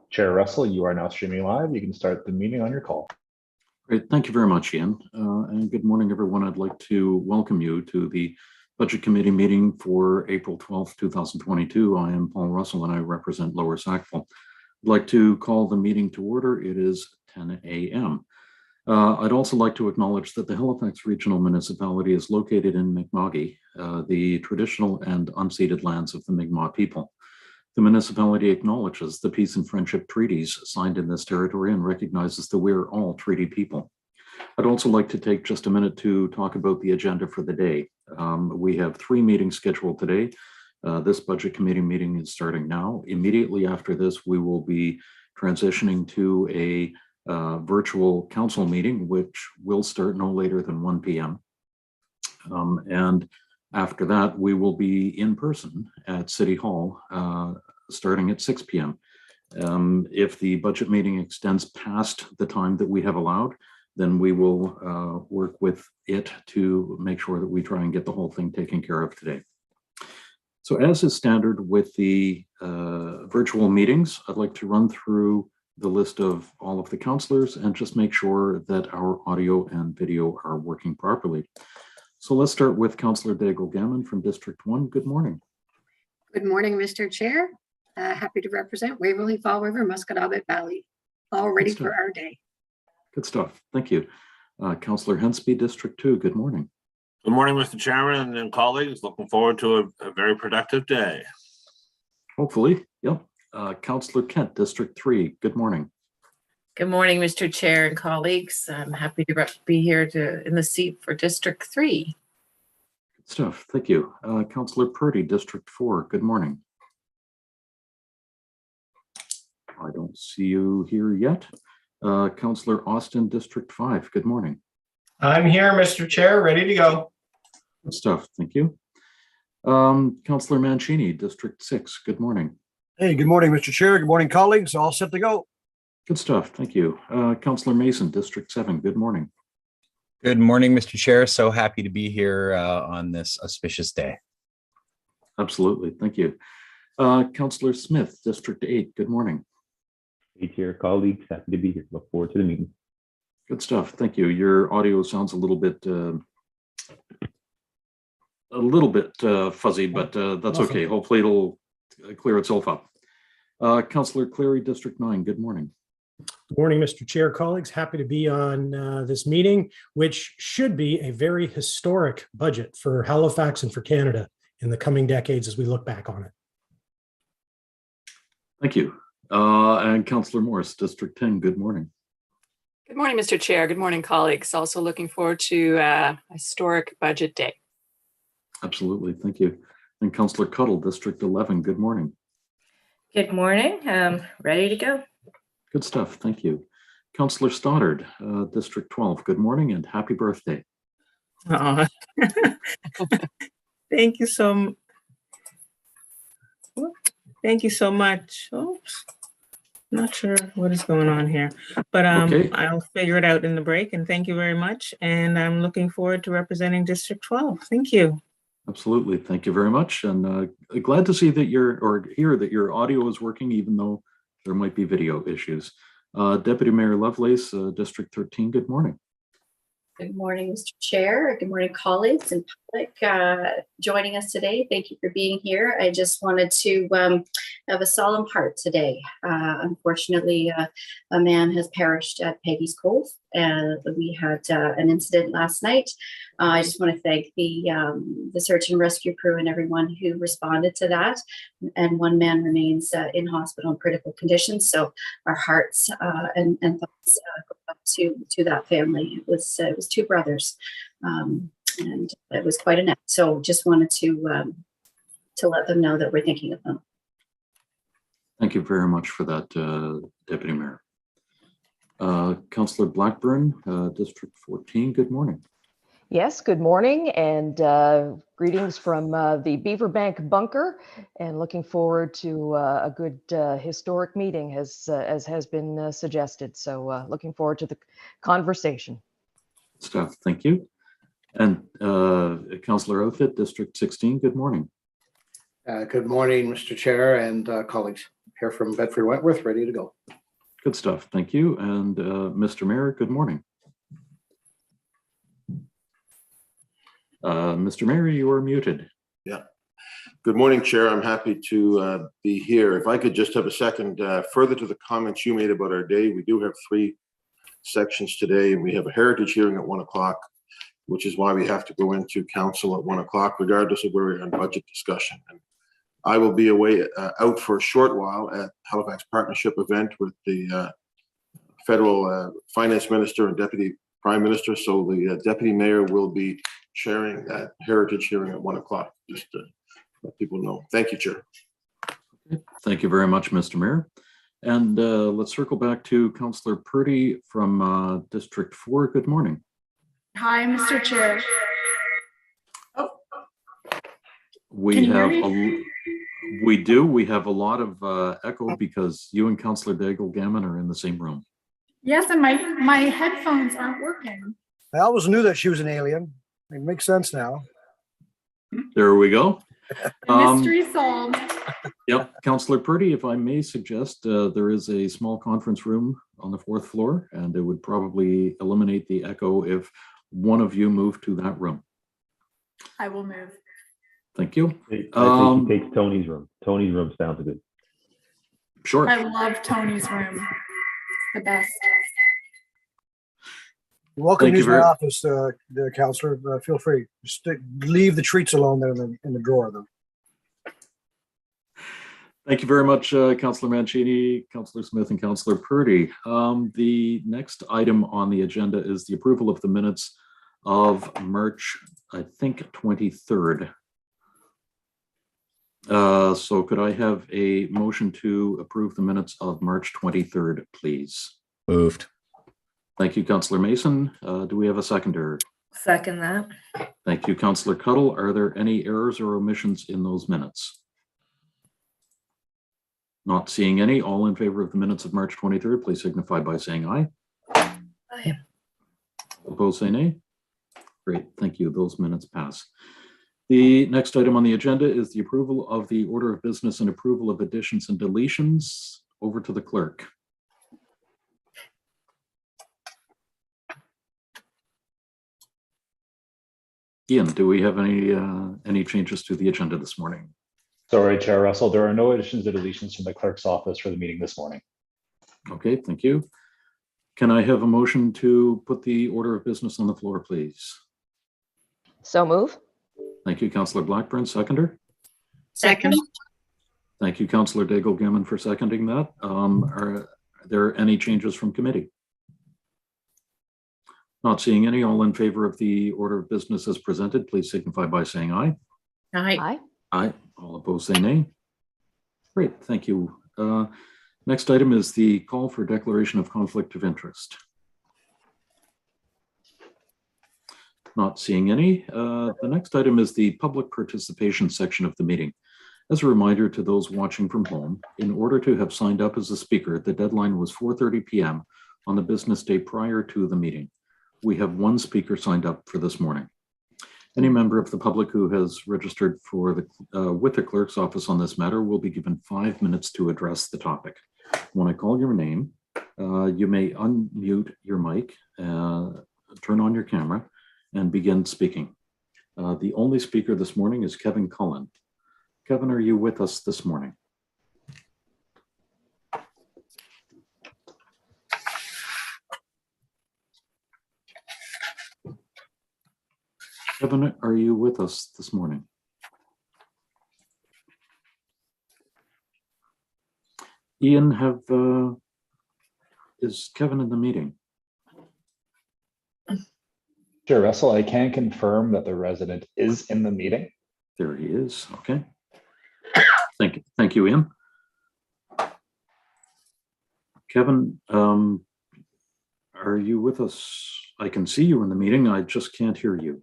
Chair Russell, you are now streaming live. You can start the meeting on your call. Great. Thank you very much, Ian. And good morning, everyone. I'd like to welcome you to the Budget Committee meeting for April 12th, 2022. I am Paul Russell and I represent Lower Sackville. I'd like to call the meeting to order. It is 10 a.m. I'd also like to acknowledge that the Halifax Regional Municipality is located in Mi'kma'ki, the traditional and unceded lands of the Mi'kmaq people. The municipality acknowledges the peace and friendship treaties signed in this territory and recognizes that we're all treaty people. I'd also like to take just a minute to talk about the agenda for the day. We have 3 meetings scheduled today. This Budget Committee meeting is starting now. Immediately after this, we will be transitioning to a virtual council meeting, which will start no later than 1 p.m. And after that, we will be in person at City Hall starting at 6 p.m. If the budget meeting extends past the time that we have allowed, then we will work with it to make sure that we try and get the whole thing taken care of today. So as is standard with the virtual meetings, I'd like to run through the list of all of the councillors and just make sure that our audio and video are working properly. So let's start with Councillor Daigle Gammon from District 1. Good morning. Good morning, Mr. Chair. Happy to represent Waverly, Fall River, Musquodoboit Valley. All ready for our day. Good stuff. Thank you. Councillor Hensby, District 2. Good morning. Good morning, Mr. Chairman and colleagues. Looking forward to a very productive day. Hopefully. Yep. Councillor Kent, District 3. Good morning. Good morning, Mr. Chair and colleagues. I'm happy to be here in the seat for District 3. Good stuff. Thank you. Councillor Purdy, District 4. Good morning. I don't see you here yet. Councillor Austin, District 5. Good morning. I'm here, Mr. Chair, ready to go. Good stuff. Thank you. Councillor Mancini, District 6. Good morning. Hey, good morning, Mr. Chair. Good morning, colleagues. All set to go. Good stuff. Thank you. Councillor Mason, District 7. Good morning. Good morning, Mr. Chair. So happy to be here on this auspicious day. Absolutely. Thank you. Councillor Smith, District 8. Good morning. Hey, Chair, colleagues, happy to be here. Look forward to the meeting. Good stuff. Thank you. Your audio sounds a little bit fuzzy, but that's okay. Hopefully it'll clear itself up. Councillor Cleary, District 9. Good morning. Good morning, Mr. Chair, colleagues. Happy to be on this meeting, which should be a very historic budget for Halifax and for Canada in the coming decades as we look back on it. Thank you. And Councillor Morris, District 10. Good morning. Good morning, Mr. Chair. Good morning, colleagues. Also looking forward to a historic budget day. Absolutely. Thank you. And Councillor Cuddle, District 11. Good morning. Good morning. Ready to go. Good stuff. Thank you. Councillor Stoddard, District 12. Good morning and happy birthday. Thank you so much. Oops. Not sure what is going on here, but Okay. I'll figure it out in the break. And thank you very much. And I'm looking forward to representing District 12. Thank you. Absolutely. Thank you very much. And glad to see that hear that your audio is working, even though there might be video issues. Deputy Mayor Lovelace, District 13. Good morning. Good morning, Mr. Chair. Good morning, colleagues and public joining us today. Thank you for being here. I just wanted to have a solemn heart today. Unfortunately, a man has perished at Peggy's Cove, and we had an incident last night. I just want to thank the search and rescue crew and everyone who responded to that. And one man remains in hospital in critical condition. So our hearts and thoughts go up to that family. It was 2 brothers, and it was quite a night. So just wanted to let them know that we're thinking of them. Thank you very much for that, Deputy Mayor. Councillor Blackburn, District 14. Good morning. Yes, good morning and greetings from the Beaverbank bunker, and looking forward to a good historic meeting as has been suggested. So looking forward to the conversation. Stuff. Thank you. And Councillor Outfit, District 16. Good morning. Good morning, Mr. Chair and colleagues. here from Bedford Wentworth, ready to go. Good stuff. Thank you. And Mr. Mayor, good morning. Mr. Mayor, you are muted. Yeah. Good morning, Chair. I'm happy to be here. If I could just have a second, further to the comments you made about our day, we do have 3 sections today. We have a heritage hearing at 1 o'clock, which is why we have to go into council at 1 o'clock, regardless of where we're on budget discussion. And I will be away out for a short while at Halifax Partnership event with the federal finance minister and deputy prime minister. So the deputy mayor will be chairing that heritage hearing at 1 o'clock, just to let people know. Thank you, Chair. Thank you very much, Mr. Mayor. And let's circle back to Councillor Purdy from District 4. Good morning. Hi, Mr. Chair. We Can you hear have me? we do. We have a lot of echo because you and Councillor Daigle Gammon are in the same room. Yes, and my headphones aren't working. I always knew that she was an alien. It makes sense now. There we go. Mystery solved. Yep, Councillor Purdy, if I may suggest, there is a small conference room on the 4th floor, and it would probably eliminate the echo if one of you moved to that room. I will move. Thank you. I think he takes Tony's room. Tony's room sounds good. Sure. I love Tony's room. It's the best. You're welcome Thank to you use my very- office, the counselor. Feel free. Just leave the treats alone there in the drawer, though. Thank you very much, Councillor Mancini, Councillor Smith, and Councillor Purdy. The next item on the agenda is the approval of the minutes of March, I think, 23rd. So could I have a motion to approve the minutes of March 23rd, please? Moved. Thank you, Councillor Mason. Do we have a seconder? Second that. Thank you, Councillor Cuddle. Are there any errors or omissions in those minutes? Not seeing any. All in favor of the minutes of March 23rd, please signify by saying aye. Aye. Opposed, say nay. Great, thank you. Those minutes pass. The next item on the agenda is the approval of the order of business and approval of additions and deletions. Over to the clerk. Ian, do we have any changes to the agenda this morning? Sorry, Chair Russell, there are no additions or deletions from the clerk's office for the meeting this morning. Okay, thank you. Can I have a motion to put the order of business on the floor, please? So move. Thank you, Councillor Blackburn. Seconder? Second. Thank you, Councillor Daigle Gammon, for seconding that. Are there any changes from committee? Not seeing any. All in favor of the order of business as presented, please signify by saying aye. Aye. Aye. Aye. All opposed, say nay. Great, thank you. Next item is the call for declaration of conflict of interest. Not seeing any. The next item is the public participation section of the meeting. As a reminder to those watching from home, in order to have signed up as a speaker, the deadline was 4:30 p.m. on the business day prior to the meeting. We have one speaker signed up for this morning. Any member of the public who has registered for with the clerk's office on this matter will be given 5 minutes to address the topic. When I call your name, you may unmute your mic, turn on your camera, and begin speaking. The only speaker this morning is Kevin Cullen. Kevin, are you with us this morning? Kevin, are you with us this morning? Ian, is Kevin in the meeting? Chair Russell, I can confirm that the resident is in the meeting. There he is. Okay. Thank you, Ian. Kevin, are you with us? I can see you in the meeting. I just can't hear you.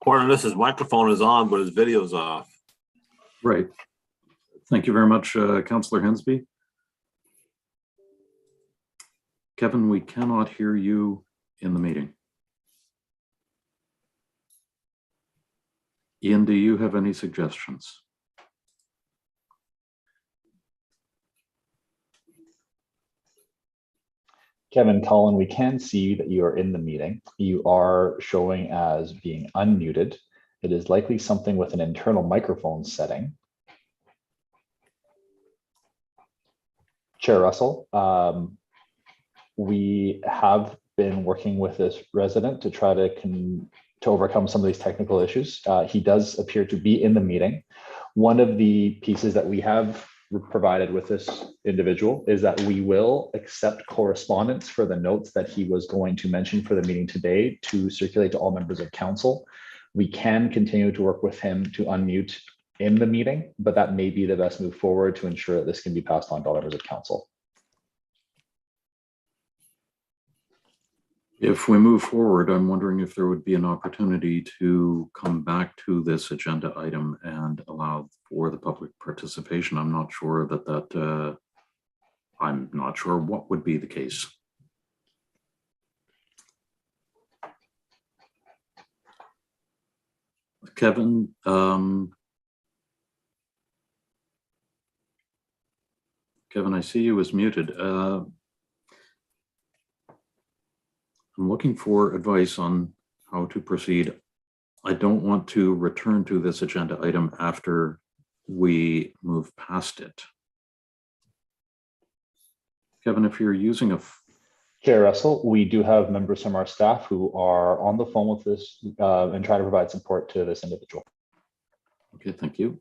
According to this, his microphone is on, but his video's off. Right. Thank you very much, Councillor Hensby. Kevin, we cannot hear you in the meeting. Ian, do you have any suggestions? Kevin, Colin, we can see that you are in the meeting. You are showing as being unmuted. It is likely something with an internal microphone setting. Chair Russell, we have been working with this resident to try to overcome some of these technical issues. He does appear to be in the meeting. One of the pieces that we have provided with this individual is that we will accept correspondence for the notes that he was going to mention for the meeting today to circulate to all members of council. We can continue to work with him to unmute in the meeting, but that may be the best move forward to ensure that this can be passed on to all members of council. If we move forward, I'm wondering if there would be an opportunity to come back to this agenda item and allow for the public participation. I'm not sure I'm not sure what would be the case. Kevin, Kevin, I see you as muted. I'm looking for advice on how to proceed. I don't want to return to this agenda item after we move past it. Kevin, if you're using a... Chair Russell, we do have members from our staff who are on the phone with this and try to provide support to this individual. Okay, thank you.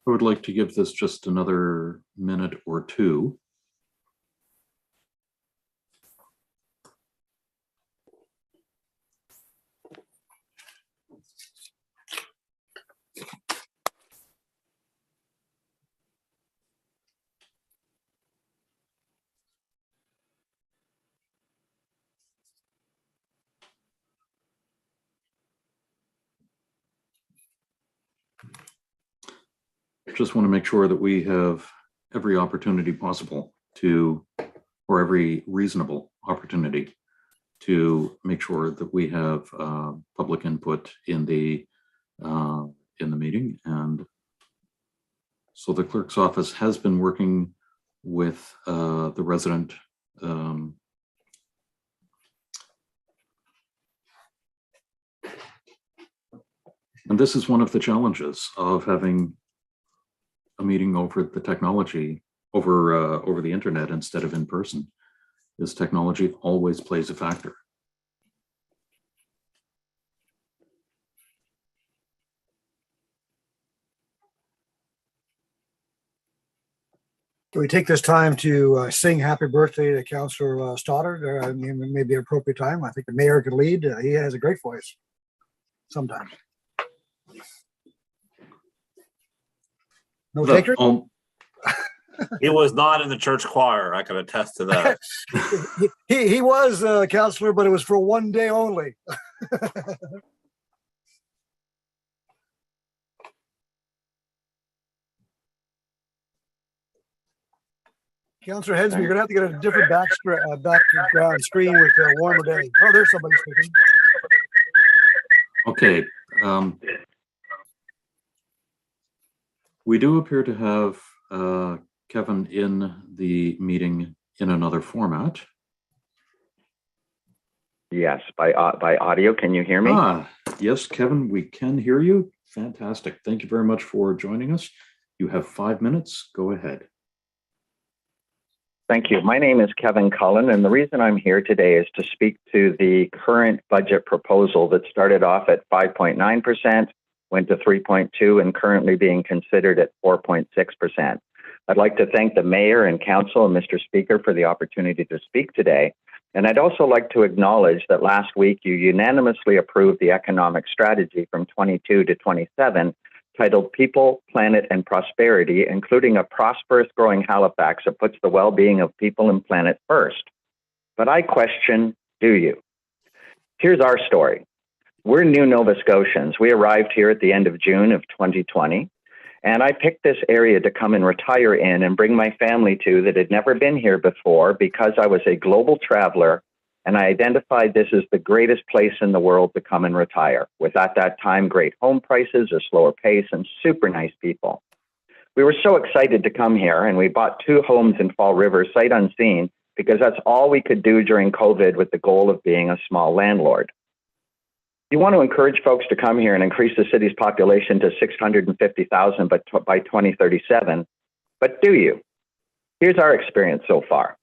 I would like to give this just another minute or two. Just want to make sure that we have every opportunity possible to, or every reasonable opportunity to make sure that we have public input in the meeting. And so the clerk's office has been working with the resident and this is one of the challenges of having a meeting over the technology, over the internet instead of in person. This technology always plays a factor. Can we take this time to sing happy birthday to Councillor Stoddard? Maybe an appropriate time. I think the mayor could lead. He has a great voice sometimes. No takers? He was not in the church choir. I can attest to that. he was a counselor, but it was for one day only. Councillor Headsby, you're gonna have to get a different background screen with a warmer day. Oh, there's somebody speaking. Okay. We do appear to have Kevin in the meeting in another format. Yes, by audio. Can you hear me? Yes, Kevin, we can hear you. Fantastic. Thank you very much for joining us. You have 5 minutes. Go ahead. Thank you. My name is Kevin Cullen, and the reason I'm here today is to speak to the current budget proposal that started off at 5.9%, went to 3.2%, and currently being considered at 4.6%. I'd like to thank the mayor and council and Mr. Speaker for the opportunity to speak today. And I'd also like to acknowledge that last week you unanimously approved the economic strategy from 22 to 27 titled People, Planet, and Prosperity, including a prosperous growing Halifax that puts the well-being of people and planet first. But I question, do you? Here's our story. We're new Nova Scotians. We arrived here at the end of June of 2020. And I picked this area to come and retire in and bring my family to that had never been here before because I was a global traveler and I identified this as the greatest place in the world to come and retire, with at that time great home prices, a slower pace, and super nice people. We were so excited to come here, and we bought 2 homes in Fall River sight unseen because that's all we could do during COVID with the goal of being a small landlord. You want to encourage folks to come here and increase the city's population to 650,000 by 2037, but do you? Here's our experience so far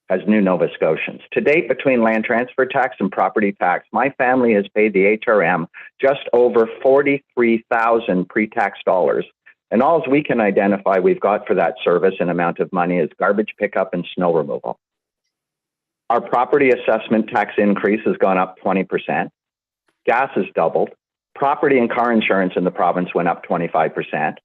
as New Nova Scotians. To date, between land transfer tax and property tax, my family has paid the HRM just over 43,000 pre-tax dollars. And all we can identify we've got for that service and amount of money is garbage pickup and snow removal. Our property assessment tax increase has gone up 20%. Gas has doubled. Property and car insurance in the province went up 25%.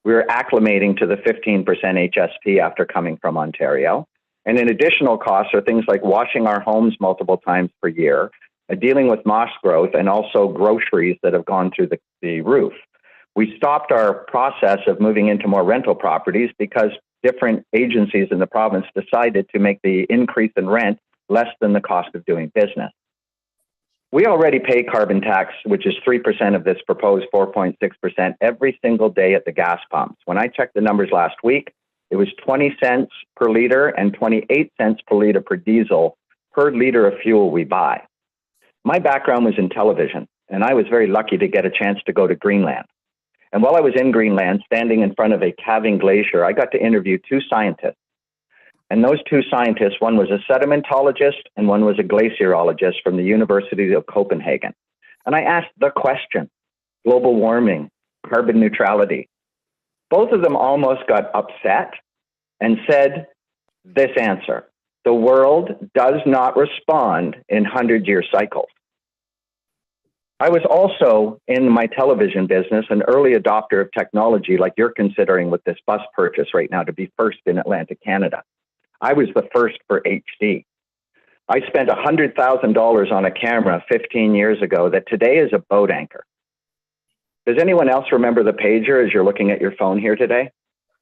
We're acclimating to the 15% HST after coming from Ontario. And in additional costs are things like washing our homes multiple times per year, dealing with moss growth, and also groceries that have gone through the roof. We stopped our process of moving into more rental properties because different agencies in the province decided to make the increase in rent less than the cost of doing business. We already pay carbon tax, which is 3% of this proposed 4.6% every single day at the gas pumps. When I checked the numbers last week, it was 20 cents per liter and 28 cents per liter per diesel per liter of fuel we buy. My background was in television, and I was very lucky to get a chance to go to Greenland. And while I was in Greenland, standing in front of a calving glacier, I got to interview 2 scientists. And those 2 scientists, one was a sedimentologist and one was a glaciologist from the University of Copenhagen. And I asked the question, global warming, carbon neutrality. Both of them almost got upset and said this answer: the world does not respond in 100-year cycles. I was also in my television business, an early adopter of technology like you're considering with this bus purchase right now to be first in Atlantic Canada. I was the first for HD. I spent $100,000 on a camera 15 years ago that today is a boat anchor. Does anyone else remember the pager as you're looking at your phone here today?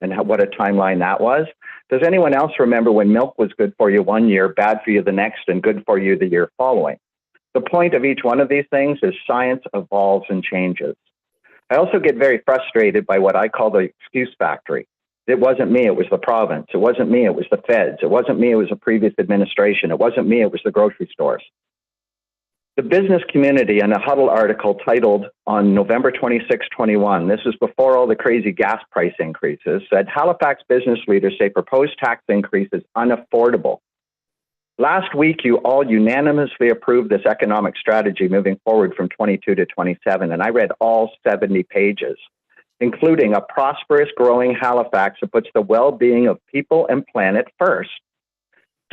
And what a timeline that was? Does anyone else remember when milk was good for you one year, bad for you the next, and good for you the year following? The point of each one of these things is science evolves and changes. I also get very frustrated by what I call the excuse factory. It wasn't me, it was the province. It wasn't me, it was the feds. It wasn't me, it was a previous administration. It wasn't me, it was the grocery stores. The business community in a Huddle article titled on November 26, 21, this is before all the crazy gas price increases, said Halifax business leaders say proposed tax increase is unaffordable. Last week, you all unanimously approved this economic strategy moving forward from 22 to 27, and I read all 70 pages, including a prosperous, growing Halifax that puts the well-being of people and planet first.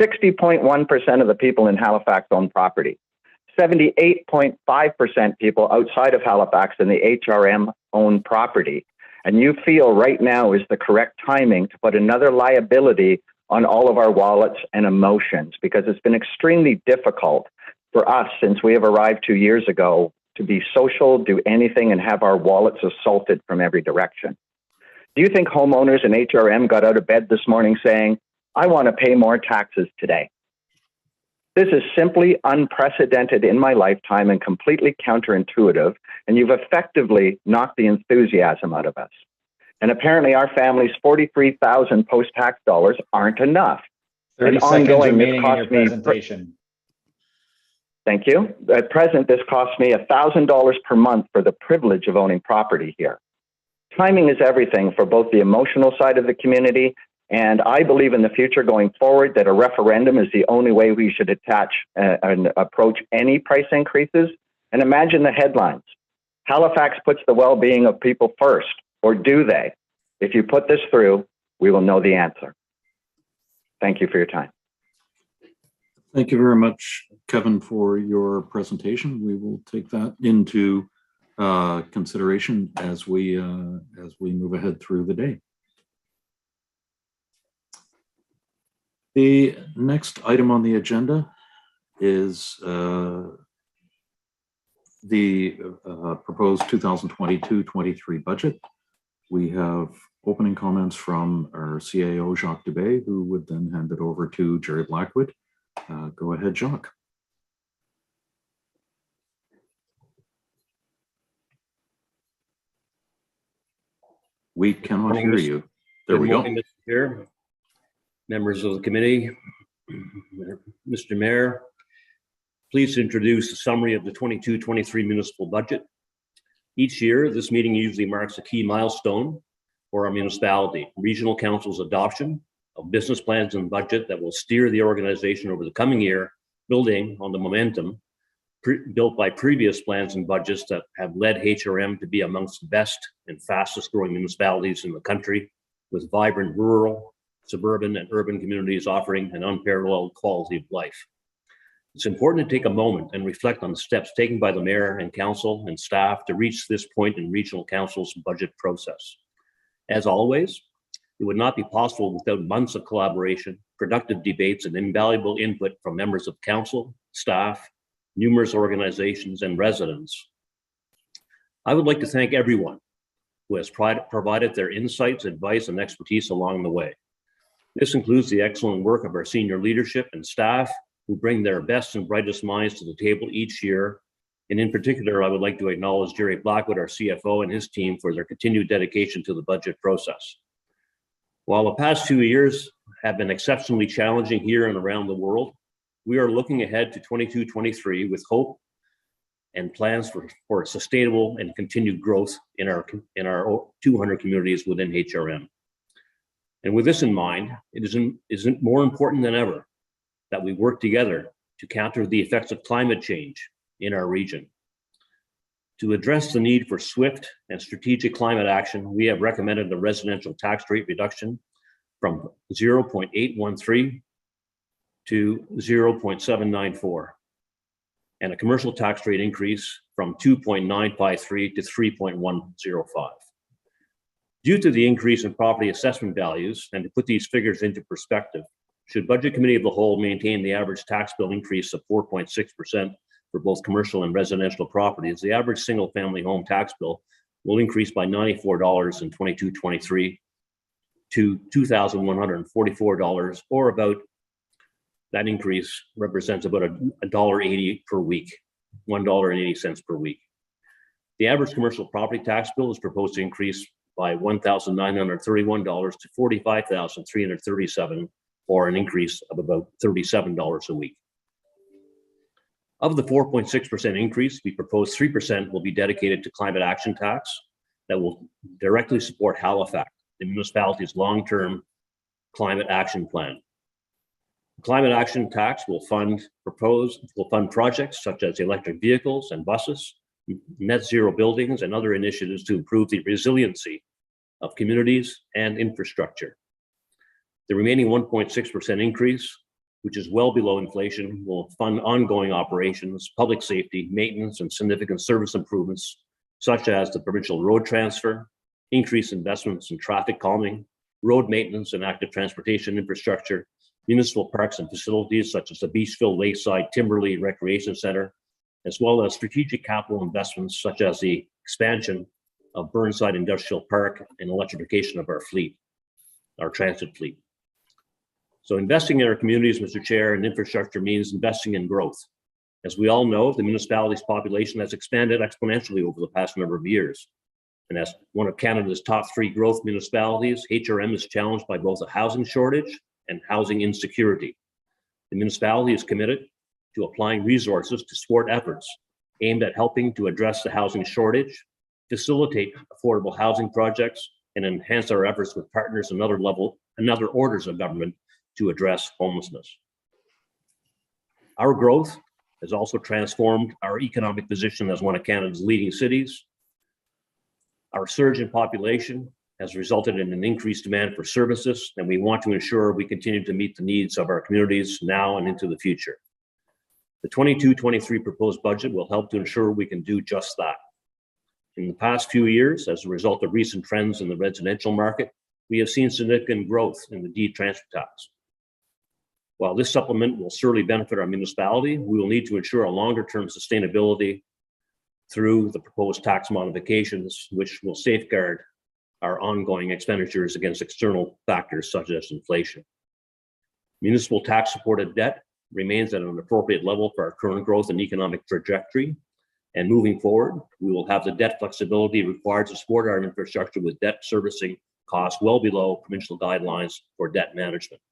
60.1% of the people in Halifax own property. 78.5% people outside of Halifax in the HRM own property. And you feel right now is the correct timing to put another liability on all of our wallets and emotions, because it's been extremely difficult for us since we have arrived 2 years ago to be social, do anything, and have our wallets assaulted from every direction. Do you think homeowners in HRM got out of bed this morning saying, I want to pay more taxes today? This is simply unprecedented in my lifetime and completely counterintuitive, and you've effectively knocked the enthusiasm out of us. And apparently our family's 43,000 post-tax dollars aren't enough. 30 and seconds ongoing, remaining this in your cost me. presentation. Thank you. At present, this costs me $1,000 per month for the privilege of owning property here. Timing is everything for both the emotional side of the community, and I believe in the future going forward that a referendum is the only way we should attach and approach any price increases. And imagine the headlines. Halifax puts the well-being of people first, or do they? If you put this through, we will know the answer. Thank you for your time. Thank you very much, Kevin, for your presentation. We will take that into consideration as we move ahead through the day. The next item on the agenda is the proposed 2022-23 budget. We have opening comments from our CAO, Jacques Dubé, who would then hand it over to Jerry Blackwood. Go ahead, Jacques. We cannot hear you. There we go. Good morning, Mr. Chair, members of the committee, Mr. Mayor. Pleased to introduce a summary of the 22-23 municipal budget. Each year, this meeting usually marks a key milestone for our municipality, regional council's adoption of business plans and budget that will steer the organization over the coming year, building on the momentum built by previous plans and budgets that have led HRM to be amongst the best and fastest growing municipalities in the country, with vibrant rural, suburban, and urban communities offering an unparalleled quality of life. It's important to take a moment and reflect on the steps taken by the mayor and council and staff to reach this point in regional council's budget process. As always, it would not be possible without months of collaboration, productive debates, and invaluable input from members of council, staff, numerous organizations, and residents. I would like to thank everyone who has provided their insights, advice, and expertise along the way. This includes the excellent work of our senior leadership and staff who bring their best and brightest minds to the table each year. And in particular, I would like to acknowledge Jerry Blackwood, our CFO, and his team for their continued dedication to the budget process. While the past 2 years have been exceptionally challenging here and around the world, we are looking ahead to 22-23 with hope and plans for sustainable and continued growth in our 200 communities within HRM. And with this in mind, it isn't more important than ever that we work together to counter the effects of climate change in our region. To address the need for swift and strategic climate action, we have recommended a residential tax rate reduction from 0.813 to 0.794, and a commercial tax rate increase from 2.953 to 3.105. Due to the increase in property assessment values, and to put these figures into perspective, should Budget Committee of the Whole maintain the average tax bill increase of 4.6% for both commercial and residential properties, the average single-family home tax bill will increase by $94 in 22-23 to $2,144, or about that increase represents about $1.80 per week, $1.80 per week. The average commercial property tax bill is proposed to increase by $1,931 to $45,337, or an increase of about $37 a week. Of the 4.6% increase, we propose 3% will be dedicated to climate action tax that will directly support Halifax, the municipality's long-term climate action plan. Climate action tax will fund projects such as electric vehicles and buses, net zero buildings, and other initiatives to improve the resiliency of communities and infrastructure. The remaining 1.6% increase, which is well below inflation, will fund ongoing operations, public safety, maintenance, and significant service improvements, such as the provincial road transfer, increased investments in traffic calming, road maintenance and active transportation infrastructure, municipal parks and facilities such as the Beachville Lakeside Timberley Recreation Center, as well as strategic capital investments such as the expansion of Burnside Industrial Park and electrification of our fleet, our transit fleet. So investing in our communities, Mr. Chair, and infrastructure means investing in growth. As we all know, the municipality's population has expanded exponentially over the past number of years. And as one of Canada's top 3 growth municipalities, HRM is challenged by both a housing shortage and housing insecurity. The municipality is committed to applying resources to support efforts aimed at helping to address the housing shortage, facilitate affordable housing projects, and enhance our efforts with partners and other orders of government to address homelessness. Our growth has also transformed our economic position as one of Canada's leading cities. Our surge in population has resulted in an increased demand for services, and we want to ensure we continue to meet the needs of our communities now and into the future. The 22-23 proposed budget will help to ensure we can do just that. In the past few years, as a result of recent trends in the residential market, we have seen significant growth in the deed transfer tax. While this supplement will surely benefit our municipality, we will need to ensure a longer-term sustainability through the proposed tax modifications, which will safeguard our ongoing expenditures against external factors such as inflation. Municipal tax supported debt remains at an appropriate level for our current growth and economic trajectory. And moving forward, we will have the debt flexibility required to support our infrastructure with debt servicing costs well below provincial guidelines for debt management.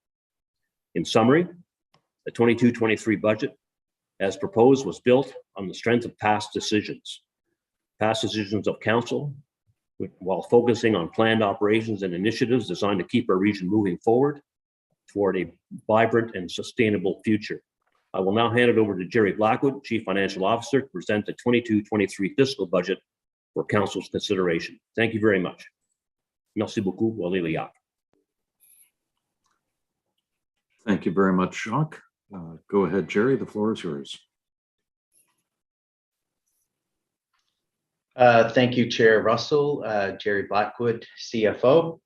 In summary, the 22-23 budget as proposed was built on the strength of past decisions of council, while focusing on planned operations and initiatives designed to keep our region moving forward toward a vibrant and sustainable future. I will now hand it over to Jerry Blackwood, Chief Financial Officer, to present the 22-23 fiscal budget for council's consideration. Thank you very much. Merci beaucoup. Thank you very much, Jacques. Go ahead, Jerry. The floor is yours. Thank you, Chair Russell, Jerry Blackwood, CFO,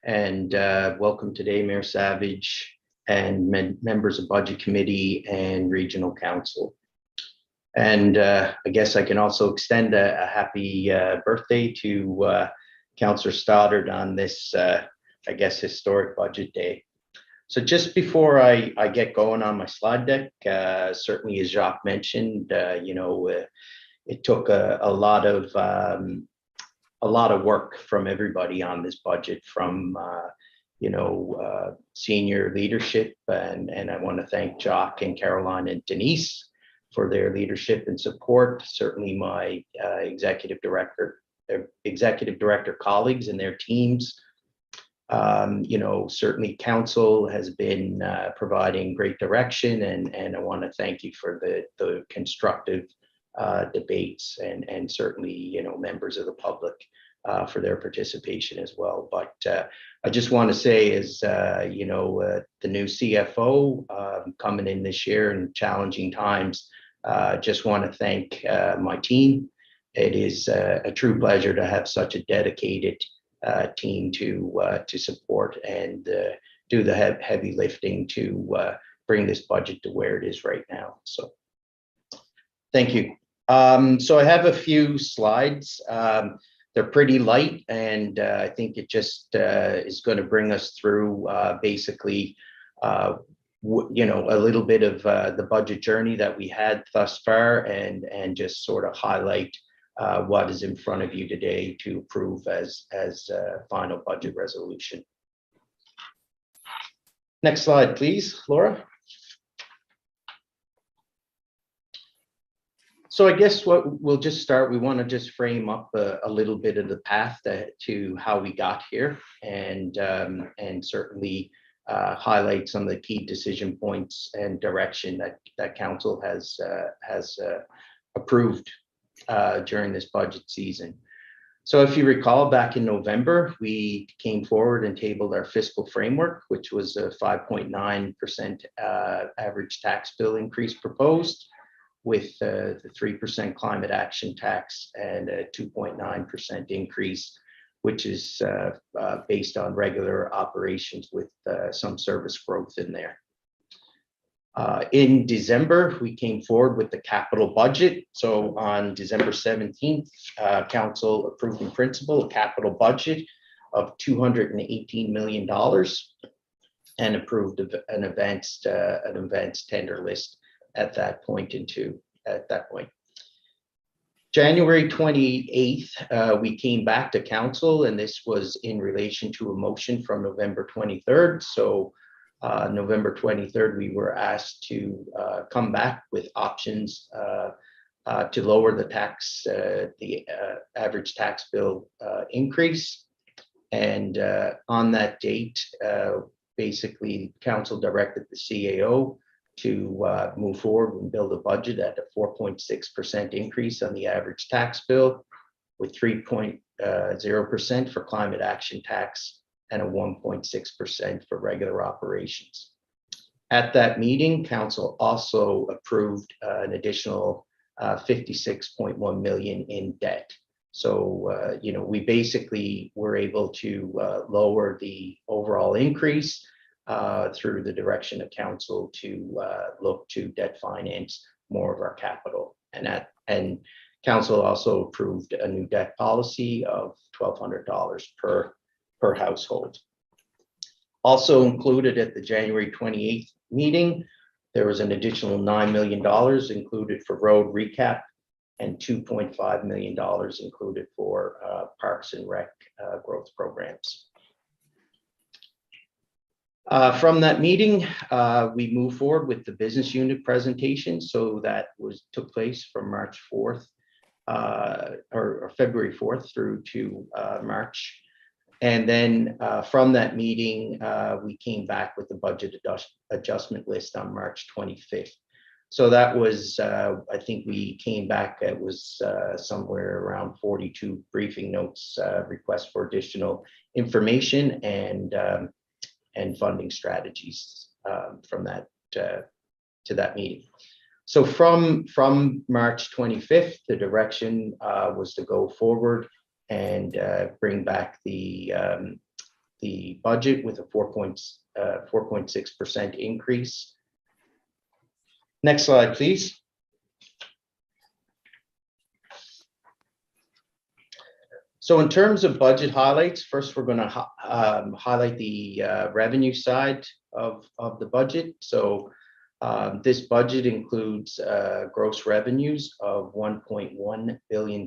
and welcome today, Mayor Savage and members of Budget Committee and Regional Council. And I guess I can also extend a happy birthday to Councillor Stoddard on this, I guess, historic budget day. So just before I get going on my slide deck, certainly as Jacques mentioned, it took a lot of work from everybody on this budget, from senior leadership, and I want to thank Jacques and Caroline and Denise for their leadership and support. Certainly my executive director colleagues and their teams. Certainly council has been providing great direction, and I want to thank you for the constructive debates, and certainly members of the public for their participation as well. But I just want to say, as the new CFO coming in this year in challenging times, just want to thank my team. It is a true pleasure to have such a dedicated team to support and do the heavy lifting to bring this budget to where it is right now. So thank you. So I have a few slides. They're pretty light, and I think it just is going to bring us through basically a little bit of the budget journey that we had thus far, and just sort of highlight what is in front of you today to approve as final budget resolution. Next slide, please, Laura. So I guess what we'll just start, we want to just frame up a little bit of the path to how we got here, and certainly highlight some of the key decision points and direction that council has approved during this budget season. So if you recall, back in November, we came forward and tabled our fiscal framework, which was a 5.9% average tax bill increase proposed, with the 3% climate action tax and a 2.9% increase, which is based on regular operations with some service growth in there. In December, we came forward with the capital budget. So on December 17th, council approved in principle a capital budget of $218 million and approved an advanced tender list at that point. January 28th, we came back to council, and this was in relation to a motion from November 23rd. So November 23rd, we were asked to come back with options to lower the tax, the average tax bill increase. And on that date, basically, council directed the CAO to move forward and build a budget at a 4.6% increase on the average tax bill, with 3.0% for climate action tax and a 1.6% for regular operations. At that meeting, council also approved an additional $56.1 million in debt. So, we basically were able to lower the overall increase through the direction of council to look to debt finance more of our capital. And council also approved a new debt policy of $1,200 per household. Also included at the January 28th meeting, there was an additional $9 million included for road recap and $2.5 million included for Parks and Rec growth programs. From that meeting, we moved forward with the business unit presentation. So that took place from March 4th or February 4th through to March. And then from that meeting, we came back with the budget adjustment list on March 25th. So that was, I think we came back, it was somewhere around 42 briefing notes, requests for additional information and funding strategies from that to that meeting. So from March 25th, the direction was to go forward and bring back the budget with a 4.6% increase. Next slide, please. So in terms of budget highlights, first we're going to highlight the revenue side of the budget. So this budget includes gross revenues of $1.1 billion.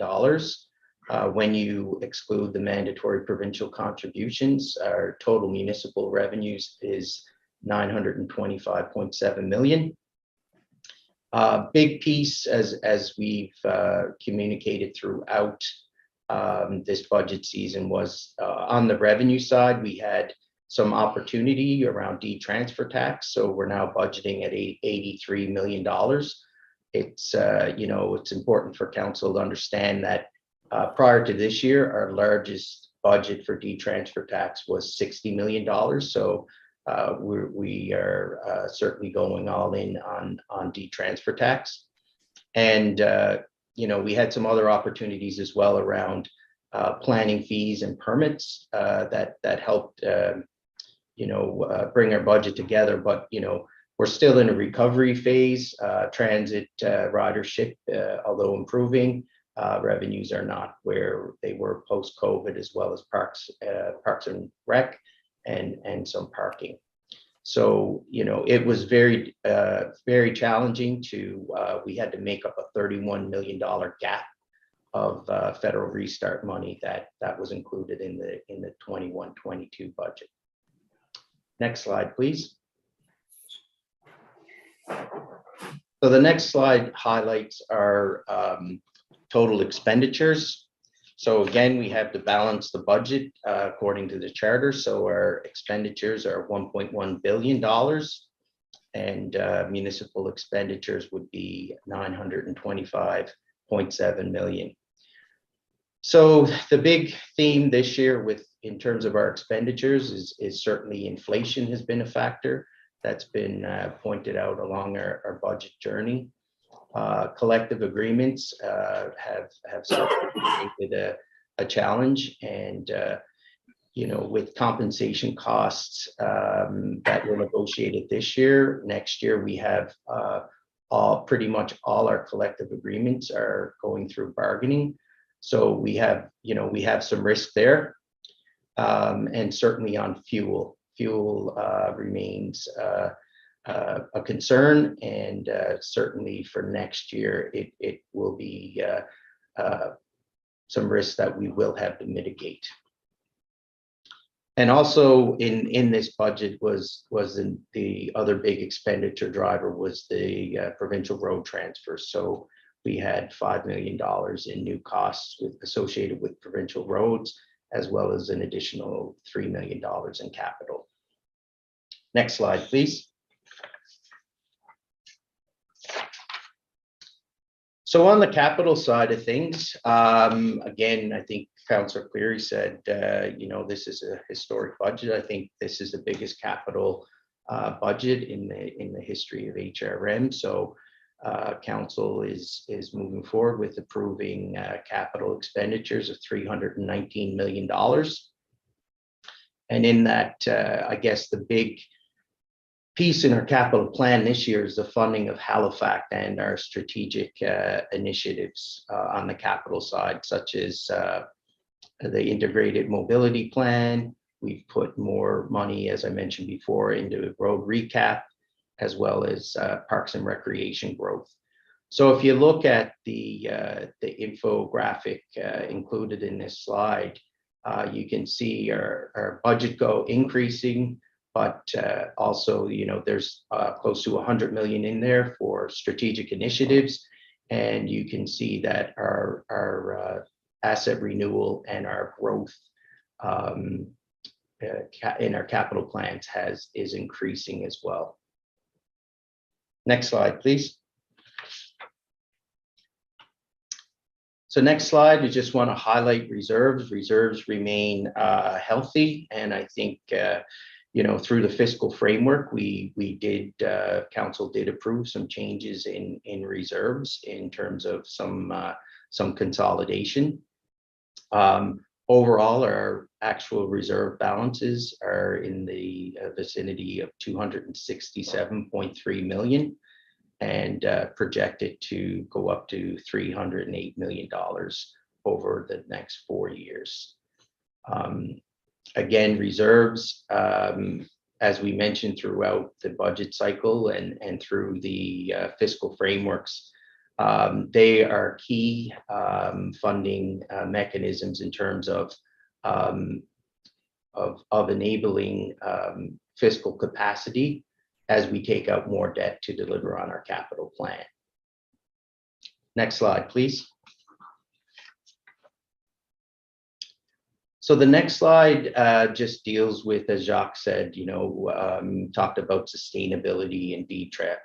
When you exclude the mandatory provincial contributions, our total municipal revenues is $925.7 million. Big piece, as we've communicated throughout this budget season, was on the revenue side. We had some opportunity around D-transfer tax, so we're now budgeting at $83 million. It's it's important for council to understand that prior to this year, our largest budget for D-transfer tax was $60 million. So we are certainly going all in on D-transfer tax. And we had some other opportunities as well around planning fees and permits that helped bring our budget together. But we're still in a recovery phase. Transit ridership, although improving, revenues are not where they were post-COVID, as well as Parks and Rec and some parking. So it was very challenging we had to make up a $31 million gap of federal restart money that was included in the 21-22 budget. Next slide, please. So the next slide highlights our total expenditures. So again, we have to balance the budget according to the charter. So our expenditures are $1.1 billion and municipal expenditures would be $925.7 million. So the big theme this year in terms of our expenditures is certainly inflation has been a factor that's been pointed out along our budget journey. Collective agreements have certainly created a challenge, and with compensation costs that were negotiated this year, next year we have pretty much all our collective agreements are going through bargaining. So we have some risk there, and certainly on fuel remains a concern, and certainly for next year, it will be some risks that we will have to mitigate. And also in this budget was the other big expenditure driver was the provincial road transfer. So we had $5 million in new costs associated with provincial roads, as well as an additional $3 million in capital. Next slide, please. So on the capital side of things, again, I think Councillor Cleary said, this is a historic budget. I think this is the biggest capital budget in the history of HRM. So council is moving forward with approving capital expenditures of $319 million. And in that, I guess the big piece in our capital plan this year is the funding of Halifax and our strategic initiatives on the capital side, such as the integrated mobility plan. We've put more money, as I mentioned before, into road recap, as well as parks and recreation growth. So if you look at the infographic included in this slide, you can see our budget increasing, but also, there's close to 100 million in there for strategic initiatives. And you can see that our asset renewal and our growth in our capital plans is increasing as well. Next slide, please. So next slide, we just want to highlight reserves. Reserves remain healthy, and I think through the fiscal framework, council did approve some changes in reserves in terms of some consolidation. Overall, our actual reserve balances are in the vicinity of 267.3 million, and projected to go up to $308 million over the next 4 years. Again, reserves, as we mentioned throughout the budget cycle and through the fiscal frameworks, they are key funding mechanisms in terms of enabling fiscal capacity as we take out more debt to deliver on our capital plan. Next slide, please. So the next slide just deals with, as Jacques said, talked about sustainability and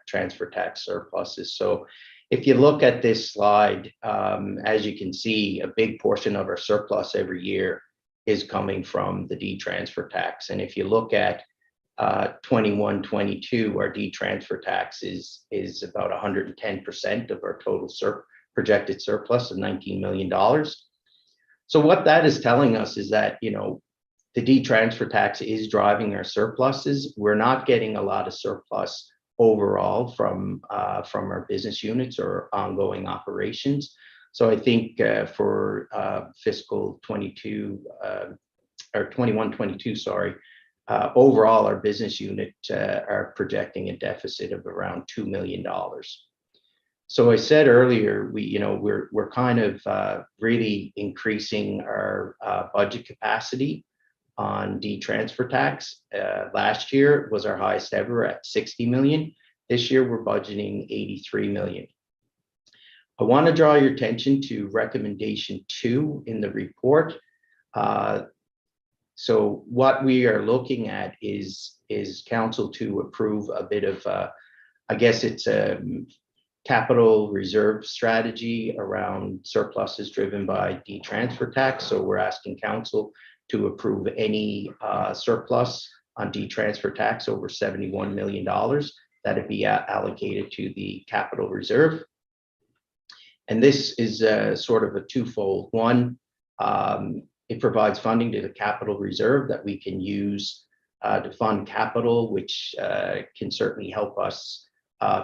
transfer tax surpluses. So if you look at this slide, as you can see, a big portion of our surplus every year is coming from the D-transfer tax. And if you look at 21-22, our D-transfer tax is about 110% of our total projected surplus of $19 million. So what that is telling us is that, the D-transfer tax is driving our surpluses. We're not getting a lot of surplus overall from our business units or ongoing operations. So I think for fiscal 21-22, sorry, overall our business unit are projecting a deficit of around $2 million. So I said earlier, we're kind of really increasing our budget capacity on D-transfer tax. Last year was our highest ever at 60 million. This year we're budgeting 83 million. I want to draw your attention to recommendation 2 in the report. So what we are looking at is council to approve a bit of, I guess it's a capital reserve strategy around surpluses driven by D-transfer tax. So we're asking council to approve any surplus on D-transfer tax over $71 million that would be allocated to the capital reserve. And this is sort of a twofold. One, it provides funding to the capital reserve that we can use to fund capital, which can certainly help us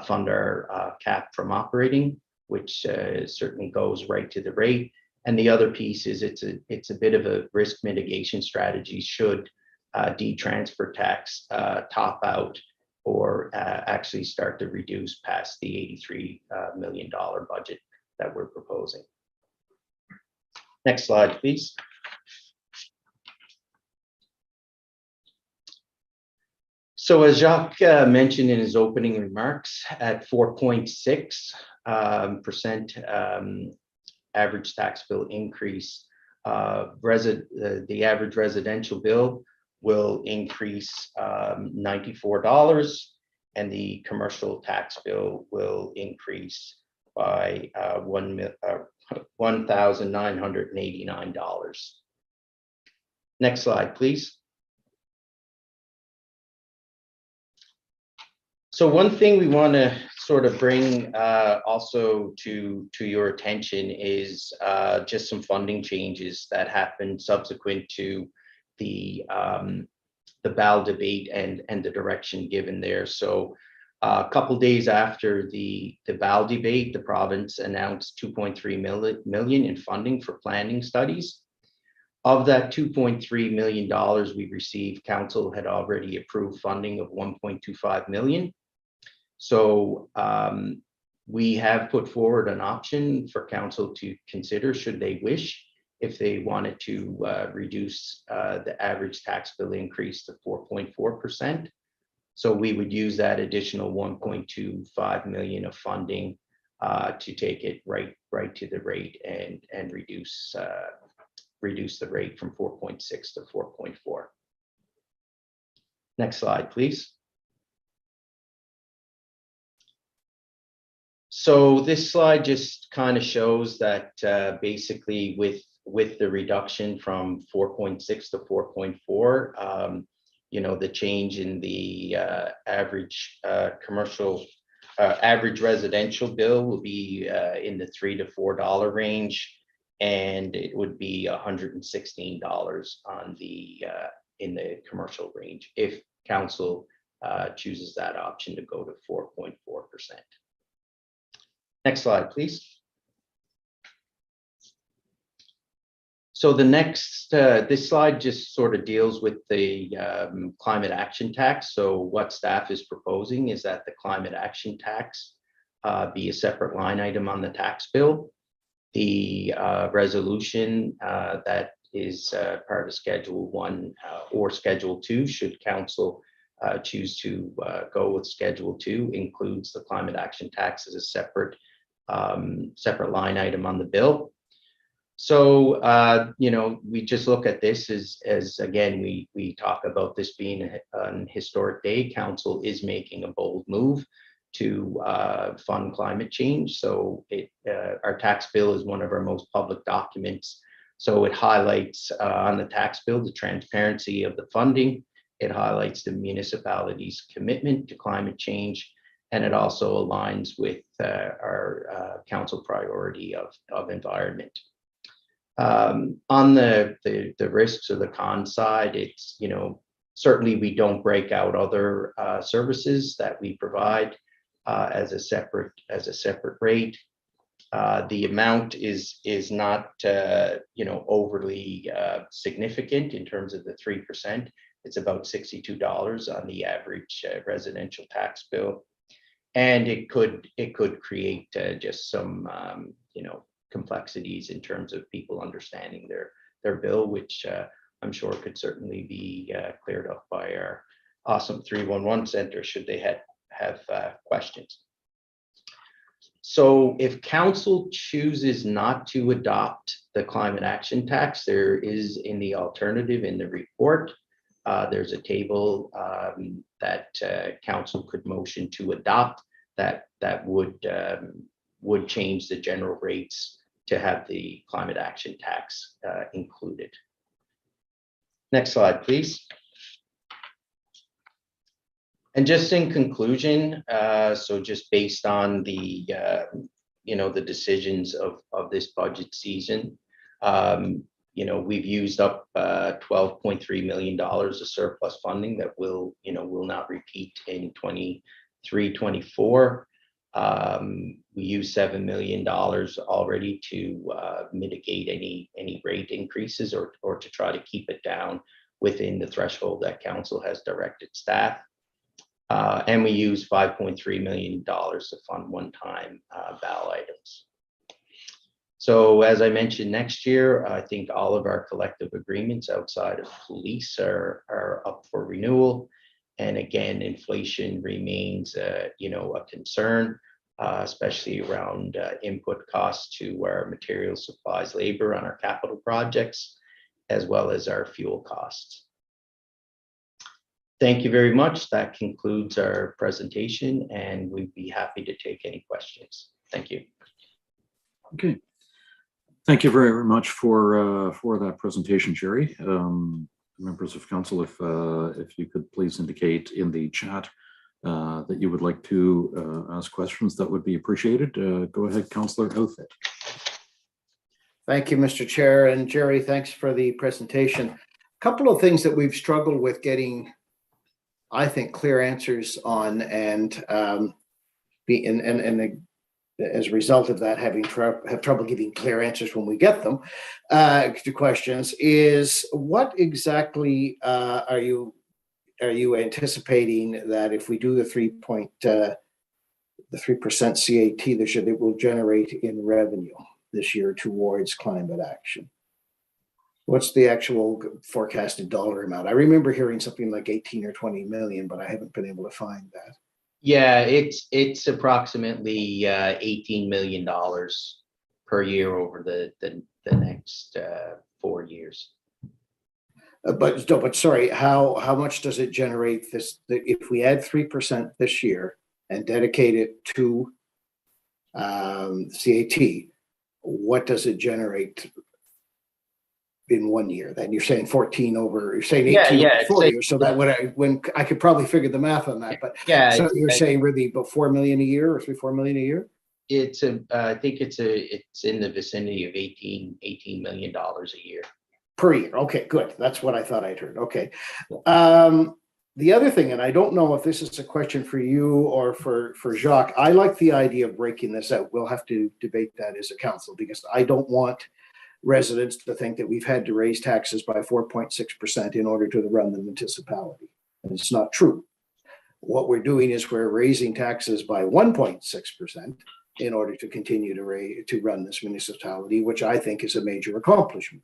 fund our cap from operating, which certainly goes right to the rate. And the other piece is it's a bit of a risk mitigation strategy should D-transfer tax top out or actually start to reduce past the $83 million budget that we're proposing. Next slide, please. So as Jacques mentioned in his opening remarks, at 4.6% average tax bill increase, the average residential bill will increase $94, and the commercial tax bill will increase by $1,989. Next slide, please. So one thing we want to sort of bring also to your attention is just some funding changes that happened subsequent to the BAL debate and the direction given there. So a couple days after the BAL debate, the province announced $2.3 million in funding for planning studies. Of that $2.3 million we received, council had already approved funding of $1.25 million. So we have put forward an option for council to consider should they wish, if they wanted to reduce the average tax bill increase to 4.4%. So we would use that additional 1.25 million of funding to take it right to the rate and reduce the rate from 4.6 to 4.4. Next slide, please. So this slide just kind of shows that basically with the reduction from 4.6 to 4.4, you know, the change in the average average residential bill will be in the $3 to $4 range, and it would be $116 on the in the commercial range if council chooses that option to go to 4.4%. Next slide, please. So the next, this slide just sort of deals with the climate action tax. So what staff is proposing is that the climate action tax be a separate line item on the tax bill. The resolution that is part of Schedule 1 or Schedule 2, should council choose to go with Schedule 2, includes the climate action tax as a separate line item on the bill. So, you know, we just look at this as again, we talk about this being an historic day. Council is making a bold move to fund climate change. So our tax bill is one of our most public documents. So it highlights on the tax bill the transparency of the funding. It highlights the municipality's commitment to climate change, and it also aligns with our council priority of environment. On the risks or the con side, it's, you know, certainly we don't break out other services that we provide as a separate rate. The amount is not you know, overly significant in terms of the 3%. It's about $62 on the average residential tax bill, and it could create just some you know, complexities in terms of people understanding their bill, which I'm sure could certainly be cleared up by our awesome 311 center should they have questions. So if council chooses not to adopt the climate action tax, there is in the alternative in the report, there's a table that council could motion to adopt that would change the general rates to have the climate action tax included. Next slide, please. And just in conclusion, so just based on the you know, the decisions of this budget season, you know, we've used up $12.3 million of surplus funding that will not repeat in 23-24. We used $7 million already to mitigate any rate increases or to try to keep it down within the threshold that council has directed staff. And we used $5.3 million to fund one-time BAL items. So as I mentioned, next year, I think all of our collective agreements outside of police are up for renewal. And again, inflation remains you know, a concern, especially around input costs to our materials, supplies, labor on our capital projects, as well as our fuel costs. Thank you very much. That concludes our presentation, and we'd be happy to take any questions. Thank you. Okay. Thank you very much for that presentation, Jerry. Members of council, if you could please indicate in the chat that you would like to ask questions, that would be appreciated. Go ahead, Councillor Outfit. Thank you, Mr. Chair. And Jerry, thanks for the presentation. A couple of things that we've struggled with getting, I think, clear answers on, and as a result of that, have trouble giving clear answers when we get them to questions, is what exactly are you anticipating that if we do the 3% CAT, it will generate in revenue this year towards climate action? What's the actual forecasted dollar amount? I remember hearing something like 18 or 20 million, but I haven't been able to find that. Yeah, it's approximately $18 million per year over the next 4 years. But sorry, how much does it generate this? If we add 3% this year and dedicate it to CAT, what does it generate in 1 year? Then you're saying 14 over, you're saying 18 over 4 years. So that when I could probably figure the math on that, but yeah, so you're saying really about 4 million a year or 3-4 million a year? It's I think it's in the vicinity of $18 million a year. Per year. Okay, good. That's what I thought I'd heard. Okay. The other thing, and I don't know if this is a question for you or for Jacques, I like the idea of breaking this out. We'll have to debate that as a council because I don't want residents to think that we've had to raise taxes by 4.6% in order to run the municipality. And it's not true. What we're doing is we're raising taxes by 1.6% in order to continue to run this municipality, which I think is a major accomplishment.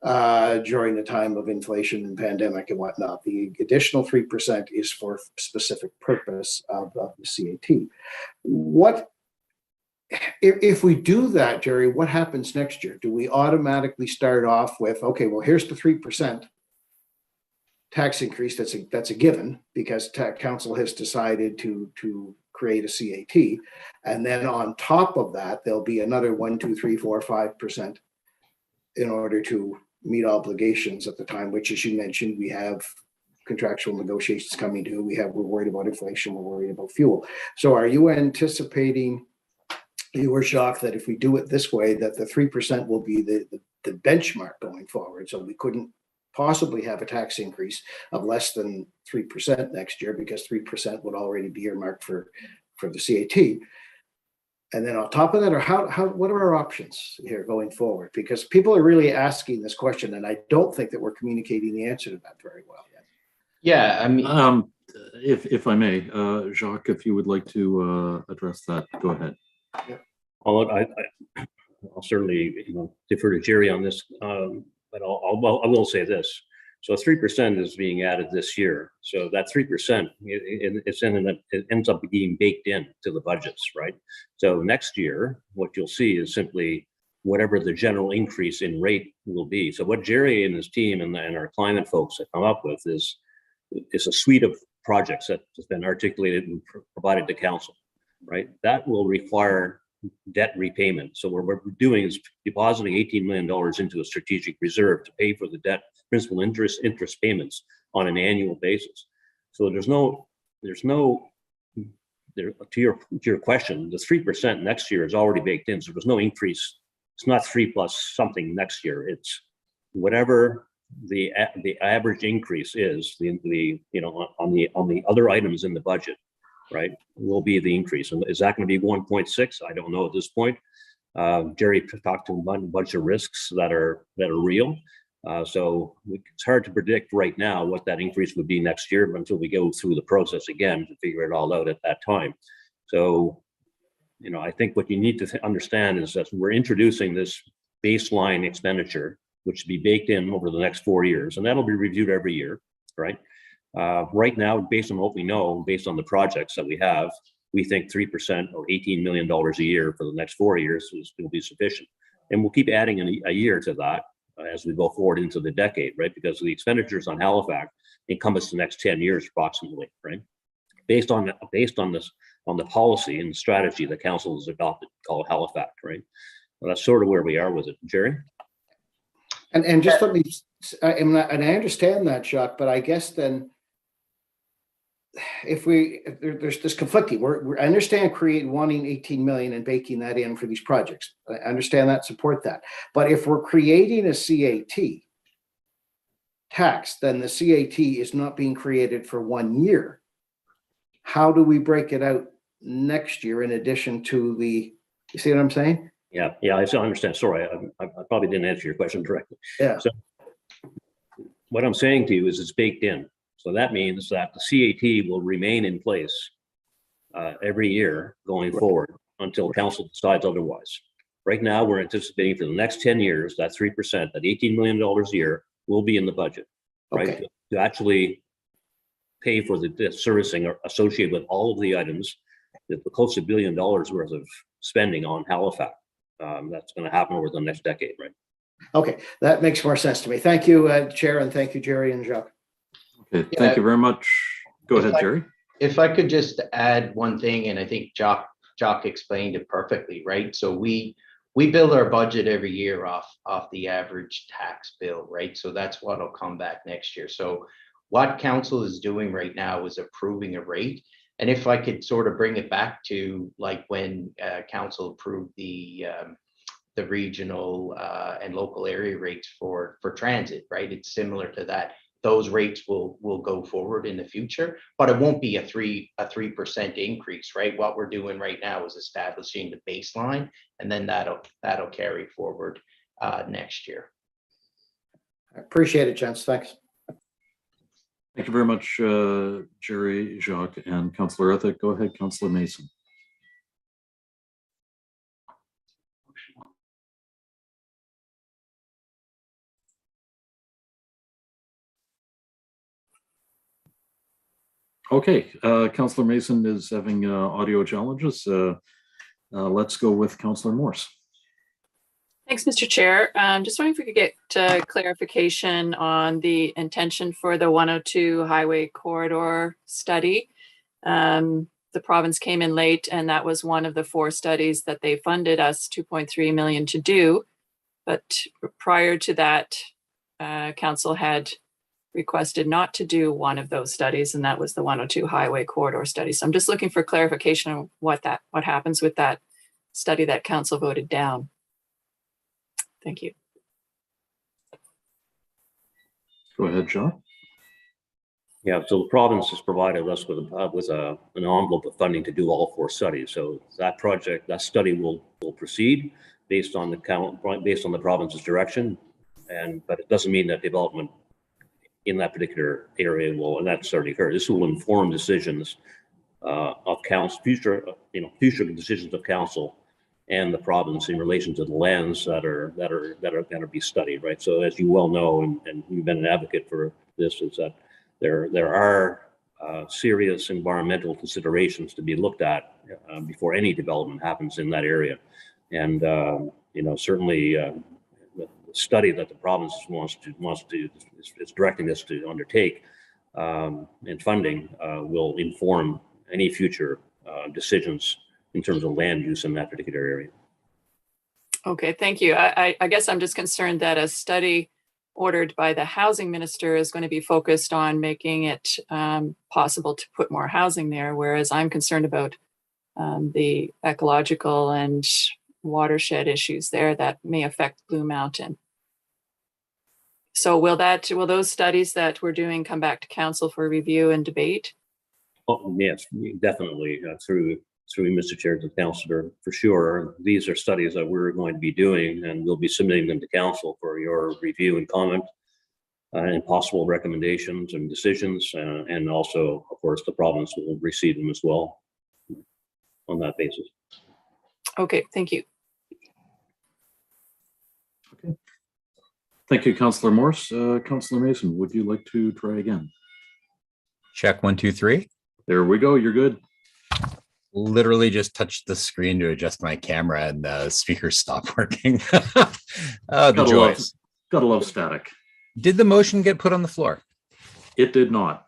During the time of inflation and pandemic and whatnot, the additional 3% is for specific purpose of the CAT. What if we do that, Jerry? What happens next year? Do we automatically start off with, okay, well, here's the 3% tax increase? That's a given because council has decided to create a CAT, and then on top of that, there'll be another 1, 2, 3, 4, 5% in order to meet obligations at the time, which, as you mentioned, we have contractual negotiations coming due. We're worried about inflation. We're worried about fuel. So are you anticipating, you or Jacques, that if we do it this way, that the 3% will be the benchmark going forward? So we couldn't possibly have a tax increase of less than 3% next year because 3% would already be earmarked for the CAT. And then on top of that, or what are our options here going forward? Because people are really asking this question, and I don't think that we're communicating the answer to that very well yet. Yeah, I mean, if I may, Jacques, if you would like to address that, go ahead. Yeah. I'll certainly defer to Jerry on this, but I will say this. So 3% is being added this year. So that 3%, it ends up being baked in to the budgets, right? So next year, what you'll see is simply whatever the general increase in rate will be. So what Jerry and his team and our climate folks have come up with is a suite of projects that has been articulated and provided to council, right? That will require debt repayment. So what we're doing is depositing $18 million into a strategic reserve to pay for the debt, principal, interest payments on an annual basis. So to your question, the 3% next year is already baked in. So there's no increase. It's not 3 plus something next year. It's whatever the average increase is, on the other items in the budget, right, will be the increase. And is that going to be 1.6? I don't know at this point. Jerry talked to a bunch of risks that are real. So it's hard to predict right now what that increase would be next year until we go through the process again to figure it all out at that time. So, I think what you need to understand is that we're introducing this baseline expenditure, which will be baked in over the next 4 years, and that'll be reviewed every year, right? Right now, based on what we know, based on the projects that we have, we think 3% or $18 million a year for the next 4 years is going to be sufficient. And we'll keep adding a year to that as we go forward into the decade, right? Because the expenditures on Halifax encompass the next 10 years approximately, right? Based on the policy and strategy the council has adopted called Halifax, right? Well, that's sort of where we are with it. Jerry? And just let me, and I understand that, Jacques, but I guess then there's this conflicting. I understand wanting 18 million and baking that in for these projects. I understand that, support that. But if we're creating a CAT tax, then the CAT is not being created for 1 year. How do we break it out next year in addition to the, you see what I'm saying? Yeah, I still understand. Sorry, I probably didn't answer your question directly. Yeah. So what I'm saying to you is it's baked in. So that means that the CAT will remain in place every year going forward until council decides otherwise. Right now, we're anticipating for the next 10 years, that 3%, that $18 million a year will be in the budget, right? Okay. To actually pay for the debt servicing associated with all of the items, the close to $1 billion worth of spending on Halifax. That's going to happen over the next decade, right? Okay, that makes more sense to me. Thank you, Chair, and thank you, Jerry and Jacques. Okay, thank you very much. Go ahead, Jerry. If I could just add one thing, and I think Jock explained it perfectly, right? So we build our budget every year off the average tax bill, right? So that's what'll come back next year. So what council is doing right now is approving a rate. And if I could sort of bring it back to like when council approved the regional and local area rates for transit, right? It's similar to that. Those rates will go forward in the future, but it won't be a 3% increase, right? What we're doing right now is establishing the baseline, and then that'll carry forward next year. I appreciate it, gents. Thanks. Thank you very much, Jerry, Jacques, and Councillor Ethick. Go ahead, Councillor Mason. Okay, Councillor Mason is having audio challenges. Let's go with Councillor Morse. Thanks, Mr. Chair. Just wondering if we could get clarification on the intention for the 102 highway corridor study. The province came in late, and that was one of the 4 studies that they funded us $2.3 million to do. But prior to that, council had requested not to do one of those studies, and that was the 102 highway corridor study. So I'm just looking for clarification on what happens with that study that council voted down. Thank you. Go ahead, John. Yeah, so the province has provided us with an envelope of funding to do all 4 studies. So that study will proceed based on the province's direction, but it doesn't mean that development in that particular area will necessarily occur. This will inform decisions of council, future decisions of council and the province in relation to the lands that are going to be studied, right? So as you well know, and you've been an advocate for this, is that there are serious environmental considerations to be looked at before any development happens in that area, and certainly the study that the province is directing us to undertake and funding will inform any future decisions in terms of land use in that particular area. Okay, thank you. I guess I'm just concerned that a study ordered by the housing minister is going to be focused on making it possible to put more housing there, whereas I'm concerned about the ecological and watershed issues there that may affect Blue Mountain. So will those studies that we're doing come back to council for review and debate? Oh, yes, definitely through Mr. Chair to the councillor, for sure. These are studies that we're going to be doing, and we'll be submitting them to council for your review and comment and possible recommendations and decisions. And also, of course, the province will receive them as well on that basis. Okay, thank you. Okay. Thank you, Councillor Morse. Councillor Mason, would you like to try again? Check 1, 2, 3. There we go. You're good. Literally just touched the screen to adjust my camera and the speakers stopped working. The joys. Gotta love static. Did the motion get put on the floor? It did not.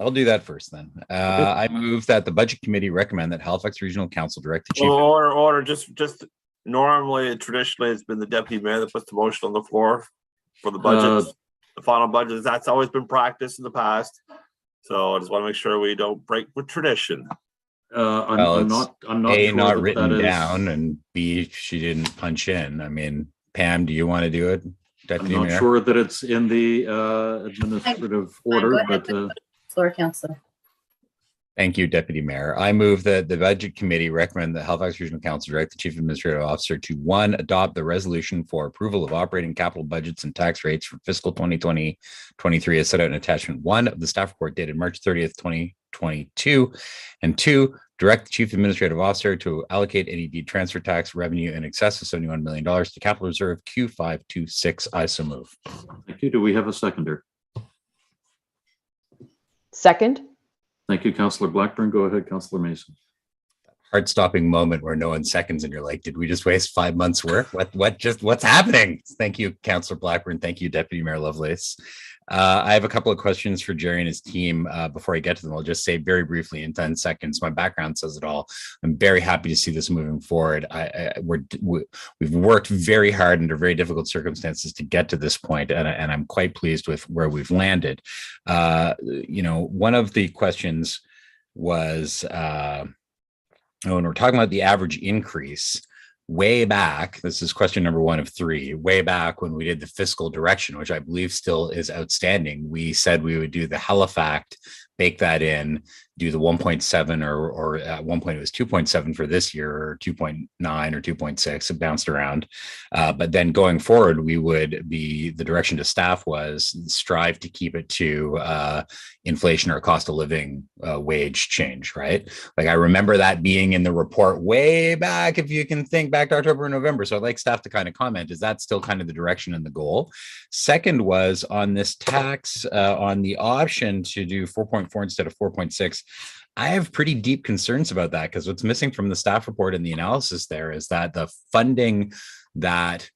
I'll do that first then. I move that the Budget Committee recommend that Halifax Regional Council direct the Chief. Order. Just normally, traditionally, it's been the deputy mayor that puts the motion on the floor for the budget, the final budget. That's always been practiced in the past. So I just want to make sure we don't break with tradition. I'm not A, sure not that written is... down, and B, she didn't punch in. I mean, Pam, do you want to do it? Deputy I'm not Mayor? sure that it's in the administrative order, but Floor, Councillor. Thank you, Deputy Mayor. I move that the Budget Committee recommend that Halifax Regional Council direct the Chief Administrative Officer to 1, adopt the resolution for approval of operating capital budgets and tax rates for fiscal 2020-23 as set out in attachment 1 of the staff report dated March 30th, 2022, and 2, direct the Chief Administrative Officer to allocate any deed transfer tax revenue in excess of $71 million to capital reserve Q526. I so move. Thank you. Do we have a seconder? Second. Thank you, Councillor Blackburn. Go ahead, Councillor Mason. Heart-stopping moment where no one seconds and you're like, did we just waste 5 months work? What's happening? Thank you, Councillor Blackburn. Thank you, Deputy Mayor Lovelace. I have a couple of questions for Jerry and his team. Before I get to them, I'll just say very briefly in 10 seconds, my background says it all. I'm very happy to see this moving forward. We've worked very hard under very difficult circumstances to get to this point, and I'm quite pleased with where we've landed. One of the questions was, when we're talking about the average increase, way back, this is question number 1 of 3, way back when we did the fiscal direction, which I believe still is outstanding, we said we would do the Halifax, bake that in, do the 1.7 or at one point it was 2.7 for this year, or 2.9 or 2.6, it bounced around. But then going forward, the direction to staff was strive to keep it to inflation or cost of living wage change, right? Like I remember that being in the report way back, if you can think back to October and November. So I'd like staff to kind of comment, is that still kind of the direction and the goal? Second was on this tax, on the option to do 4.4 instead of 4.6. I have pretty deep concerns about that, because what's missing from the staff report and the analysis there is that the funding that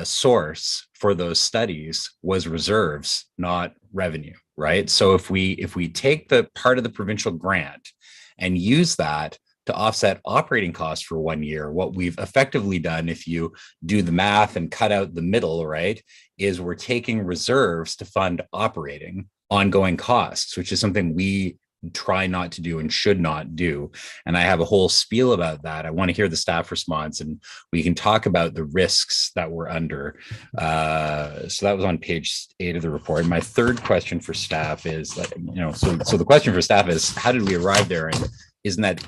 source for those studies was reserves, not revenue, right? So if we take the part of the provincial grant and use that to offset operating costs for 1 year, what we've effectively done, if you do the math and cut out the middle, right, is we're taking reserves to fund operating ongoing costs, which is something we try not to do and should not do. And I have a whole spiel about that. I want to hear the staff response, and we can talk about the risks that we're under. So that was on page 8 of the report. My third question for staff is, so the question for staff is, how did we arrive there? And isn't that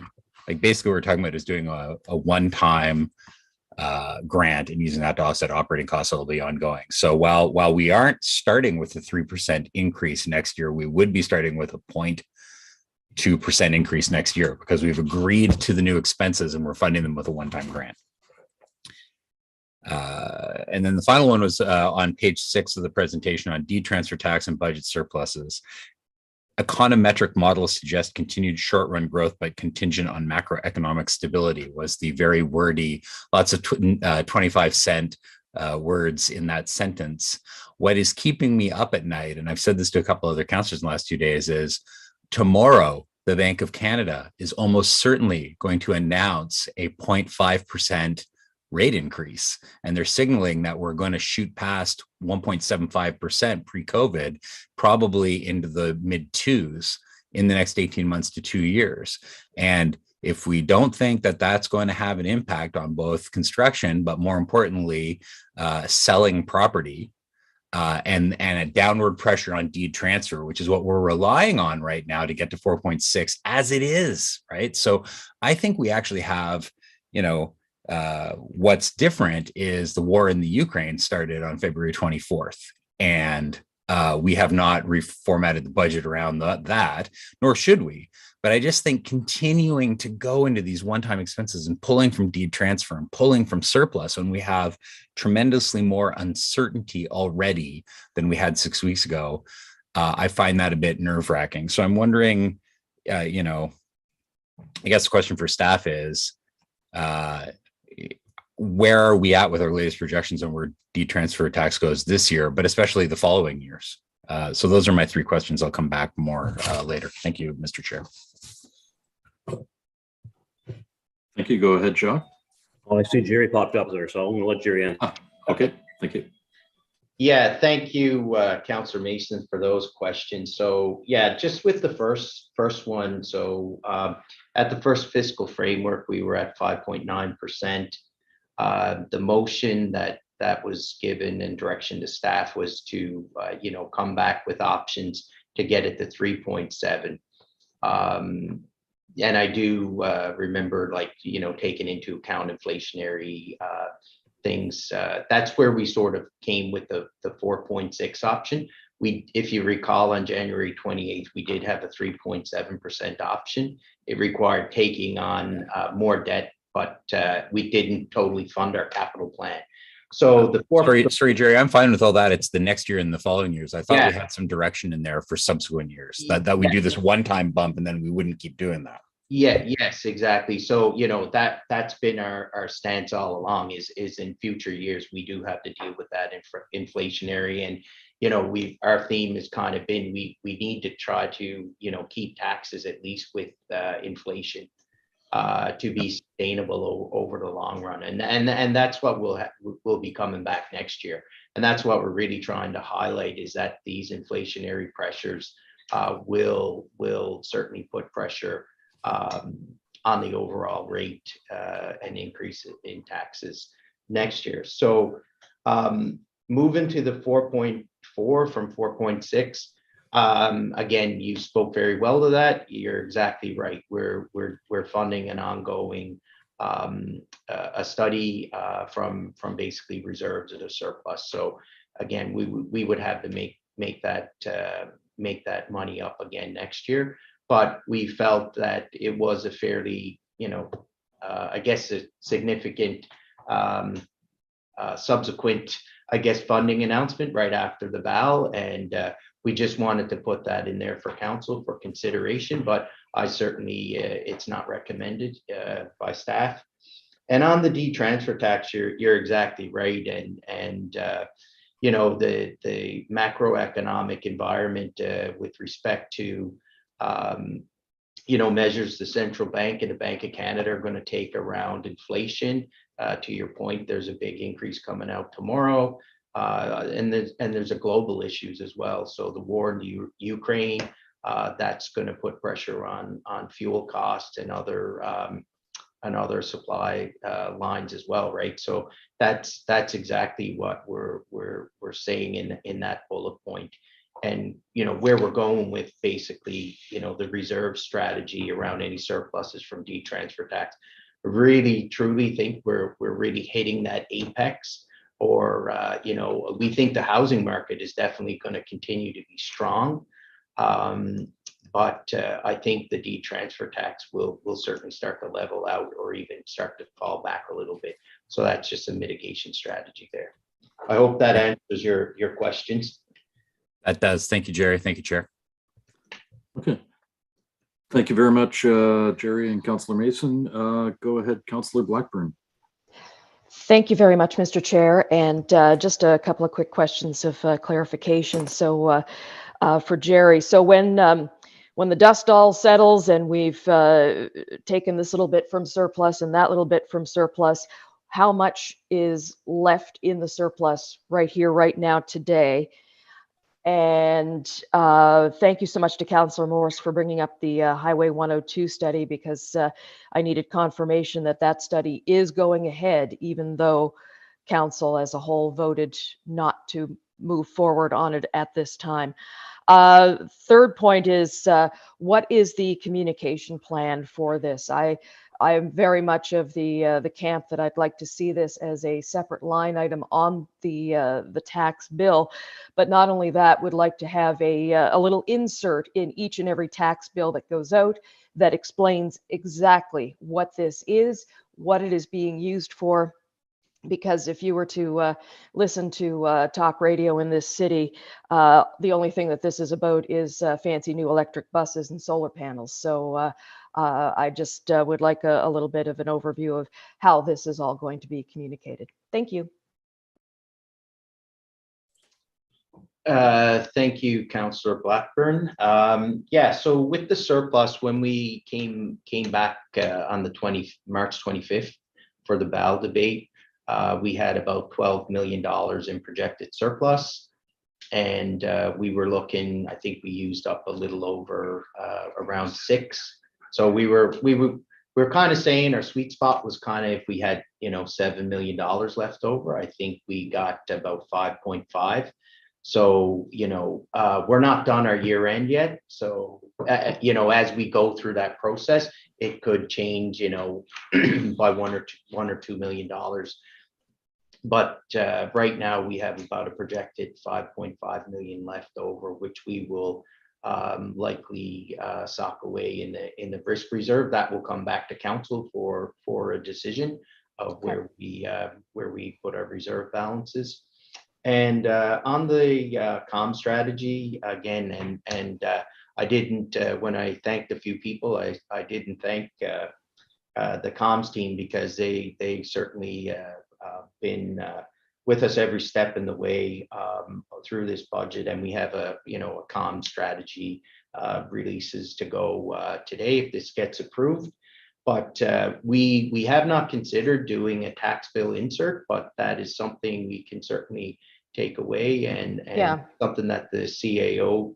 like basically what we're talking about is doing a one-time grant and using that to offset operating costs that will be ongoing. So while we aren't starting with a 3% increase next year, we would be starting with a 0.2% increase next year, because we've agreed to the new expenses and we're funding them with a one-time grant. And then the final one was on page 6 of the presentation on deed transfer tax and budget surpluses. Econometric models suggest continued short-run growth, but contingent on macroeconomic stability, was the very wordy, lots of 25-cent words in that sentence. What is keeping me up at night, and I've said this to a couple other councillors in the last 2 days, is tomorrow, the Bank of Canada is almost certainly going to announce a 0.5% rate increase. And they're signaling that we're going to shoot past 1.75% pre-COVID, probably into the mid 2s in the next 18 months to 2 years. And if we don't think that that's going to have an impact on both construction, but more importantly, selling property, and a downward pressure on deed transfer, which is what we're relying on right now to get to 4.6 as it is, right? So I think we actually have, what's different is the war in the Ukraine started on February 24th, and we have not reformatted the budget around that, nor should we. But I just think continuing to go into these one-time expenses and pulling from deed transfer and pulling from surplus when we have tremendously more uncertainty already than we had 6 weeks ago, I find that a bit nerve-wracking. So I'm wondering, I guess the question for staff is, where are we at with our latest projections on where deed transfer tax goes this year, but especially the following years? So those are my 3 questions. I'll come back more later. Thank you, Mr. Chair. Thank you. Go ahead, Joe. Oh, I see Jerry popped up there, so I'm going to let Jerry in. Okay, thank you. Yeah, thank you, Councillor Mason, for those questions. So yeah, just with the first one. So at the first fiscal framework, we were at 5.9%. The motion that was given and direction to staff was to, come back with options to get it to 3.7. And I do remember, like, taking into account inflationary things. That's where we sort of came with the 4.6 option. If you recall, on January 28th, we did have a 3.7% option. It required taking on more debt, but we didn't totally fund our capital plan. So the sorry, Jerry, I'm fine with all that. It's the next year and the following years. I thought Yeah. we had some direction in there for subsequent years, that we do this one-time bump and then we wouldn't keep doing that. Yes, exactly. So, that's been our stance all along, is in future years, we do have to deal with that inflationary. And, our theme has kind of been, we need to try to, keep taxes at least with inflation to be sustainable over the long run. And that's what we'll be coming back next year. And that's what we're really trying to highlight, is that these inflationary pressures will certainly put pressure on the overall rate and increase in taxes next year. So moving to the 4.4 from 4.6, again, you spoke very well to that. You're exactly right. We're funding an ongoing a study from basically reserves at a surplus. So again, we would have to make that money up again next year. But we felt that it was a fairly, I guess, a significant subsequent, funding announcement right after the BAL. And we just wanted to put that in there for council for consideration. But I certainly, it's not recommended by staff. And on the D-transfer tax, you're exactly right. And the macroeconomic environment with respect to measures the central bank and the Bank of Canada are going to take around inflation. To your point, there's a big increase coming out tomorrow, and there's a global issues as well. So the war in Ukraine, that's going to put pressure on fuel costs and other supply lines as well, right? So that's exactly what we're saying in that bullet point. And where we're going with basically the reserve strategy around any surpluses from D-transfer tax, really truly think we're really hitting that apex. Or we think the housing market is definitely going to continue to be strong, but I think the D-transfer tax will certainly start to level out or even start to fall back a little bit. So that's just a mitigation strategy there. I hope that answers your questions. That does. Thank you, Jerry. Thank you, Chair. Okay. Thank you very much, Jerry and Councillor Mason. Go ahead, Councillor Blackburn. Thank you very much, Mr. Chair. And just a couple of quick questions of clarification. So for Jerry, so when the dust all settles and we've taken this little bit from surplus and that little bit from surplus, how much is left in the surplus right here, right now, today? And thank you so much to Councillor Morris for bringing up the Highway 102 study, because I needed confirmation that that study is going ahead, even though Council as a whole voted not to move forward on it at this time. Third point is, what is the communication plan for this? I am very much of the camp that I'd like to see this as a separate line item on the tax bill, but not only that, would like to have a little insert in each and every tax bill that goes out that explains exactly what this is, what it is being used for. Because if you were to listen to talk radio in this city, the only thing that this is about is fancy new electric buses and solar panels. So I just would like a little bit of an overview of how this is all going to be communicated. Thank you. Thank you, Councillor Blackburn. Yeah, so with the surplus, when we came back on the March 25th for the BAL debate, we had about $12 million in projected surplus, and we were looking, I think we used up a little over around 6. So we were kind of saying our sweet spot was kind of if we had $7 million left over. I think we got about 5.5. So, we're not done our year end yet. So, as we go through that process, it could change, by $1 or $2 million. But right now we have about a projected 5.5 million left over, which we will likely sock away in the risk reserve. That will come back to council for a decision of where we put our reserve balances. And on the comm strategy again, and I didn't when I thanked a few people, I didn't thank the comms team, because they certainly been with us every step in the way through this budget, and we have a comm strategy releases to go today if this gets approved. But we have not considered doing a tax bill insert, but that is something we can certainly take away, and something that the CAO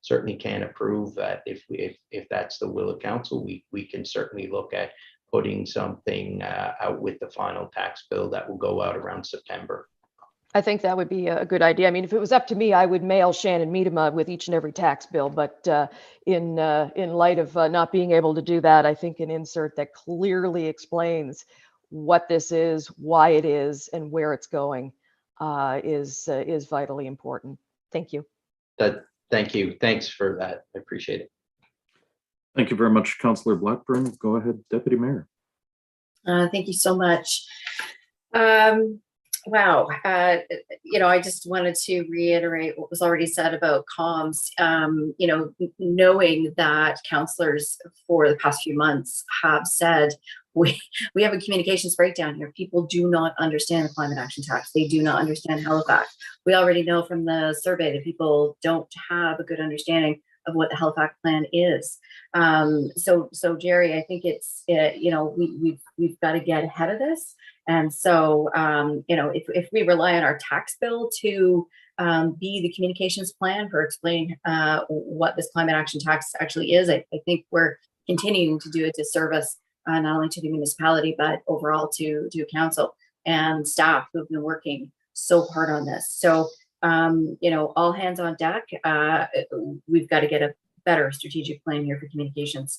certainly can approve. That if that's the will of council, we can certainly look at putting something out with the final tax bill that will go out around September. I think that would be a good idea. I mean, if it was up to me, I would mail Shannon Miedema with each and every tax bill. But in light of not being able to do that, I think an insert that clearly explains what this is, why it is, and where it's going is vitally important. Thank you. Thank you. Thanks for that. I appreciate it. Thank you very much, Councillor Blackburn. Go ahead, Deputy Mayor. Thank you so much. Wow. I just wanted to reiterate what was already said about comms. Knowing that councillors for the past few months have said, we have a communications breakdown here. People do not understand the climate action tax. They do not understand Halifax. We already know from the survey that people don't have a good understanding of what the Halifax plan is. So Jerry, I think it's, we've got to get ahead of this. And so, if we rely on our tax bill to be the communications plan for explaining what this climate action tax actually is, I think we're continuing to do a disservice not only to the municipality, but overall to council and staff who've been working so hard on this. So, all hands on deck. We've got to get a better strategic plan here for communications.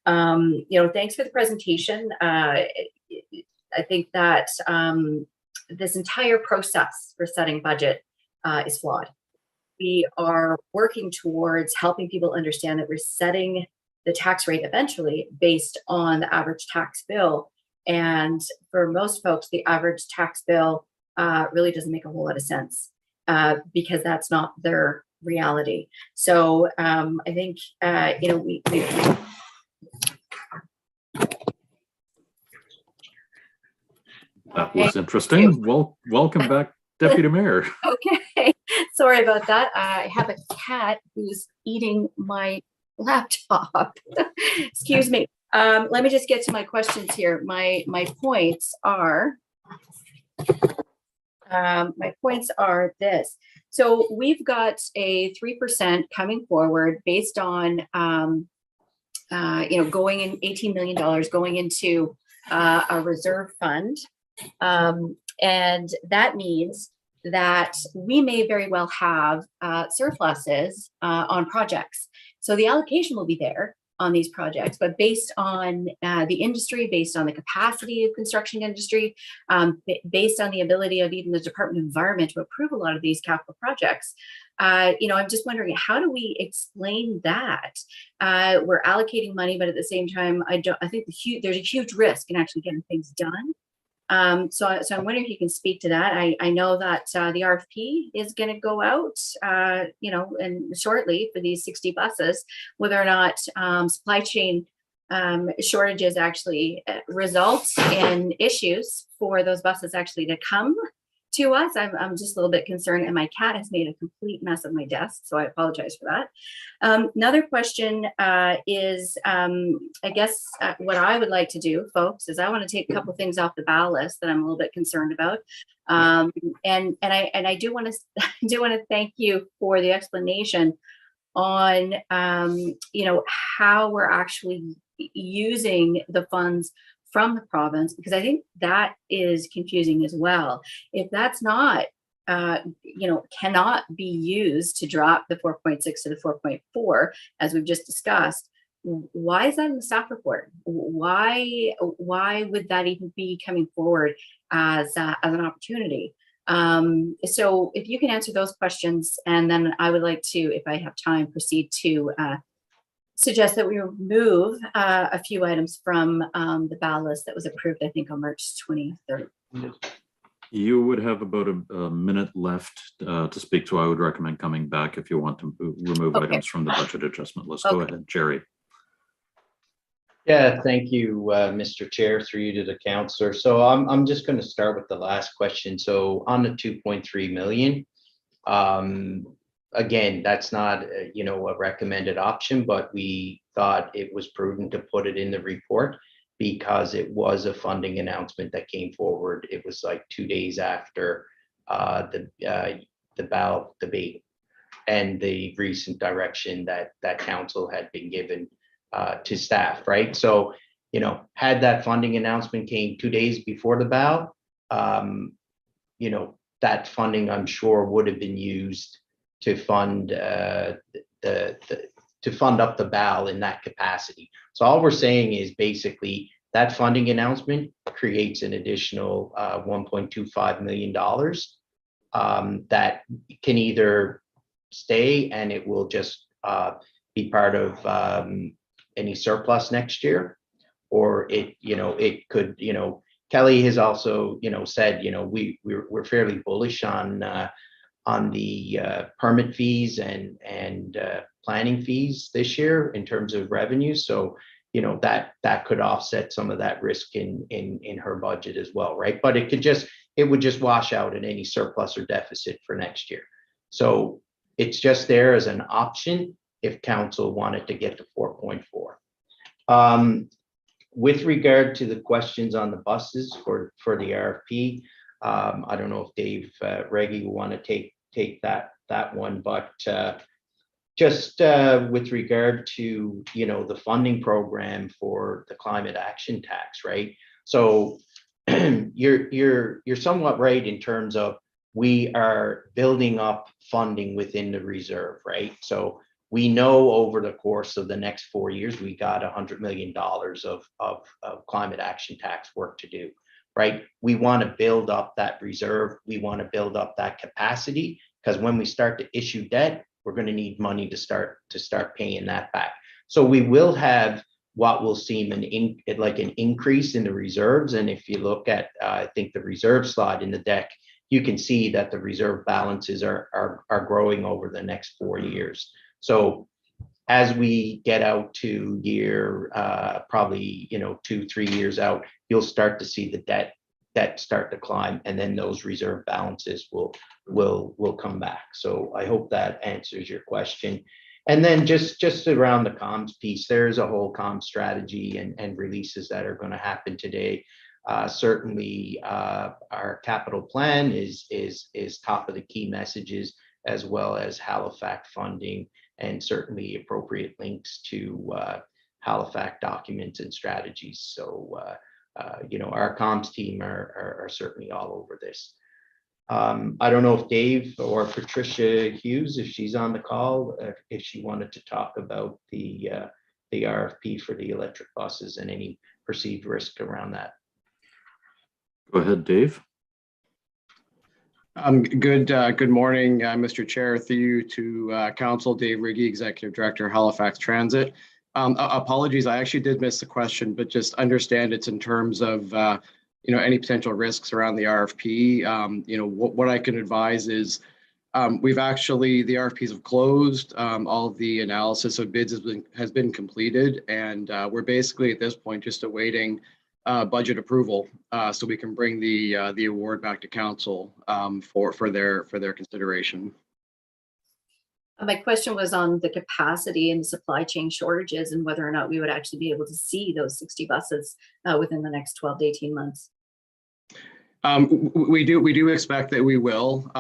Thanks for the presentation. I think that this entire process for setting budget is flawed. We are working towards helping people understand that we're setting the tax rate eventually based on the average tax bill. And for most folks, the average tax bill really doesn't make a whole lot of sense because that's not their reality. So I think, we that was interesting. Well, welcome back, Deputy Mayor. Okay, sorry about that. I have a cat who's eating my laptop. Excuse me. Let me just get to my questions here. My points are this. So we've got a 3% coming forward based on going in $18 million going into a reserve fund. And that means that we may very well have surpluses on projects. So the allocation will be there on these projects, but based on the industry, based on the capacity of construction industry, based on the ability of even the Department of Environment to approve a lot of these capital projects, I'm just wondering, how do we explain that? We're allocating money, but at the same time, I think there's a huge risk in actually getting things done. So I'm wondering if you can speak to that. I know that the RFP is going to go out, and shortly for these 60 buses, whether or not supply chain shortages actually result in issues for those buses actually to come to us. I'm just a little bit concerned, and my cat has made a complete mess of my desk, so I apologize for that. Another question is, I guess what I would like to do, folks, is I want to take a couple things off the ballot that I'm a little bit concerned about, and I do want to thank you for the explanation on how we're actually using the funds from the province, because I think that is confusing as well. If that's not cannot be used to drop the 4.6 to the 4.4, as we've just discussed. Why is that in the staff report? Why would that even be coming forward as an opportunity? So if you can answer those questions, and then I would like to, if I have time, proceed to suggest that we remove a few items from the ballot list that was approved, I think, on March 23rd. You would have about a minute left to speak, so I would recommend coming back if you want to remove items from the budget adjustment list. Go ahead, Jerry. Yeah, thank you, Mr. Chair, through you to the councillor. So I'm just going to start with the last question. So on the 2.3 million, again, that's not a recommended option, but we thought it was prudent to put it in the report because it was a funding announcement that came forward. It was like 2 days after the ballot debate and the recent direction that council had been given to staff, right? So, had that funding announcement came 2 days before the ballot, that funding, I'm sure, would have been used to fund to fund up the ballot in that capacity. So all we're saying is basically that funding announcement creates an additional $1.25 million that can either stay and it will just be part of any surplus next year, or it could, Kelly has also, said, we're fairly bullish on the permit fees and planning fees this year in terms of revenue. So, that could offset some of that risk in her budget as well, right? But it would just wash out in any surplus or deficit for next year. So it's just there as an option if council wanted to get to 4.4. With regard to the questions on the buses for the RFP, I don't know if Dave Reggie will want to take that one, but just with regard to the funding program for the climate action tax, right? So you're somewhat right in terms of we are building up funding within the reserve, right? So we know over the course of the next 4 years, we got $100 million of climate action tax work to do, right? We want to build up that reserve. We want to build up that capacity, because when we start to issue debt, we're going to need money to start paying that back. So we will have what will seem like an increase in the reserves. And if you look at, I think the reserve slide in the deck, you can see that the reserve balances are growing over the next 4 years. So as we get out to year, probably 2-3 years out, you'll start to see the debt start to climb, and then those reserve balances will come back. So I hope that answers your question. And then just around the comms piece, there's a whole comms strategy and releases that are going to happen today. Certainly, our capital plan is top of the key messages, as well as Halifax funding, and certainly appropriate links to Halifax documents and strategies. So, our comms team are certainly all over this. I don't know if Dave or Patricia Hughes, if she's on the call, if she wanted to talk about the RFP for the electric buses and any perceived risk around that. Go ahead, Dave. Good morning, Mr. Chair. Through you to Council, Dave Riggy, Executive Director, Halifax Transit. Apologies, I actually did miss the question, but just understand it's in terms of any potential risks around the RFP. What I can advise is the RFPs have closed. All of the analysis of bids has been completed, and we're basically at this point just awaiting budget approval so we can bring the award back to council for their consideration. My question was on the capacity and the supply chain shortages, and whether or not we would actually be able to see those 60 buses within the next 12 to 18 months. We do expect that we will.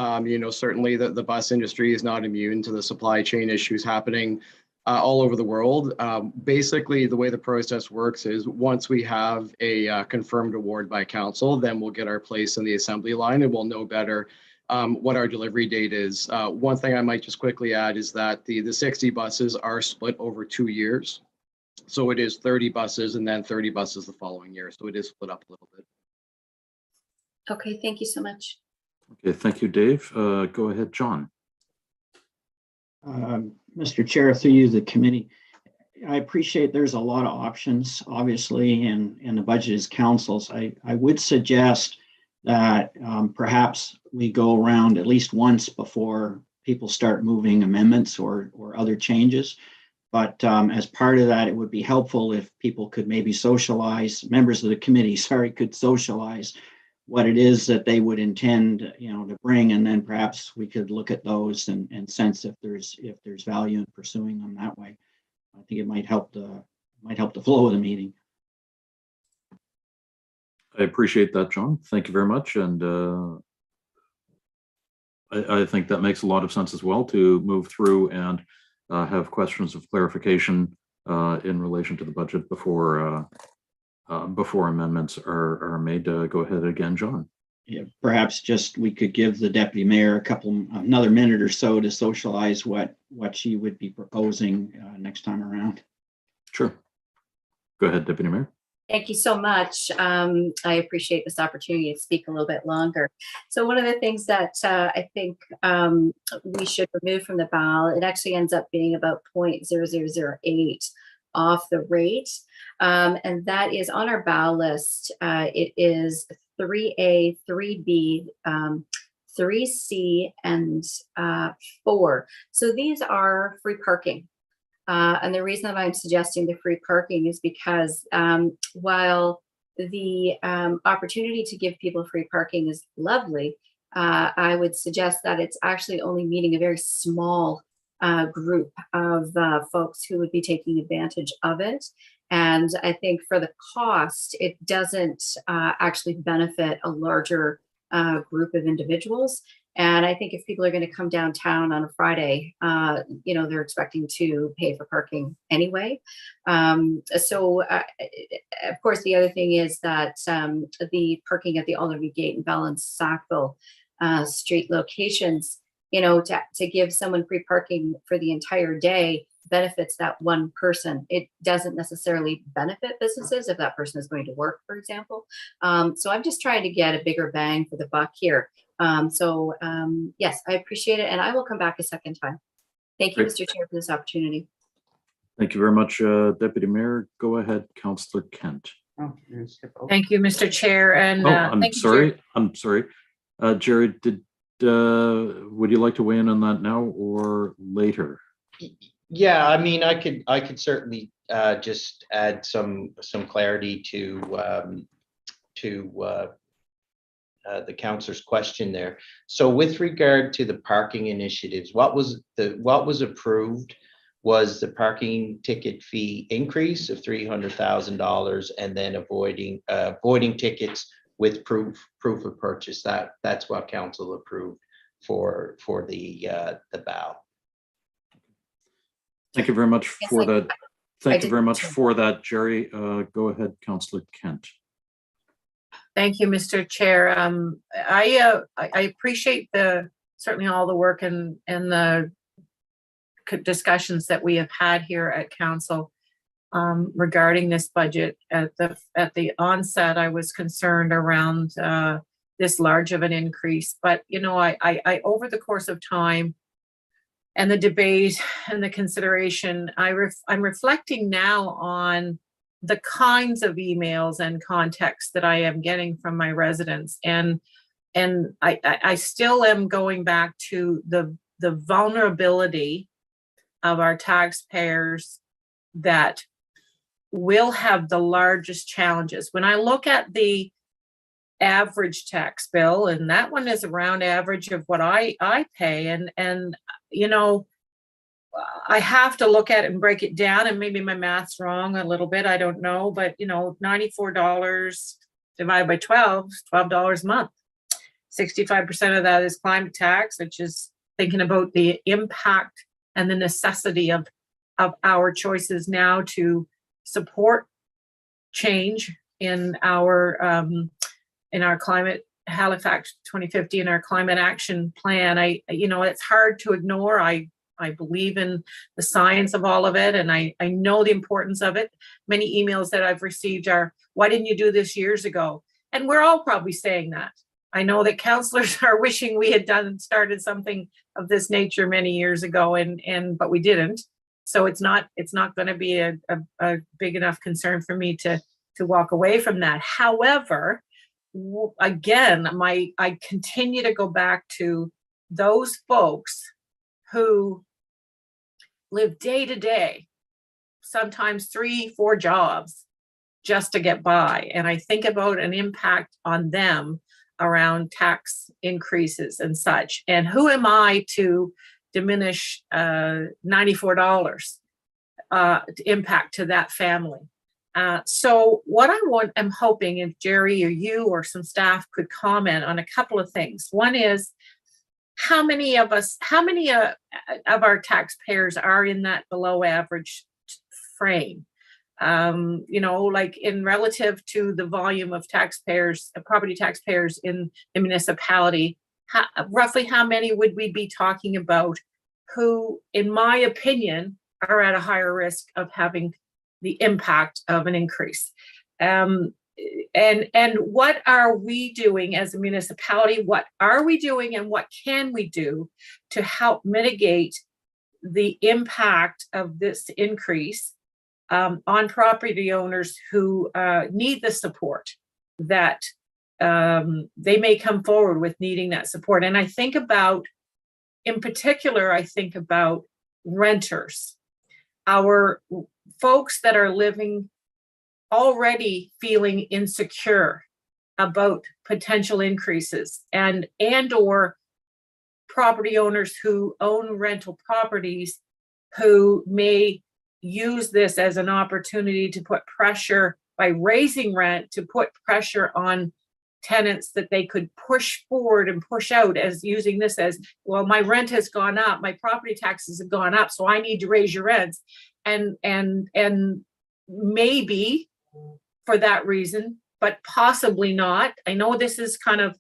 Certainly the bus industry is not immune to the supply chain issues happening all over the world. Basically, the way the process works is once we have a confirmed award by council, then we'll get our place in the assembly line, and we'll know better what our delivery date is. One thing I might just quickly add is that the 60 buses are split over 2 years. So it is 30 buses and then 30 buses the following year. So it is split up a little bit. Okay, thank you so much. Okay, thank you, Dave. Go ahead, John. Mr. Chair, through you, the committee, I appreciate there's a lot of options, obviously, and the budget is council's. I would suggest that perhaps we go around at least once before people start moving amendments or other changes. But as part of that, it would be helpful if people could maybe socialize, members of the committee, could socialize what it is that they would intend, to bring, and then perhaps we could look at those and sense if there's value in pursuing them that way. I think it might help the flow of the meeting. I appreciate that, John. Thank you very much. And I think that makes a lot of sense as well, to move through and have questions of clarification in relation to the budget before amendments are made. Go ahead again, John. Yeah, perhaps just we could give the deputy mayor another minute or so to socialize what she would be proposing next time around. Sure. Go ahead, Deputy Mayor. Thank you so much. I appreciate this opportunity to speak a little bit longer. So one of the things that I think we should remove from the ballot, it actually ends up being about 0.0008 off the rate. And that is on our ballot list. It is 3A, 3B, 3C, and 4. So these are free parking. And the reason that I'm suggesting the free parking is because while the opportunity to give people free parking is lovely, I would suggest that it's actually only meeting a very small group of folks who would be taking advantage of it. And I think for the cost, it doesn't actually benefit a larger group of individuals. And I think if people are going to come downtown on a Friday, they're expecting to pay for parking anyway. So, of course, the other thing is that the parking at the Alderley Gate and Bell and Sackville Street locations, to give someone free parking for the entire day benefits that one person. It doesn't necessarily benefit businesses if that person is going to work, for example. So I'm just trying to get a bigger bang for the buck here. Yes, I appreciate it. And I will come back a second time. Thank you, Mr. Chair, for this opportunity. Thank you very much, Deputy Mayor. Go ahead, Councillor Kent. Thank you, Mr. Chair. And I'm thank you, sorry. Jerry. I'm sorry. Jerry, would you like to weigh in on that now or later? Yeah, I mean, I could certainly just add some clarity to the councillor's question there. So with regard to the parking initiatives, what was approved was the parking ticket fee increase of $300,000 and then avoiding tickets with proof of purchase. That's what council approved for the BOW. Thank you very much for that. Thank you very much for that, Jerry. Go ahead, Councillor Kent. Thank you, Mr. Chair. I appreciate certainly all the work and the discussions that we have had here at Council regarding this budget. At the onset, I was concerned around this large of an increase, but I over the course of time and the debate and the consideration, I'm reflecting now on the kinds of emails and context that I am getting from my residents. And I still am going back to the vulnerability of our taxpayers that will have the largest challenges. When I look at the average tax bill, and that one is around average of what I pay, and I have to look at it and break it down, and maybe my math's wrong a little bit, I don't know, but $94 divided by 12, $12 a month. 65% of that is climate tax, which is thinking about the impact and the necessity of our choices now to support change in our climate Halifax 2050 and our climate action plan. It's hard to ignore. I believe in the science of all of it, and I know the importance of it. Many emails that I've received are, why didn't you do this years ago? And we're all probably saying that. I know that councillors are wishing we had started something of this nature many years ago, but we didn't. So it's not going to be a big enough concern for me to walk away from that. However, again, I continue to go back to those folks who live day to day, sometimes 3-4 jobs just to get by. And I think about an impact on them around tax increases and such. And who am I to diminish $94 impact to that family? So what I'm hoping if Jerry or you or some staff could comment on a couple of things. One is, how many of our taxpayers are in that below average frame? Like in relative to the volume of taxpayers, property taxpayers in the municipality, roughly how many would we be talking about who, in my opinion, are at a higher risk of having the impact of an increase? And what are we doing as a municipality? What are we doing and what can we do to help mitigate the impact of this increase on property owners who need the support that they may come forward with needing that support? And I think about, in particular, I think about renters, our folks that are living already feeling insecure about potential increases, and or property owners who own rental properties who may use this as an opportunity to put pressure by raising rent, to put pressure on tenants that they could push forward and push out as using this as, well, my rent has gone up, my property taxes have gone up, so I need to raise your rents. And maybe for that reason, but possibly not. I know this is kind of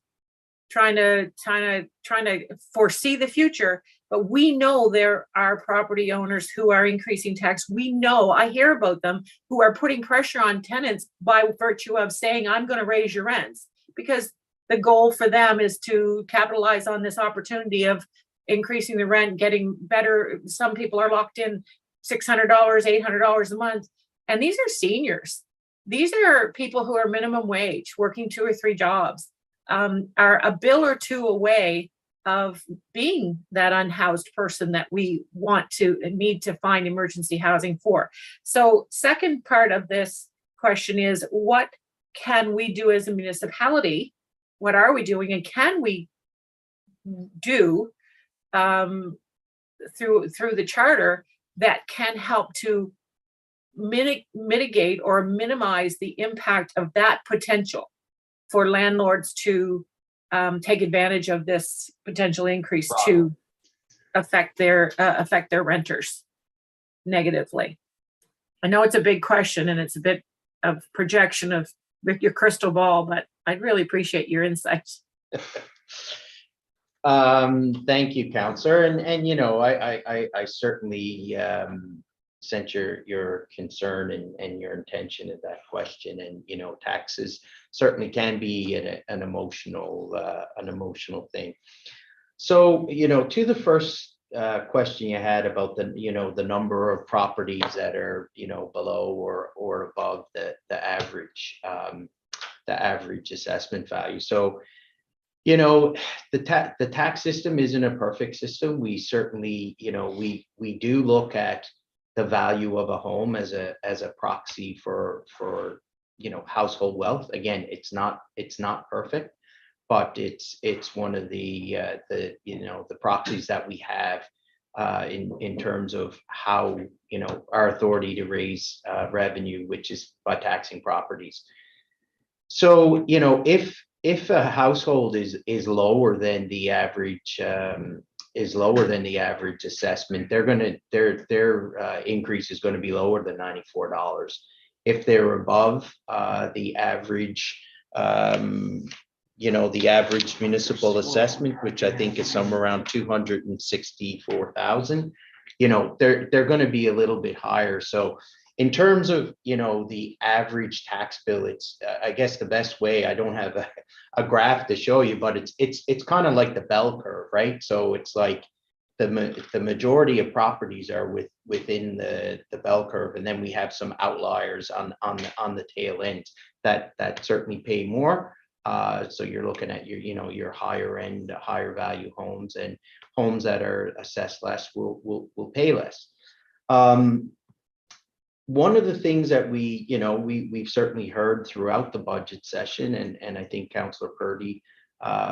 trying to foresee the future, but we know there are property owners who are increasing tax. We know, I hear about them, who are putting pressure on tenants by virtue of saying, I'm going to raise your rents, because the goal for them is to capitalize on this opportunity of increasing the rent, getting better. Some people are locked in $600, $800 a month. And these are seniors. These are people who are minimum wage, working 2 or 3 jobs, are a bill or two away of being that unhoused person that we want to and need to find emergency housing for. So second part of this question is, what can we do as a municipality? What are we doing, and can we do through the charter that can help to mitigate or minimize the impact of that potential for landlords to take advantage of this potential increase to affect their renters negatively? I know it's a big question and it's a bit of projection of your crystal ball, but I'd really appreciate your insights. Thank you, Councillor. And I certainly sense your concern and your intention of that question. And taxes certainly can be an emotional thing. So to the first question you had about the number of properties that are below or above the average assessment value. So the tax system isn't a perfect system. We certainly we do look at the value of a home as a proxy for household wealth. Again, it's not perfect, but it's one of the proxies that we have in terms of how our authority to raise revenue, which is by taxing properties. So if a household is lower than the average assessment, their increase is going to be lower than $94. If they're above the average the average municipal assessment, which I think is somewhere around 264,000, they're going to be a little bit higher. So in terms of, the average tax bill, it's, I guess the best way, I don't have a graph to show you, but it's kind of like the bell curve, right? So it's like the majority of properties are within the bell curve, and then we have some outliers on the tail end that certainly pay more. So you're looking at your higher end, higher value homes, and homes that are assessed less will pay less. One of the things that we've certainly heard throughout the budget session, and I think Councillor Purdy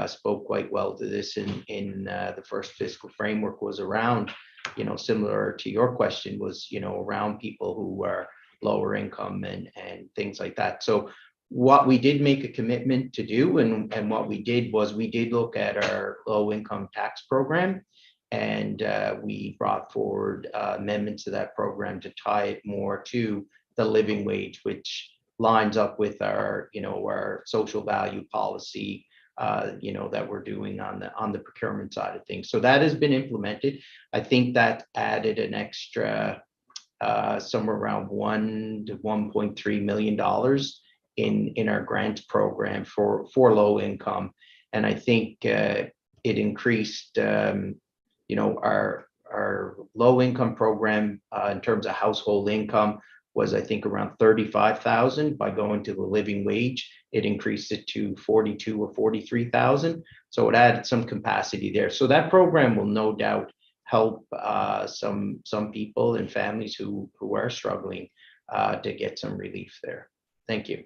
spoke quite well to this in the first fiscal framework, was around, similar to your question, was, around people who are lower income and things like that. So what we did make a commitment to do, and what we did was we did look at our low income tax program, and we brought forward amendments to that program to tie it more to the living wage, which lines up with our, our social value policy, that we're doing on the procurement side of things. So that has been implemented. I think that added an extra somewhere around $1 to $1.3 million in our grants program for low income. And I think it increased, our low income program in terms of household income was, I think, around 35,000. By going to the living wage, it increased it to 42 or 43,000. So it added some capacity there. So that program will no doubt help some people and families who are struggling to get some relief there. Thank you.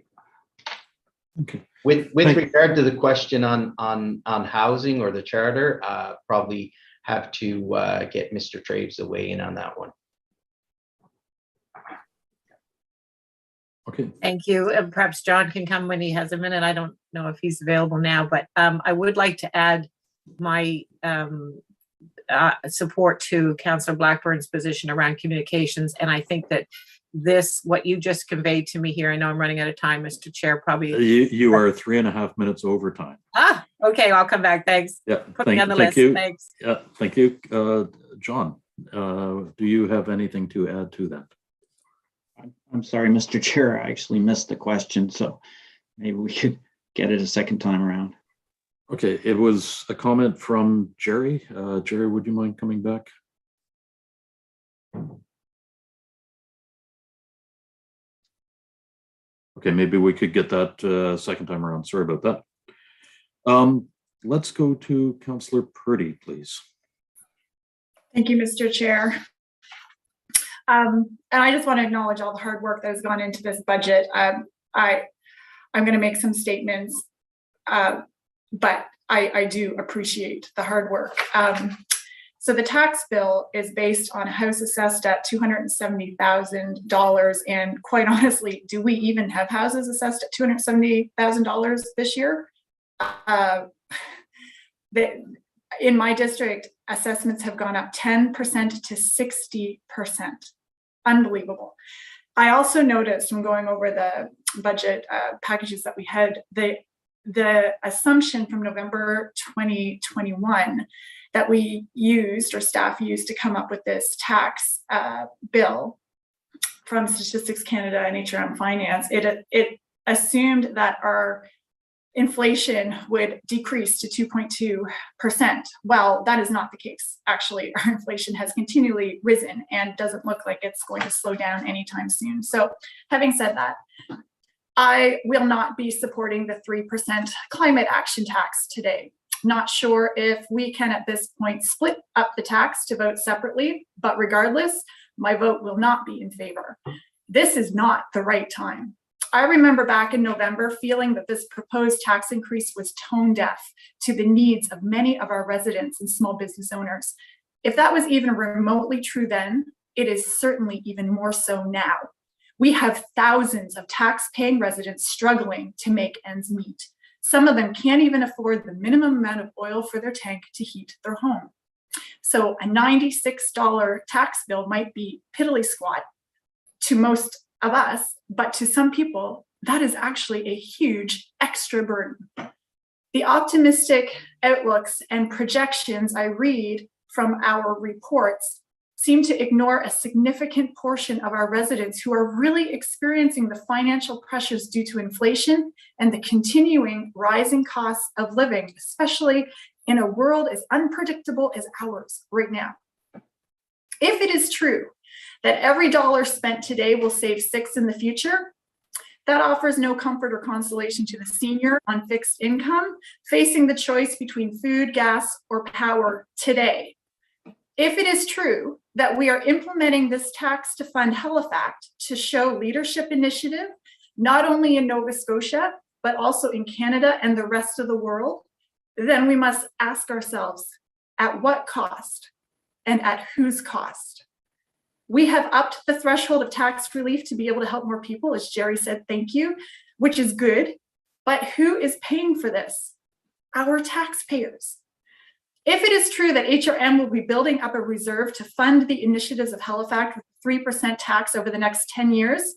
Okay. With regard to the question on housing or the charter, probably have to get Mr. Traves to weigh in on that one. Okay. Thank you. And perhaps John can come when he has a minute. I don't know if he's available now, but I would like to add my support to Councillor Blackburn's position around communications. And I think that what you just conveyed to me here, I know I'm running out of time, Mr. Chair, probably. You are 3.5 minutes over time. Okay, I'll come back. Thanks. Yeah, Put me on the list. you. Thanks. Yeah, thank you. John, do you have anything to add to that? I'm sorry, Mr. Chair, I actually missed the question, so maybe we could get it a second time around. Okay, it was a comment from Jerry. Jerry, would you mind coming back? Okay, maybe we could get that second time around. Sorry about that. Let's go to Councillor Purdy, please. Thank you, Mr. Chair. And I just want to acknowledge all the hard work that has gone into this budget. I'm going to make some statements, but I do appreciate the hard work. So the tax bill is based on a house assessed at $270,000. And quite honestly, do we even have houses assessed at $270,000 this year? In my district, assessments have gone up 10% to 60%. Unbelievable. I also noticed when going over the budget packages that we had, the assumption from November 2021 that we used, or staff used, to come up with this tax bill from Statistics Canada and HRM Finance, it assumed that our inflation would decrease to 2.2%. Well, that is not the case. Actually, our inflation has continually risen and doesn't look like it's going to slow down anytime soon. So having said that, I will not be supporting the 3% climate action tax today. Not sure if we can at this point split up the tax to vote separately, but regardless, my vote will not be in favor. This is not the right time. I remember back in November feeling that this proposed tax increase was tone deaf to the needs of many of our residents and small business owners. If that was even remotely true then, it is certainly even more so now. We have thousands of tax-paying residents struggling to make ends meet. Some of them can't even afford the minimum amount of oil for their tank to heat their home. So a $96 tax bill might be piddly squat to most of us, but to some people, that is actually a huge extra burden. The optimistic outlooks and projections I read from our reports seem to ignore a significant portion of our residents who are really experiencing the financial pressures due to inflation and the continuing rising costs of living, especially in a world as unpredictable as ours right now. If it is true that every dollar spent today will save 6 in the future, that offers no comfort or consolation to the senior on fixed income facing the choice between food, gas, or power today. If it is true that we are implementing this tax to fund Halifax to show leadership initiative, not only in Nova Scotia, but also in Canada and the rest of the world, then we must ask ourselves, at what cost and at whose cost? We have upped the threshold of tax relief to be able to help more people, as Jerry said, thank you, which is good. But who is paying for this? Our taxpayers. If it is true that HRM will be building up a reserve to fund the initiatives of Halifax with 3% tax over the next 10 years,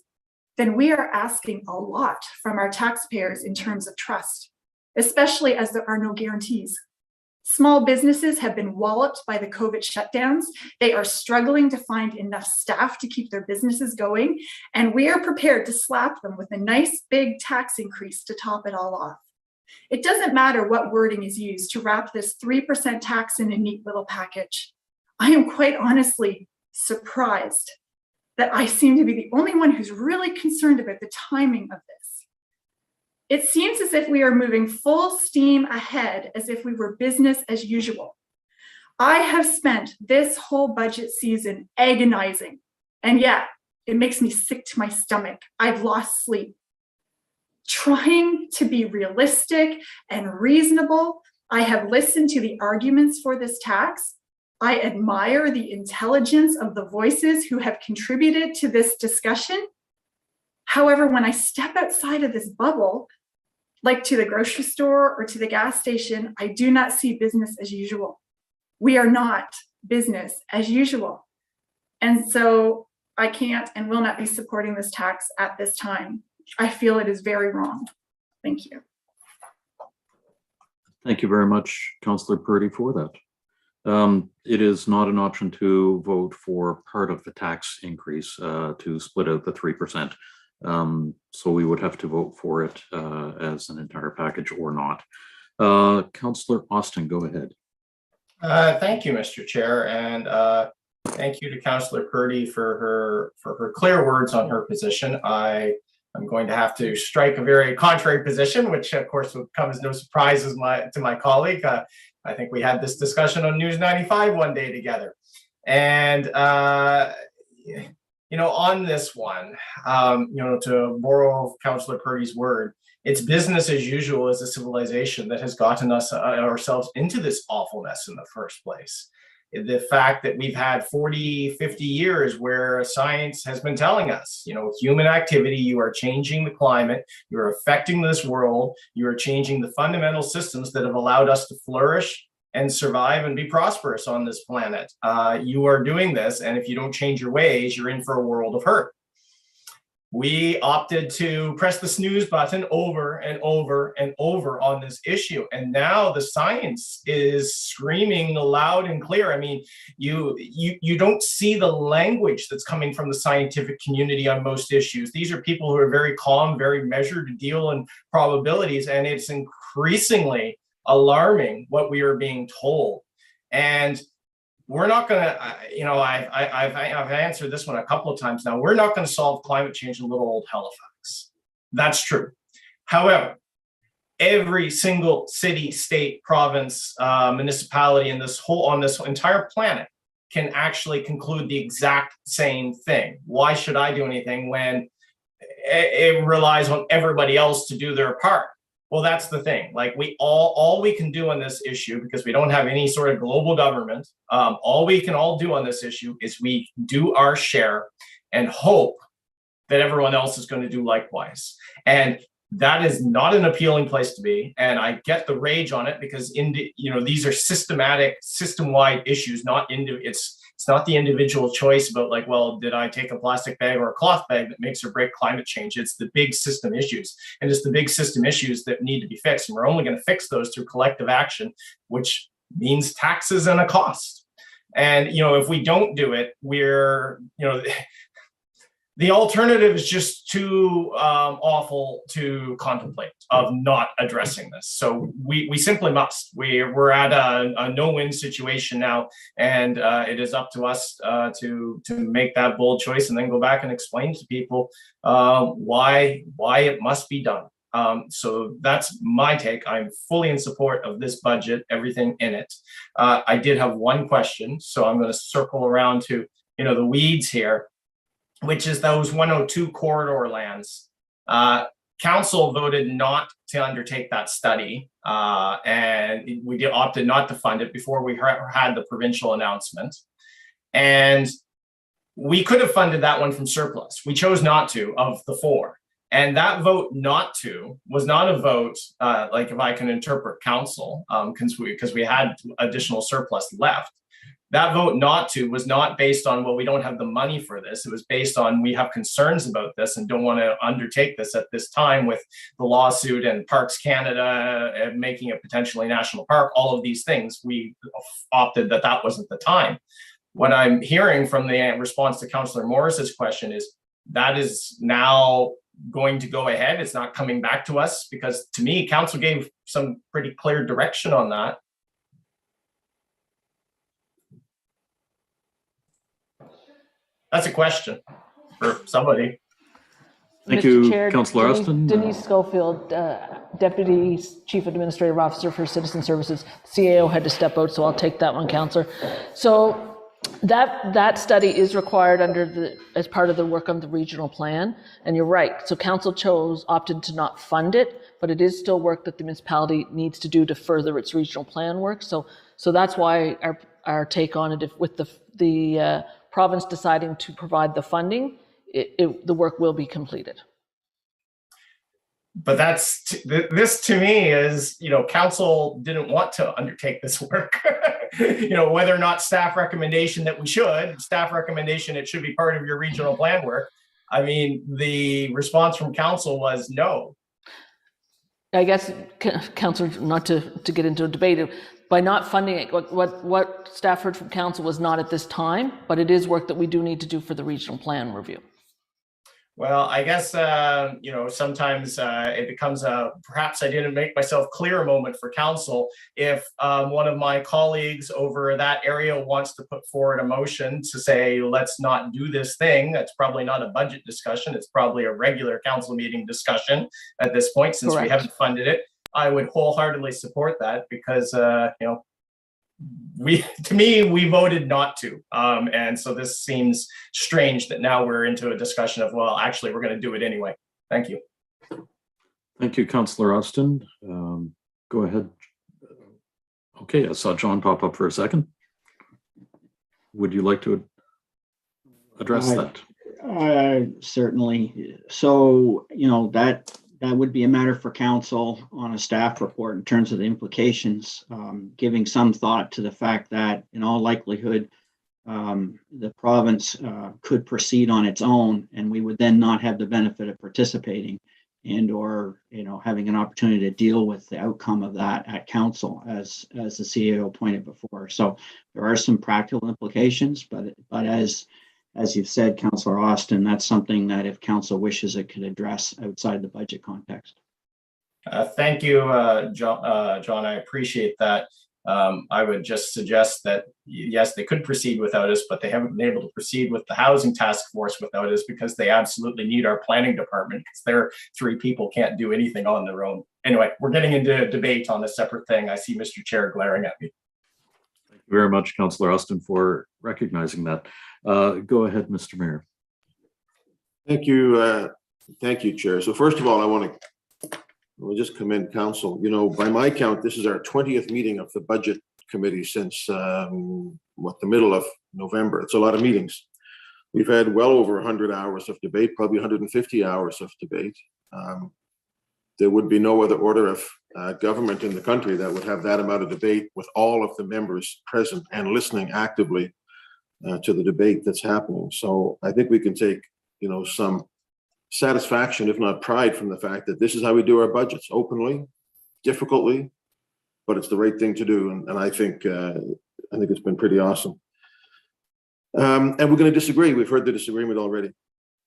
then we are asking a lot from our taxpayers in terms of trust, especially as there are no guarantees. Small businesses have been walloped by the COVID shutdowns. They are struggling to find enough staff to keep their businesses going, and we are prepared to slap them with a nice big tax increase to top it all off. It doesn't matter what wording is used to wrap this 3% tax in a neat little package. I am quite honestly surprised that I seem to be the only one who's really concerned about the timing of this. It seems as if we are moving full steam ahead as if we were business as usual. I have spent this whole budget season agonizing, and yeah, it makes me sick to my stomach. I've lost sleep. Trying to be realistic and reasonable, I have listened to the arguments for this tax. I admire the intelligence of the voices who have contributed to this discussion. However, when I step outside of this bubble, like to the grocery store or to the gas station, I do not see business as usual. We are not business as usual. And so I can't and will not be supporting this tax at this time. I feel it is very wrong. Thank you. Thank you very much, Councillor Purdy, for that. It is not an option to vote for part of the tax increase to split out the 3%. So we would have to vote for it as an entire package or not. Councillor Austin, go ahead. Thank you, Mr. Chair, and thank you to Councillor Purdy for her clear words on her position. I'm going to have to strike a very contrary position, which of course would come as no surprise to my colleague. I think we had this discussion on News 95 one day together. And, you know, on this one, you know, to borrow Councillor Purdy's word, it's business as usual as a civilization that has gotten us ourselves into this awfulness in the first place. The fact that we've had 40, 50 years where science has been telling us, you know, human activity, you are changing the climate, you're affecting this world, you are changing the fundamental systems that have allowed us to flourish and survive and be prosperous on this planet. You are doing this, and if you don't change your ways, you're in for a world of hurt. We opted to press the snooze button over and over and over on this issue. And now the science is screaming loud and clear. I mean, you don't see the language that's coming from the scientific community on most issues. These are people who are very calm, very measured to deal in probabilities. And it's increasingly alarming what we are being told. And we're not going to, you know, I've answered this one a couple of times now. We're not going to solve climate change in little old Halifax. That's true. However, every single city, state, province, municipality in this on this entire planet can actually conclude the exact same thing. Why should I do anything when it relies on everybody else to do their part? Well, that's the thing. Like all we can do on this issue, because we don't have any sort of global government, all we can all do on this issue is we do our share and hope that everyone else is going to do likewise. And that is not an appealing place to be. And I get the rage on it because you know, these are systematic, system-wide issues, it's It's not the individual choice about like, well, did I take a plastic bag or a cloth bag that makes or break climate change? It's the big system issues, and it's the big system issues that need to be fixed. And we're only going to fix those through collective action, which means taxes and a cost. And, you know, if we don't do it, we're, you know, the alternative is just too awful to contemplate of not addressing this. So we simply must. We're at a no-win situation now, and it is up to us to make that bold choice and then go back and explain to people why it must be done. So that's my take. I'm fully in support of this budget, everything in it. I did have one question, so I'm going to circle around to, you know, the weeds here, which is those 102 corridor lands. Council voted not to undertake that study, and we opted not to fund it before we had the provincial announcement. And we could have funded that one from surplus. We chose not to, of the four. And that vote not to was not a vote, like if I can interpret council, because we had additional surplus left. That vote not to was not based on, well, we don't have the money for this. It was based on, we have concerns about this and don't want to undertake this at this time with the lawsuit and Parks Canada and making it potentially national park, all of these things. We opted that that wasn't the time. What I'm hearing from the response to Councillor Morris's question is that is now going to go ahead. It's not coming back to us, because to me, council gave some pretty clear direction on that. That's a question for somebody. Thank Mr. you, Chair, Councillor Austin. Denise Schofield, Deputy Chief Administrative Officer for Citizen Services. CAO had to step out, so I'll take that one, Councillor. So that study is required as part of the work on the regional plan, and you're right. So council opted to not fund it, but it is still work that the municipality needs to do to further its regional plan work. So that's why our take on it, with the province deciding to provide the funding, the work will be completed. But this to me is, you know, council didn't want to undertake this work. You know, whether or not staff recommendation that we should, staff recommendation, it should be part of your regional plan work. I mean, the response from council was no. I guess, Councillor, not to get into a debate, by not funding it, what staff heard from council was not at this time, but it is work that we do need to do for the regional plan review. Well, I guess, you know, sometimes it becomes perhaps I didn't make myself clear moment for council. If one of my colleagues over that area wants to put forward a motion to say, let's not do this thing, that's probably not a budget discussion. It's probably a regular council meeting discussion at this point, since Correct. we haven't funded it. I would wholeheartedly support that, because, you know, we voted not to, and so this seems strange that now we're into a discussion of, well, actually we're going to do it anyway. Thank you. Thank you, Councillor Austin. Go ahead. Okay, I saw John pop up for a second. Would you like to address that? Certainly. So, you know, that would be a matter for council on a staff report in terms of the implications, giving some thought to the fact that in all likelihood, the province could proceed on its own, and we would then not have the benefit of participating and or, you know, having an opportunity to deal with the outcome of that at council, as the CAO pointed before. So there are some practical implications, but as you've said, Councillor Austin, that's something that if council wishes, it could address outside the budget context. Thank you, John. I appreciate that. I would just suggest that, yes, they could proceed without us, but they haven't been able to proceed with the housing task force without us, because they absolutely need our planning department, because their 3 people can't do anything on their own. Anyway, we're getting into a debate on a separate thing. I see Mr. Chair glaring at me. Thank you very much, Councillor Austin, for recognizing that. Go ahead, Mr. Mayor. Thank you, Chair. So first of all, I want to just commend council. You know, by my count, this is our 20th meeting of the budget committee since the middle of November. It's a lot of meetings. We've had well over 100 hours of debate, probably 150 hours of debate. There would be no other order of government in the country that would have that amount of debate with all of the members present and listening actively to the debate that's happening. So I think we can take, some satisfaction, if not pride, from the fact that this is how we do our budgets, openly, difficultly, but it's the right thing to do. And I think it's been pretty awesome. And we're going to disagree. We've heard the disagreement already.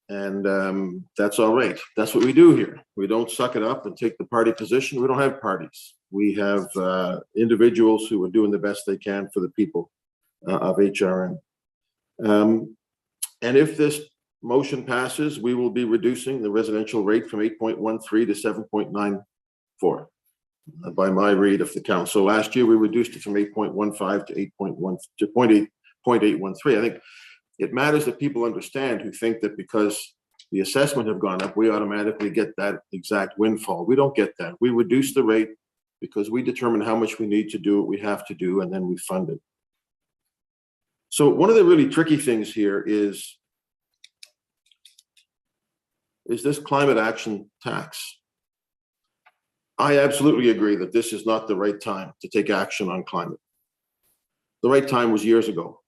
And that's all right. That's what we do here. We don't suck it up and take the party position. We don't have parties. We have individuals who are doing the best they can for the people of HRN. And if this motion passes, we will be reducing the residential rate from 8.13 to 7.94 by my read of the count. So last year we reduced it from 8.15 to 0.813. I think it matters that people understand who think that because the assessment have gone up, we automatically get that exact windfall. We don't get that. We reduce the rate because we determine how much we need to do what we have to do, and then we fund it. So one of the really tricky things here is this climate action tax. I absolutely agree that this is not the right time to take action on climate. The right time was years ago,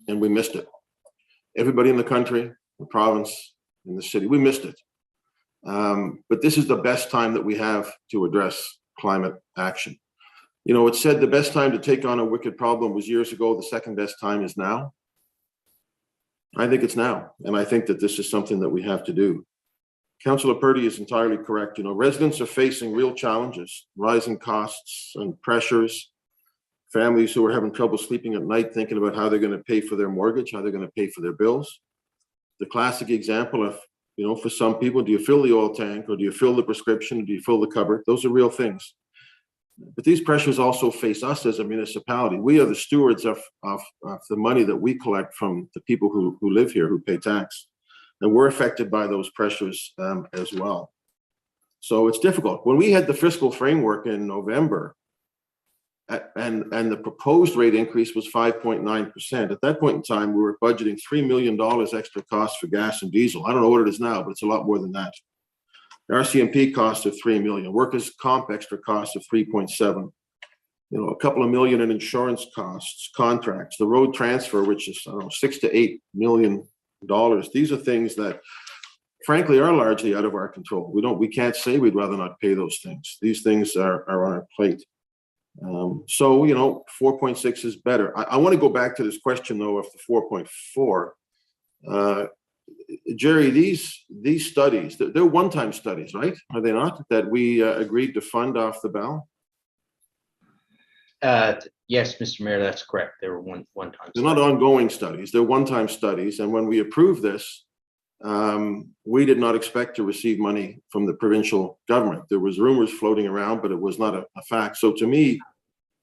and we missed it. Everybody in the country, the province, in the city, we missed it. But this is the best time that we have to address climate action. It's said the best time to take on a wicked problem was years ago. The second best time is now. I think it's now. And I think that this is something that we have to do. Councillor Purdy is entirely correct. Residents are facing real challenges, rising costs and pressures, families who are having trouble sleeping at night, thinking about how they're going to pay for their mortgage, how they're going to pay for their bills. The classic example of, for some people, do you fill the oil tank, or do you fill the prescription, or do you fill the cupboard? Those are real things. But these pressures also face us as a municipality. We are the stewards of the money that we collect from the people who live here, who pay tax. And we're affected by those pressures as well. So it's difficult. When we had the fiscal framework in November, and the proposed rate increase was 5.9%. At that point in time, we were budgeting $3 million extra costs for gas and diesel. I don't know what it is now, but it's a lot more than that. RCMP costs of $3 million, workers' comp extra costs of 3.7, a couple of million in insurance costs, contracts, the road transfer, which is, I don't know, $6 to $8 million. These are things that, frankly, are largely out of our control. We can't say we'd rather not pay those things. These things are on our plate. So 4.6 is better. I want to go back to this question though of the 4.4. Jerry, these studies, they're one-time studies, right? Are they not? That we agreed to fund off the ballot? Yes, Mr. Mayor, that's correct. They were one-time. They're not ongoing studies. They're one-time studies. And when we approved this, we did not expect to receive money from the provincial government. There was rumors floating around, but it was not a fact. So to me,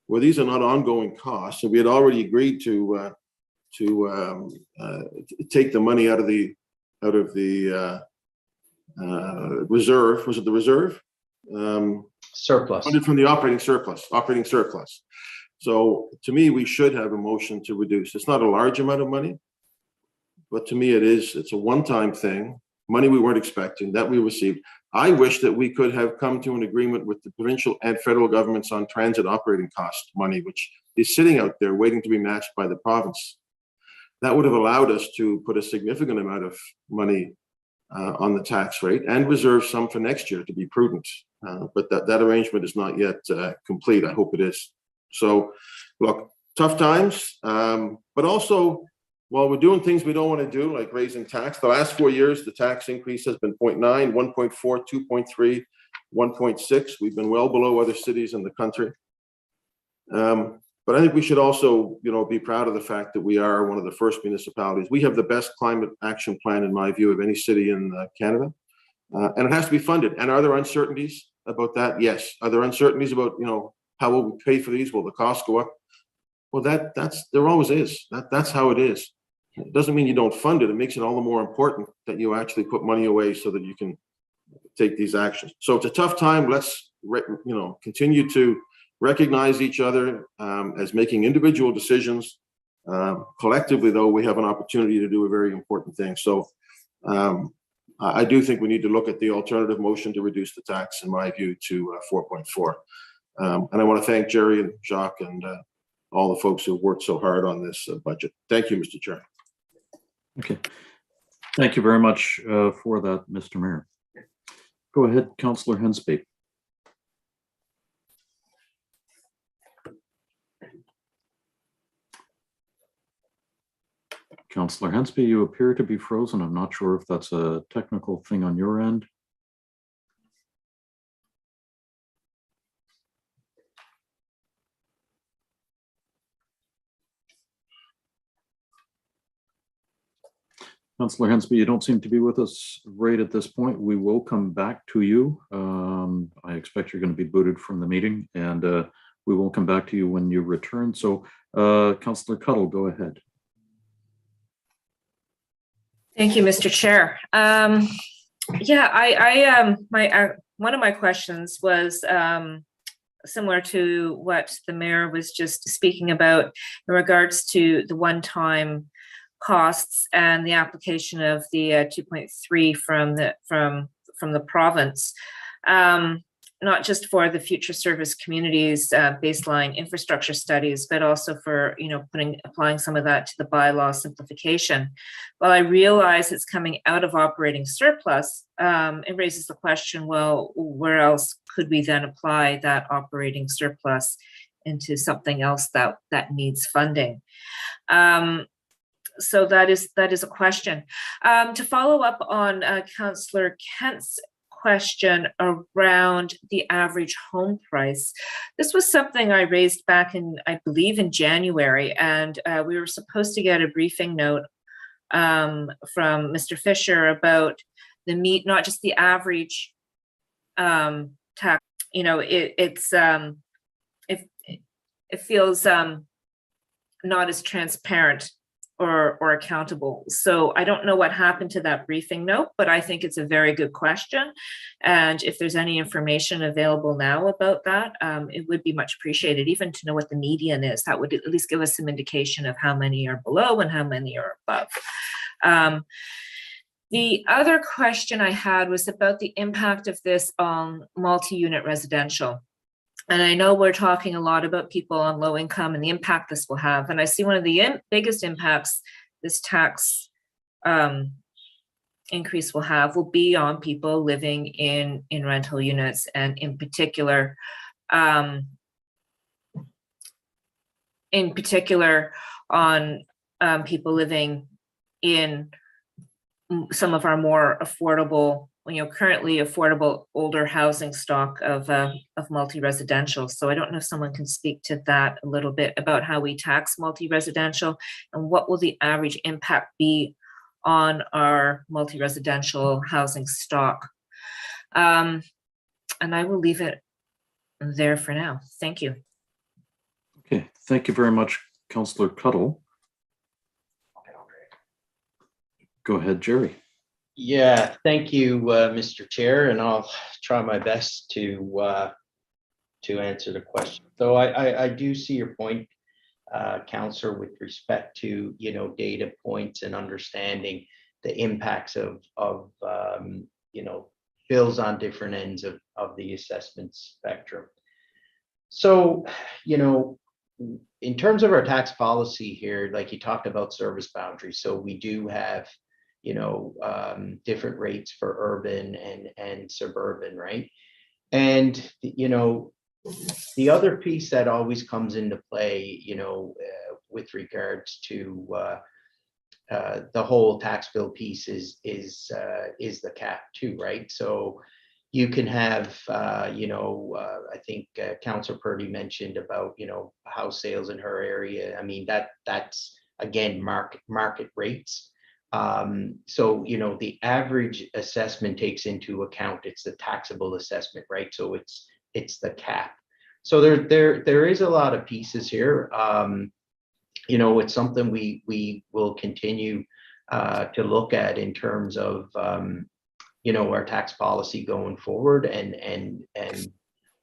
well, these are not ongoing costs, and we had already agreed to take the money out of the reserve. Was it the reserve? Surplus. Funded from the operating surplus. So to me, we should have a motion to reduce. It's not a large amount of money, but to me it's a one-time thing, money we weren't expecting, that we received. I wish that we could have come to an agreement with the provincial and federal governments on transit operating cost money, which is sitting out there waiting to be matched by the province. That would have allowed us to put a significant amount of money on the tax rate and reserve some for next year to be prudent. But that arrangement is not yet complete. I hope it is. So look, tough times, but also, while we're doing things we don't want to do, like raising tax, the last 4 years, the tax increase has been 0.9, 1.4, 2.3, 1.6. We've been well below other cities in the country. But I think we should also, be proud of the fact that we are one of the first municipalities. We have the best climate action plan, in my view, of any city in Canada. And it has to be funded. And are there uncertainties about that? Yes. Are there uncertainties about, how will we pay for these? Will the costs go up? Well, there always is. That's how it is. It doesn't mean you don't fund it. It makes it all the more important that you actually put money away so that you can take these actions. So it's a tough time. Let's, continue to recognize each other as making individual decisions. Collectively, though, we have an opportunity to do a very important thing. So I do think we need to look at the alternative motion to reduce the tax, in my view, to 4.4. And I want to thank Jerry and Jacques and all the folks who worked so hard on this budget. Thank you, Mr. Chair. Okay. Thank you very much for that, Mr. Mayor. Go ahead, Councillor Hensby. Councillor Hensby, you appear to be frozen. I'm not sure if that's a technical thing on your end. Councillor Hensby, you don't seem to be with us right at this point. We will come back to you. I expect you're going to be booted from the meeting, and we will come back to you when you return. So, Councillor Cuttle, go ahead. Thank you, Mr. Chair. Yeah, one of my questions was similar to what the mayor was just speaking about in regards to the one-time costs and the application of the 2.3 from the province, not just for the future service communities baseline infrastructure studies, but also for applying some of that to the bylaw simplification. While I realize it's coming out of operating surplus, it raises the question: well, where else could we then apply that operating surplus into something else that needs funding? So that is a question. To follow up on Councillor Kent's question around the average home price, this was something I raised back in, I believe, in January, and we were supposed to get a briefing note from Mr. Fisher about not just the average tax. It feels not as transparent or accountable. So I don't know what happened to that briefing note, but I think it's a very good question. And if there's any information available now about that, it would be much appreciated, even to know what the median is. That would at least give us some indication of how many are below and how many are above. The other question I had was about the impact of this on multi-unit residential. And I know we're talking a lot about people on low income and the impact this will have. And I see one of the biggest impacts this tax increase will be on people living in rental units, and in particular on people living in some of our more affordable, currently affordable older housing stock of multi-residential. So I don't know if someone can speak to that a little bit about how we tax multi-residential and what will the average impact be on our multi-residential housing stock. And I will leave it there for now. Thank you. Okay, thank you very much, Councillor Cuttle. Go ahead, Jerry. Yeah, thank you, Mr. Chair, and I'll try my best to answer the question. So I do see your point, Councillor, with respect to data points and understanding the impacts of bills on different ends of the assessment spectrum. So in terms of our tax policy here, like you talked about service boundaries, so we do have different rates for urban and suburban, right? And the other piece that always comes into play, with regards to the whole tax bill piece is the cap too, right? So you can have, I think Councillor Purdy mentioned about house sales in her area. I mean that's again market rates. So the average assessment takes into account, it's the taxable assessment, right? So it's the cap. So there is a lot of pieces here. It's something we will continue to look at in terms of our tax policy going forward and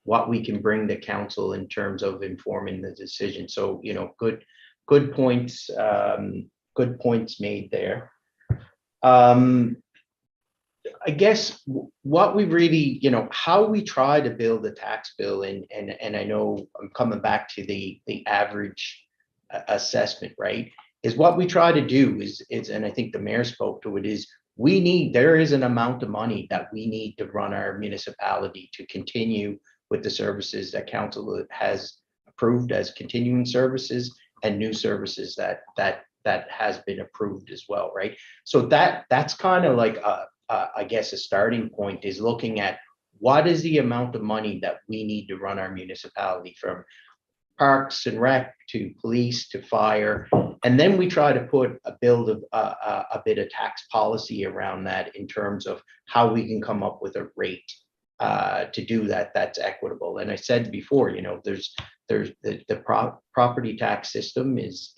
what we can bring to council in terms of informing the decision. So good points made there. I guess what we really, how we try to build a tax bill, and I know I'm coming back to the average assessment, right? Is what we try to do is, and I think the mayor spoke to it, is there is an amount of money that we need to run our municipality to continue with the services that council has approved as continuing services and new services that has been approved as well, right? So that's kind of like I guess a starting point, is looking at what is the amount of money that we need to run our municipality, from parks and rec to police to fire, and then we try to build a bit of tax policy around that in terms of how we can come up with a rate to do that's equitable. And I said before, there's the property tax system is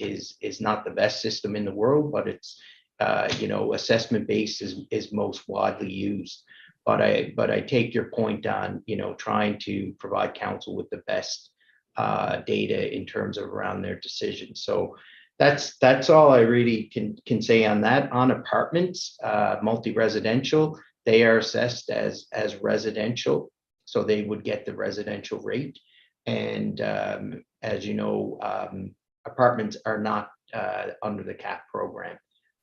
not the best system in the world, but it's assessment based is most widely used. But I take your point on trying to provide council with the best data in terms of around their decisions. So that's all I really can say on that. On apartments, multi-residential, they are assessed as residential, so they would get the residential rate. And as you know, apartments are not under the CAP program.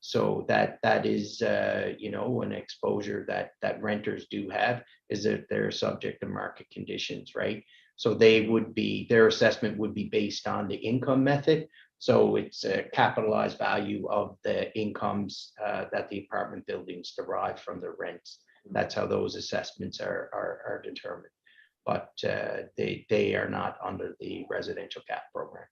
So that is an exposure that renters do have, is that they're subject to market conditions, right? So their assessment would be based on the income method. So it's a capitalized value of the incomes that the apartment buildings derive from their rents. That's how those assessments are determined. But they are not under the residential CAP program.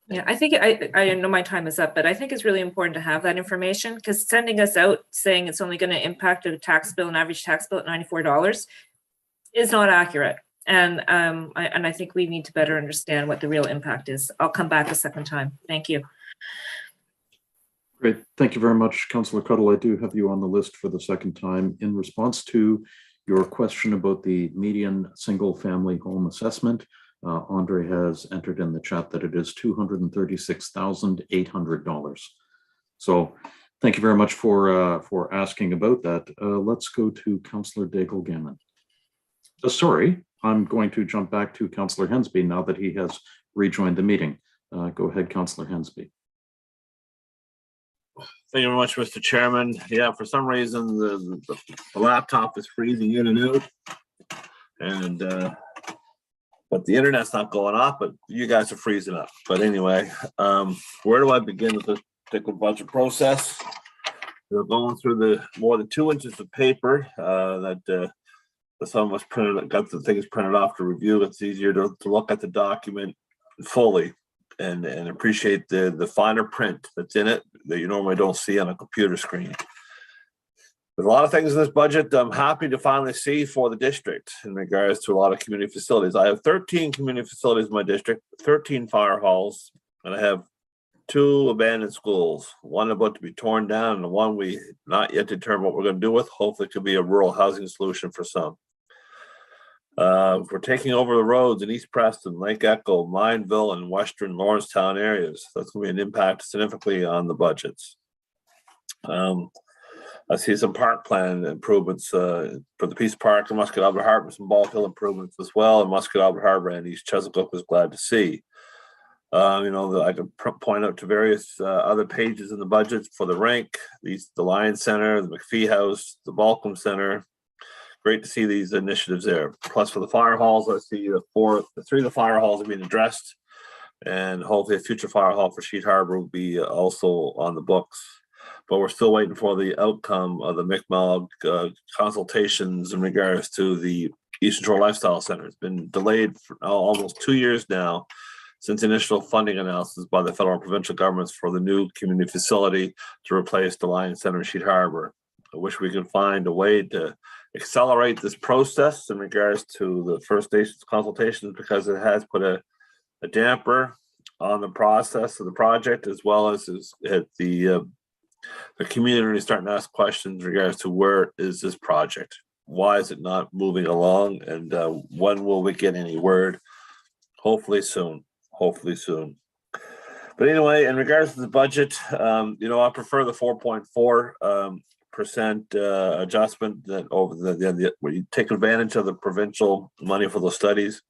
Yeah, I think I know my time is up, but I think it's really important to have that information, because sending us out saying it's only going to impact a tax bill, an average tax bill at $94, is not accurate. And I think we need to better understand what the real impact is. I'll come back a second time. Thank you. Great. Thank you very much, Councillor Cuddle. I do have you on the list for the second time. In response to your question about the median single family home assessment, Andre has entered in the chat that it is $236,800. So thank you very much for asking about that. Let's go to Councillor Daigle-Gannon. Sorry, I'm going to jump back to Councillor Hensby now that he has rejoined the meeting. Go ahead, Councillor Hensby. Thank you very much, Mr. Chairman. Yeah, for some reason, the laptop is freezing in and out. And but the internet's not going off, but you guys are freezing up. But anyway, where do I begin with this particular budget process? We're going through the more than 2 inches of paper that some of us got the things printed off to review. It's easier to look at the document fully and appreciate the finer print that's in it that you normally don't see on a computer screen. There's a lot of things in this budget I'm happy to finally see for the district in regards to a lot of community facilities. I have 13 community facilities in my district, 13 fire halls, and I have 2 abandoned schools, one about to be torn down and the one we not yet determined what we're going to do with. Hopefully it could be a rural housing solution for some. We're taking over the roads in East Preston, Lake Echo, Mineville, and Western Lawrencetown areas. That's going to be an impact significantly on the budgets. I see some park plan improvements for the Peace Park and Muscat Albert Harbor, some Ball Hill improvements as well, and Muscat Albert Harbor and East Chesapeake was glad to see. I can point out to various other pages in the budget for the rink, the Lions Center, the McPhee House, the Balcom Center. Great to see these initiatives there. Plus for the fire halls, I see 3 of the fire halls are being addressed, and hopefully a future fire hall for Sheet Harbor will be also on the books. But we're still waiting for the outcome of the Mi'kmaq consultations in regards to the Eastern Shore Lifestyle Center. It's been delayed for almost 2 years now since initial funding analysis by the federal and provincial governments for the new community facility to replace the Lions Center in Sheet Harbor. I wish we could find a way to accelerate this process in regards to the First Nations consultations, because it has put a damper on the process of the project, as well as the community starting to ask questions in regards to where is this project? Why is it not moving along? And when will we get any word? Hopefully soon. Hopefully soon. But anyway, in regards to the budget, I prefer the 4.4 adjustment that over where you take advantage of the provincial money for those studies.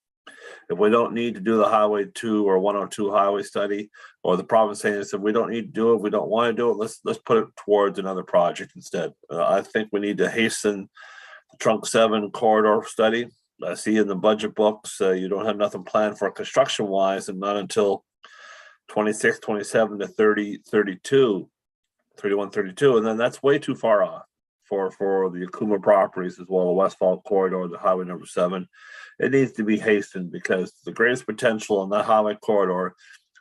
If we don't need to do the Highway 2 or 102 highway study, or the province saying if we don't need to do it, we don't want to do it, let's put it towards another project instead. I think we need to hasten the Trunk 7 corridor study. I see in the budget books, you don't have nothing planned for construction wise, and not until 26, 27 to 30, 32, 31, 32. And then that's way too far off for the Akuma properties as well, the Westfall corridor, the highway number 7. It needs to be hastened because the greatest potential in that highway corridor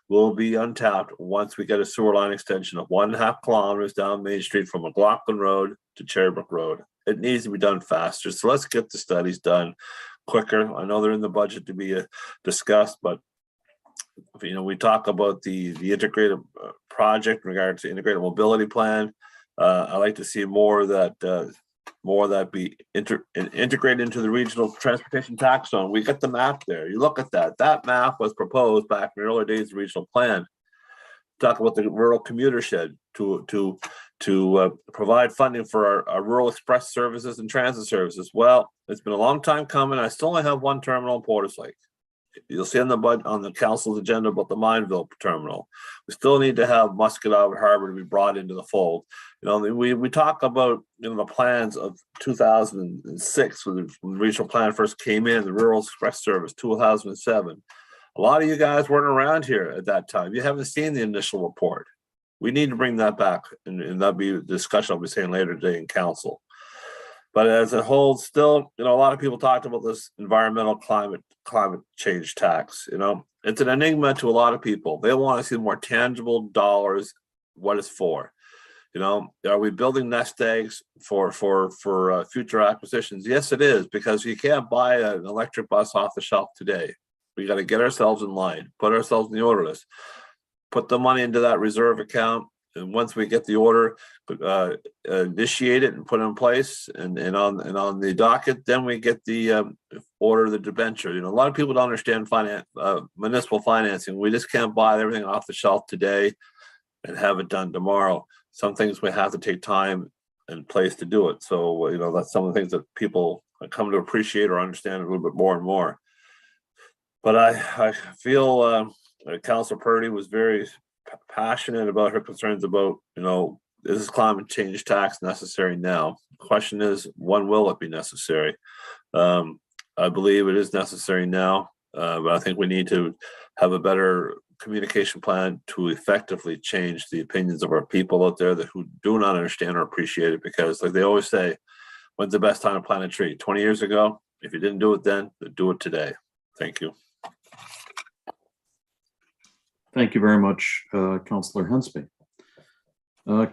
will be untapped once we get a sewer line extension of 1.5 kilometers down Main Street from McLaughlin Road to Cherrybrook Road. It needs to be done faster. So let's get the studies done quicker. I know they're in the budget to be discussed, but we talk about the integrated project in regard to integrated mobility plan. I like to see more of that be integrated into the regional transportation tax zone. We got the map there. You look at that. That map was proposed back in the early days of the regional plan. Talk about the rural commuter shed to provide funding for our rural express services and transit services. Well, it's been a long time coming. I still only have one terminal in Porter's Lake. You'll see on the council's agenda about the Mineville terminal. We still need to have Muscatine Harbor to be brought into the fold. We talk about the plans of 2006 when the regional plan first came in, the rural express service 2007. A lot of you guys weren't around here at that time. You haven't seen the initial report. We need to bring that back, and that'll be a discussion I'll be saying later today in council. But as a whole, still, a lot of people talked about this environmental climate change tax. It's an enigma to a lot of people. They want to see more tangible dollars, what it's for. Are we building nest eggs for future acquisitions? Yes, it is, because you can't buy an electric bus off the shelf today. We got to get ourselves in line, put ourselves in the order list, put the money into that reserve account. And once we get the order, initiate it and put it in place, and on the docket, then we get the order of the debenture. A lot of people don't understand municipal financing. We just can't buy everything off the shelf today and have it done tomorrow. Some things we have to take time and place to do it. So that's some of the things that people come to appreciate or understand a little bit more and more. But I feel Councilor Purdy was very passionate about her concerns about, is this climate change tax necessary now? The question is, when will it be necessary? I believe it is necessary now, but I think we need to have a better communication plan to effectively change the opinions of our people out there who do not understand or appreciate it. Because like they always say, when's the best time to plant a tree? 20 years ago? If you didn't do it then do it today. Thank you. Thank you very much, Councillor Hensby.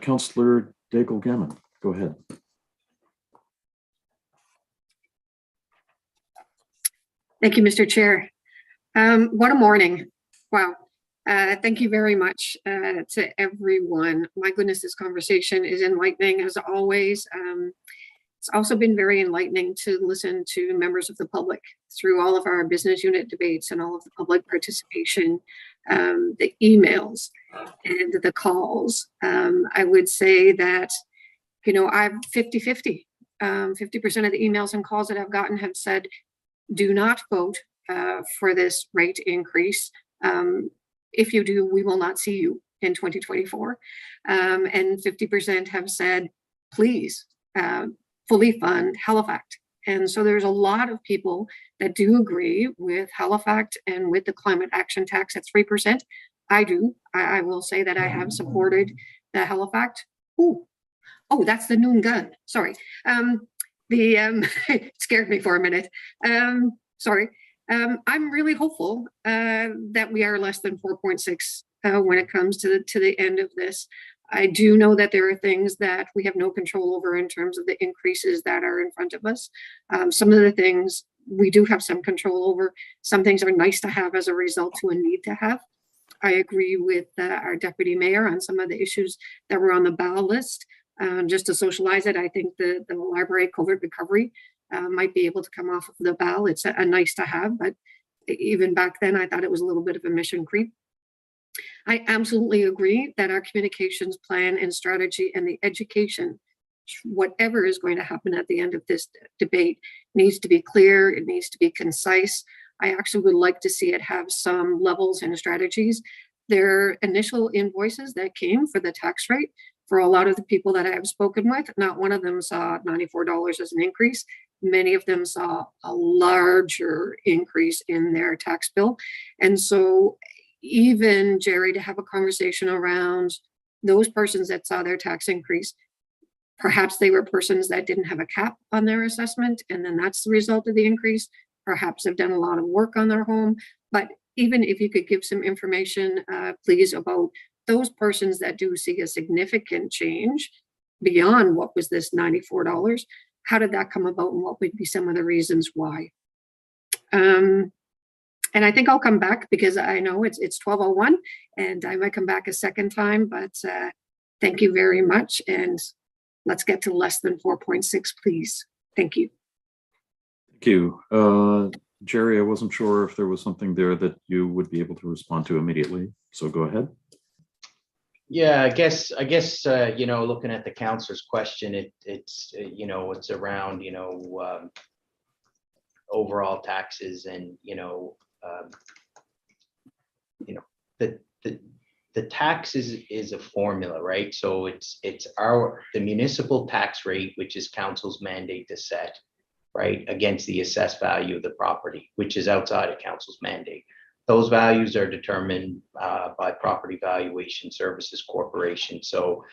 Councillor Daigle Gammon, go ahead. Thank you, Mr. Chair. What a morning. Wow. Thank you very much to everyone. My goodness, this conversation is enlightening as always. It's also been very enlightening to listen to members of the public through all of our business unit debates and all of the public participation, the emails and the calls. I would say that, I'm 50-50. 50% of the emails and calls that I've gotten have said, do not vote for this rate increase. If you do, we will not see you in 2024. And 50% have said, please fully fund Halifax. And so there's a lot of people that do agree with Halifax and with the climate action tax at 3%. I do. I will say that I have supported the Halifax. Oh, that's the noon gun. Sorry. It scared me for a minute. Sorry. I'm really hopeful that we are less than 4.6 when it comes to the end of this. I do know that there are things that we have no control over in terms of the increases that are in front of us. Some of the things we do have some control over. Some things are nice to have as a result to a need to have. I agree with our deputy mayor on some of the issues that were on the ballot list. Just to socialize it, I think the library COVID recovery might be able to come off of the ballot. It's a nice to have, but even back then I thought it was a little bit of a mission creep. I absolutely agree that our communications plan and strategy and the education whatever is going to happen at the end of this debate needs to be clear. It needs to be concise. I actually would like to see it have some levels and strategies. Their initial invoices that came for the tax rate, for a lot of the people that I have spoken with, not one of them saw $94 as an increase. Many of them saw a larger increase in their tax bill. And so even, Jerry, to have a conversation around those persons that saw their tax increase, perhaps they were persons that didn't have a cap on their assessment, and then that's the result of the increase. Perhaps they've done a lot of work on their home. But even if you could give some information, please, about those persons that do see a significant change beyond what was this $94, how did that come about, and what would be some of the reasons why? And I think I'll come back because I know it's 12:01 and I might come back a second time, but thank you very much. And let's get to less than 4.6, please. Thank you. Thank you. Jerry, I wasn't sure if there was something there that you would be able to respond to immediately. So go ahead. Yeah, I guess, you know, looking at the counselor's question, it's you know, it's around, you know, overall taxes and, the tax is a formula, right? So it's the municipal tax rate, which is council's mandate to set, right, against the assessed value of the property, which is outside of council's mandate. Those values are determined by Property Valuation Services Corporation. So,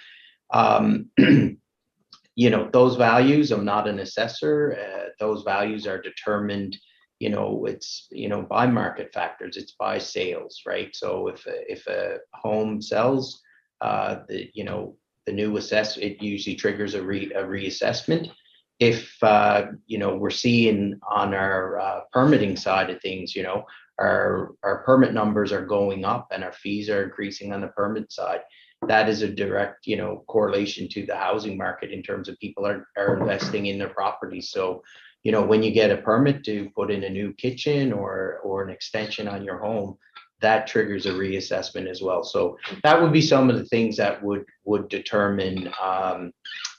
you know, those values, I'm not an assessor. Those values are determined, you know, it's, you know, by market factors, it's by sales, right? So if a home sells, you know, the new it usually triggers a reassessment. If, you know, we're seeing on our permitting side of things, you know, our permit numbers are going up and our fees are increasing on the permit side. That is a direct, you know, correlation to the housing market in terms of people are investing in their properties. So, you know, when you get a permit to put in a new kitchen or an extension on your home, that triggers a reassessment as well. So that would be some of the things that would determine,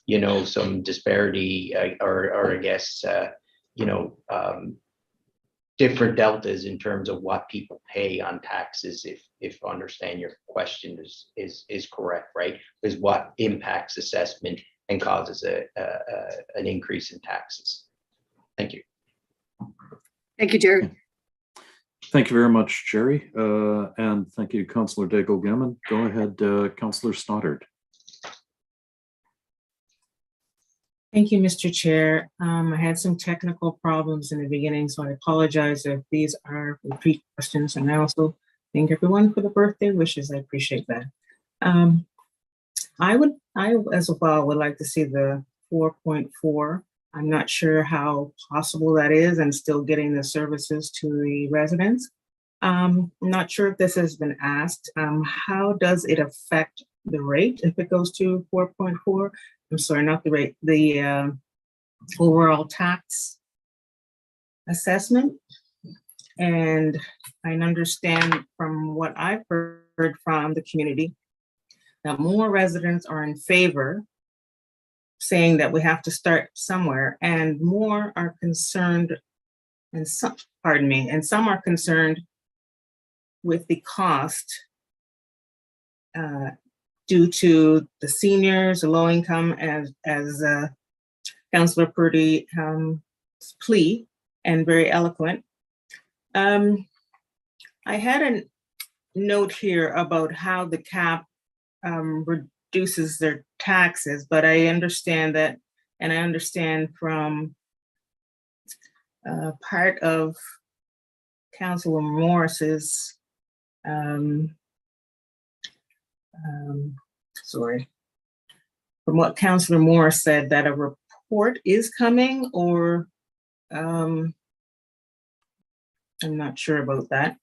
you know, some disparity or I guess, you know, different deltas in terms of what people pay on taxes, if I understand your question is correct, right? Is what impacts assessment and causes an increase in taxes. Thank you. Thank you, Jerry. Thank you very much, Jerry. And thank you, Councillor Daigle-Gammon. Go ahead, Councillor Stoddart. Thank you, Mr. Chair. I had some technical problems in the beginning, so I apologize if these are repeat questions. And I also thank everyone for the birthday wishes. I appreciate that. I as well would like to see the 4.4. I'm not sure how possible that is and still getting the services to the residents. I'm not sure if this has been asked. How does it affect the rate if it goes to 4.4? I'm sorry, not the rate, the overall tax assessment. And I understand from what I've heard from the community that more residents are in favor, saying that we have to start somewhere, and more are concerned, and some, pardon me, and some are concerned with the cost due to the seniors, the low income, as Councillor Purdy plea, and very eloquent. I had a note here about how the cap reduces their taxes, but I understand that, and I understand from part of Councillor Morris's sorry, from what Councillor Morris said, that a report is coming, or I'm not sure about that.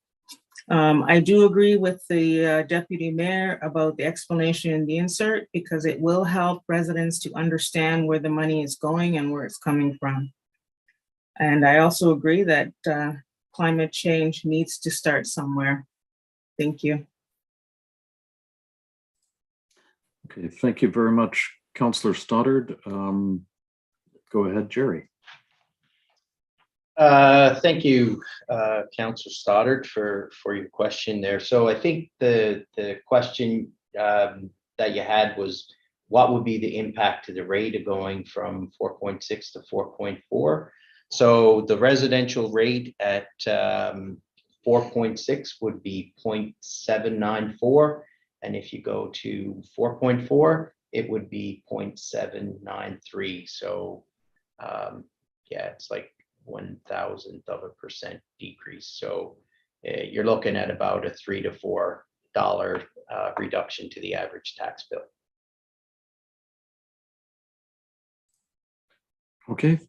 I do agree with the Deputy Mayor about the explanation in the insert, because it will help residents to understand where the money is going and where it's coming from. And I also agree that climate change needs to start somewhere. Thank you. Okay, thank you very much, Councillor Stoddard. Go ahead, Jerry. Thank you, Councillor Stoddard, for your question there. So I think the question that you had was, what would be the impact to the rate of going from 4.6 to 4.4? So the residential rate at 4.6 would be 0.794. And if you go to 4.4, it would be 0.793. So yeah, it's like 0.001% decrease. So you're looking at about a $3 to $4 reduction to the average tax bill. Okay.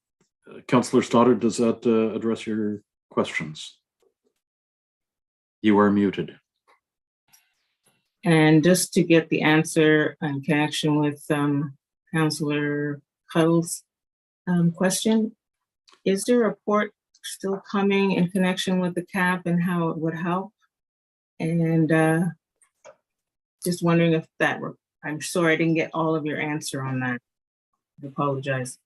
Councillor Stoddard, does that address your questions? You are muted. And just to get the answer in connection with Councillor Cuddle's question, is the report still coming in connection with the cap and how it would help? And just wondering if that were, I'm sorry I didn't get all of your answer on that. I apologize.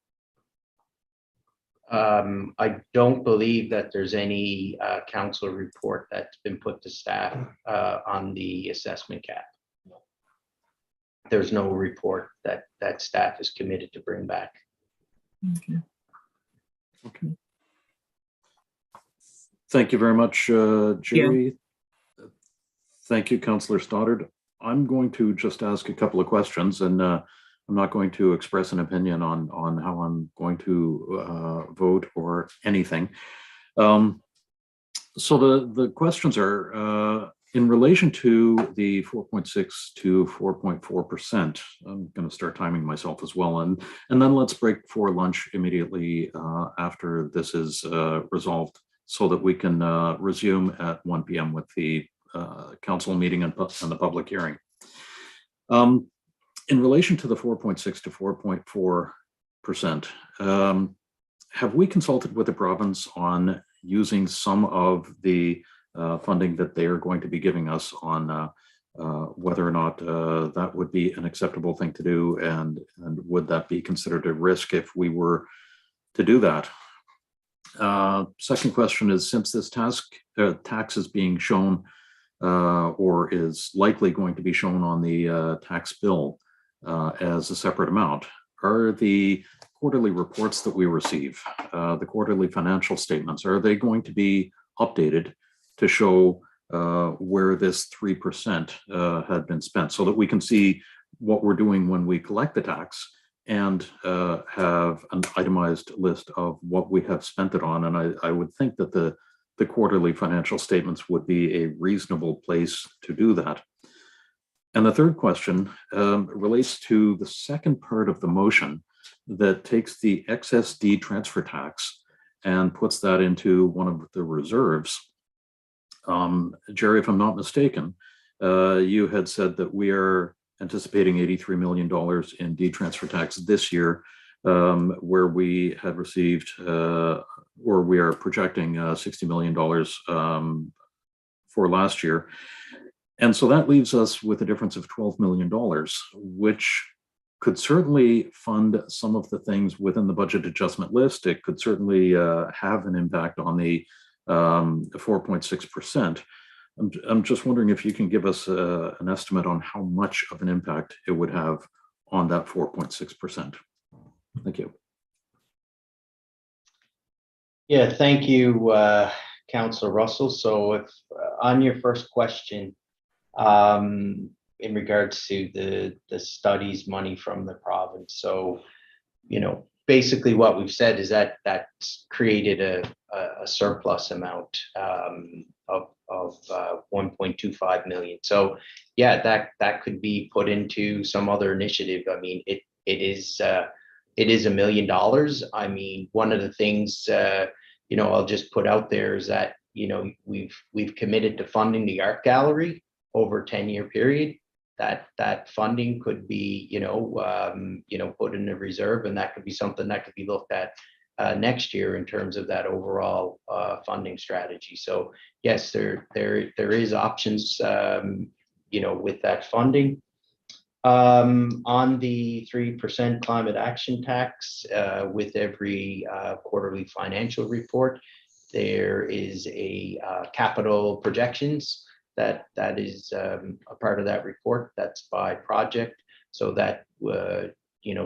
I don't believe that there's any council report that's been put to staff on the assessment cap. There's no report that staff is committed to bring back. Okay. Okay. Thank you very much, Jerry. Yeah. Thank you, Councillor Stoddard. I'm going to just ask a couple of questions, and I'm not going to express an opinion on how I'm going to vote or anything. So the questions are in relation to the 4.6 to 4.4%. I'm going to start timing myself as well, and then let's break for lunch immediately after this is resolved, so that we can resume at 1 p.m. with the council meeting and the public hearing. In relation to the 4.6 to 4.4%, have we consulted with the province on using some of the funding that they are going to be giving us on whether or not that would be an acceptable thing to do, and would that be considered a risk if we were to do that? Second question is, since this tax is being shown or is likely going to be shown on the tax bill as a separate amount, are the quarterly reports that we receive, the quarterly financial statements, are they going to be updated to show where this 3% had been spent, so that we can see what we're doing when we collect the tax and have an itemized list of what we have spent it on? And I would think that the quarterly financial statements would be a reasonable place to do that. And the third question relates to the second part of the motion that takes the excess D transfer tax and puts that into one of the reserves. Jerry, if I'm not mistaken, you had said that we are anticipating $83 million in D transfer tax this year, where we had received, or we are projecting $60 million for last year. And so that leaves us with a difference of $12 million, which could certainly fund some of the things within the budget adjustment list. It could certainly have an impact on the 4.6%. I'm just wondering if you can give us an estimate on how much of an impact it would have on that 4.6%. Thank you. Yeah, thank you, Councillor Russell. So if on your first question, in regards to the studies money from the province, so basically what we've said is that that's created a surplus amount of 1.25 million. So yeah, that could be put into some other initiative. I mean, it is $1 million. I mean, one of the things I'll just put out there is that we've committed to funding the art gallery over a 10-year period. That funding could be put in a reserve, and that could be something that could be looked at next year in terms of that overall funding strategy. So yes, there is options with that funding. On the 3% climate action tax, with every quarterly financial report, there is a capital projections that is a part of that report. That's by project, so that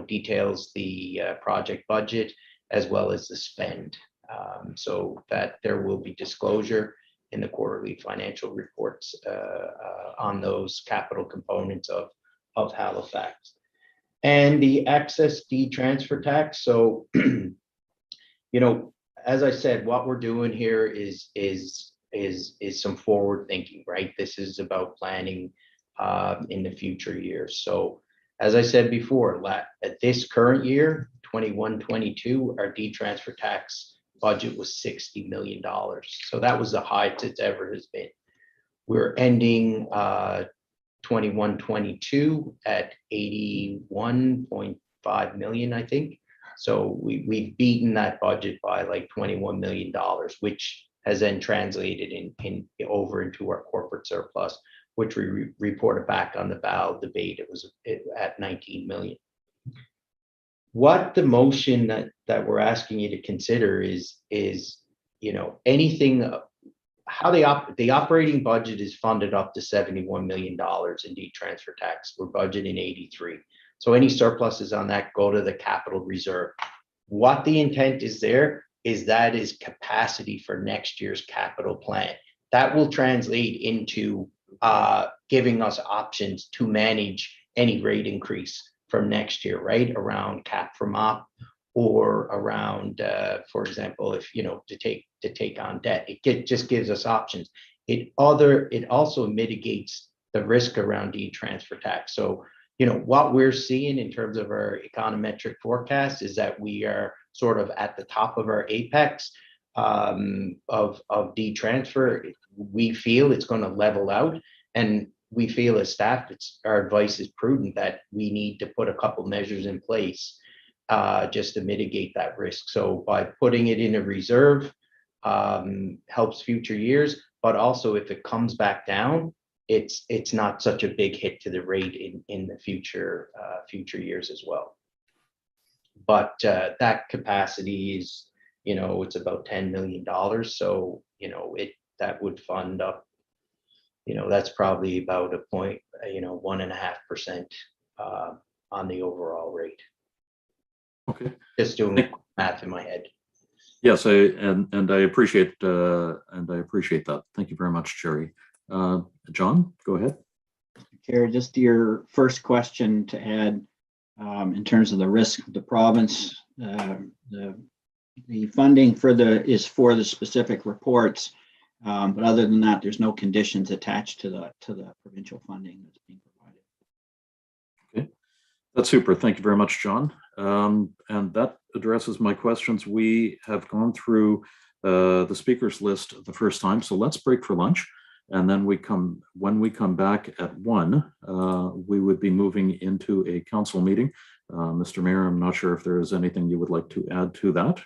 details the project budget as well as the spend, so that there will be disclosure in the quarterly financial reports on those capital components of Halifax. And the excess deed transfer tax. So, as I said, what we're doing here is some forward thinking, right? This is about planning in the future years. So, as I said before, at this current year, 21-22, our deed transfer tax budget was $60 million. So that was the highest it's ever has been. We're ending 21-22 at 81.5 million, I think. So we've beaten that budget by like $21 million, which has then translated over into our corporate surplus, which we reported back on the BAL debate. It was at 19 million. What the motion that we're asking you to consider is anything, how the operating budget is funded up to $71 million in deed transfer tax. We're budgeting 83. So any surpluses on that go to the capital reserve. What the intent is there is that is capacity for next year's capital plan. That will translate into giving us options to manage any rate increase from next year, right? Around cap from op or around, for example, if, to take on debt, it just gives us options. It also mitigates the risk around deed transfer tax. So, what we're seeing in terms of our econometric forecast is that we are sort of at the top of our apex of deed transfer. We feel it's going to level out, and we feel as staff, our advice is prudent that we need to put a couple measures in place just to mitigate that risk. So by putting it in a reserve helps future years, but also if it comes back down, it's not such a big hit to the rate in the future years as well. But that capacity is, it's about $10 million. So, that would fund up, that's probably about 1.5% on the overall rate. Okay. Just doing math in my head. Yes, I appreciate that. Thank you very much, Jerry. John, go ahead. Chair, just your first question to add in terms of the risk of the province, the funding is for the specific reports, but other than that, there's no conditions attached to the provincial funding that's being provided. Okay, that's super. Thank you very much, John. And that addresses my questions. We have gone through the speakers list the first time, so let's break for lunch. And then when we come back at 1, we would be moving into a council meeting. Mr. Mayor, I'm not sure if there is anything you would like to add to that.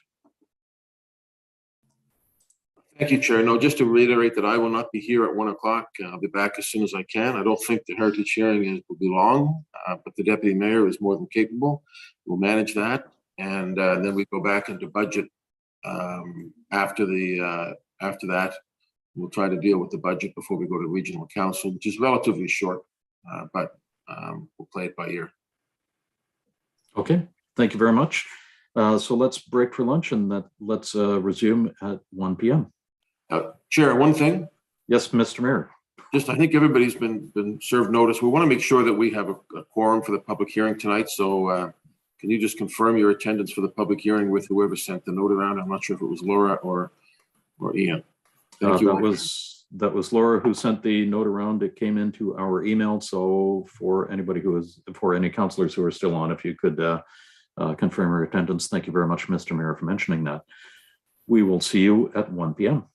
Thank you, Chair. No, just to reiterate that I will not be here at 1 o'clock. I'll be back as soon as I can. I don't think the heritage hearing will be long, but the Deputy Mayor is more than capable. We'll manage that. And then we go back into budget after that. We'll try to deal with the budget before we go to regional council, which is relatively short, but we'll play it by ear. Okay, thank you very much. So let's break for lunch and let's resume at 1 p.m. Chair, one thing. Yes, Mr. Mayor. I think everybody's been served notice. We want to make sure that we have a quorum for the public hearing tonight. So can you just confirm your attendance for the public hearing with whoever sent the note around? I'm not sure if it was Laura or Ian. Thank you. That was Laura who sent the note around. It came into our email. So for any councillors who are still on, if you could confirm your attendance. Thank you very much, Mr. Mayor, for mentioning that. We will see you at 1 p.m.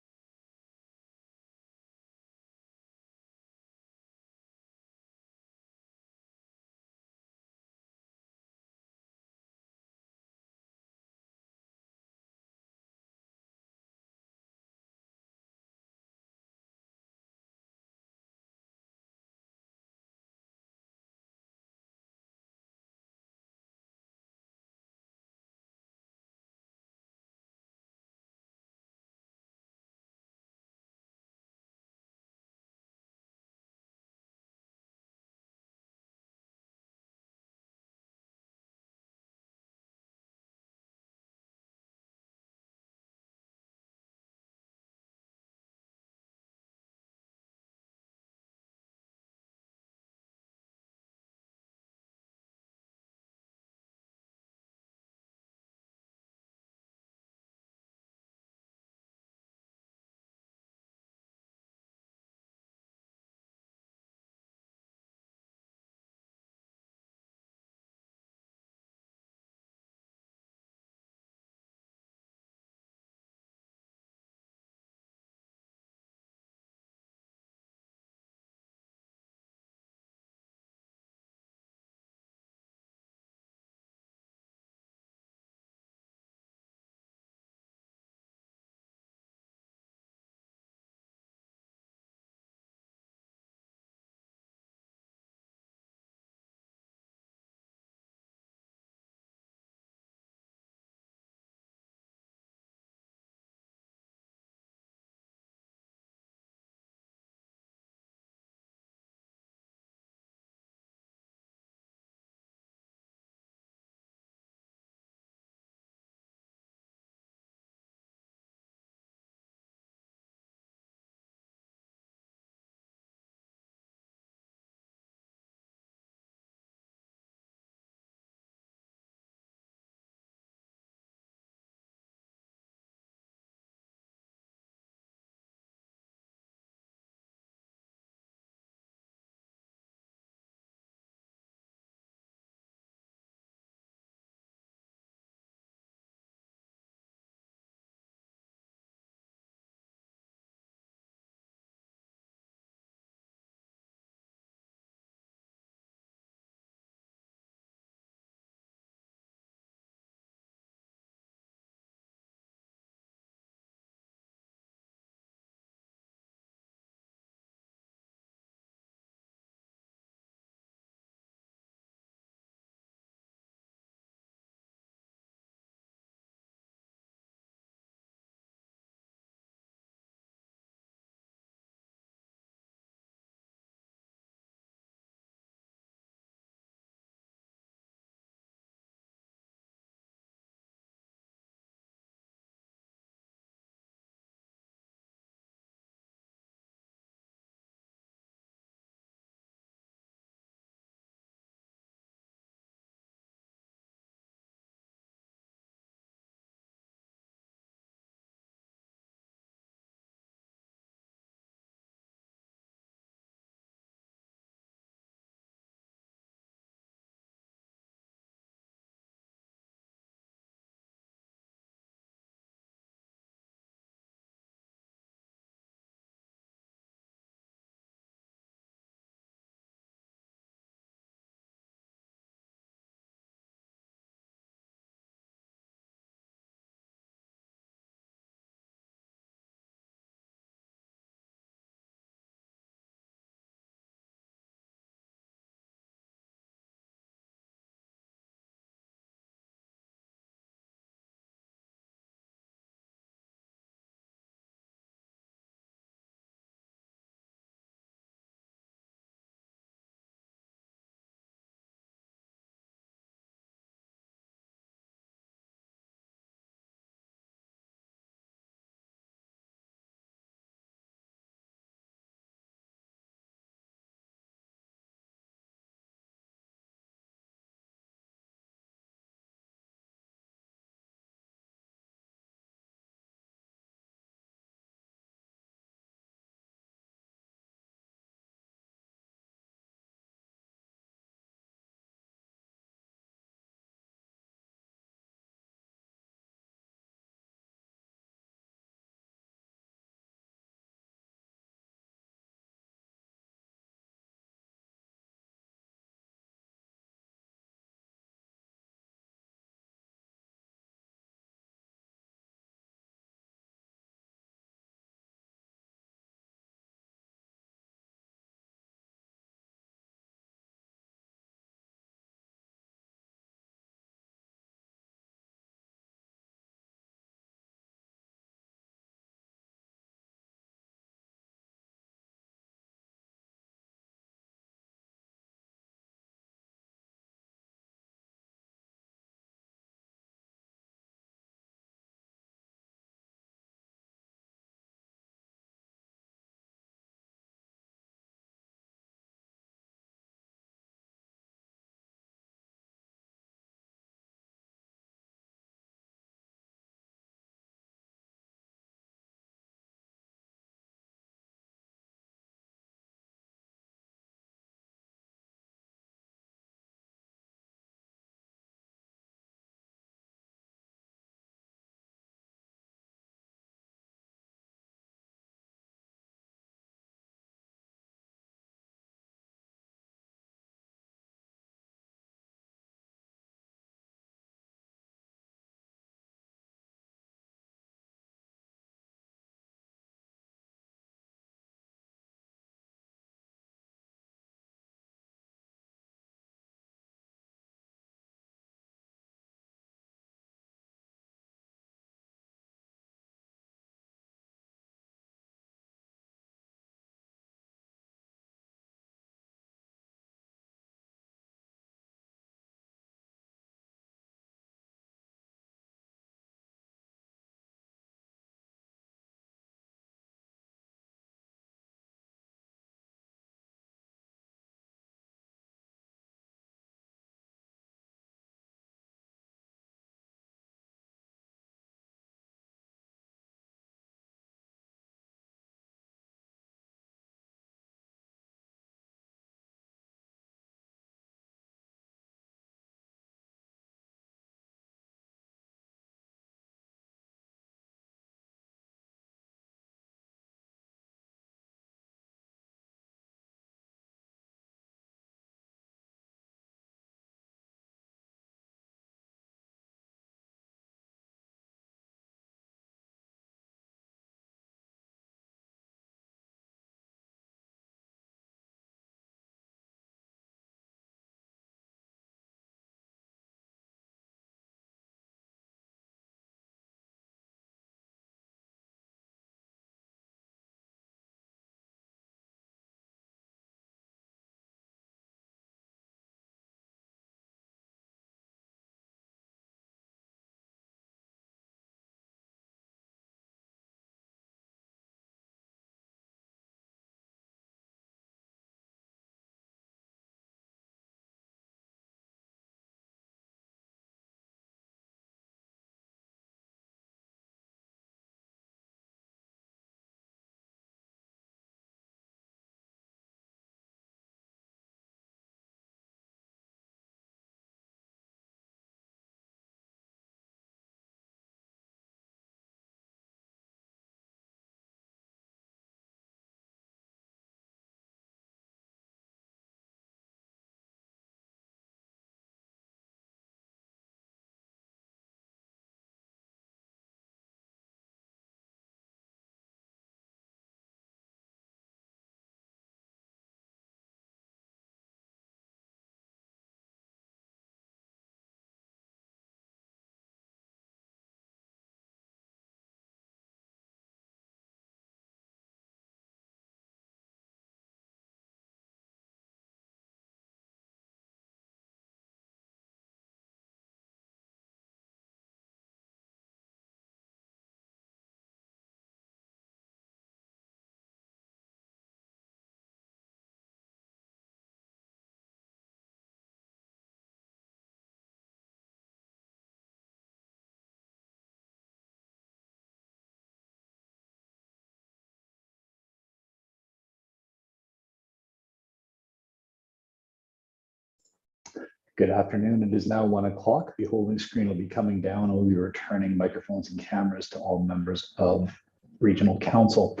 Good afternoon. It is now 1 o'clock. The holding screen will be coming down. We'll be returning microphones and cameras to all members of Regional Council.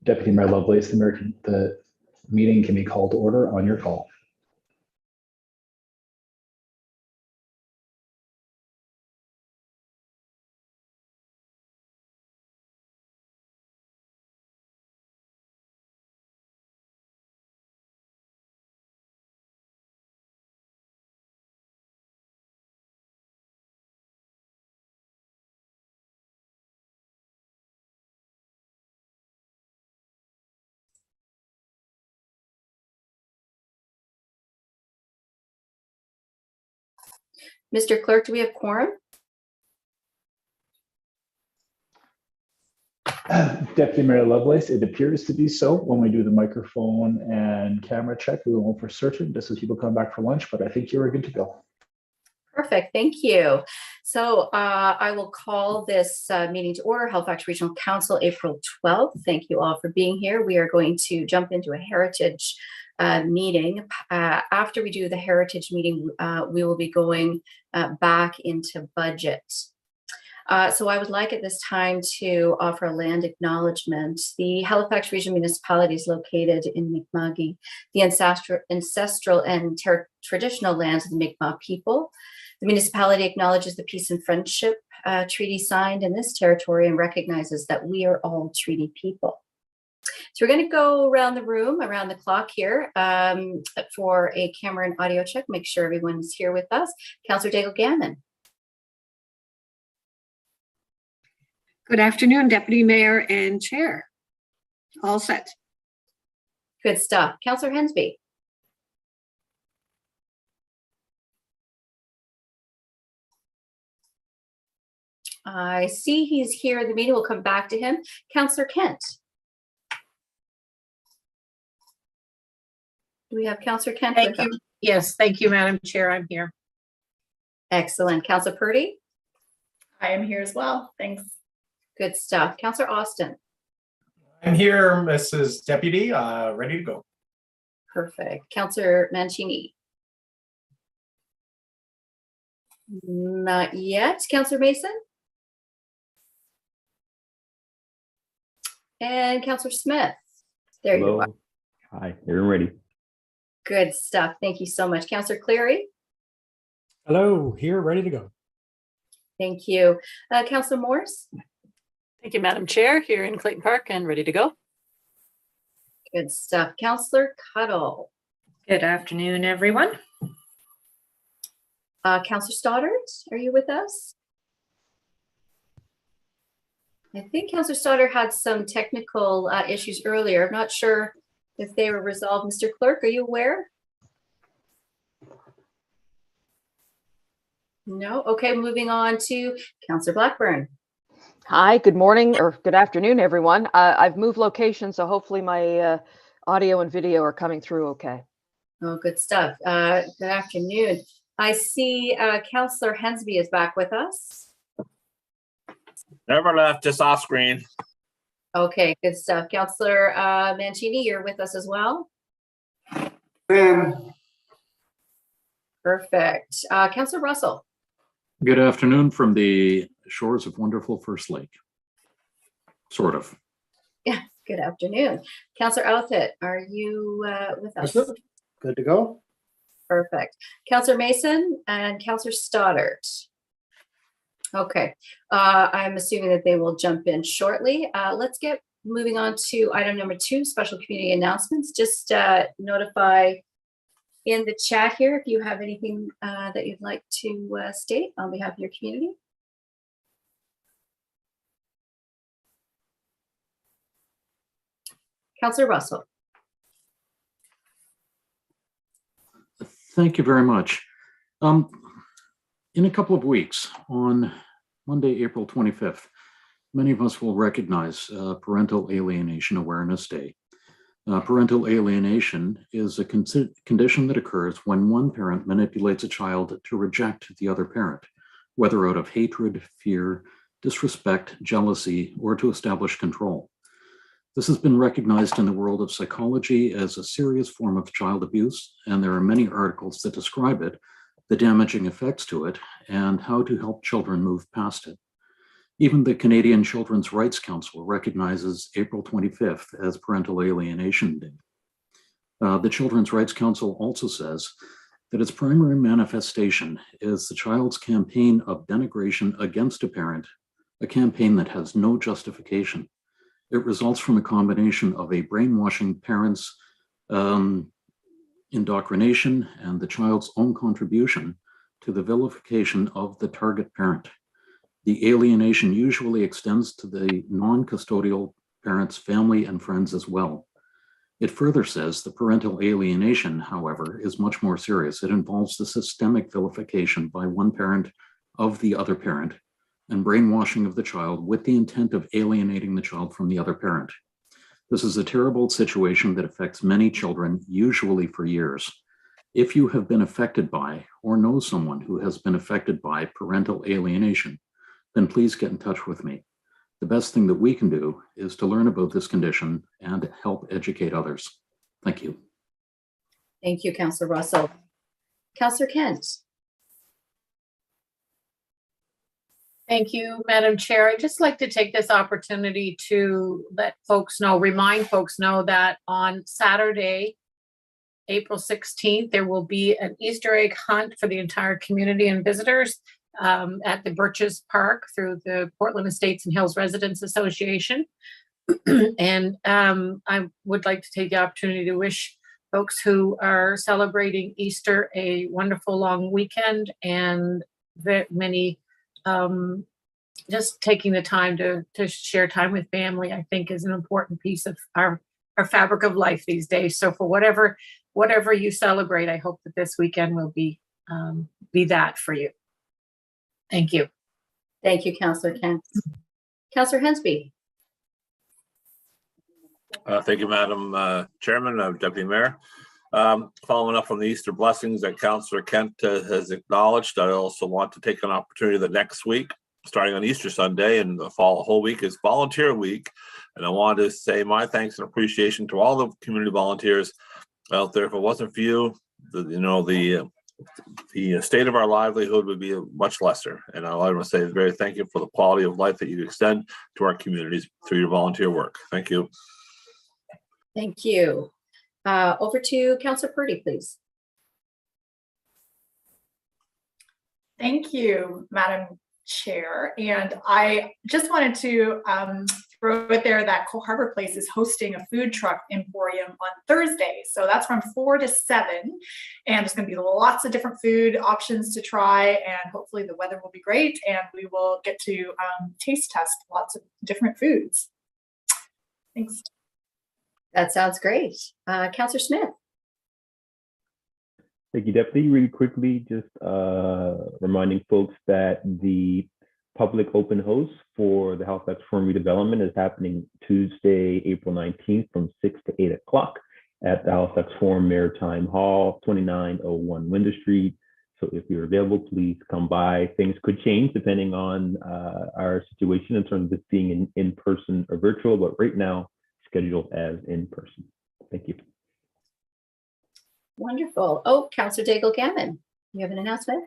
Deputy Mayor Lovelace, the meeting can be called to order on your call. Mr. Clerk, do we have quorum? Deputy Mayor Lovelace, it appears to be so. When we do the microphone and camera check, we will know for certain just as people come back for lunch, but I think you are good to go. Perfect, thank you. So I will call this meeting to order, Halifax Regional Council, April 12th. Thank you all for being here. We are going to jump into a heritage meeting. After we do the heritage meeting, we will be going back into budget. So I would like at this time to offer a land acknowledgement. The Halifax Regional Municipality is located in Mi'kma'ki, the ancestral and traditional lands of the Mi'kmaq people. The municipality acknowledges the peace and friendship treaty signed in this territory and recognizes that we are all treaty people. So we're going to go around the room, around the clock here for a camera and audio check. Make sure everyone's here with us. Councillor Daigle Gannon. Good afternoon, Deputy Mayor and Chair. All set. Good stuff. Councillor Hensby. I see he's here in the meeting. We'll come back to him. Councillor Kent. Do we have Councillor Kent? Thank you. Yes, thank you, Madam Chair. I'm here. Excellent. Councillor Purdy? I am here as well. Thanks. Good stuff. Councillor Austin? I'm here, Mrs. Deputy, ready to go. Perfect. Councillor Mancini? Not yet. Councillor Mason? And Councillor Smith? There you are. Hi, you're ready. Good stuff. Thank you so much. Councillor Cleary? Hello, here, ready to go. Thank you. Councillor Morse? Thank you, Madam Chair, here in Clayton Park and ready to go. Good stuff. Councillor Cuddle? Good afternoon, everyone. Councillor Stoddart, are you with us? I think Councillor Stoddart had some technical issues earlier. I'm not sure if they were resolved. Mr. Clerk, are you aware? No? Okay, moving on to Councillor Blackburn. Hi, good morning or good afternoon, everyone. I've moved location, so hopefully my audio and video are coming through okay. Oh, good stuff. Good afternoon. I see Councillor Hensby is back with us. Never left, just off screen. Okay, good stuff. Councillor Mancini, you're with us as well? Perfect. Councillor Russell. Good afternoon from the shores of wonderful First Lake. Sort of. Yeah, good afternoon. Councillor Outfit, are you with us? Good to go. Perfect. Councillor Mason and Councillor Stoddart. Okay, I'm assuming that they will jump in shortly. Let's get moving on to item number 2, special community announcements. Just notify in the chat here if you have anything that you'd like to state on behalf of your community. Councillor Russell. Thank you very much. In a couple of weeks, on Monday, April 25th, many of us will recognize Parental Alienation Awareness Day. Parental alienation is a condition that occurs when one parent manipulates a child to reject the other parent, whether out of hatred, fear, disrespect, jealousy, or to establish control. This has been recognized in the world of psychology as a serious form of child abuse, and there are many articles that describe it, the damaging effects to it, and how to help children move past it. Even the Canadian Children's Rights Council recognizes April 25th as Parental Alienation Day. The Children's Rights Council also says that its primary manifestation is the child's campaign of denigration against a parent, a campaign that has no justification. It results from a combination of a brainwashing parent's indoctrination and the child's own contribution to the vilification of the target parent. The alienation usually extends to the non-custodial parent's family and friends as well. It further says the parental alienation, however, is much more serious. It involves the systemic vilification by one parent of the other parent and brainwashing of the child with the intent of alienating the child from the other parent. This is a terrible situation that affects many children, usually for years. If you have been affected by or know someone who has been affected by parental alienation, then please get in touch with me. The best thing that we can do is to learn about this condition and help educate others. Thank you. Thank you, Councillor Russell. Councillor Kent. Thank you, Madam Chair. I'd just like to take this opportunity to remind folks know that on Saturday, April 16th, there will be an Easter egg hunt for the entire community and visitors at the Birches Park through the Portland Estates and Hills Residents Association. And I would like to take the opportunity to wish folks who are celebrating Easter a wonderful long weekend, and many just taking the time to share time with family, I think, is an important piece of our fabric of life these days. So for whatever you celebrate, I hope that this weekend will be that for you. Thank you. Thank you, Councillor Kent. Councillor Hensby. Thank you, Madam Chairman, Deputy Mayor. Following up from the Easter blessings that Councillor Kent has acknowledged, I also want to take an opportunity that next week, starting on Easter Sunday and the whole week, is Volunteer Week. And I want to say my thanks and appreciation to all the community volunteers out there. If it wasn't for you, the state of our livelihood would be much lesser. And I want to say very thank you for the quality of life that you extend to our communities through your volunteer work. Thank you. Thank you. Over to Councillor Purdy, please. Thank you, Madam Chair. And I just wanted to throw it there that Cole Harbour Place is hosting a food truck emporium on Thursday. So that's from 4 to 7. And there's going to be lots of different food options to try. And hopefully the weather will be great. And we will get to taste test lots of different foods. Thanks. That sounds great. Councillor Smith. Thank you, Deputy. Really quickly, just reminding folks that the public open house for the Halifax Forum redevelopment is happening Tuesday, April 19th from 6 to 8 o'clock at the Halifax Forum Maritime Hall, 2901 Windsor Street. So if you're available, please come by. Things could change depending on our situation in terms of this being in person or virtual, but right now, scheduled as in person. Thank you. Wonderful. Oh, Councillor Daigle Gammon, you have an announcement?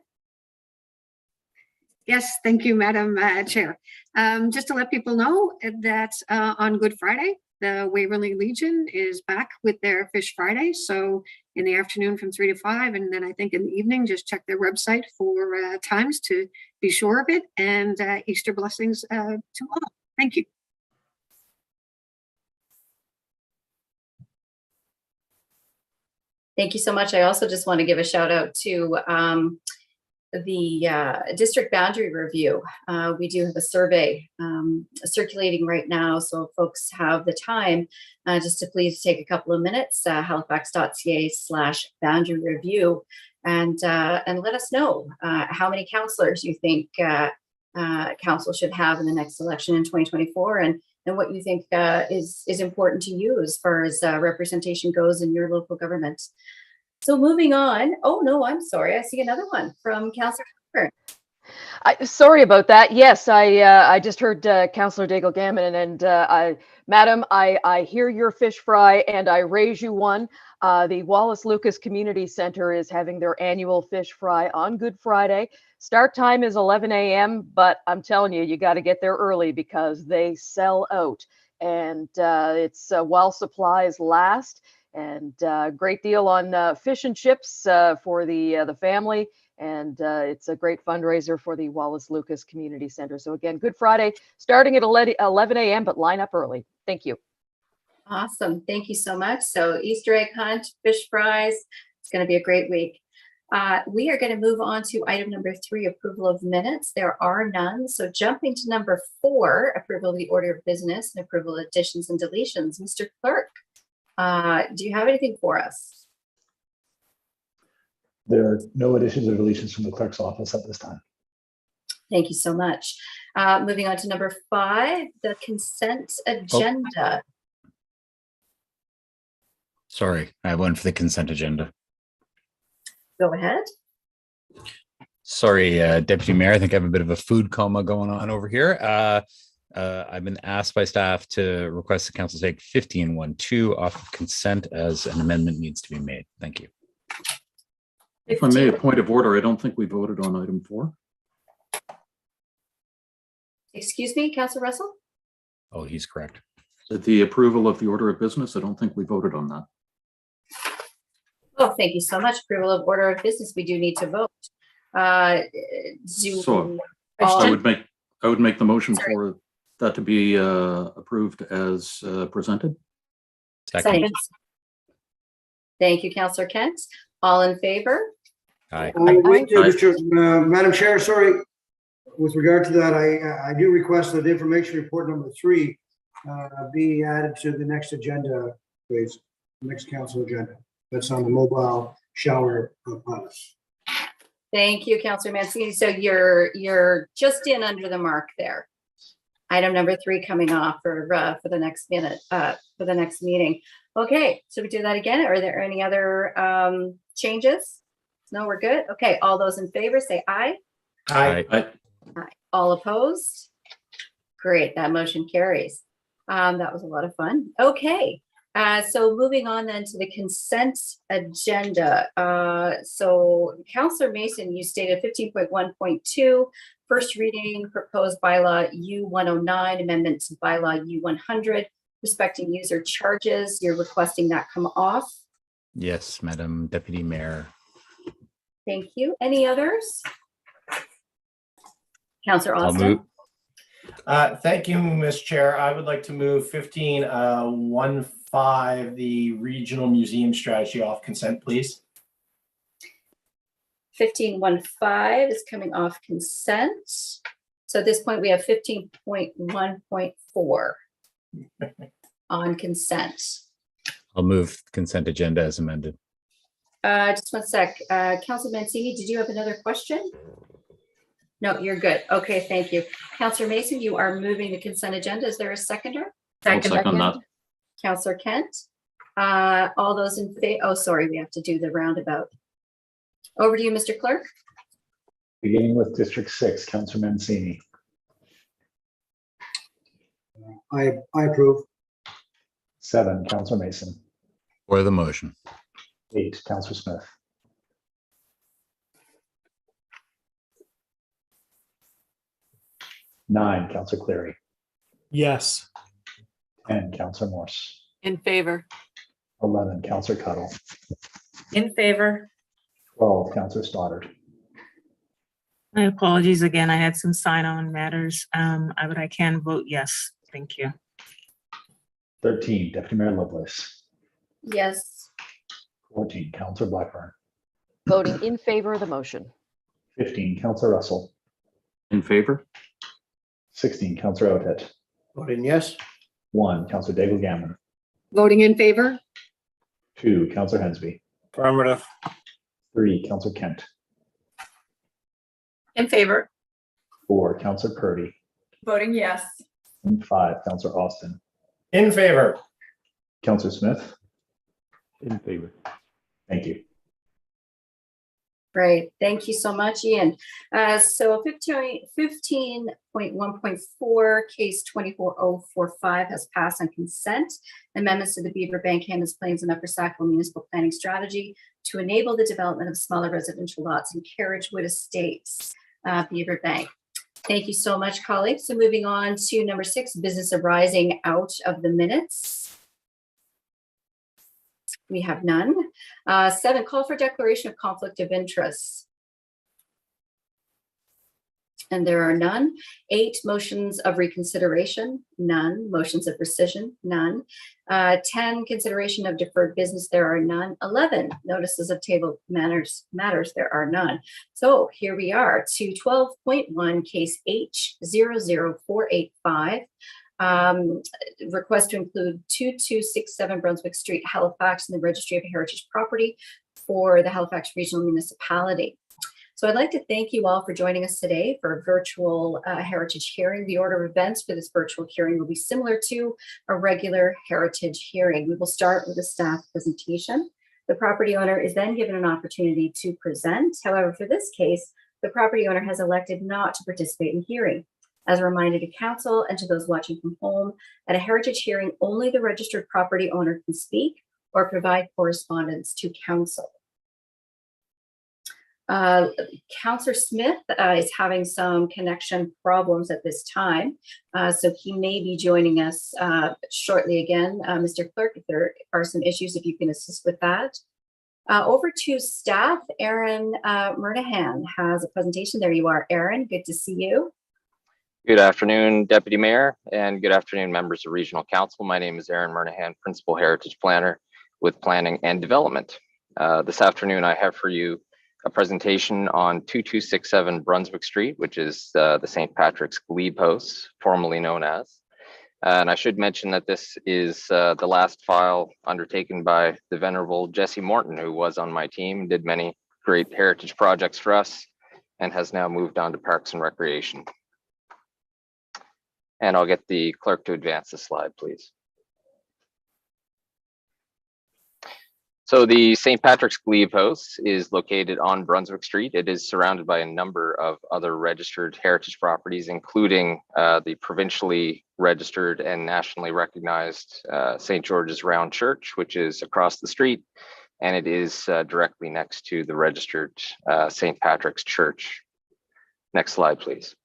Yes, thank you, Madam Chair. Just to let people know that on Good Friday, the Waverley Legion is back with their Fish Friday. So in the afternoon from 3 to 5, and then I think in the evening, just check their website for times to be sure of it. And Easter blessings to all. Thank you. Thank you so much. I also just want to give a shout out to the district boundary review. We do have a survey circulating right now, so if folks have the time, just to please take a couple of minutes, halifax.ca/boundary review, and let us know how many councillors you think council should have in the next election in 2024, and what you think is important to you as far as representation goes in your local government. So moving on. Oh no, I'm sorry. I see another one from Councillor Coburn. Sorry about that. Yes, I just heard Councillor Daigle Gammon, and Madam, I hear your fish fry and I raise you one. The Wallace Lucas Community Center is having their annual fish fry on Good Friday. Start time is 11 a.m., but I'm telling you, you got to get there early because they sell out. And it's while supplies last. And great deal on fish and chips for the family. And it's a great fundraiser for the Wallace Lucas Community Center. So again, Good Friday, starting at 11 a.m., but line up early. Thank you. Awesome. Thank you so much. So Easter egg hunt, fish fries. It's going to be a great week. We are going to move on to item number 3, approval of minutes. There are none. So jumping to number 4, approval of the order of business and approval of additions and deletions. Mr. Clerk, do you have anything for us? There are no additions or deletions from the clerk's office at this time. Thank you so much. Moving on to number 5, the consent agenda. Sorry, I have one for the consent agenda. Go ahead. Sorry, Deputy Mayor, I think I have a bit of a food coma going on over here. I've been asked by staff to request the council take 15.1.2 off of consent as an amendment needs to be made. Thank you. If I may, a point of order, I don't think we voted on item 4. Excuse me, Councillor Russell? Oh, he's correct. The approval of the order of business, I don't think we voted on that. Oh, thank you so much. Approval of order of business. We do need to vote. So I would make the motion for that to be approved as presented. Second. Thank you, Councillor Kent. All in favor? Aye. Madam Chair, sorry. With regard to that, I do request that information report number 3 be added to the next agenda, please. Next council agenda. That's on the mobile shower pilot. Thank you, Councillor Mancini. So you're just in under the mark there. Item number 3 coming off for the next minute for the next meeting. Okay, so we do that again. Are there any other changes? No, we're good. Okay, all those in favor say aye. Aye. Aye. Aye. All opposed? Great, that motion carries. That was a lot of fun. Okay, so moving on then to the consent agenda. So Councillor Mason, you stated 15.1.2, first reading, proposed bylaw U109, amendment to bylaw U100, respecting user charges. You're requesting that come off. Yes, Madam Deputy Mayor. Thank you. Any others? Councillor I'll Austin. move. Thank you, Ms. Chair. I would like to move 15.1.5, the regional museum strategy, off consent, please. 15.1.5 is coming off consent. So at this point, we have 15.1.4 on consent. I'll move consent agenda as amended. Just one sec. Councilor Mancini, did you have another question? No, you're good. Okay, thank you. Councillor Mason, you are moving the consent agenda. Is there a seconder? I'll second that. Councillor Kent. All those in favor? Oh, sorry, we have to do the roundabout. Over to you, Mr. Clerk. Beginning with District 6, Councillor Mancini. I approve. 7, Councillor Mason. For the motion. 8, Councillor Smith. 9, Councillor Cleary. Yes. 10, Councillor Morse. In favor. 11, Councillor Cuttle. In favor. 12, Councillor Stoddard. My apologies again. I had some sign-on matters, but I can vote yes. Thank you. 13, Deputy Mayor Lovelace. Yes. 14, Councillor Blackburn. Voting in favor of the motion. 15, Councillor Russell. In favor. 16, Councillor Outhet. Voting yes. 1, Councillor Daigle Gammon. Voting in favor? 2, Councillor Hensby. Affirmative. 3, Councillor Kent. In favor. 4, Councillor Purdy. Voting yes. And 5, Councillor Austin. In favor. Councillor Smith. In favor. Thank you. Great, thank you so much, Ian. So 15.1.4, case 24045 has passed on consent. Amendments to the Beaver Bank, Hammonds Plains, and Upper Sackville Municipal Planning Strategy to enable the development of smaller residential lots in Carriagewood Estates, Beaver Bank. Thank you so much, colleagues. So moving on to number 6, business arising out of the minutes. We have none. 7, call for declaration of conflict of interest. And there are none. 8, motions of reconsideration, none. Motions of rescission, none. 10, consideration of deferred business, there are none. 11, notices of table matters, there are none. So here we are to 12.1, case H00485. Request to include 2267 Brunswick Street, Halifax, in the Registry of Heritage Property for the Halifax Regional Municipality. So I'd like to thank you all for joining us today for a virtual heritage hearing. The order of events for this virtual hearing will be similar to a regular heritage hearing. We will start with a staff presentation. The property owner is then given an opportunity to present. However, for this case, the property owner has elected not to participate in the hearing. As a reminder to council and to those watching from home, at a heritage hearing, only the registered property owner can speak or provide correspondence to council. Councillor Smith is having some connection problems at this time, so he may be joining us shortly again. Mr. Clerk, if there are some issues, if you can assist with that. Over to staff, Aaron Murnahan has a presentation. There you are, Aaron. Good to see you. Good afternoon, Deputy Mayor, and good afternoon, members of Regional Council. My name is Aaron Murnahan, Principal Heritage Planner with Planning and Development. This afternoon, I have for you a presentation on 2267 Brunswick Street, which is the St. Patrick's Glebe House, formerly known as. And I should mention that this is the last file undertaken by the Venerable Jesse Morton, who was on my team, did many great heritage projects for us, and has now moved on to Parks and Recreation. And I'll get the clerk to advance the slide, please. So the St. Patrick's Glebe House is located on Brunswick Street. It is surrounded by a number of other registered heritage properties, including the provincially registered and nationally recognized St. George's Round Church, which is across the street, and it is directly next to the registered St. Patrick's Church. Next slide, please.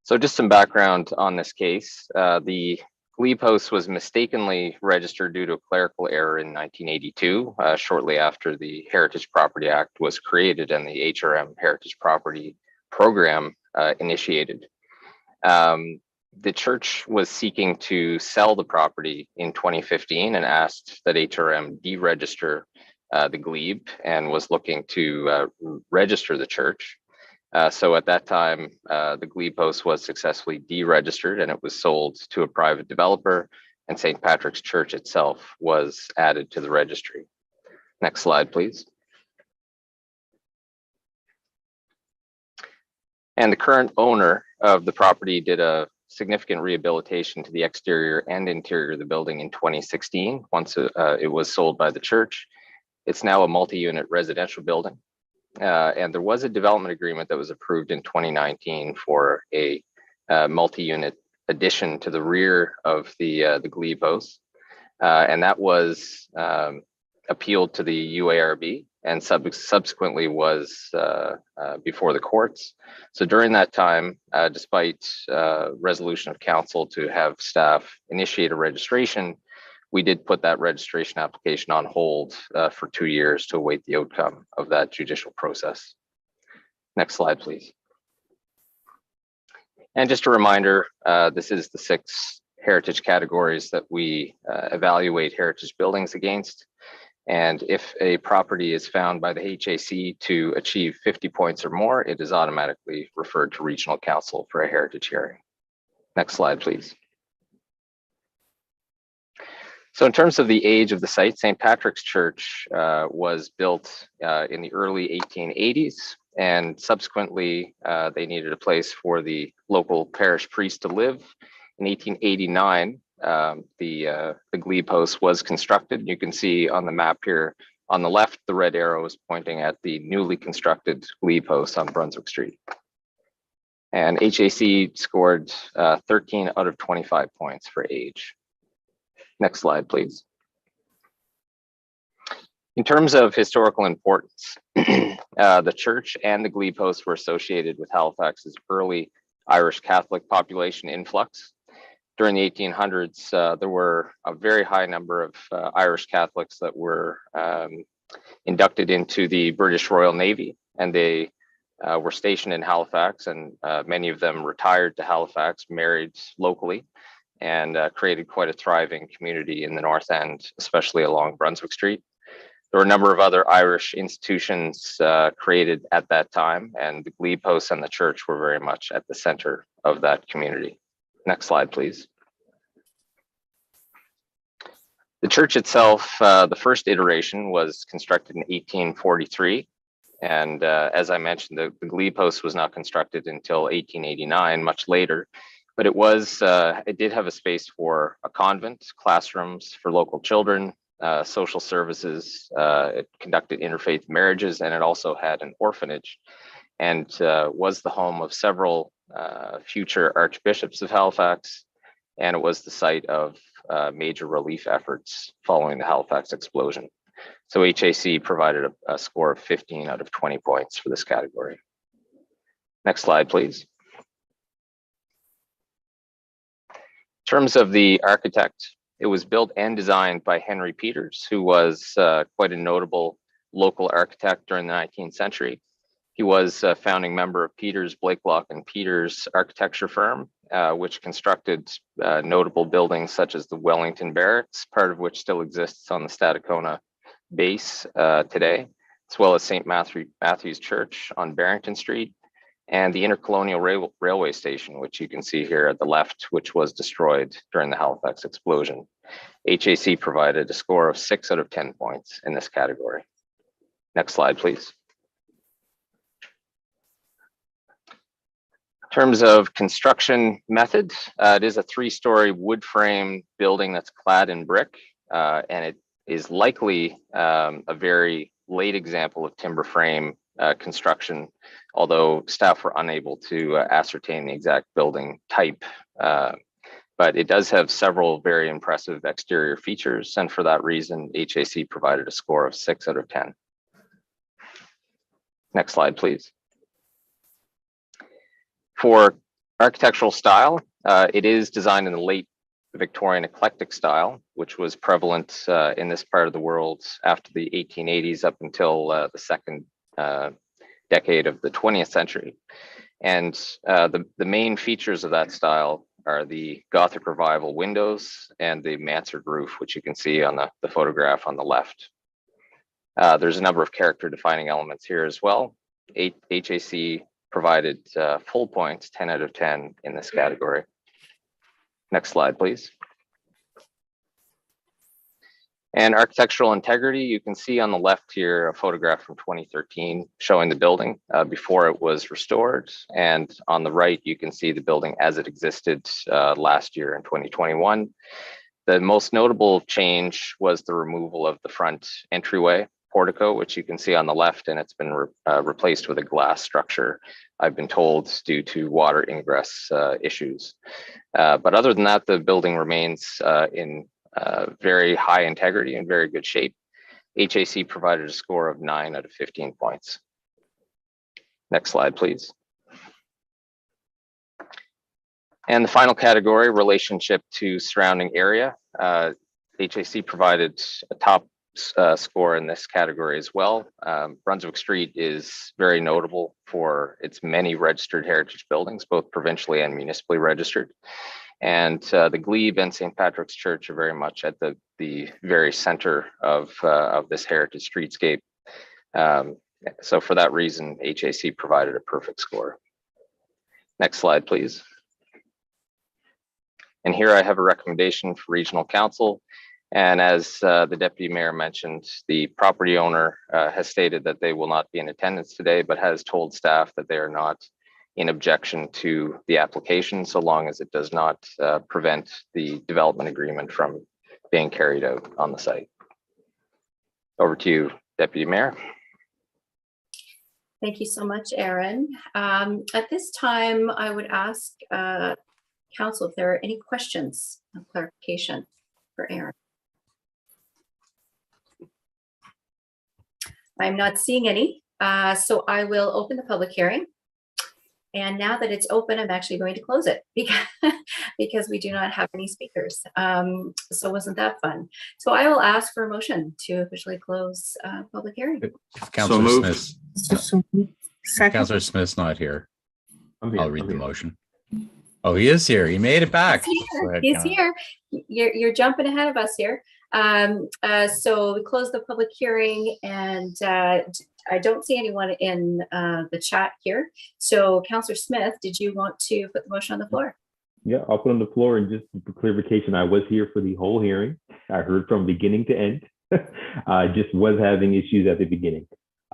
So just some background on this case. The Glebe House was mistakenly registered due to a clerical error in 1982, shortly after the Heritage Property Act was created and the HRM Heritage Property Program initiated. The church was seeking to sell the property in 2015 and asked that HRM deregister the Glebe and was looking to register the church. So at that time, the Glebe House was successfully deregistered and it was sold to a private developer, and St. Patrick's Church itself was added to the registry. Next slide, please. And the current owner of the property did a significant rehabilitation to the exterior and interior of the building in 2016, once it was sold by the church. It's now a multi-unit residential building. And there was a development agreement that was approved in 2019 for a multi-unit addition to the rear of the Glebe House. And that was appealed to the UARB and subsequently was before the courts. So during that time, despite resolution of council to have staff initiate a registration, we did put that registration application on hold for 2 years to await the outcome of that judicial process. Next slide, please. And just a reminder, this is the 6 heritage categories that we evaluate heritage buildings against. And if a property is found by the HAC to achieve 50 points or more, it is automatically referred to Regional Council for a heritage hearing. Next slide, please. So in terms of the age of the site, St. Patrick's Church was built in the early 1880s, and subsequently they needed a place for the local parish priest to live. In 1889, the Glebe House was constructed. You can see on the map here on the left, the red arrow is pointing at the newly constructed Glebe House on Brunswick Street. And HAC scored 13 out of 25 points for age. Next slide, please. In terms of historical importance, the church and the Glebe House were associated with Halifax's early Irish Catholic population influx. During the 1800s, there were a very high number of Irish Catholics that were inducted into the British Royal Navy, and they were stationed in Halifax, and many of them retired to Halifax, married locally, and created quite a thriving community in the North End, especially along Brunswick Street. There were a number of other Irish institutions created at that time, and the Glebe House and the church were very much at the center of that community. Next slide, please. The church itself, the first iteration was constructed in 1843. And as I mentioned, the Glebe House was not constructed until 1889, much later. But it did have a space for a convent, classrooms for local children, social services. It conducted interfaith marriages, and it also had an orphanage, and was the home of several future archbishops of Halifax, and it was the site of major relief efforts following the Halifax explosion. So HAC provided a score of 15 out of 20 points for this category. Next slide, please. In terms of the architect, it was built and designed by Henry Peters, who was quite a notable local architect during the 19th century. He was a founding member of Peters, Blakelock and Peters architecture firm, which constructed notable buildings such as the Wellington Barracks, part of which still exists on the Stadacona base today, as well as St. Matthew's Church on Barrington Street, and the Intercolonial Railway Station, which you can see here at the left, which was destroyed during the Halifax explosion. HAC provided a score of 6 out of 10 points in this category. Next slide, please. In terms of construction method, it is a 3-story wood frame building that's clad in brick, and it is likely a very late example of timber frame construction, although staff were unable to ascertain the exact building type. But it does have several very impressive exterior features, and for that reason, HAC provided a score of 6 out of 10. Next slide, please. For architectural style, it is designed in the late Victorian eclectic style, which was prevalent in this part of the world after the 1880s up until the second decade of the 20th century. And the main features of that style are the Gothic Revival windows and the mansard roof, which you can see on the photograph on the left. There's a number of character defining elements here as well. HAC provided full points, 10 out of 10 in this category. Next slide, please. And architectural integrity, you can see on the left here a photograph from 2013 showing the building before it was restored. And on the right, you can see the building as it existed last year in 2021. The most notable change was the removal of the front entryway portico, which you can see on the left, and it's been replaced with a glass structure, I've been told, due to water ingress issues. But other than that, the building remains in very high integrity and very good shape. HAC provided a score of 9 out of 15 points. Next slide, please. And the final category, relationship to surrounding area. HAC provided a top score in this category as well. Brunswick Street is very notable for its many registered heritage buildings, both provincially and municipally registered. And the Glebe and St. Patrick's Church are very much at the very center of this heritage streetscape. So for that reason, HAC provided a perfect score. Next slide, please. And here I have a recommendation for Regional Council. And as the Deputy Mayor mentioned, the property owner has stated that they will not be in attendance today, but has told staff that they are not in objection to the application, so long as it does not prevent the development agreement from being carried out on the site. Over to you, Deputy Mayor. Thank you so much, Aaron. At this time, I would ask Council if there are any questions of clarification for Aaron. I'm not seeing any, so I will open the public hearing. And now that it's open, I'm actually going to close it because we do not have any speakers. So wasn't that fun? So I will ask for a motion to officially close public hearing. Councillor Smith. Second. Councillor Smith's not here. I'll read I'm the here. motion. Oh, he is here. He made it back. He's Go here. ahead, He's Councillor. here. You're jumping ahead of us here. So we close the public hearing, and I don't see anyone in the chat here. So Councillor Smith, did you want to put the motion on the floor? Yeah, I'll put on the floor, and just for clarification, I was here for the whole hearing. I heard from beginning to end. I just was having issues at the beginning.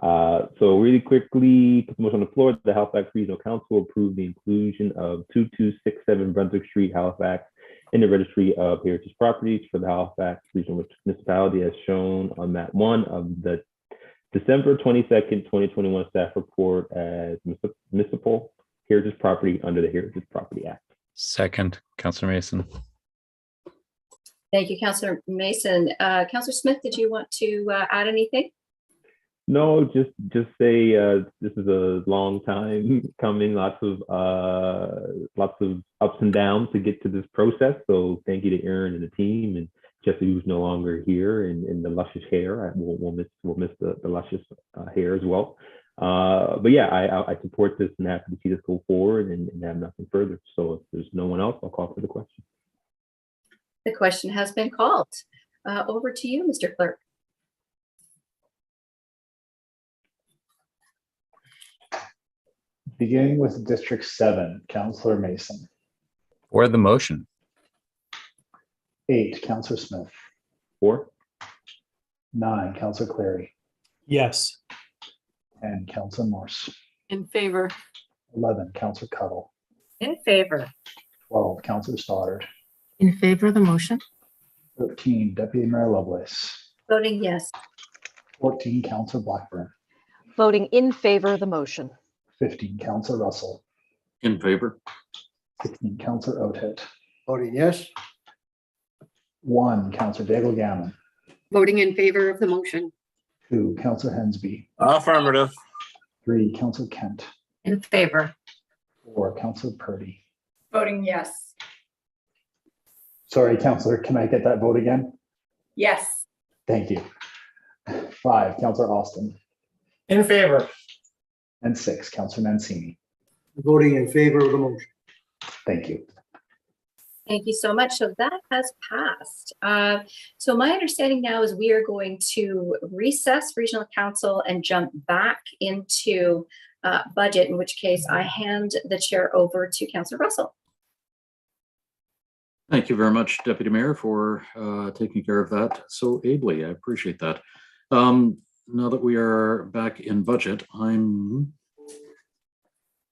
So really quickly, put the motion on the floor. The Halifax Regional Council approved the inclusion of 2267 Brunswick Street, Halifax, in the registry of heritage properties for the Halifax Regional Municipality, as shown on map 1 of the December 22nd, 2021 staff report as municipal heritage property under the Heritage Property Act. Second, Councillor Mason. Thank you, Councillor Mason. Councillor Smith, did you want to add anything? No, just say this is a long time coming. Lots of ups and downs to get to this process. So thank you to Aaron and the team, and Jesse, who's no longer here, and the luscious hair. We'll miss the luscious hair as well. But yeah, I support this and happy to see this go forward and have nothing further. So if there's no one else, I'll call for the question. The question has been called. Over to you, Mr. Clerk. Beginning with District 7, Councillor Mason. For the motion. 8, Councillor Smith. 4. 9, Councillor Clary. Yes. 10, Councillor Morse. In favor. 11, Councillor Cuttle. In favor. 12, Councillor Stoddard. In favor of the motion. 13, Deputy Mayor Lovelace. Voting yes. 14, Councillor Blackburn. Voting in favor of the motion. 15, Councillor Russell. In favor. 16, Councillor Oatit. Voting yes. 1, Councillor Daigle Gammon. Voting in favor of the motion. 2, Councillor Hensby. Affirmative. 3, Councillor Kent. In favor. 4, Councillor Purdy. Voting yes. Sorry, Councillor, can I get that vote again? Yes. Thank you. 5, Councillor Austin. In favor. And 6, Councillor Mancini. Voting in favor of the motion. Thank you. Thank you so much. So that has passed. So my understanding now is we are going to recess Regional Council and jump back into budget, in which case I hand the chair over to Councillor Russell. Thank you very much, Deputy Mayor, for taking care of that so ably. I appreciate that. Now that we are back in budget, I'm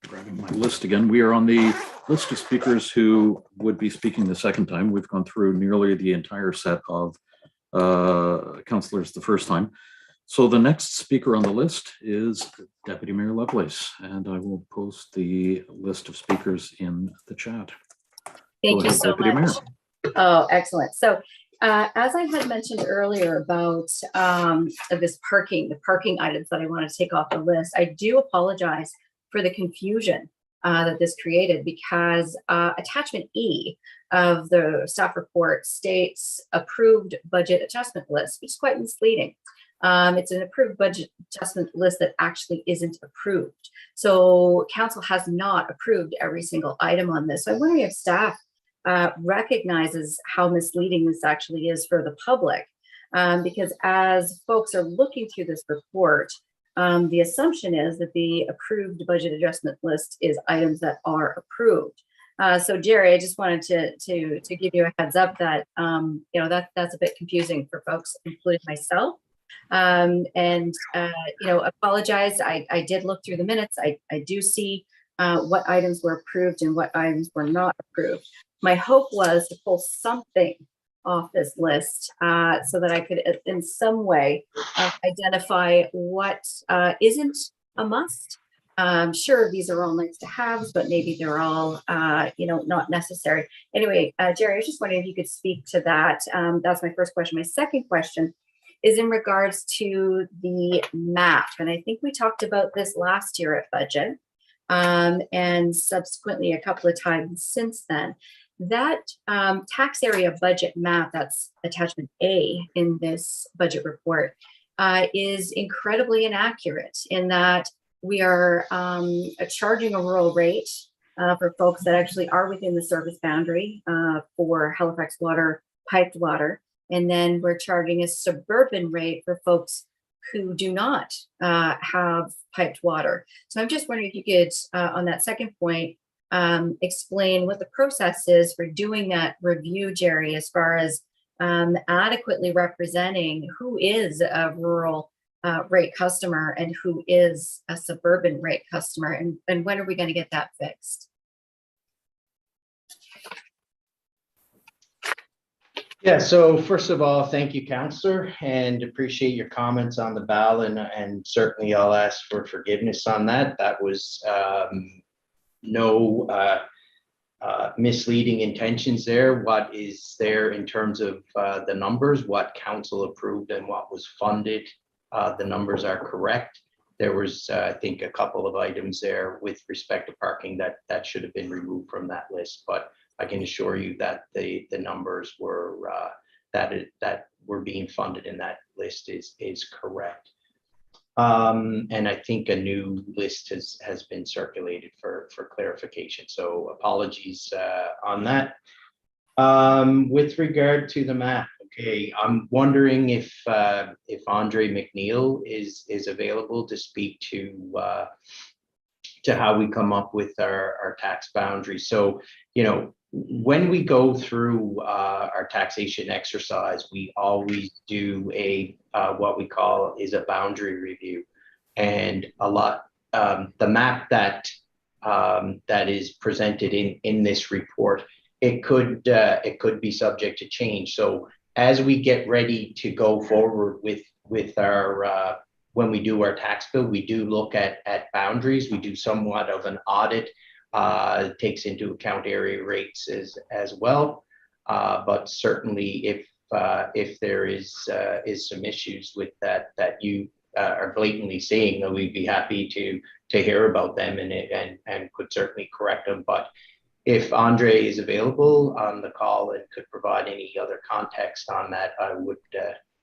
grabbing my list again. We are on the list of speakers who would be speaking the second time. We've gone through nearly the entire set of councillors the first time. So the next speaker on the list is Deputy Mayor Lovelace, and I will post the list of speakers in the chat. Thank Go you ahead, so Deputy much. Mayor. Oh, excellent. So as I had mentioned earlier about this the parking items that I want to take off the list, I do apologize for the confusion that this created, because attachment E of the staff report states approved budget adjustment list, which is quite misleading. It's an approved budget adjustment list that actually isn't approved. So council has not approved every single item on this. So I'm wondering if staff recognizes how misleading this actually is for the public, because as folks are looking through this report, the assumption is that the approved budget adjustment list is items that are approved. So Jerry, I just wanted to give you a heads up that that's a bit confusing for folks, including myself. Apologize. I did look through the minutes. I do see what items were approved and what items were not approved. My hope was to pull something off this list so that I could in some way identify what isn't a must. Sure, these are all nice to haves, but maybe they're all, not necessary. Anyway, Jerry, I was just wondering if you could speak to that. That's my first question. My second question is in regards to the map. And I think we talked about this last year at budget and subsequently a couple of times since then. That tax area budget map, that's attachment A in this budget report, is incredibly inaccurate in that we are charging a rural rate for folks that actually are within the service boundary for Halifax Water, piped water. And then we're charging a suburban rate for folks who do not have piped water. So I'm just wondering if you could, on that second point, explain what the process is for doing that review, Jerry, as far as adequately representing who is a rural rate customer and who is a suburban rate customer, and when are we going to get that fixed? Yeah, so first of all, thank you, Councillor, and appreciate your comments on the ballot, and certainly I'll ask for forgiveness on that. That was no misleading intentions there. What is there in terms of the numbers, what council approved and what was funded, the numbers are correct. There was, I think, a couple of items there with respect to parking that should have been removed from that list, but I can assure you that the numbers were that were being funded in that list is correct. And I think a new list has been circulated for clarification. So apologies on that. With regard to the map, okay, I'm wondering if Andre McNeil is available to speak to how we come up with our tax boundary. So, when we go through our taxation exercise, we always do a what we call is a boundary review, and a lot the map that is presented in this report, it could be subject to change. So as we get ready to go forward with our when we do our tax bill, we do look at boundaries. We do somewhat of an audit. It takes into account area rates as well, but certainly if there is some issues with that you are blatantly saying, that we'd be happy to hear about them and could certainly correct them. But if Andre is available on the call and could provide any other context on that, I would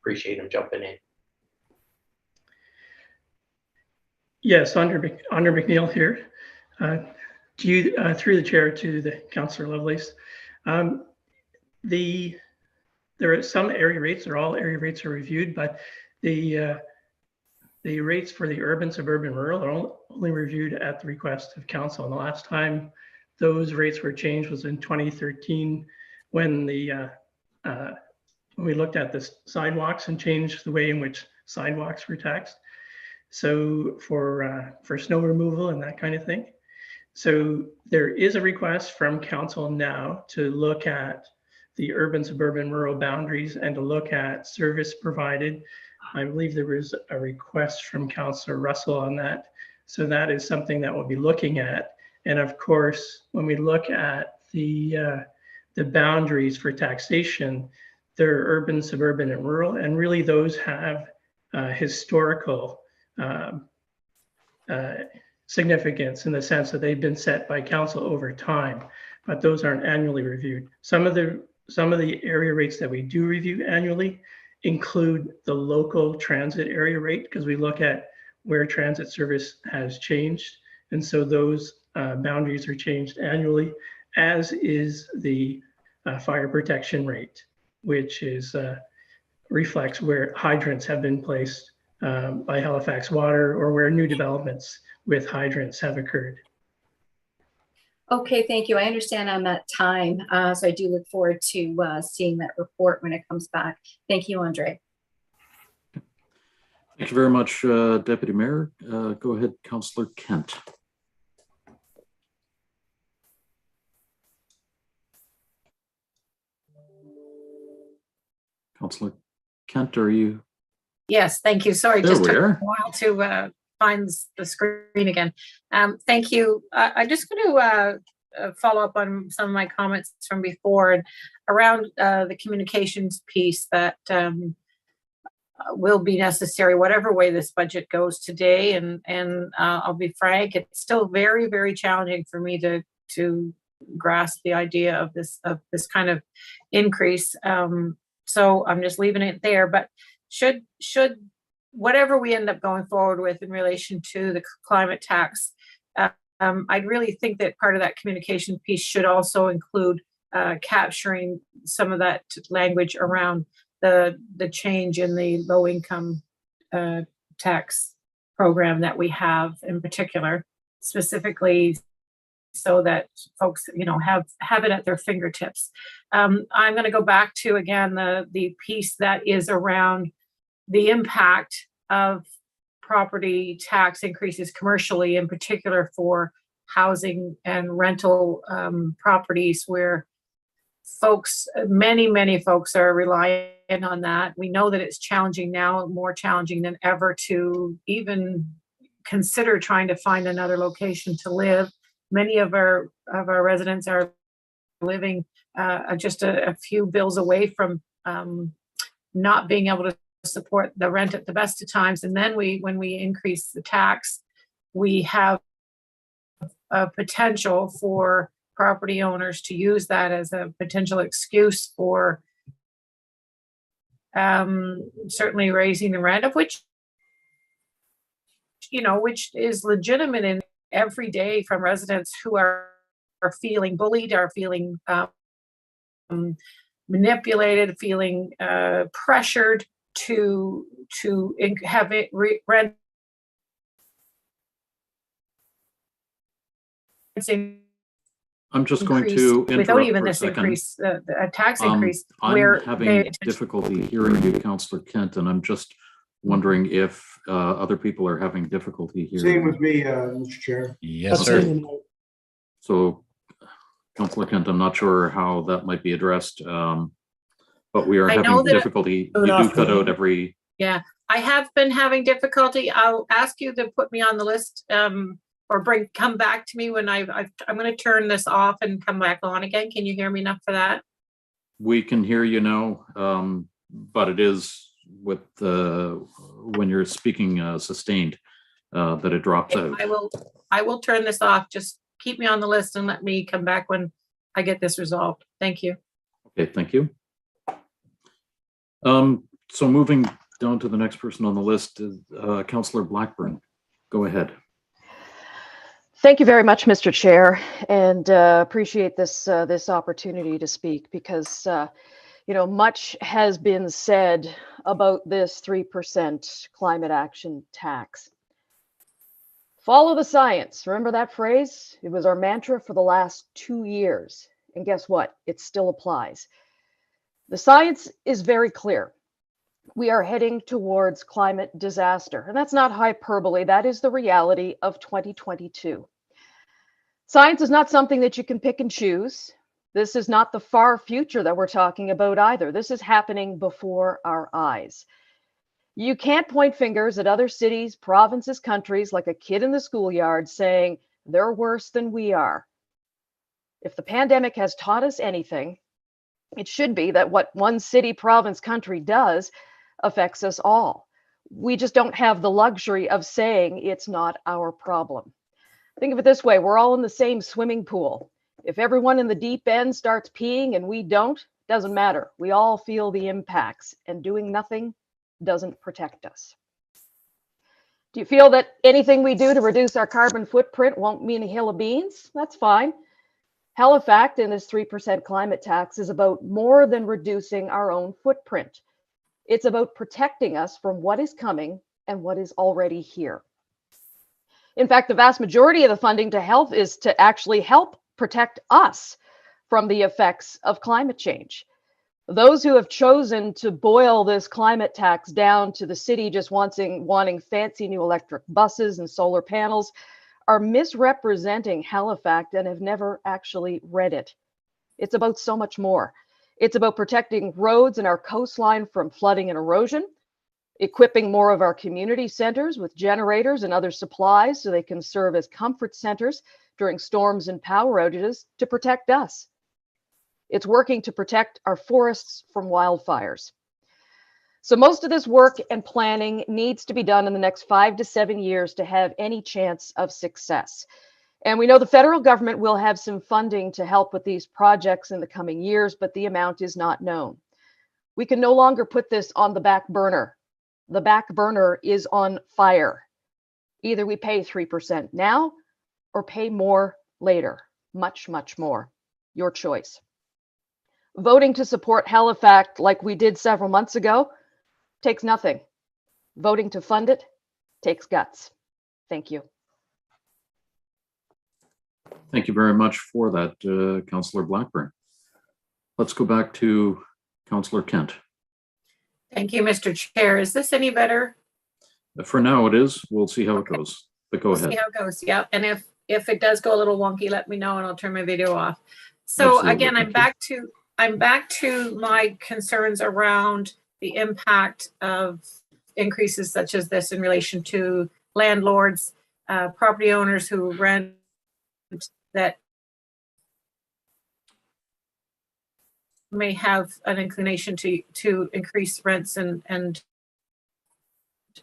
appreciate him jumping in. Yes, Andre McNeil here. To you, through the chair to the Councillor Lovelace. There are some area rates, or all area rates are reviewed, but the rates for the urban, suburban, rural are only reviewed at the request of council. And the last time those rates were changed was in 2013 when when we looked at the sidewalks and changed the way in which sidewalks were taxed. So for snow removal and that kind of thing. So there is a request from council now to look at the urban, suburban, rural boundaries and to look at service provided. I believe there was a request from Councillor Russell on that. So that is something that we'll be looking at. And of course, when we look at the boundaries for taxation, they're urban, suburban, and rural, and really those have historical significance in the sense that they've been set by council over time, but those aren't annually reviewed. Some of the area rates that we do review annually include the local transit area rate, because we look at where transit service has changed, and so those boundaries are changed annually, as is the fire protection rate, which is reflects where hydrants have been placed by Halifax Water or where new developments with hydrants have occurred. Okay, thank you. I understand I'm at time, so I do look forward to seeing that report when it comes back. Thank you, Andre. Thank you very much, Deputy Mayor. Go ahead, Councillor Kent. Councillor Kent, are you? Yes, thank you. Sorry, There just we took are. a while to find the screen again. Thank you. I'm just going to follow up on some of my comments from before and around the communications piece that will be necessary, whatever way this budget goes today. And I'll be frank, it's still very, very challenging for me to grasp the idea of this kind of increase. So I'm just leaving it there. But should whatever we end up going forward with in relation to the climate tax, I really think that part of that communication piece should also include capturing some of that language around the change in the low income tax program that we have in particular, specifically so that folks, have it at their fingertips. I'm going to go back to, again, the piece that is around the impact of property tax increases commercially, in particular for housing and rental properties where many folks are relying on that. We know that it's challenging now, more challenging than ever to even consider trying to find another location to live. Many of our residents are living just a few bills away from not being able to support the rent at the best of times. And then when we increase the tax, we have a potential for property owners to use that as a potential excuse for certainly raising the rent, of which is legitimate in every day from residents who are feeling bullied, are feeling manipulated, feeling pressured to have it rent. I'm just going to without interrupt even for a this second. increase, a tax increase, I'm where having difficulty hearing you, Councillor Kent, and I'm just wondering if other people are having difficulty hearing. Same with me, Mr. Chair. Yes, Okay. sir. So, Councillor Kent, I'm not sure how that might be addressed, but we are I know having that- difficulty. You do cut out every. Yeah, I have been having difficulty. I'll ask you to put me on the list, or come back to me when I'm going to turn this off and come back on again. Can you hear me enough for that? We can hear you now, but it is with when you're speaking sustained that it drops out. I will turn this off. Just keep me on the list and let me come back when I get this resolved. Thank you. Okay, thank you. So moving down to the next person on the list, Councillor Blackburn. Go ahead. Thank you very much, Mr. Chair, and appreciate this opportunity to speak because much has been said about this 3% climate action tax. Follow the science. Remember that phrase? It was our mantra for the last 2 years, and guess what? It still applies. The science is very clear. We are heading towards climate disaster, and that's not hyperbole. That is the reality of 2022. Science is not something that you can pick and choose. This is not the far future that we're talking about either. This is happening before our eyes. You can't point fingers at other cities, provinces, countries like a kid in the schoolyard saying they're worse than we are. If the pandemic has taught us anything, it should be that what one city, province, country does affects us all. We just don't have the luxury of saying it's not our problem. Think of it this way, we're all in the same swimming pool. If everyone in the deep end starts peeing and we don't, doesn't matter. We all feel the impacts, and doing nothing doesn't protect us. Do you feel that anything we do to reduce our carbon footprint won't mean a hill of beans? That's fine. Halifax and this 3% climate tax is about more than reducing our own footprint. It's about protecting us from what is coming and what is already here. In fact, the vast majority of the funding to health is to actually help protect us from the effects of climate change. Those who have chosen to boil this climate tax down to the city just wanting fancy new electric buses and solar panels are misrepresenting Halifax and have never actually read it. It's about so much more. It's about protecting roads and our coastline from flooding and erosion, equipping more of our community centers with generators and other supplies so they can serve as comfort centers during storms and power outages to protect us. It's working to protect our forests from wildfires. So most of this work and planning needs to be done in the next 5 to 7 years to have any chance of success. And we know the federal government will have some funding to help with these projects in the coming years, but the amount is not known. We can no longer put this on the back burner. The back burner is on fire. Either we pay 3% now or pay more later, much, much more. Your choice. Voting to support Halifax like we did several months ago takes nothing. Voting to fund it takes guts. Thank you. Thank you very much for that, Councillor Blackburn. Let's go back to Councillor Kent. Thank you, Mr. Chair. Is this any better? For now it is. We'll see how it goes, but go We'll ahead. see how it goes. Yeah, and if it does go a little wonky, let me know and I'll turn my video off. So Absolutely, again, thank I'm back to my concerns around the impact of increases such as this in relation to landlords, property owners who rent that may have an inclination to increase rents and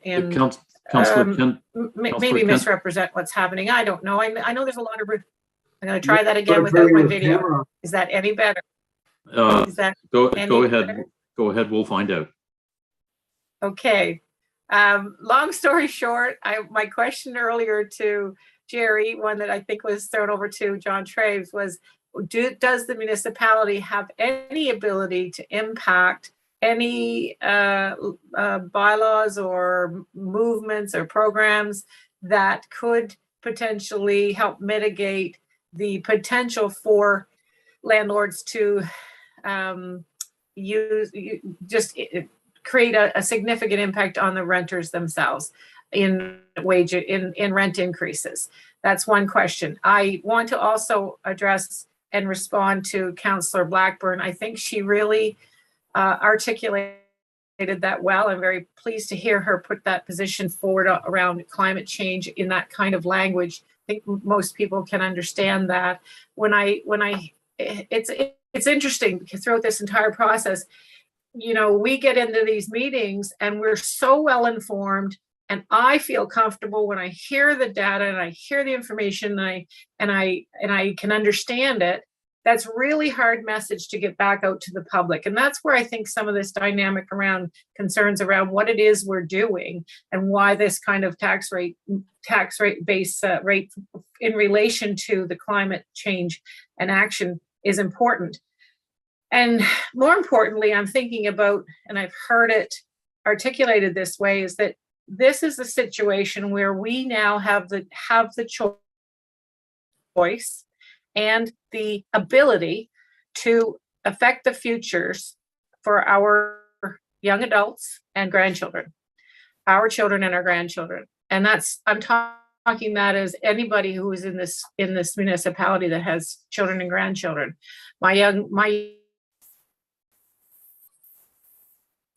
Councillor Kent. maybe misrepresent what's happening. I don't know. I know there's a lot of. I'm going to try that again without my video. Is that any better? Is that Go any ahead. better? Go ahead. We'll find out. Okay. Long story short, my question earlier to Jerry, one that I think was thrown over to John Traves, was does the municipality have any ability to impact any bylaws or movements or programs that could potentially help mitigate the potential for landlords to create a significant impact on the renters themselves in rent increases? That's one question. I want to also address and respond to Councillor Blackburn. I think she really articulated that well. I'm very pleased to hear her put that position forward around climate change in that kind of language. I think most people can understand that. It's interesting because throughout this entire process, we get into these meetings and we're so well informed, and I feel comfortable when I hear the data and I hear the information and I can understand it. That's really hard message to get back out to the public. And that's where I think some of this dynamic around concerns around what it is we're doing and why this kind of tax rate base rate in relation to the climate change and action is important. And more importantly, I'm thinking about, and I've heard it articulated this way, is that this is a situation where we now have the choice and the ability to affect the futures for our young adults and grandchildren, our children and our grandchildren. And I'm talking that as anybody who is in this municipality that has children and grandchildren. My young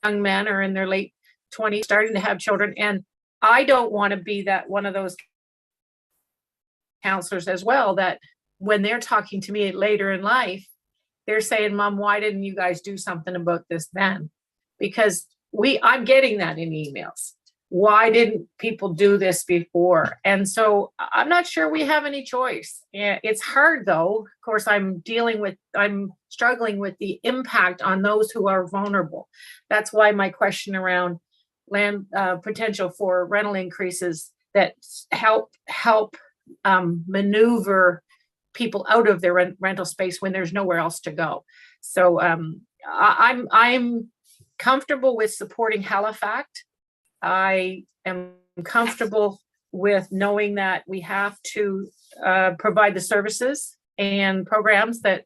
men are in their late 20s, starting to have children, and I don't want to be that one of those counselors as well that when they're talking to me later in life, they're saying, "Mom, why didn't you guys do something about this then?" Because I'm getting that in emails. Why didn't people do this before? And so I'm not sure we have any choice. It's hard though. Of course, I'm struggling with the impact on those who are vulnerable. That's why my question around land potential for rental increases that help maneuver people out of their rental space when there's nowhere else to go. So I'm comfortable with supporting Halifax. I am comfortable with knowing that we have to provide the services and programs that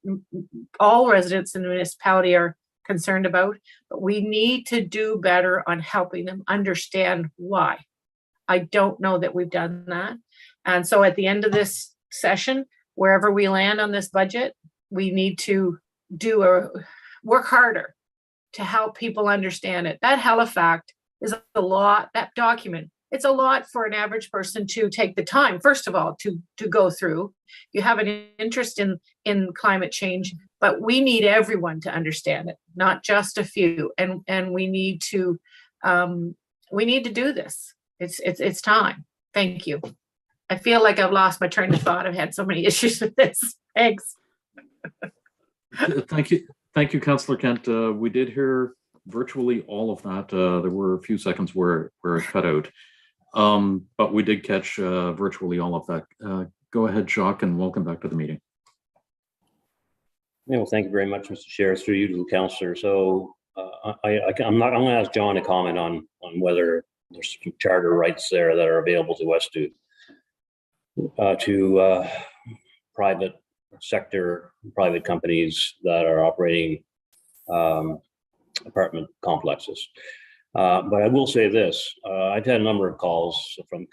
all residents in the municipality are concerned about, but we need to do better on helping them understand why. I don't know that we've done that. And so at the end of this session, wherever we land on this budget, we need to do work harder to help people understand it. That Halifax is a lot, that document, it's a lot for an average person to take the time, first of all, to go through. You have an interest in climate change, but we need everyone to understand it, not just a few. And we need to do this. It's time. Thank you. I feel like I've lost my train of thought. I've had so many issues with this. Thanks. Thank you. Thank you, Councillor Kent. We did hear virtually all of that. There were a few seconds where it cut out. But we did catch virtually all of that. Go ahead, Jacques, and welcome back to the meeting. Well, thank you very much, Mr. Chair. Through you to the councillor. So I'm going to ask John to comment on whether there's some charter rights there that are available to us to private sector, private companies that are operating apartment complexes. But I will say this: I've had a number of calls from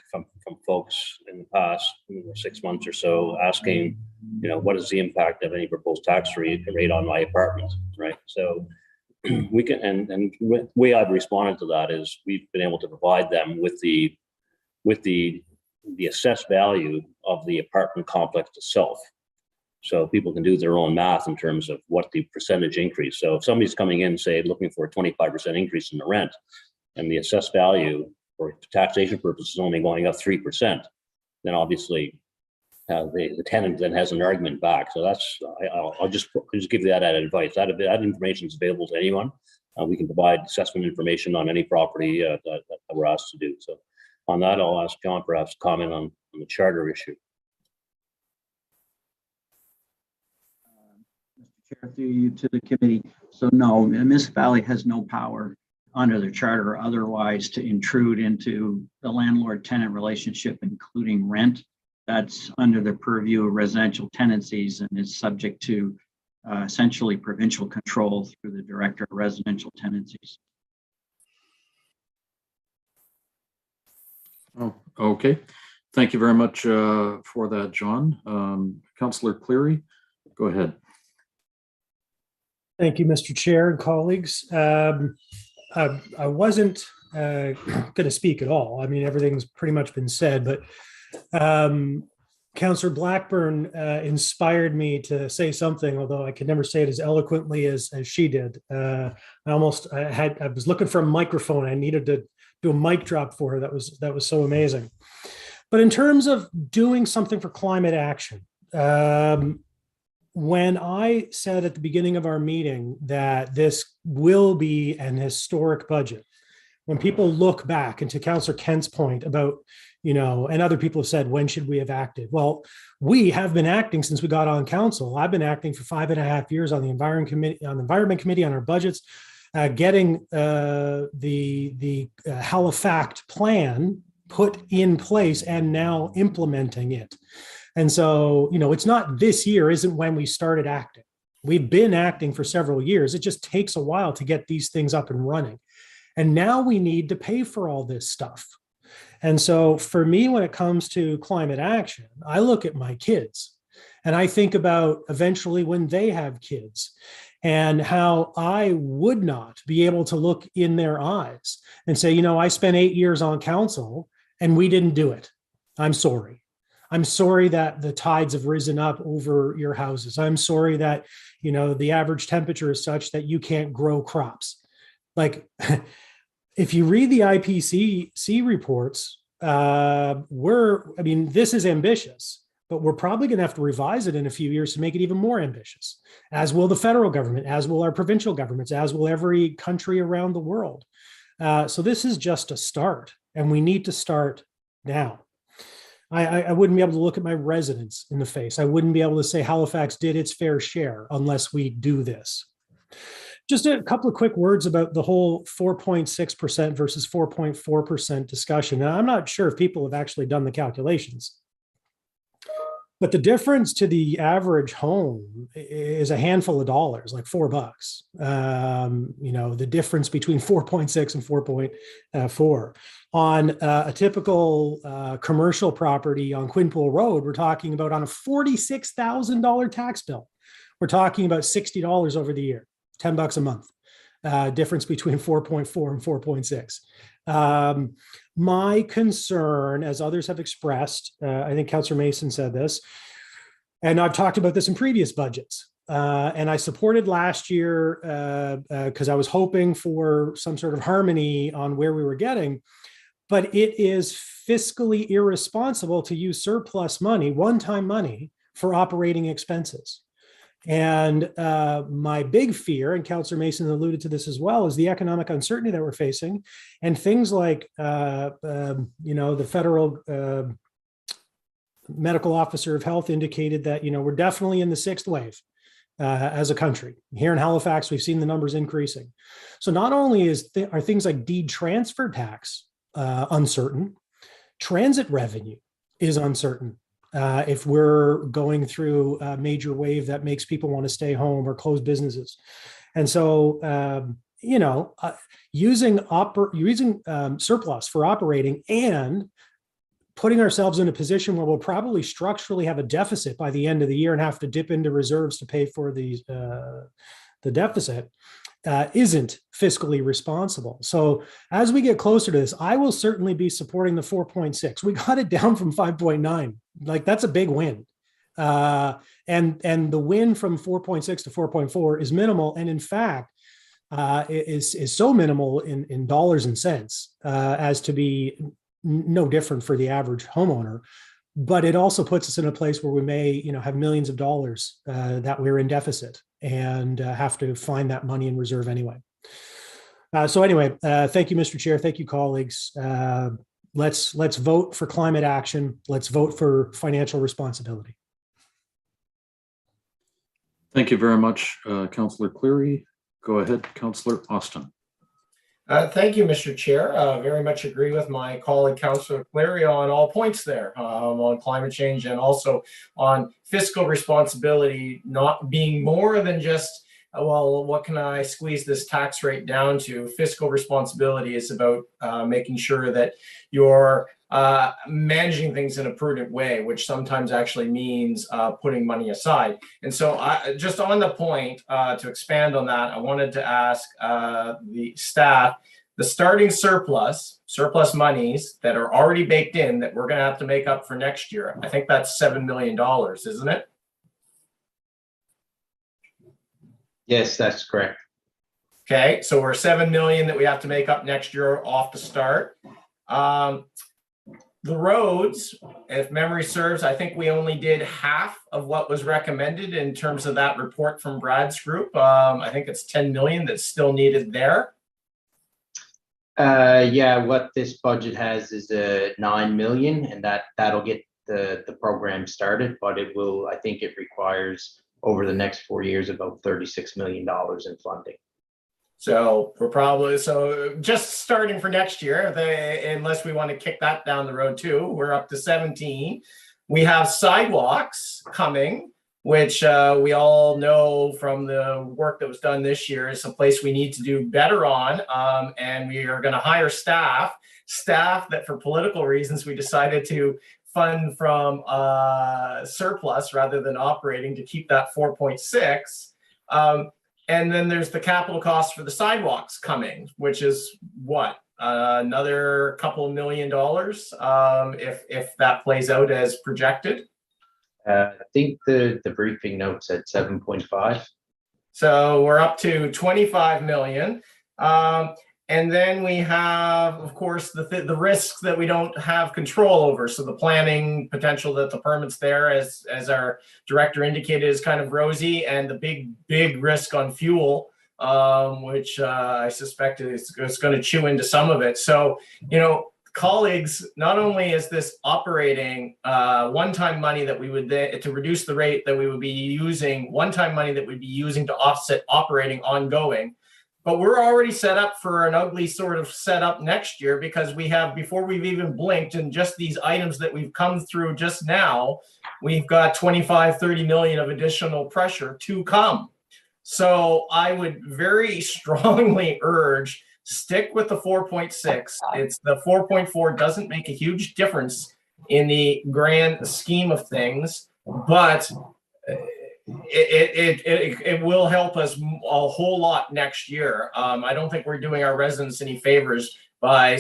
folks in the past 6 months or so asking, what is the impact of any proposed tax rate on my apartment, right? So we can, and the way I've responded to that is we've been able to provide them with the assessed value of the apartment complex itself. So people can do their own math in terms of what the percentage increase. So if somebody's coming in, say, looking for a 25% increase in the rent, and the assessed value for taxation purposes is only going up 3%, then obviously the tenant then has an argument back. So that's, I'll just give you that added advice. That information is available to anyone. We can provide assessment information on any property that we're asked to do. So on that, I'll ask John perhaps to comment on the charter issue. Through you to the committee. So no, Miss Valley has no power under the charter or otherwise to intrude into the landlord-tenant relationship, including rent. That's under the purview of residential tenancies and is subject to essentially provincial control through the Director of Residential Tenancies. Oh, okay. Thank you very much for that, John. Councillor Cleary, go ahead. Thank you, Mr. Chair and colleagues. I wasn't going to speak at all. I mean, everything's pretty much been said, but Councillor Blackburn inspired me to say something, although I could never say it as eloquently as she did. I was looking for a microphone. I needed to do a mic drop for her. That was so amazing. But in terms of doing something for climate action, when I said at the beginning of our meeting that this will be an historic budget, when people look back, and to Councillor Kent's point about, and other people have said, when should we have acted? Well, we have been acting since we got on council. I've been acting for 5.5 years on the Environment Committee on our budgets, getting the Halifax plan put in place and now implementing it. And so, it's not this year isn't when we started acting. We've been acting for several years. It just takes a while to get these things up and running. And now we need to pay for all this stuff. And so for me, when it comes to climate action, I look at my kids and I think about eventually when they have kids and how I would not be able to look in their eyes and say, I spent 8 years on council and we didn't do it. I'm sorry. I'm sorry that the tides have risen up over your houses. I'm sorry that, the average temperature is such that you can't grow crops. Like, if you read the IPCC reports, this is ambitious, but we're probably going to have to revise it in a few years to make it even more ambitious, as will the federal government, as will our provincial governments, as will every country around the world. So this is just a start, and we need to start now. I wouldn't be able to look at my residents in the face. I wouldn't be able to say Halifax did its fair share unless we do this. Just a couple of quick words about the whole 4.6% versus 4.4% discussion. Now, I'm not sure if people have actually done the calculations, but the difference to the average home is a handful of dollars, like $4. The difference between 4.6 and 4.4. On a typical commercial property on Quinpool Road, we're talking about on a $46,000 tax bill, we're talking about $60 over the year $10 a month. Difference between 4.4 and 4.6. My concern, as others have expressed, I think Councillor Mason said this, and I've talked about this in previous budgets. And I supported last year because I was hoping for some sort of harmony on where we were getting. But it is fiscally irresponsible to use surplus money, one-time money, for operating expenses. And my big fear, and Councillor Mason alluded to this as well, is the economic uncertainty that we're facing, and things like, the federal medical officer of health indicated that, we're definitely in the sixth wave as a country. Here in Halifax, we've seen the numbers increasing. So not only are things like deed transfer tax uncertain, transit revenue is uncertain. If we're going through a major wave that makes people want to stay home or close businesses. And so, using surplus for operating and putting ourselves in a position where we'll probably structurally have a deficit by the end of the year and have to dip into reserves to pay for the deficit isn't fiscally responsible. So as we get closer to this, I will certainly be supporting the 4.6. We got it down from 5.9. Like, that's a big win. And the win from 4.6 to 4.4 is minimal. And in fact, is so minimal in dollars and cents as to be no different for the average homeowner. But it also puts us in a place where we may, have millions of dollars that we're in deficit and have to find that money in reserve anyway. So anyway, thank you, Mr. Chair. Thank you, colleagues. Let's vote for climate action. Let's vote for financial responsibility. Thank you very much, Councillor Cleary. Go ahead, Councillor Austin. Thank you, Mr. Chair. Very much agree with my colleague, Councillor Cleary, on all points there, on climate change and also on fiscal responsibility not being more than just, well, what can I squeeze this tax rate down to? Fiscal responsibility is about making sure that you're managing things in a prudent way, which sometimes actually means putting money aside. And so just on the point, to expand on that, I wanted to ask the staff, the starting surplus monies that are already baked in that we're going to have to make up for next year. I think that's $7 million, isn't it? Yes, that's correct. Okay, so we're 7 million that we have to make up next year off the start. The roads, if memory serves, I think we only did half of what was recommended in terms of that report from Brad's group. I think it's 10 million that's still needed there. Yeah, what this budget has is 9 million, and that'll get the program started, but it will, I think it requires over the next 4 years about $36 million in funding. So we're probably, just starting for next year, unless we want to kick that down the road too, we're up to 17. We have sidewalks coming, which we all know from the work that was done this year is a place we need to do better on. And we are going to hire staff that for political reasons, we decided to fund from surplus rather than operating to keep that 4.6. And then there's the capital cost for the sidewalks coming, which is what, another couple $1 million if that plays out as projected. I think the briefing note said 7.5. So we're up to 25 million. And then we have, of course, the risks that we don't have control over. So the planning potential that the permits there, as our director indicated, is kind of rosy, and the big risk on fuel, which I suspect is going to chew into some of it. So, colleagues, not only is this operating one-time money that we would to reduce the rate that we would be using, one-time money that we'd be using to offset operating ongoing, but we're already set up for an ugly sort of setup next year, because we have, before we've even blinked, and just these items that we've come through just now, we've got 25-30 million of additional pressure to come. So I would very strongly urge, stick with the 4.6. It's the 4.4 doesn't make a huge difference in the grand scheme of things, but it will help us a whole lot next year. I don't think we're doing our residents any favors by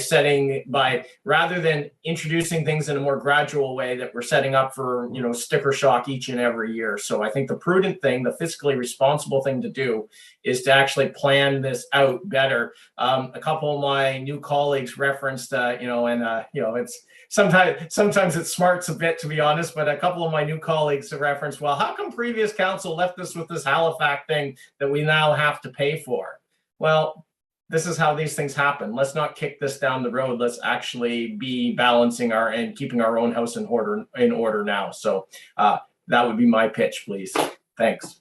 rather than introducing things in a more gradual way, that we're setting up for, sticker shock each and every year. So I think the prudent thing, the fiscally responsible thing to do, is to actually plan this out better. A couple of my new colleagues referenced, it's sometimes it smarts a bit, to be honest, but a couple of my new colleagues have referenced, well, how come previous council left us with this Halifax thing that we now have to pay for? Well, this is how these things happen. Let's not kick this down the road. Let's actually be balancing and keeping our own house in order now. So that would be my pitch, please. Thanks.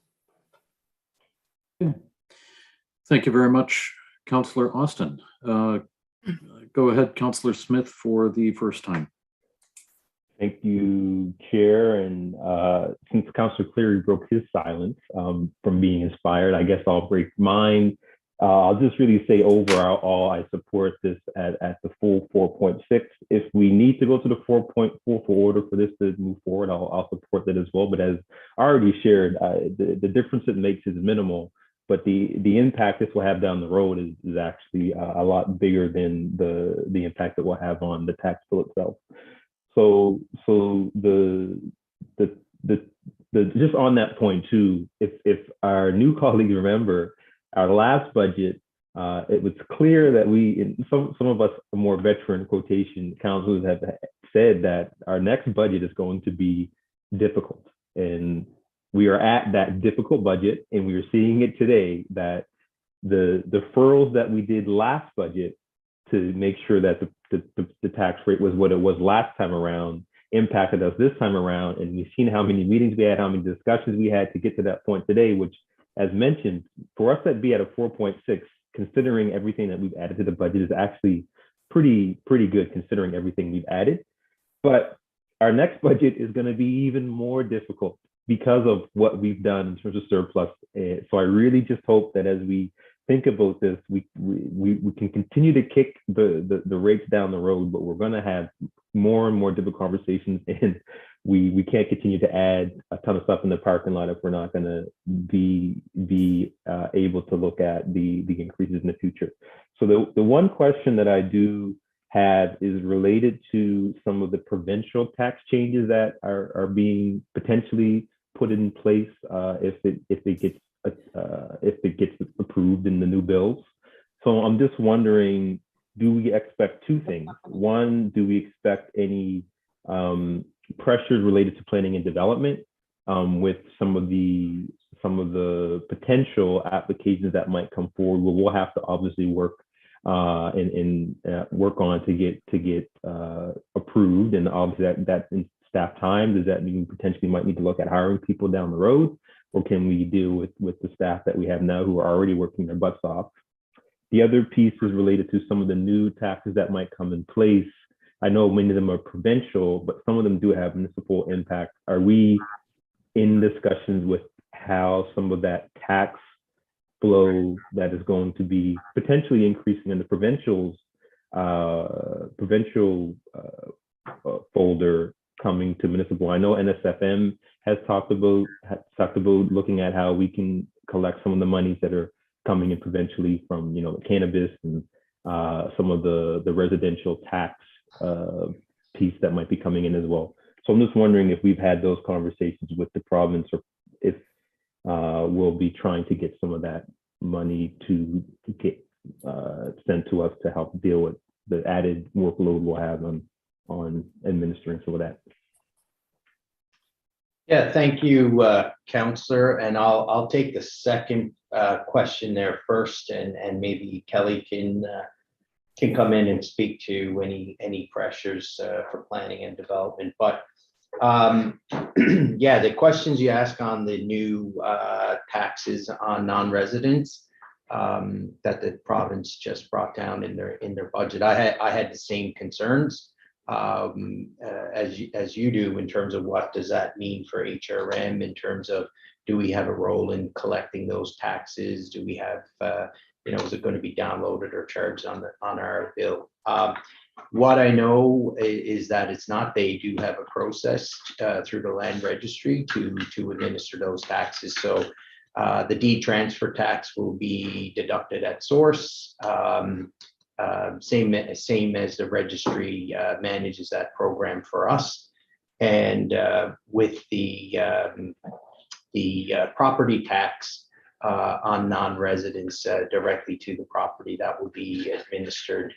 Thank you very much, Councillor Austin. Go ahead, Councillor Smith, for the first time. Thank you, Chair. And since Councillor Cleary broke his silence from being inspired, I guess I'll break mine. I'll just really say overall, I support this at the full 4.6. If we need to go to the 4.4 for order for this to move forward, I'll support that as well. But as I already shared, the difference it makes is minimal, but the impact this will have down the road is actually a lot bigger than the impact it will have on the tax bill itself. So the just on that point too, if our new colleagues remember, our last budget, it was clear that some of us more veteran quotation councilors have said that our next budget is going to be difficult. And we are at that difficult budget, and we are seeing it today, that the deferrals that we did last budget to make sure that the tax rate was what it was last time around impacted us this time around. And we've seen how many meetings we had, how many discussions we had to get to that point today, which, as mentioned, for us to be at a 4.6, considering everything that we've added to the budget, is actually pretty good considering everything we've added. But our next budget is going to be even more difficult because of what we've done in terms of surplus. So I really just hope that as we think about this, we can continue to kick the rates down the road, but we're going to have more and more difficult conversations, and we can't continue to add a ton of stuff in the parking lot if we're not going to be able to look at the increases in the future. So the one question that I do have is related to some of the provincial tax changes that are being potentially put in place if it gets approved in the new bills. So I'm just wondering, do we expect two things? One, do we expect any pressures related to planning and development with some of the potential applications that might come forward? We'll have to obviously work work on to get approved, and obviously that in staff time. Does that mean we potentially might need to look at hiring people down the road, or can we deal with the staff that we have now who are already working their butts off? The other piece is related to some of the new taxes that might come in place. I know many of them are provincial, but some of them do have municipal impact. Are we in discussions with how some of that tax flow that is going to be potentially increasing in the provincial folder coming to municipal? I know NSFM has talked about looking at how we can collect some of the monies that are coming in provincially from cannabis and some of the residential tax piece that might be coming in as well. So I'm just wondering if we've had those conversations with the province, or if we'll be trying to get some of that money to get sent to us to help deal with the added workload we'll have on administering some of that. Yeah, thank you, Councillor. And I'll take the second question there first, and maybe Kelly can come in and speak to any pressures for planning and development. But yeah, the questions you ask on the new taxes on non-residents that the province just brought down in their budget, I had the same concerns as you do, in terms of what does that mean for HRM, in terms of, do we have a role in collecting those taxes? Do we have is it going to be downloaded or charged on our bill? What I know is that it's not, they do have a process through the land registry to administer those taxes. So the deed transfer tax will be deducted at source. Same as the registry manages that program for us. And with the property tax on non-residents directly to the property, that will be administered,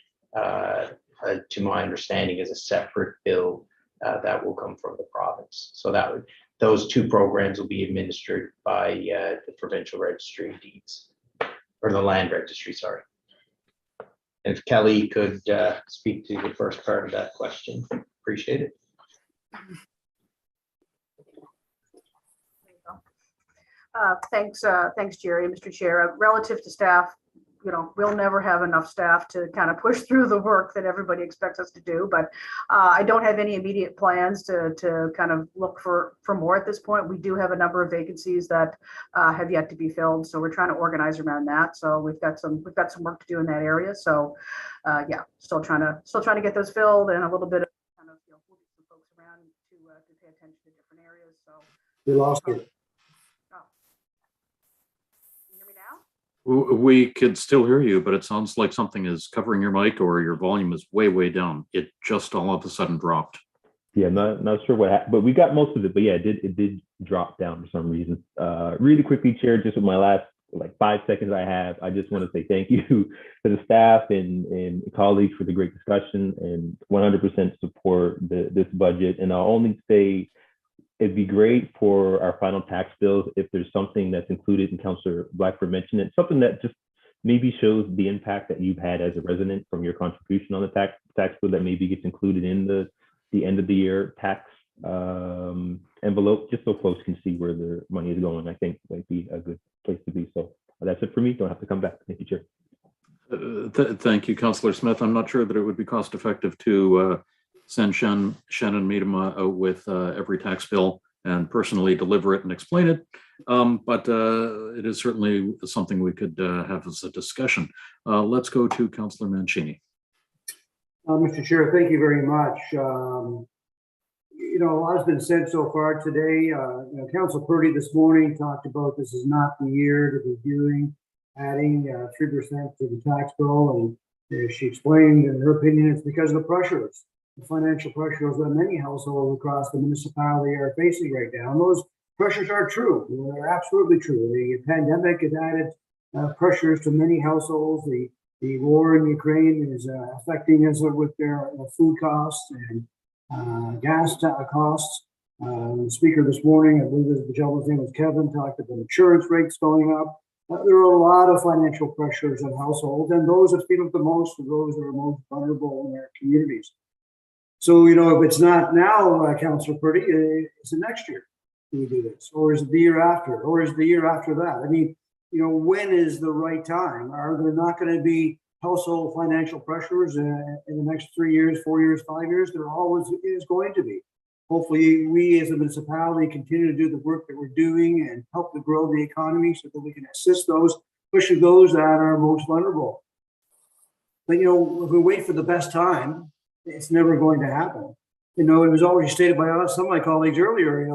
to my understanding, as a separate bill that will come from the province. So those two programs will be administered by the provincial registry of deeds, or the land registry, sorry. If Kelly could speak to the first part of that question, appreciate it. Thanks, Jerry, Mr. Chair. Relative to staff, we'll never have enough staff to kind of push through the work that everybody expects us to do. But I don't have any immediate plans to kind of look for more at this point. We do have a number of vacancies that have yet to be filled, so we're trying to organize around that. So we've got some work to do in that area. So yeah, still trying to get those filled, and a little bit of kind of moving some folks around to pay attention to different areas. So We lost you. We could still hear you, but it sounds like something is covering your mic or your volume is way, way down. It just all of a sudden dropped. Yeah, not sure what happened, but we got most of it. But yeah, it did drop down for some reason. Really quickly, Chair, just with my last 5 seconds I have, I just want to say thank you to the staff and colleagues for the great discussion, and 100% support this budget. And I'll only say, it'd be great for our final tax bills if there's something that's included, and Councillor Blackford mentioned it, something that just maybe shows the impact that you've had as a resident from your contribution on the tax bill, that maybe gets included in the end of the year tax envelope, just so folks can see where their money is going. I think might be a good place to be. So that's it for me. Don't have to come back. Thank you, Chair. Thank you, Councillor Smith. I'm not sure that it would be cost effective to send Shannon Miedema out with every tax bill and personally deliver it and explain it. But it is certainly something we could have as a discussion. Let's go to Councillor Mancini. Mr. Chair, thank you very much. A lot has been said so far today. Councillor Purdy this morning talked about this is not the year to be adding 3% to the tax bill. And she explained, in her opinion, it's because of the pressures, the financial pressures that many households across the municipality are facing right now. And those pressures are true. They're absolutely true. The pandemic has added pressures to many households. The war in Ukraine is affecting us with their food costs and gas costs. The speaker this morning, I believe the gentleman's name was Kevin, talked about insurance rates going up. There are a lot of financial pressures on households, and those that feel it the most are those that are most vulnerable in our communities. So, if it's not now, Councillor Purdy, is it next year do we do this? Or is it the year after? Or is it the year after that? I mean, when is the right time? Are there not going to be household financial pressures in the next 3 years, 4 years, 5 years? There always is going to be. Hopefully, we as a municipality continue to do the work that we're doing and help to grow the economy so that we can assist those, especially those that are most vulnerable. But, if we wait for the best time, it's never going to happen. It was already stated by some of my colleagues earlier,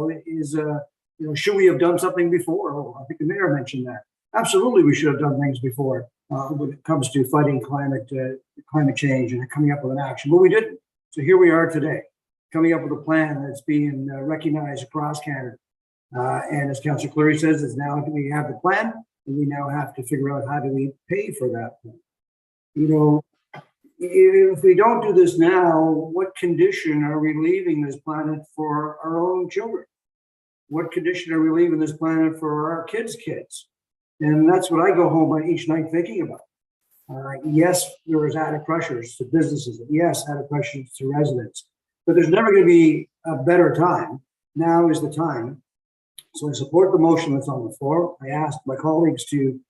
should we have done something before? Oh, I think the mayor mentioned that. Absolutely, we should have done things before when it comes to fighting climate change and coming up with an action, but we didn't. So here we are today, coming up with a plan that's being recognized across Canada. And as Councillor Cleary says, it's now we have the plan, and we now have to figure out how do we pay for that plan. If we don't do this now, what condition are we leaving this planet for our own children? What condition are we leaving this planet for our kids' kids? And that's what I go home each night thinking about. Yes, there is added pressures to businesses. Yes, added pressures to residents. But there's never going to be a better time. Now is the time. So I support the motion that's on the floor. I ask my colleagues to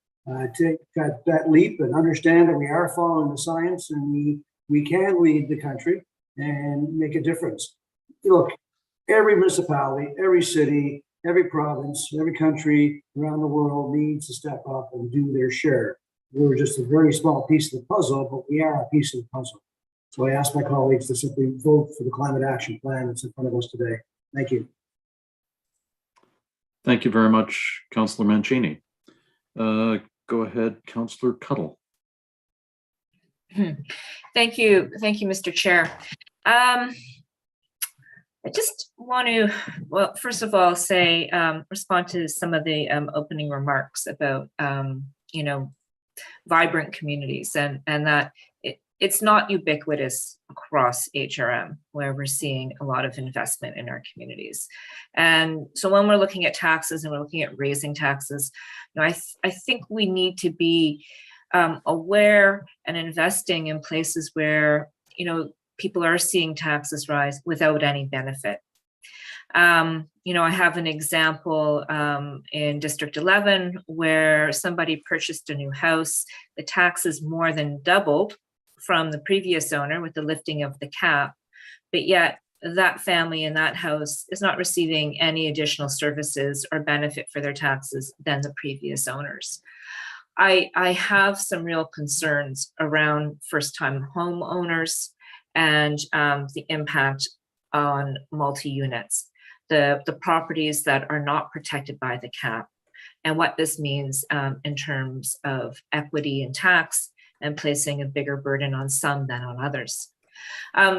take that leap and understand that we are following the science, and we can lead the country and make a difference. Look, every municipality, every city, every province, every country around the world needs to step up and do their share. We're just a very small piece of the puzzle, but we are a piece of the puzzle. So I ask my colleagues to simply vote for the climate action plan that's in front of us today. Thank you. Thank you very much, Councillor Mancini. Go ahead, Councillor Cuttle. Thank you, Mr. Chair. I just want to, well, first of all, say, respond to some of the opening remarks about, you know, vibrant communities and that it's not ubiquitous across HRM where we're seeing a lot of investment in our communities. And so when we're looking at taxes and we're looking at raising taxes, you know, I think we need to be aware and investing in places where, you know, people are seeing taxes rise without any benefit. You know, I have an example in District 11 where somebody purchased a new house. The taxes more than doubled from the previous owner with the lifting of the cap, but yet that family in that house is not receiving any additional services or benefit for their taxes than the previous owners. I have some real concerns around first-time homeowners and the impact on multi-units, the properties that are not protected by the cap, and what this means in terms of equity and tax and placing a bigger burden on some than on others.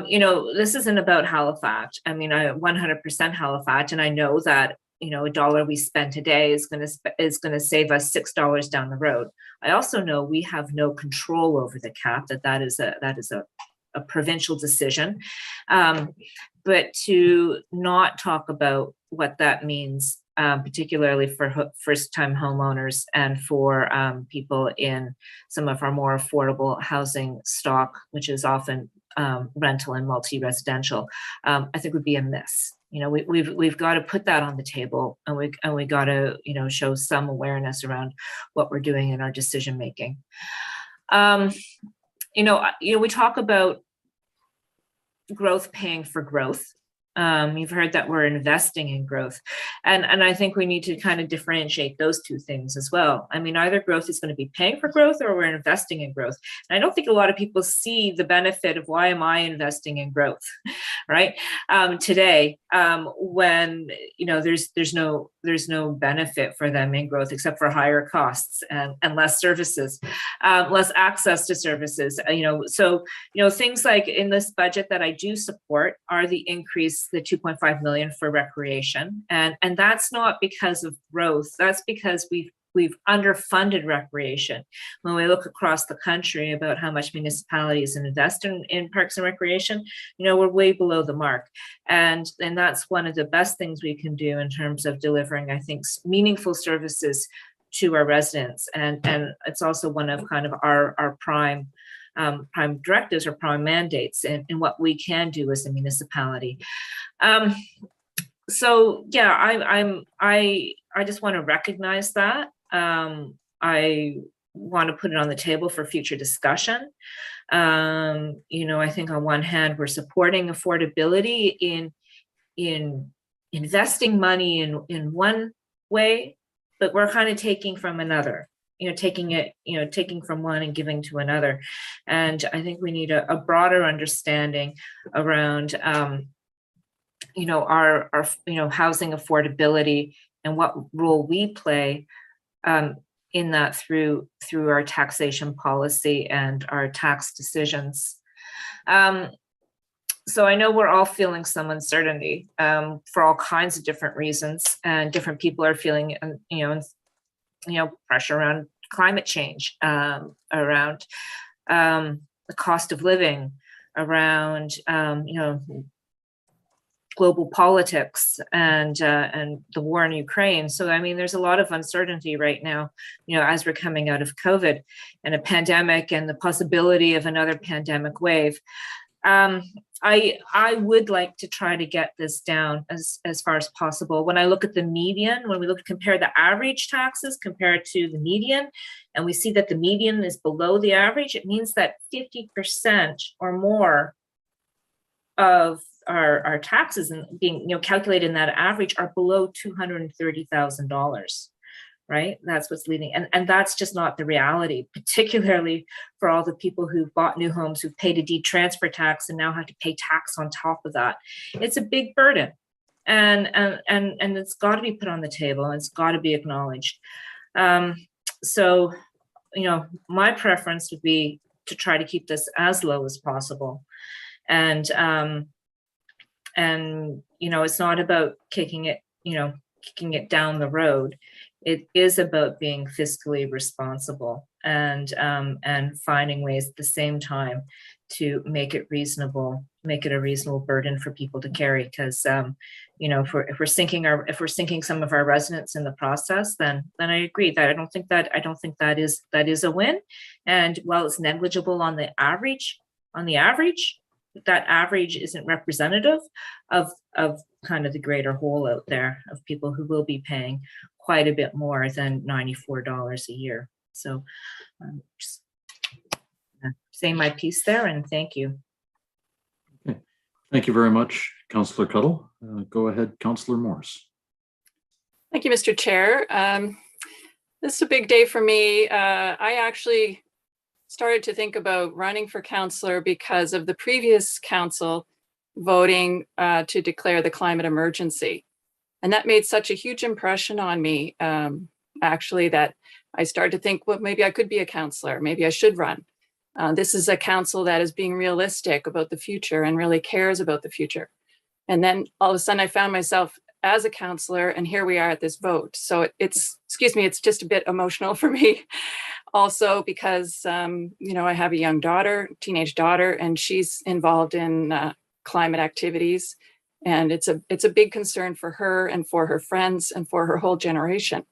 You know, this isn't about Halifax. I mean, I 100% Halifax, and I know that, you know, $1 we spend today is going to save us $6 down the road. I also know we have no control over the cap, that is a provincial decision. But to not talk about what that means, particularly for first-time homeowners and for people in some of our more affordable housing stock, which is often rental and multi-residential, I think would be a miss. You know, we've got to put that on the table, and we got to, you know, show some awareness around what we're doing in our decision making. You know, we talk about growth paying for growth. You've heard that we're investing in growth. And I think we need to kind of differentiate those two things as well. I mean, either growth is going to be paying for growth or we're investing in growth. And I don't think a lot of people see the benefit of why am I investing in growth, right? Today, when, you know, there's no benefit for them in growth except for higher costs and less services, less access to services, you know. So, you know, things like in this budget that I do support are the increase, the 2.5 million for recreation. And that's not because of growth. That's because we've underfunded recreation. When we look across the country about how much municipalities invest in parks and recreation, you know, we're way below the mark. And that's one of the best things we can do in terms of delivering, I think, meaningful services to our residents. And it's also one of kind of our prime directives or prime mandates in what we can do as a municipality. So yeah, I just want to recognize that. I want to put it on the table for future discussion. You know, I think on one hand, we're supporting affordability in investing money in one way, but we're kind of taking from another. You know, taking from one and giving to another. And I think we need a broader understanding around, you know, our you know, housing affordability and what role we play in that through our taxation policy and our tax decisions. So I know we're all feeling some uncertainty for all kinds of different reasons, and different people are feeling, you know, pressure around climate change, around the cost of living, around you know, global politics and the war in Ukraine. So I mean, there's a lot of uncertainty right now, you know, as we're coming out of COVID and a pandemic and the possibility of another pandemic wave. I would like to try to get this down as far as possible. When I look at the median, when we compare the average taxes compared to the median, and we see that the median is below the average, it means that 50% or more of our taxes and being, you know, calculated in that average are below $230,000, right? That's what's leading. And that's just not the reality, particularly for all the people who've bought new homes, who've paid a deed transfer tax and now have to pay tax on top of that. It's a big burden. And it's got to be put on the table, and it's got to be acknowledged. So, you know, my preference would be to try to keep this as low as possible. And you know, it's not about kicking it down the road. It is about being fiscally responsible and finding ways at the same time to make it reasonable, make it a reasonable burden for people to carry. Because you know, if we're sinking some of our residents in the process, then I agree that I don't think that is a win. And while it's negligible on the average, that average isn't representative of kind of the greater whole out there of people who will be paying quite a bit more than $94 a year. So just saying my piece there, and thank you. Okay. Thank you very much, Councillor Cuddle. Go ahead, Councillor Morse. Thank you, Mr. Chair. This is a big day for me. I actually started to think about running for councillor because of the previous council voting to declare the climate emergency. And that made such a huge impression on me, actually, that I started to think, well, maybe I could be a councillor. Maybe I should run. This is a council that is being realistic about the future and really cares about the future. And then all of a sudden I found myself as a councillor, and here we are at this vote. So it's just a bit emotional for me. Also because, you know, I have a young daughter, teenage daughter, and she's involved in climate activities. And it's a big concern for her and for her friends and for her whole generation.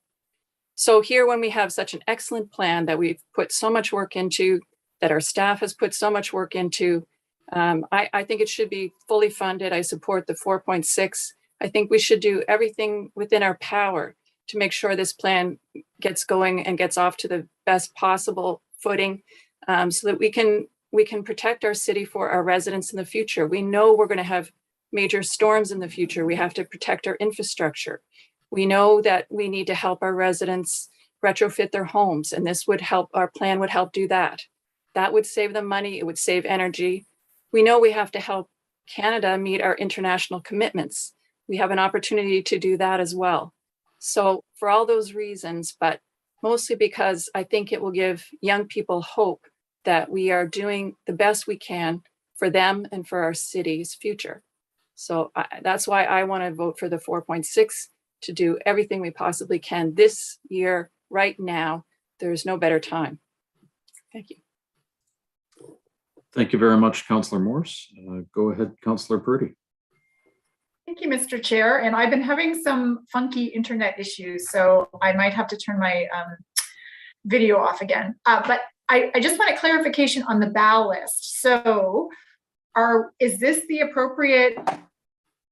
So here, when we have such an excellent plan that we've put so much work into, that our staff has put so much work into, I think it should be fully funded. I support the 4.6. I think we should do everything within our power to make sure this plan gets going and gets off to the best possible footing, so that we can protect our city for our residents in the future. We know we're going to have major storms in the future. We have to protect our infrastructure. We know that we need to help our residents retrofit their homes, and this would help, our plan would help do that. That would save them money, it would save energy. We know we have to help Canada meet our international commitments. We have an opportunity to do that as well. So for all those reasons, but mostly because I think it will give young people hope that we are doing the best we can for them and for our city's future. So that's why I want to vote for the 4.6, to do everything we possibly can this year, right now. There's no better time. Thank you. Thank you very much, Councillor Morse. Go ahead, Councillor Purdy. Thank you, Mr. Chair. And I've been having some funky internet issues, so I might have to turn my video off again. But I just want a clarification on the BAL list. So is this the appropriate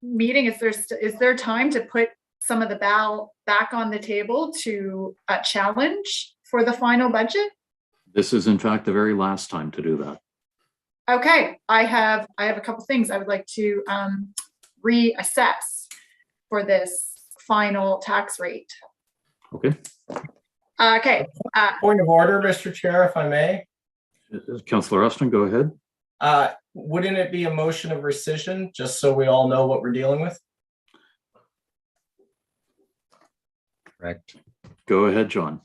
meeting? Is there time to put some of the BAL back on the table to challenge for the final budget? This is in fact the very last time to do that. Okay, I have a couple things I would like to reassess for this final tax rate. Okay. Okay. Point of order, Mr. Chair, if I may. Councillor Austin, go ahead. Wouldn't it be a motion of rescission, just so we all know what we're dealing with? Correct. Go ahead, John.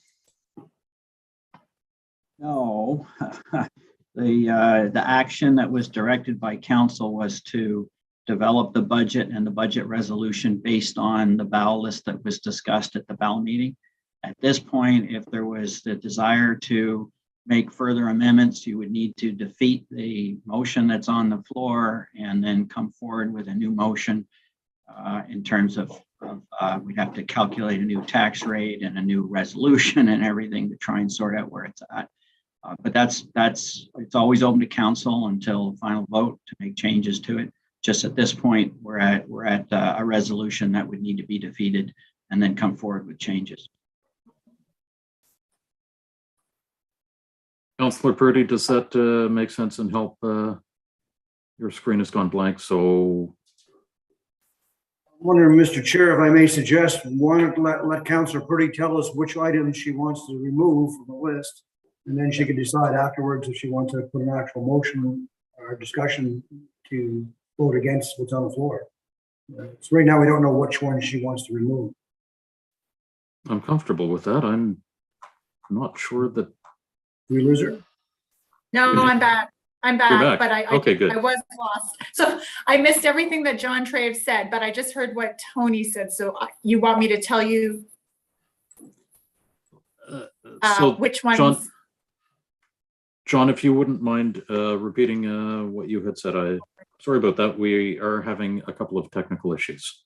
No, the action that was directed by council was to develop the budget and the budget resolution based on the BAL list that was discussed at the BAL meeting. At this point, if there was the desire to make further amendments, you would need to defeat the motion that's on the floor and then come forward with a new motion in terms of we'd have to calculate a new tax rate and a new resolution and everything to try and sort out where it's at. But it's always open to council until final vote to make changes to it. Just at this point, we're at a resolution that would need to be defeated and then come forward with changes. Councillor Purdy, does that make sense and help? Your screen has gone blank, so. Wondering, Mr. Chair, if I may suggest, one, let Councillor Purdy tell us which items she wants to remove from the list. And then she can decide afterwards if she wants to put an actual motion or discussion to vote against what's on the floor. So right now, we don't know which one she wants to remove. I'm comfortable with that. I'm not sure that. We lose her? No, I'm back. I'm back, back. but Okay, good. I was lost. So I missed everything that John Trave said, but I just heard what Tony said. So you want me to tell you So which ones? John, if you wouldn't mind repeating what you had said, sorry about that. We are having a couple of technical issues.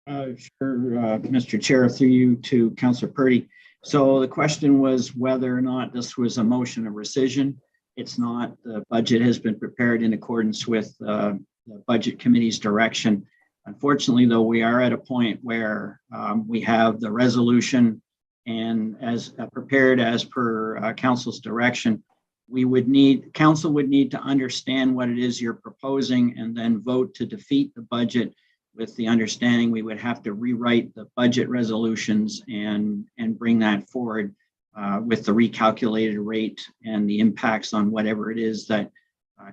Sure, Mr. Chair, through you to Councillor Purdy. So the question was whether or not this was a motion of rescission. It's not. The budget has been prepared in accordance with the Budget Committee's direction. Unfortunately, though, we are at a point where we have the resolution, and as prepared as per Council's direction, Council would need to understand what it is you're proposing and then vote to defeat the budget, with the understanding we would have to rewrite the budget resolutions and bring that forward with the recalculated rate and the impacts on whatever it is that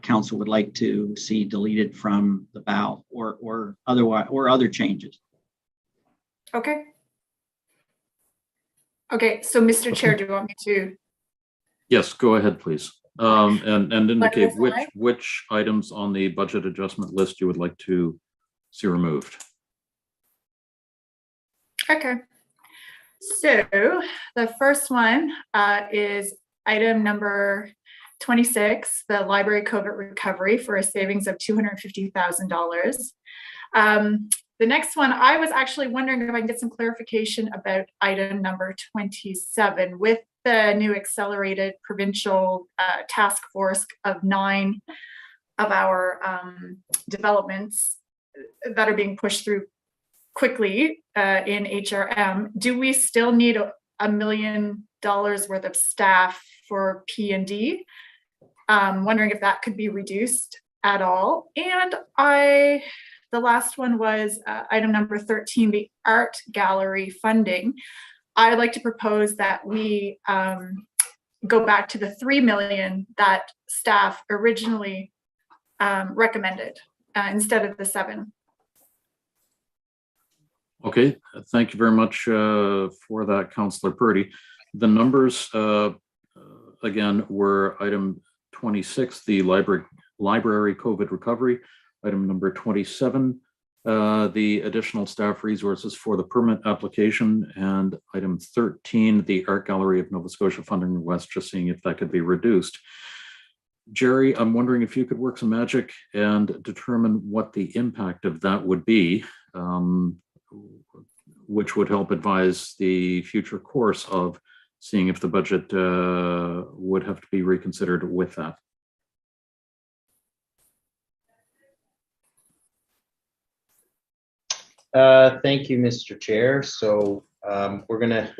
Council would like to see deleted from the BAL or otherwise, or other changes. Okay. Okay, so Mr. Chair, do you want me to? Yes, go ahead, please. And indicate Butterfly? which items on the budget adjustment list you would like to see removed. Okay. So the first one is item number 26, the library COVID recovery for a savings of $250,000. The next one, I was actually wondering if I can get some clarification about item number 27 with the new accelerated provincial task force of 9 of our developments that are being pushed through quickly in HRM. Do we still need $1 million worth of staff for P&D? Wondering if that could be reduced at all. And the last one was item number 13, the art gallery funding. I'd like to propose that we go back to the $3 million that staff originally recommended instead of the 7. Okay, thank you very much for that, Councillor Purdy. The numbers again were item 26, the library COVID recovery, item number 27, the additional staff resources for the permit application, and item 13, the Art Gallery of Nova Scotia funding request, just seeing if that could be reduced. Jerry, I'm wondering if you could work some magic and determine what the impact of that would be, which would help advise the future course of seeing if the budget would have to be reconsidered with that. Thank you, Mr. Chair. So we're going to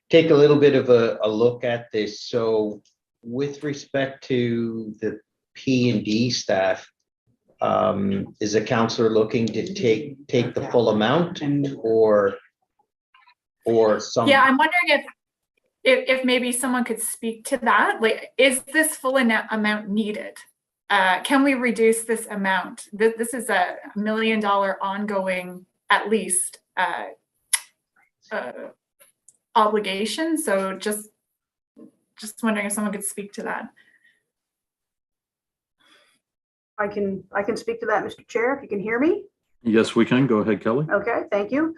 take a little bit of a look at this. So with respect to the P&D staff, is a councillor looking to take the full amount or some? Yeah, I'm wondering if maybe someone could speak to that. Like, is this full amount needed? Can we reduce this amount? This is a $1 million ongoing, at least, obligation. So just wondering if someone could speak to that. I can speak to that, Mr. Chair, if you can hear me. Yes, we can. Go ahead, Kelly. Okay, thank you.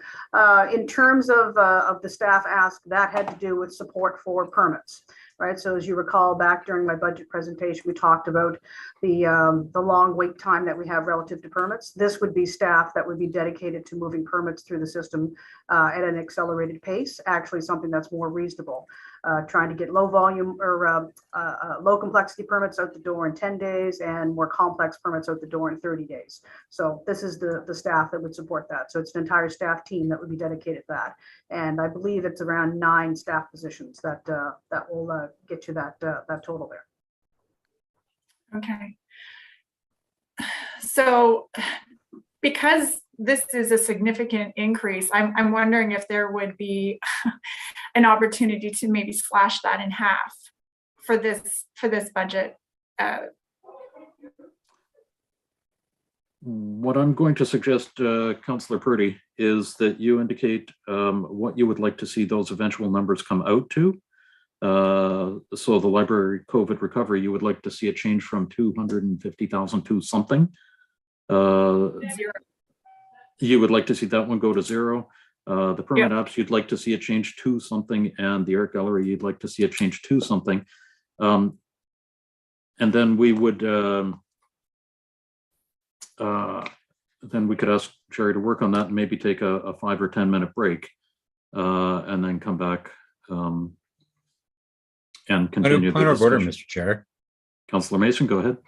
In terms of the staff ask, that had to do with support for permits, right? So as you recall, back during my budget presentation, we talked about the long wait time that we have relative to permits. This would be staff that would be dedicated to moving permits through the system at an accelerated pace, actually something that's more reasonable. Trying to get low volume or low complexity permits out the door in 10 days and more complex permits out the door in 30 days. So this is the staff that would support that. So it's an entire staff team that would be dedicated to that. And I believe it's around 9 staff positions that will get you that total there. Okay. So because this is a significant increase. I'm wondering if there would be an opportunity to maybe slash that in half for this budget. What I'm going to suggest, Councillor Purdy, is that you indicate what you would like to see those eventual numbers come out to. So the library COVID recovery, you would like to see a change from 250,000 to something. Zero. You would like to see that one go to zero. The permanent apps, you'd like to see a change to something, and the art gallery, you'd like to see a change to something. And then we would could ask Jerry to work on that and maybe take a 5 or 10 minute break, and then come back and continue. Point of order, Mr. Chair. Councillor Mason, go ahead.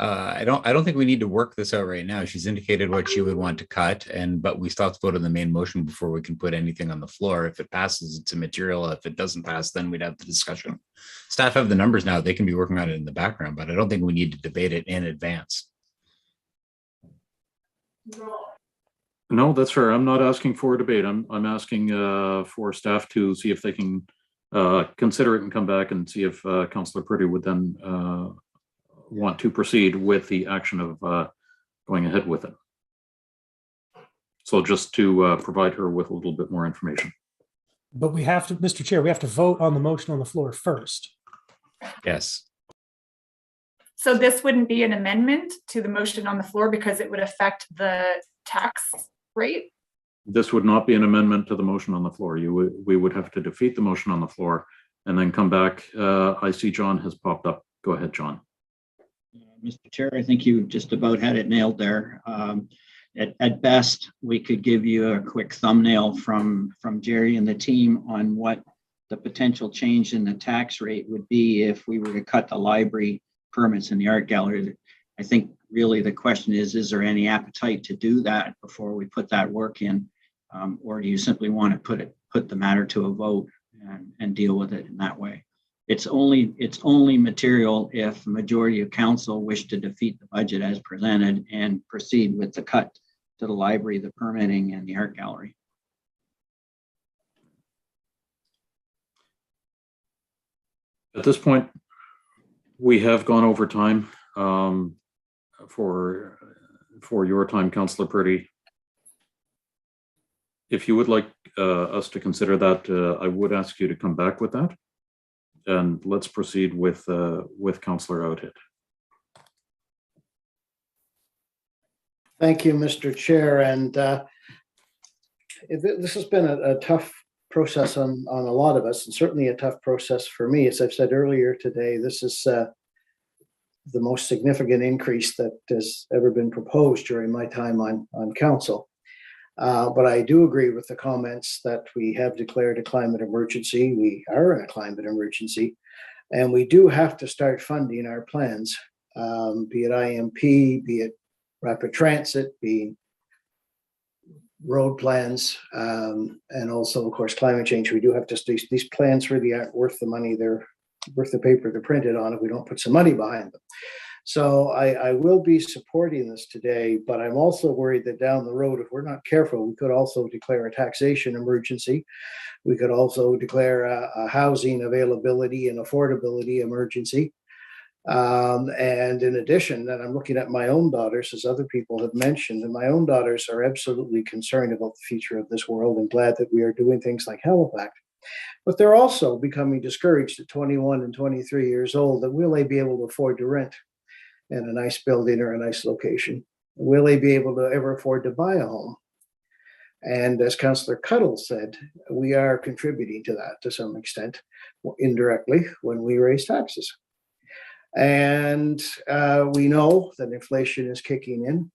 I don't think we need to work this out right now. She's indicated what she would want to cut, but we still have to vote on the main motion before we can put anything on the floor. If it passes, it's immaterial. If it doesn't pass, then we'd have the discussion. Staff have the numbers now. They can be working on it in the background, but I don't think we need to debate it in advance. No, that's fair. I'm not asking for a debate. I'm asking for staff to see if they can consider it and come back and see if Councillor Purdy would then want to proceed with the action of going ahead with it. So just to provide her with a little bit more information. But we have to, Mr. Chair, we have to vote on the motion on the floor first. Yes. So this wouldn't be an amendment to the motion on the floor because it would affect the tax rate? This would not be an amendment to the motion on the floor. We would have to defeat the motion on the floor and then come back. I see John has popped up. Go ahead, John. Mr. Chair, I think you just about had it nailed there. At best, we could give you a quick thumbnail from Jerry and the team on what the potential change in the tax rate would be if we were to cut the library permits in the art gallery. I think really the question is there any appetite to do that before we put that work in? Or do you simply want to put the matter to a vote and deal with it in that way? It's only material if the majority of council wish to defeat the budget as presented and proceed with the cut to the library, the permitting, and the art gallery. At this point, we have gone over time for your time, Councillor Purdy. If you would like us to consider that, I would ask you to come back with that. And let's proceed with Councillor Oudhit. Thank you, Mr. Chair. And this has been a tough process on a lot of us, and certainly a tough process for me. As I've said earlier today, this is the most significant increase that has ever been proposed during my time on council. But I do agree with the comments that we have declared a climate emergency. We are in a climate emergency, and we do have to start funding our plans, be it IMP, be it rapid transit, be road plans, and also, of course, climate change. We do have to, these plans really aren't worth the money. They're worth the paper they're printed on if we don't put some money behind them. So I will be supporting this today, but I'm also worried that down the road, if we're not careful, we could also declare a taxation emergency. We could also declare a housing availability and affordability emergency. And in addition, that I'm looking at my own daughters, as other people have mentioned, and my own daughters are absolutely concerned about the future of this world and glad that we are doing things like Halifax. But they're also becoming discouraged at 21 and 23 years old that will they be able to afford to rent in a nice building or a nice location? Will they be able to ever afford to buy a home? And as Councillor Cuttle said, we are contributing to that to some extent, indirectly, when we raise taxes. And we know that inflation is kicking in.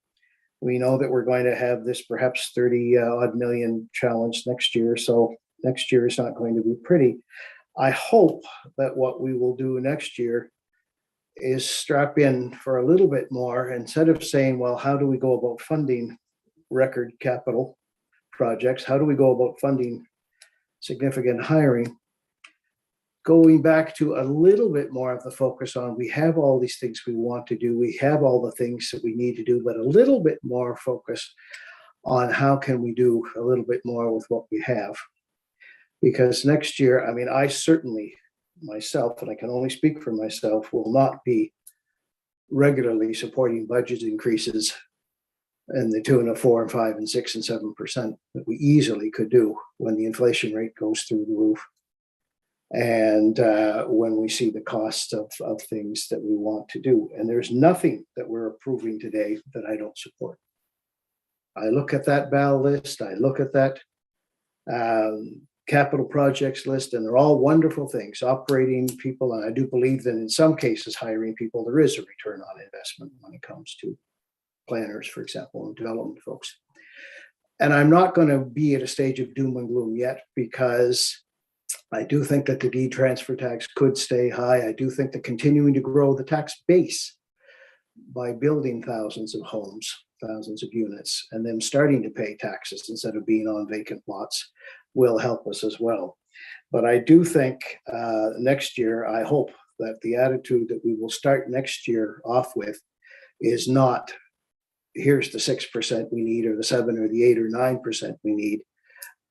We know that we're going to have this perhaps 30 odd million challenge next year. So next year is not going to be pretty. I hope that what we will do next year is strap in for a little bit more, instead of saying, well, how do we go about funding record capital projects? How do we go about funding significant hiring? Going back to a little bit more of the focus on, we have all these things we want to do. We have all the things that we need to do, but a little bit more focus on how can we do a little bit more with what we have. Because next year, I mean, I certainly myself, and I can only speak for myself, will not be regularly supporting budget increases in the tune of 4 and 5 and 6 and 7% that we easily could do when the inflation rate goes through the roof. And when we see the cost of things that we want to do. And there's nothing that we're approving today that I don't support. I look at that BAL list, I look at that capital projects list, and they're all wonderful things, operating people. And I do believe that in some cases, hiring people, there is a return on investment when it comes to planners, for example, and development folks. And I'm not going to be at a stage of doom and gloom yet, because I do think that the deed transfer tax could stay high. I do think that continuing to grow the tax base by building thousands of homes, thousands of units, and them starting to pay taxes instead of being on vacant lots will help us as well. But I do think next year, I hope that the attitude that we will start next year off with is not, here's the 6% we need, or the 7 or the 8 or 9% we need,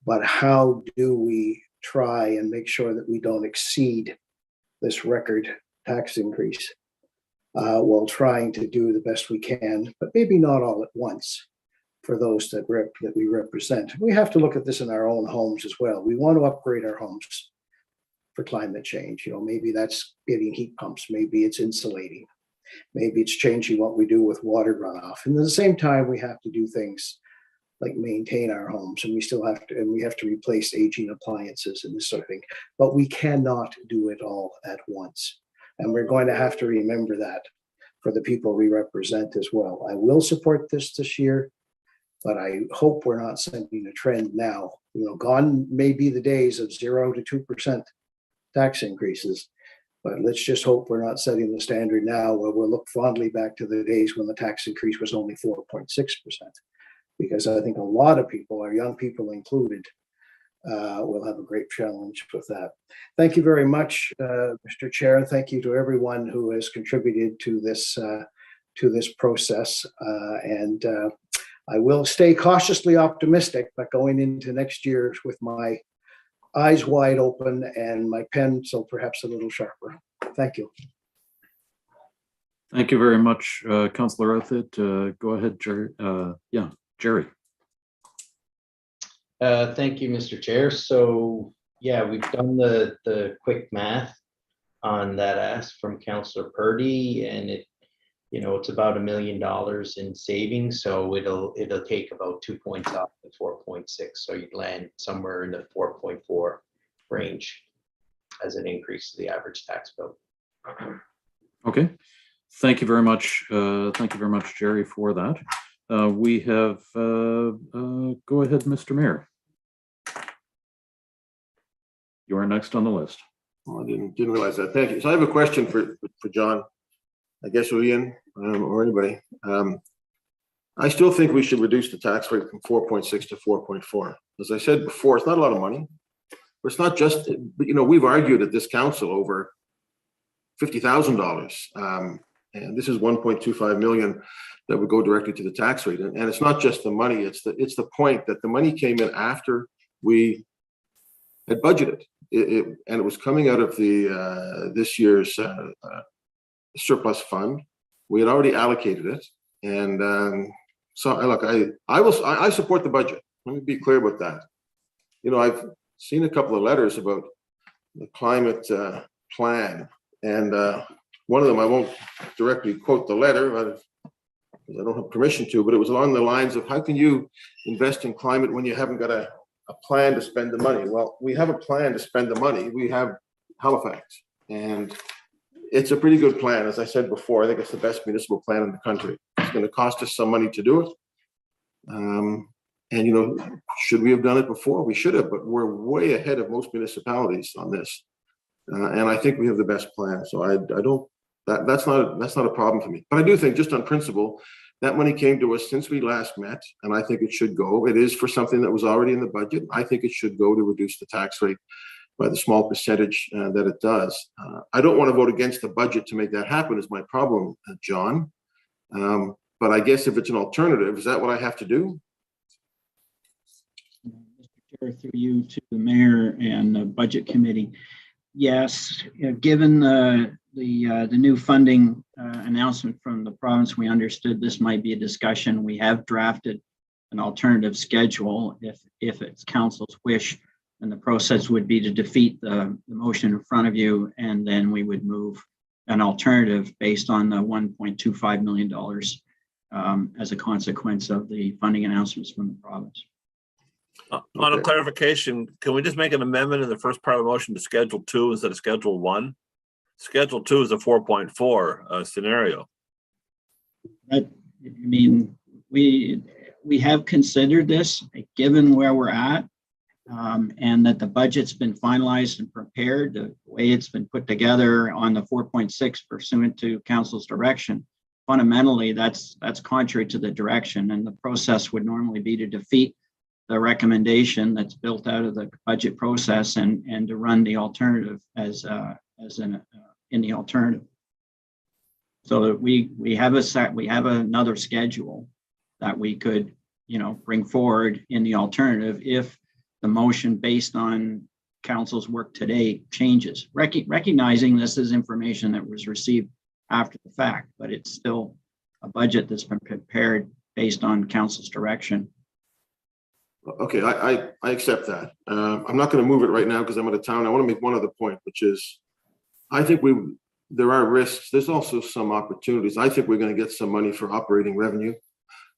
but how do we try and make sure that we don't exceed this record tax increase while trying to do the best we can, but maybe not all at once for those that we represent. We have to look at this in our own homes as well. We want to upgrade our homes for climate change. You know, maybe that's getting heat pumps, maybe it's insulating, maybe it's changing what we do with water runoff. And at the same time, we have to do things like maintain our homes, and we still have to, and we have to replace aging appliances and this sort of thing. But we cannot do it all at once. And we're going to have to remember that for the people we represent as well. I will support this year, but I hope we're not sending a trend now. You know, gone may be the days of 0 to 2% tax increases, but let's just hope we're not setting the standard now where we'll look fondly back to the days when the tax increase was only 4.6%. Because I think a lot of people, our young people included, will have a great challenge with that. Thank you very much, Mr. Chair, and thank you to everyone who has contributed to this process. And I will stay cautiously optimistic, but going into next year with my eyes wide open and my pencil perhaps a little sharper. Thank you. Thank you very much, Councillor Outfit. Go ahead, Jerry. Jerry. Thank you, Mr. Chair. So yeah, we've done the quick math on that ask from Councillor Purdy, and it's about $1 million in savings. So it'll take about 2 points off the 4.6. So you'd land somewhere in the 4.4 range as an increase to the average tax bill. Okay. Thank you very much. Thank you very much, Jerry, for that. We have, go ahead, Mr. Mayor. You are next on the list. Oh, I didn't realize that. Thank you. So I have a question for John, I guess, or Ian, or anybody. I still think we should reduce the tax rate from 4.6 to 4.4. As I said before, it's not a lot of money. But it's not just, but we've argued at this council over $50,000. And this is 1.25 million that would go directly to the tax rate. And it's not just the money, it's the point that the money came in after we had budgeted. And it was coming out of the this year's surplus fund. We had already allocated it. And so look, I support the budget. Let me be clear about that. I've seen a couple of letters about the climate plan, and one of them, I won't directly quote the letter, but I don't have permission to, but it was along the lines of, how can you invest in climate when you haven't got a plan to spend the money? Well, we have a plan to spend the money. We have Halifax, and it's a pretty good plan. As I said before, I think it's the best municipal plan in the country. It's going to cost us some money to do it. And, should we have done it before? We should have, but we're way ahead of most municipalities on this. And I think we have the best plan. So I don't, that's not a problem for me. But I do think, just on principle, that money came to us since we last met, and I think it should go. It is for something that was already in the budget. I think it should go to reduce the tax rate by the small percentage that it does. I don't want to vote against the budget to make that happen, is my problem, John. But I guess if it's an alternative, is that what I have to do? through you to the mayor and the budget committee. Yes, given the new funding announcement from the province, we understood this might be a discussion. We have drafted an alternative schedule if it's council's wish, and the process would be to defeat the motion in front of you, and then we would move an alternative based on the $1.25 million as a consequence of the funding announcements from the province. On a clarification, can we just make an amendment in the first part of the motion to Schedule 2 instead of Schedule 1? Schedule 2 is a 4.4 scenario. I mean, we have considered this, given where we're at, and that the budget's been finalized and prepared, the way it's been put together on the 4.6 pursuant to council's direction. Fundamentally, that's contrary to the direction, and the process would normally be to defeat the recommendation that's built out of the budget process and to run the alternative in the alternative. So that we have another schedule that we could, bring forward in the alternative if the motion based on council's work today changes. Recognizing this is information that was received after the fact, but it's still a budget that's been prepared based on council's direction. Okay, I accept that. I'm not going to move it right now because I'm out of town. I want to make one other point, which is, I think there are risks. There's also some opportunities. I think we're going to get some money for operating revenue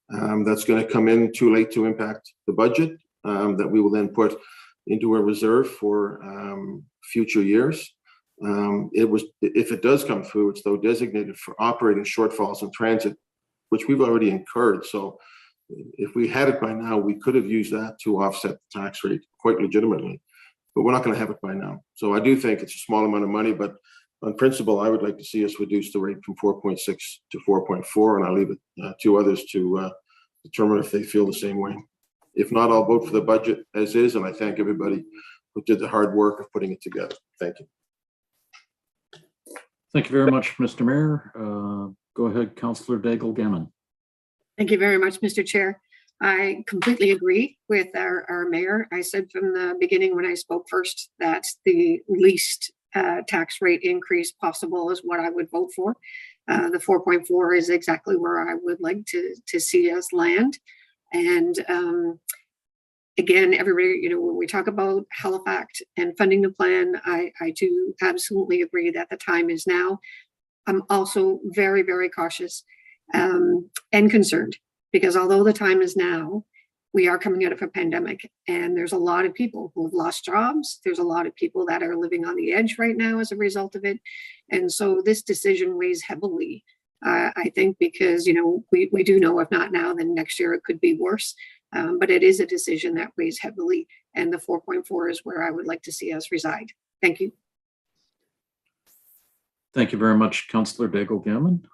that's going to come in too late to impact the budget that we will then put into a reserve for future years. If it does come through, it's though designated for operating shortfalls in transit, which we've already incurred. So if we had it by now, we could have used that to offset the tax rate quite legitimately, but we're not going to have it by now. So I do think it's a small amount of money, but on principle, I would like to see us reduce the rate from 4.6 to 4.4, and I'll leave it to others to determine if they feel the same way. If not, I'll vote for the budget as is, and I thank everybody who did the hard work of putting it together. Thank you. Thank you very much, Mr. Mayor. Go ahead, Councillor Daigle Gammon. Thank you very much, Mr. Chair. I completely agree with our mayor. I said from the beginning when I spoke first that the least tax rate increase possible is what I would vote for. The 4.4 is exactly where I would like to see us land. And again, everybody, when we talk about Halifax and funding the plan, I do absolutely agree that the time is now. I'm also very, very cautious and concerned, because although the time is now, we are coming out of a pandemic, and there's a lot of people who have lost jobs. There's a lot of people that are living on the edge right now as a result of it. And so this decision weighs heavily, I think, because, we do know if not now, then next year it could be worse. But it is a decision that weighs heavily, and the 4.4 is where I would like to see us reside. Thank you. Thank you very much, Councillor Daigle Gammon.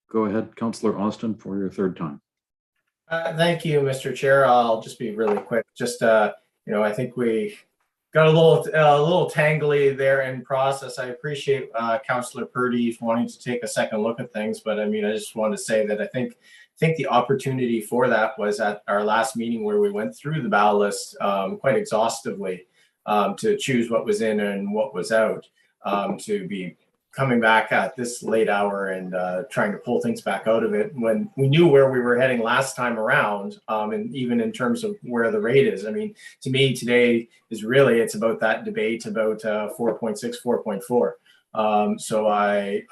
Go ahead, Councillor Austin, for your third time. Thank you, Mr. Chair. I'll just be really quick. Just, I think we got a little tangly there in process. I appreciate Councillor Purdy for wanting to take a second look at things, but I just want to say that I think the opportunity for that was at our last meeting where we went through the ballot list quite exhaustively to choose what was in and what was out, to be coming back at this late hour and trying to pull things back out of it when we knew where we were heading last time around, and even in terms of where the rate is. To me, today is really, it's about that debate about 4.6, 4.4. So I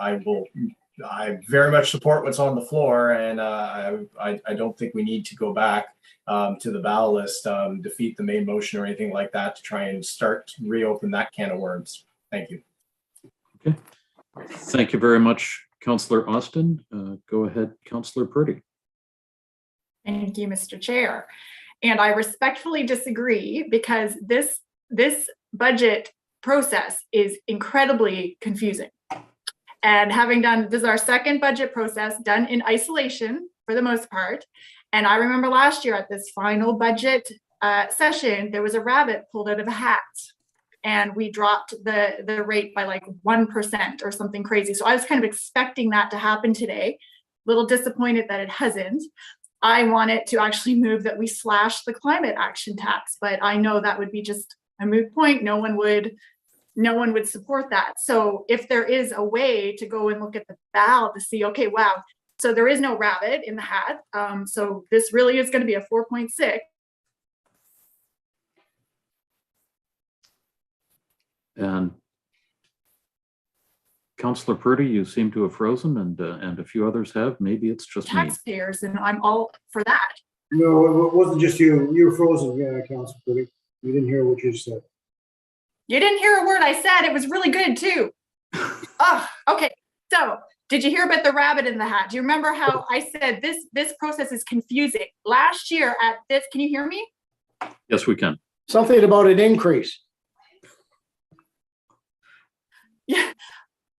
very much support what's on the floor, and I don't think we need to go back to the ballot list, defeat the main motion or anything like that to try and reopen that can of worms. Thank you. Okay. Thank you very much, Councillor Austin. Go ahead, Councillor Purdy. Thank you, Mr. Chair. And I respectfully disagree, because this budget process is incredibly confusing. And having done, this is our second budget process done in isolation for the most part. And I remember last year at this final budget session, there was a rabbit pulled out of a hat, and we dropped the rate by like 1% or something crazy. So I was kind of expecting that to happen today. A little disappointed that it hasn't. I wanted to actually move that we slash the climate action tax, but I know that would be just a moot point. No one would support that. So if there is a way to go and look at the BAL to see, okay, wow, so there is no rabbit in the hat. So this really is going to be a 4.6. And Councillor Purdy, you seem to have frozen, and a few others have. Maybe it's just me. Taxpayers, and I'm all for that. No, it wasn't just you. You were frozen, yeah, Councilor Purdy. You didn't hear what you said. You didn't hear a word I said. It was really good too. Oh, okay. So did you hear about the rabbit in the hat? Do you remember how I said this process is confusing? Last year at this, can you hear me? Yes, we can. Something about an increase. Yeah,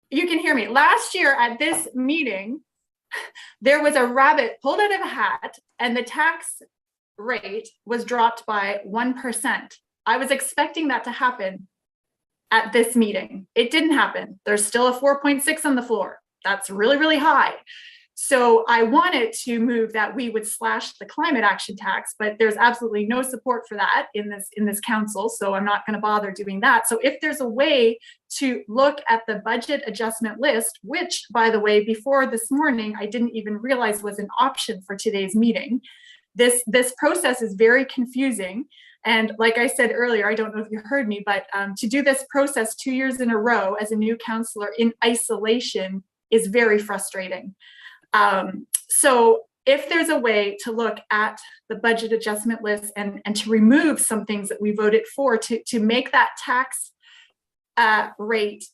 you can hear me. Last year at this meeting, there was a rabbit pulled out of a hat and the tax rate was dropped by 1%. I was expecting that to happen at this meeting. It didn't happen. There's still a 4.6 on the floor. That's really, really high. So I wanted to move that we would slash the climate action tax, but there's absolutely no support for that in this council. So I'm not going to bother doing that. So if there's a way to look at the budget adjustment list, which by the way, before this morning, I didn't even realize was an option for today's meeting. This process is very confusing. And like I said earlier, I don't know if you heard me, but to do this process 2 years in a row as a new councillor in isolation is very frustrating. So if there's a way to look at the budget adjustment list and to remove some things that we voted for to make that tax rate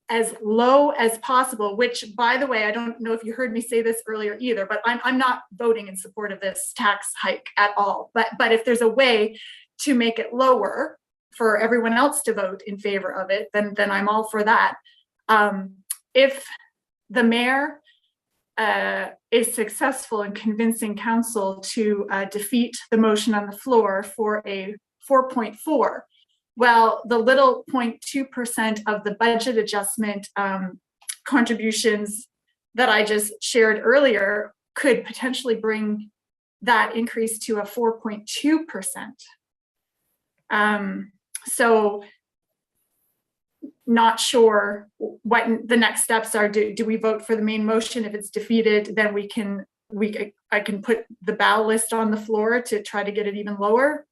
as low as possible, which by the way, I don't know if you heard me say this earlier either, but I'm not voting in support of this tax hike at all. But if there's a way to make it lower for everyone else to vote in favor of it, then I'm all for that. If the mayor is successful in convincing council to defeat the motion on the floor for a 4.4, well, the little 0.2% of the budget adjustment contributions that I just shared earlier could potentially bring that increase to a 4.2%. So not sure what the next steps are. Do we vote for the main motion? If it's defeated, then I can put the BAL list on the floor to try to get it even lower.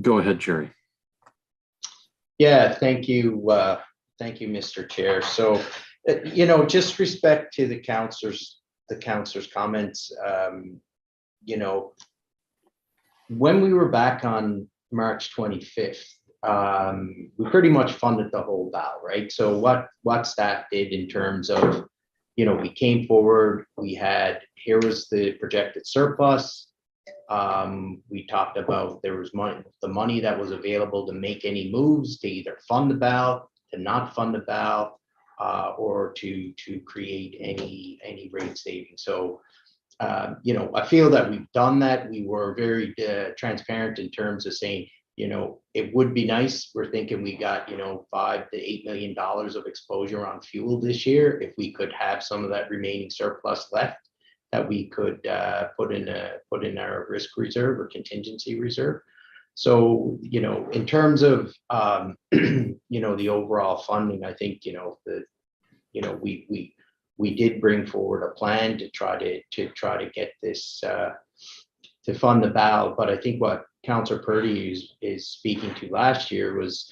Go ahead, Jerry. Yeah, thank you. Thank you, Mr. Chair. So, just respect to the councillors' comments. When we were back on March 25th, we pretty much funded the whole BAL, right? So what staff did in terms of, we came forward, here was the projected surplus. We talked about there was the money that was available to make any moves to either fund the BAL, to not fund the BAL, or to create any rate savings. So, I feel that we've done that. We were very transparent in terms of saying, it would be nice. We're thinking we got, $5 to $8 million of exposure on fuel this year. If we could have some of that remaining surplus left, that we could put in our risk reserve or contingency reserve. So, in terms of the overall funding, I think we did bring forward a plan to try to get this to fund the BAL. But I think what Councillor Purdy is speaking to last year was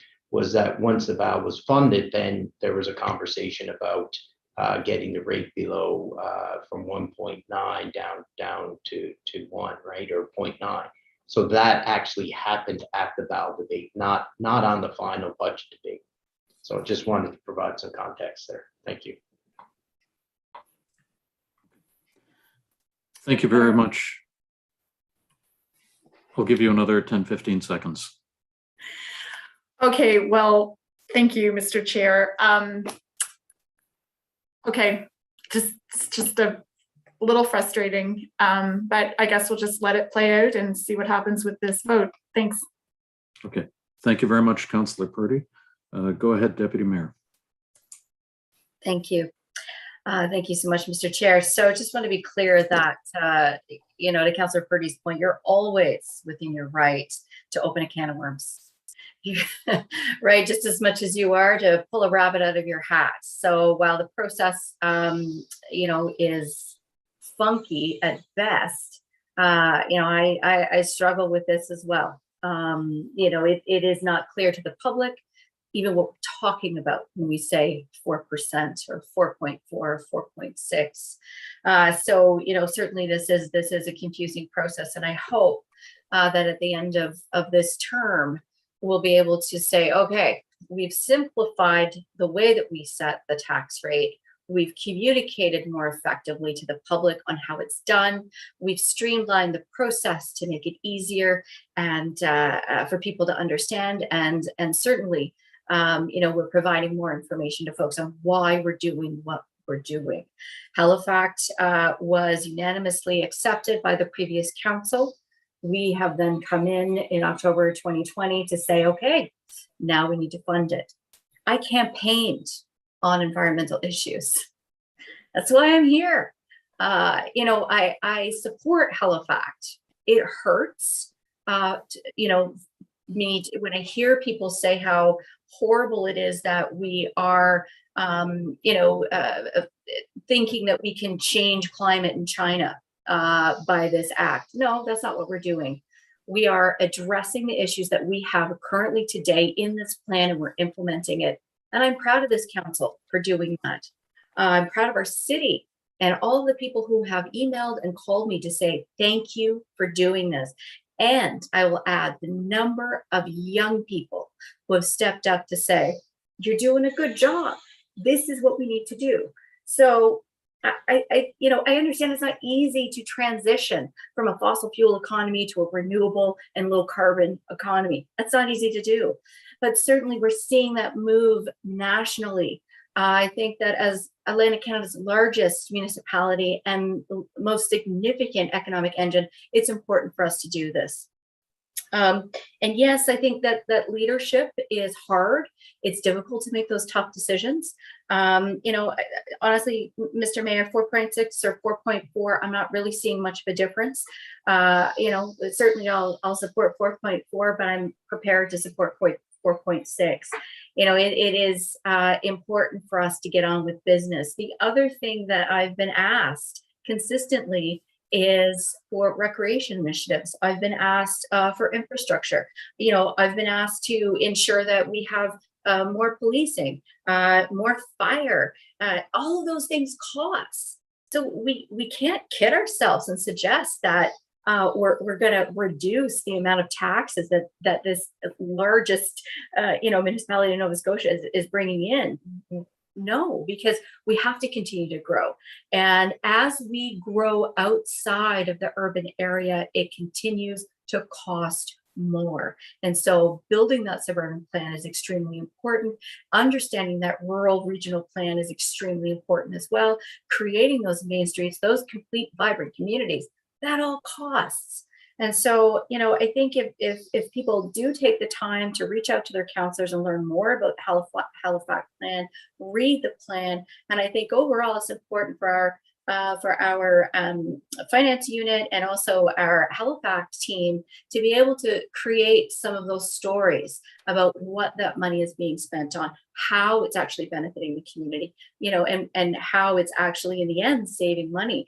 that once the BAL was funded, then there was a conversation about getting the rate below from 1.9 down to 1, right, or 0.9. So that actually happened at the BAL debate, not on the final budget debate. So just wanted to provide some context there. Thank you. Thank you very much. I'll give you another 10, 15 seconds. Okay, well, thank you, Mr. Chair. Okay, just a little frustrating, but I guess we'll just let it play out and see what happens with this vote. Thanks. Okay, thank you very much, Councillor Purdy. Go ahead, Deputy Mayor. Thank you. Thank you so much, Mr. Chair. So just want to be clear that, to Councillor Purdy's point, you're always within your right to open a can of worms. Right, just as much as you are to pull a rabbit out of your hat. So while the process, is funky at best, I struggle with this as well. It is not clear to the public even what we're talking about when we say 4% or 4.4 or 4.6. So certainly this is a confusing process, and I hope that at the end of this term, we'll be able to say, okay, we've simplified the way that we set the tax rate. We've communicated more effectively to the public on how it's done. We've streamlined the process to make it easier and for people to understand. And certainly, we're providing more information to folks on why we're doing what we're doing. Halifax was unanimously accepted by the previous council. We have then come in October 2020 to say, okay, now we need to fund it. I campaigned on environmental issues. That's why I'm here. I support Halifax. It hurts, me when I hear people say how horrible it is that we are, thinking that we can change climate in China by this act. No, that's not what we're doing. We are addressing the issues that we have currently today in this plan, and we're implementing it. And I'm proud of this council for doing that. I'm proud of our city and all of the people who have emailed and called me to say, thank you for doing this. And I will add the number of young people who have stepped up to say, you're doing a good job. This is what we need to do. So I understand it's not easy to transition from a fossil fuel economy to a renewable and low carbon economy. That's not easy to do, but certainly we're seeing that move nationally. I think that as Atlantic Canada's largest municipality and most significant economic engine, it's important for us to do this. And yes, I think that leadership is hard. It's difficult to make those tough decisions. Honestly, Mr. Mayor, 4.6 or 4.4, I'm not really seeing much of a difference. Certainly I'll support 4.4, but I'm prepared to support 4.6. It is important for us to get on with business. The other thing that I've been asked consistently is for recreation initiatives. I've been asked for infrastructure. I've been asked to ensure that we have more policing, more fire. All of those things cost. So we can't kid ourselves and suggest that we're going to reduce the amount of taxes that this largest municipality in Nova Scotia is bringing in. No, because we have to continue to grow. And as we grow outside of the urban area, it continues to cost more. And so building that suburban plan is extremely important. Understanding that rural regional plan is extremely important as well. Creating those main streets, those complete vibrant communities, that all costs. And so, I think if people do take the time to reach out to their counselors and learn more about the Halifax plan, read the plan, and I think overall it's important for our finance unit and also our Halifax team to be able to create some of those stories about what that money is being spent on, how it's actually benefiting the community, and how it's actually in the end saving money,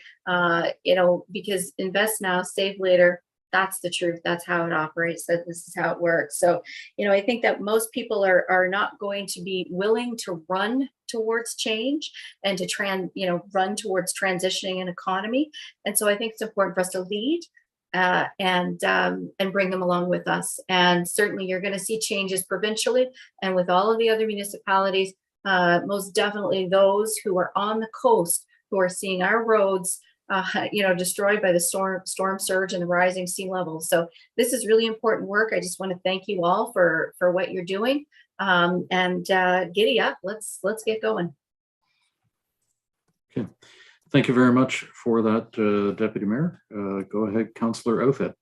because invest now, save later. That's the truth. That's how it operates. That this is how it works. So, I think that most people are not going to be willing to run towards change and to run towards transitioning an economy. And so I think it's important for us to lead and bring them along with us. And certainly you're going to see changes provincially and with all of the other municipalities, most definitely those who are on the coast who are seeing our roads destroyed by the storm surge and the rising sea level. So this is really important work. I just want to thank you all for what you're doing. And giddy up. Let's get going. Okay. Thank you very much for that, Deputy Mayor. Go ahead, Councillor Outfit.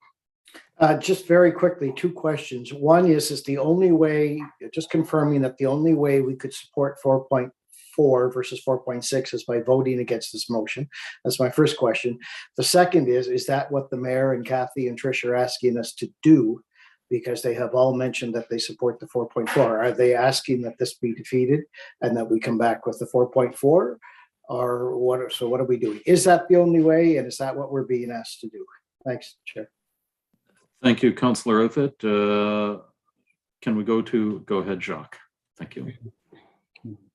Just very quickly, two questions. One is the only way, just confirming that the only way we could support 4.4 versus 4.6 is by voting against this motion. That's my first question. The second is that what the mayor and Kathy and Trish are asking us to do? Because they have all mentioned that they support the 4.4. Are they asking that this be defeated and that we come back with the 4.4? Or what? So what are we doing? Is that the only way? And is that what we're being asked to do? Thanks, Chair. Thank you, Councillor Outfit. Can we go ahead, Jacques? Thank you.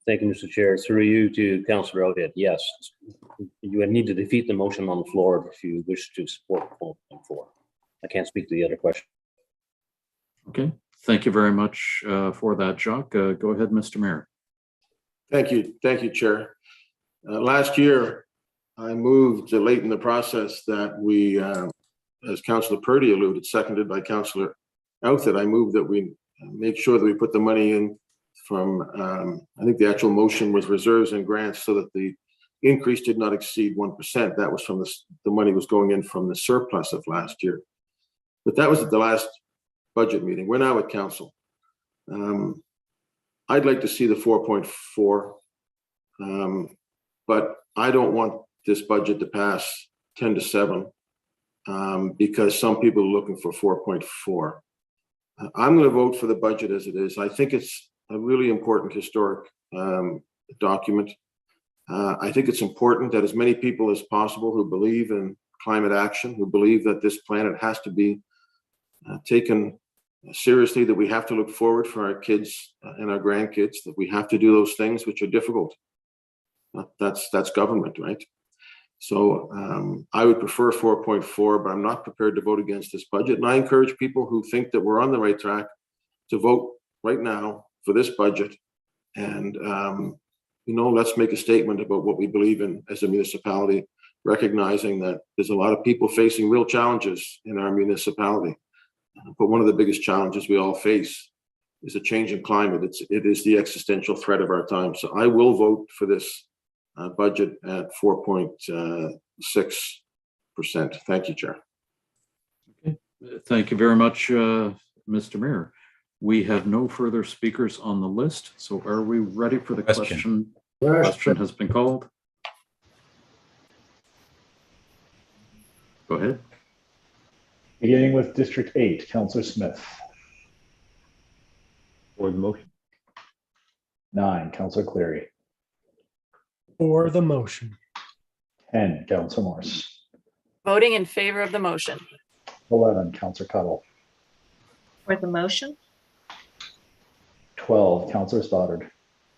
Thank you, Mr. Chair. Through you to Councillor Outfit. Yes, you would need to defeat the motion on the floor if you wish to support 4.4. I can't speak to the other question. Okay, thank you very much for that, Jacques. Go ahead, Mr. Mayor. Thank you, Chair. Last year, I moved late in the process that we, as Councillor Purdy alluded, seconded by Councillor Outfit, I moved that we make sure that we put the money in from, I think the actual motion was reserves and grants so that the increase did not exceed 1%. That was from the money was going in from the surplus of last year. But that was at the last budget meeting. We're now at council. I'd like to see the 4.4, but I don't want this budget to pass 10-7 because some people are looking for 4.4. I'm going to vote for the budget as it is. I think it's a really important historic document. I think it's important that as many people as possible who believe in climate action, who believe that this planet has to be taken seriously, that we have to look forward for our kids and our grandkids, that we have to do those things which are difficult. That's government, right? So I would prefer 4.4, but I'm not prepared to vote against this budget. And I encourage people who think that we're on the right track to vote right now for this budget. And, let's make a statement about what we believe in as a municipality, recognizing that there's a lot of people facing real challenges in our municipality. But one of the biggest challenges we all face is a change in climate. It is the existential threat of our time. So I will vote for this budget at 4.6%. Thank you, Chair. Okay. Thank you very much, Mr. Mayor. We have no further speakers on the list. So are we ready for the question? Question has been called. Go ahead. Beginning with District 8, Councillor Smith. For the motion. 9, Councillor Cleary. For the motion. 10, Councillor Morse. Voting in favor of the motion. 11, Councillor Cuttle. For the motion. 12, Councillor Stoddard.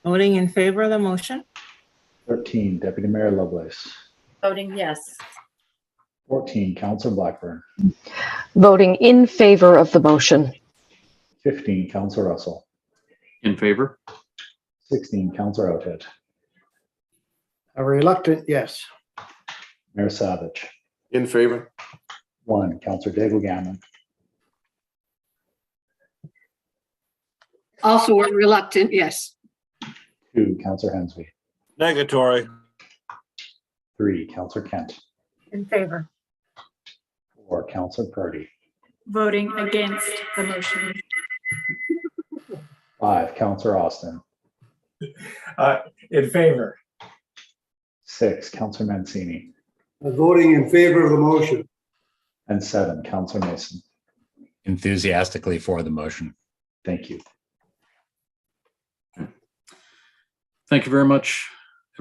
Voting in favor of the motion. 13, Deputy Mayor Lovelace. Voting yes. 14, Councillor Blackburn. Voting in favor of the motion. 15, Councillor Russell. In favor. 16, Councillor Outhead. A reluctant yes. Mayor Savage. In favor. 1, Councillor Daigle Gammon. Also a reluctant yes. 2, Councillor Hensby. Negatory. 3, Councillor Kent. In favor. 4, Councillor Purdy. Voting against the motion. 5, Councillor Austin. In favor. 6, Councillor Mancini. Voting in favor of the motion. And 7, Councillor Mason. Enthusiastically for the motion. Thank you. Thank you very much,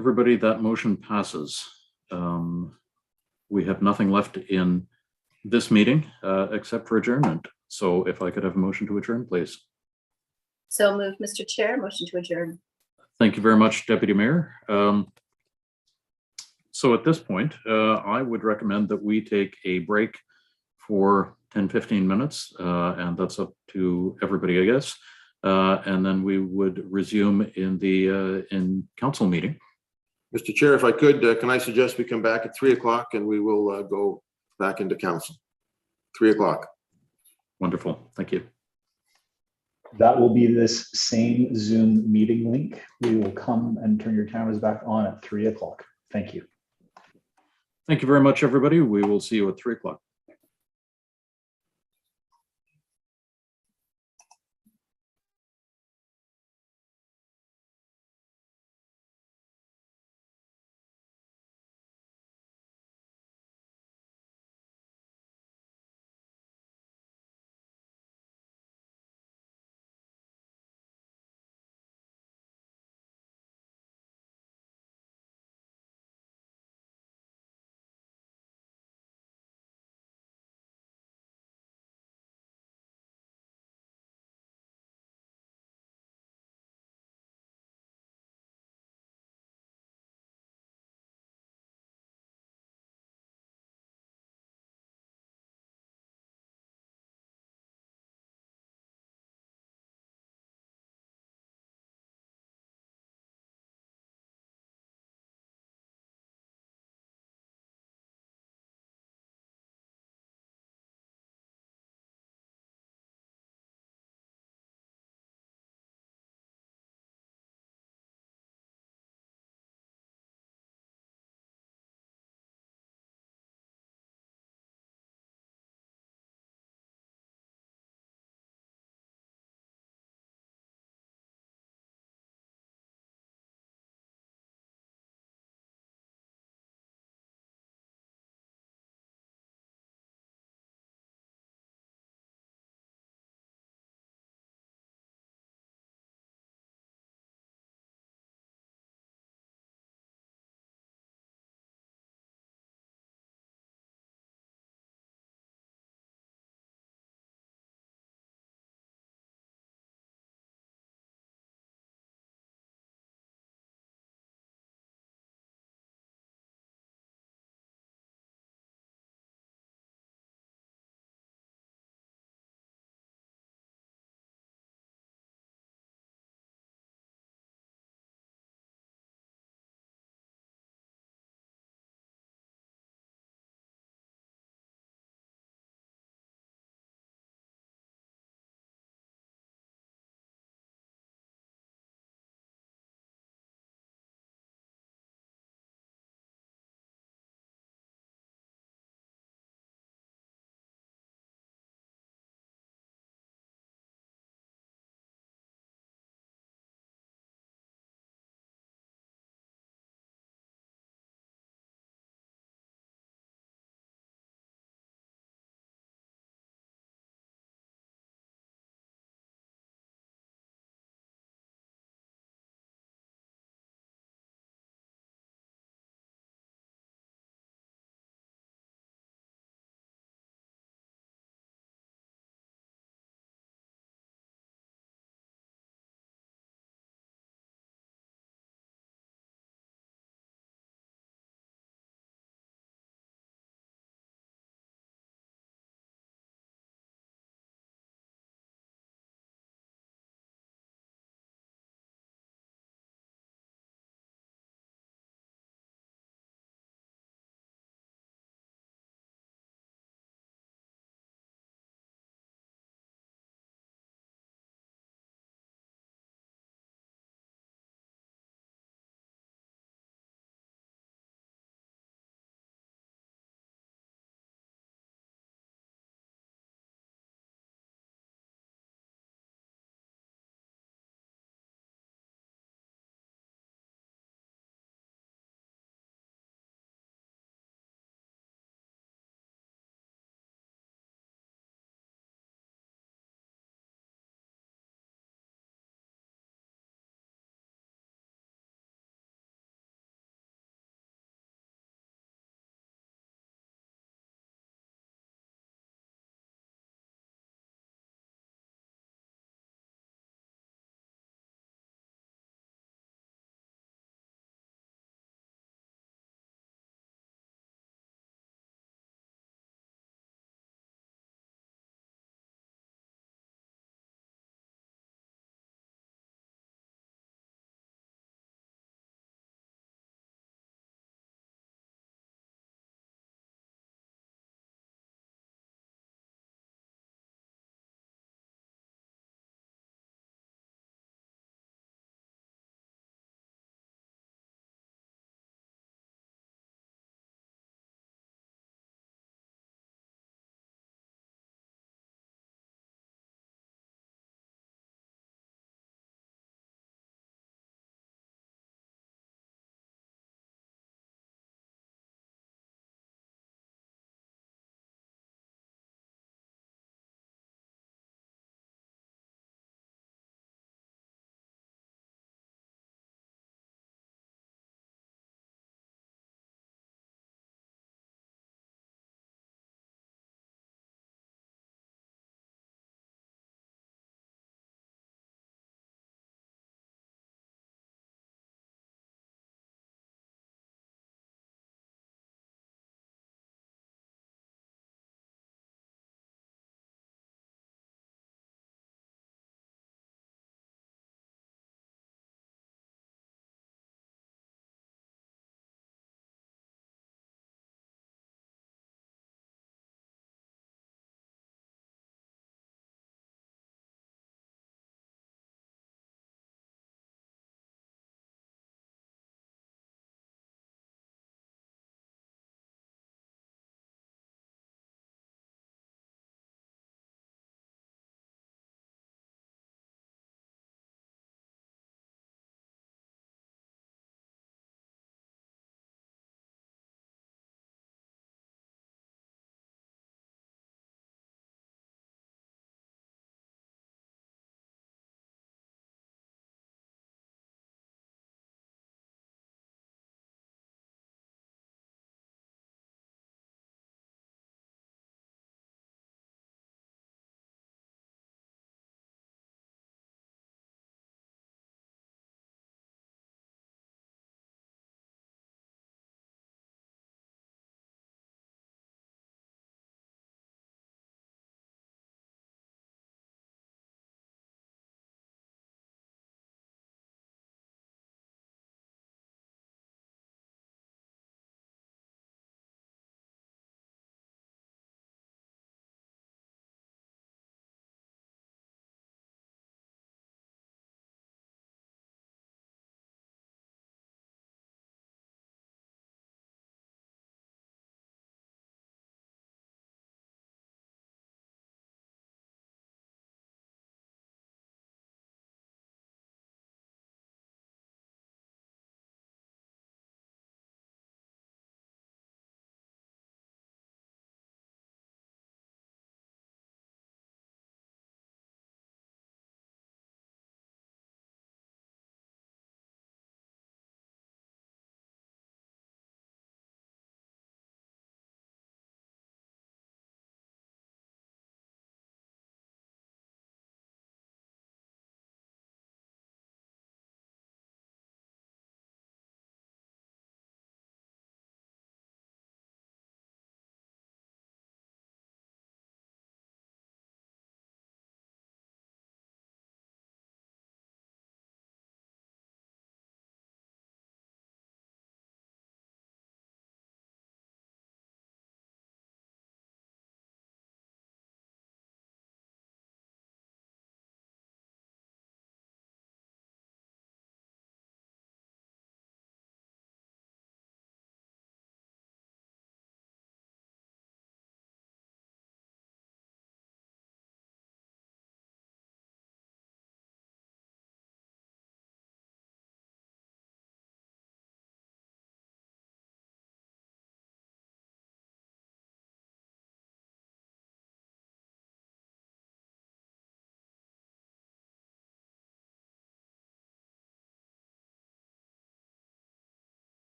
everybody. That motion passes. We have nothing left in this meeting except for adjournment. So if I could have a motion to adjourn, please. So moved, Mr. Chair. Motion to adjourn. Thank you very much, Deputy Mayor. So at this point, I would recommend that we take a break for 10-15 minutes, and that's up to everybody, I guess. And then we would resume in the council meeting. Mr. Chair, if I could, can I suggest we come back at 3 o'clock and we will go back into council. 3 o'clock. Wonderful. Thank you. That will be this same Zoom meeting link. We will come and turn your cameras back on at 3 o'clock. Thank you. Thank you very much, everybody. We will see you at 3 o'clock.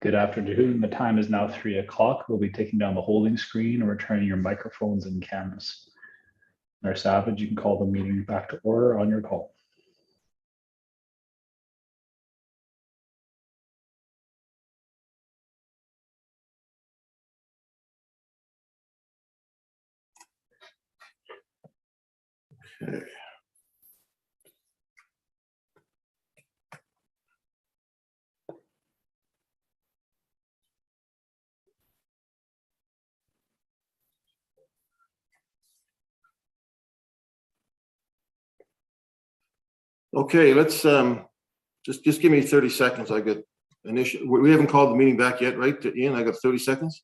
Good afternoon. The time is now 3 o'clock. We'll be taking down the holding screen and returning your microphones and cameras. Mayor Savage, you can call the meeting back to order on your call. Okay. Okay, let's just give me 30 seconds. I got we haven't called the meeting back yet, right? Ian, I got 30 seconds.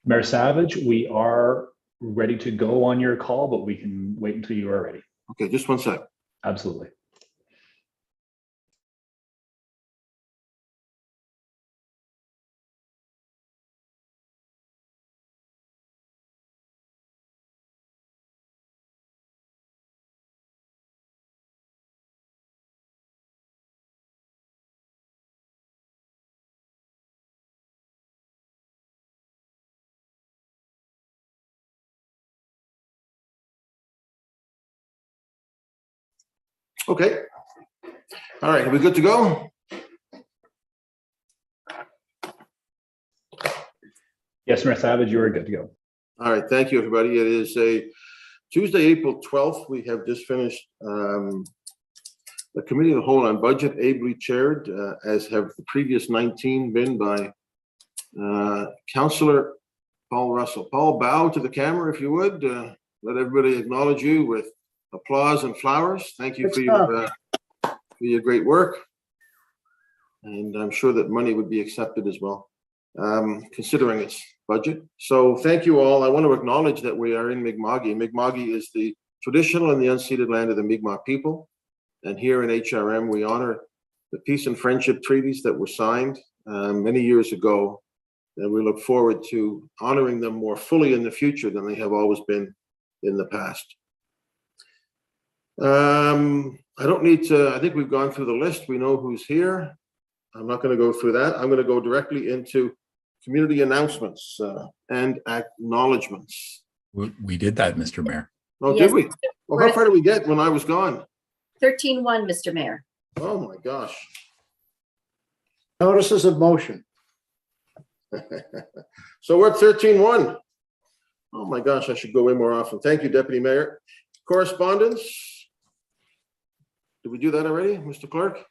Mayor Savage, we are ready to go on your call, but we can wait until you are ready. Okay, just 1 sec. Absolutely. Okay. All right, are we good to go? Yes, Mayor Savage, you are good to go. All right, thank you, everybody. It is a Tuesday, April 12th. We have just finished the Committee of the Whole on Budget, ably chaired, as have the previous 19 been by Councillor Paul Russell. Paul, bow to the camera if you would. Let everybody acknowledge you with applause and flowers. Thank you for your great work. And I'm sure that money would be accepted as well, considering its budget. So thank you all. I want to acknowledge that we are in Mi'kma'ki. Mi'kma'ki is the traditional and the unceded land of the Mi'kmaq people. And here in HRM, we honor the peace and friendship treaties that were signed many years ago. And we look forward to honoring them more fully in the future than they have always been in the past. I don't need to, I think we've gone through the list. We know who's here. I'm not going to go through that. I'm going to go directly into community announcements and acknowledgements. We did that, Mr. Mayor. Oh, Yes, did we? Well, how far did we get when I was gone? 13-1, Mr. Mayor. Oh, my gosh. Notices of motion. So we're at 13-1. Oh, my gosh, I should go in more often. Thank you, Deputy Mayor. Correspondence. Did we do that already, Mr. Clerk?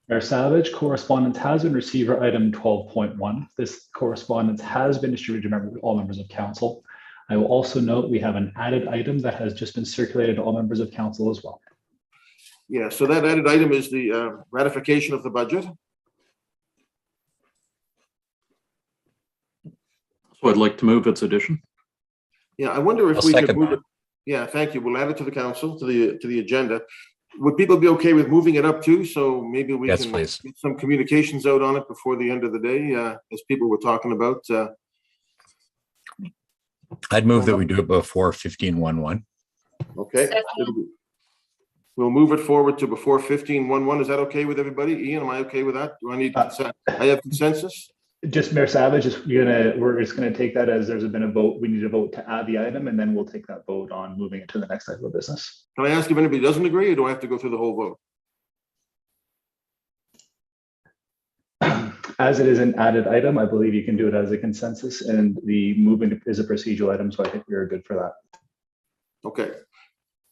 Mayor Savage, correspondence has been received for item 12.1. This correspondence has been distributed to all members of council. I will also note we have an added item that has just been circulated to all members of council as well. Yeah, so that added item is the ratification of the budget. So I'd like to move its addition. Yeah, I wonder if I'll we could second move that. it. Yeah, thank you. We'll add it to the council, to the agenda. Would people be okay with moving it up too? So maybe we Yes, can please. get some communications out on it before the end of the day, as people were talking about. I'd move that we do it before 15:11. Okay. We'll move it forward to before 15:11. Is that okay with everybody? Ian, am I okay with that? Do I need consent? I have consensus? Just Mayor Savage, we're just gonna take that as there's been a vote. We need a vote to add the item, and then we'll take that vote on moving it to the next item of business. Can I ask if anybody doesn't agree, or do I have to go through the whole vote? As it is an added item, I believe you can do it as a consensus, and the movement is a procedural item, so I think we're good for that. Okay.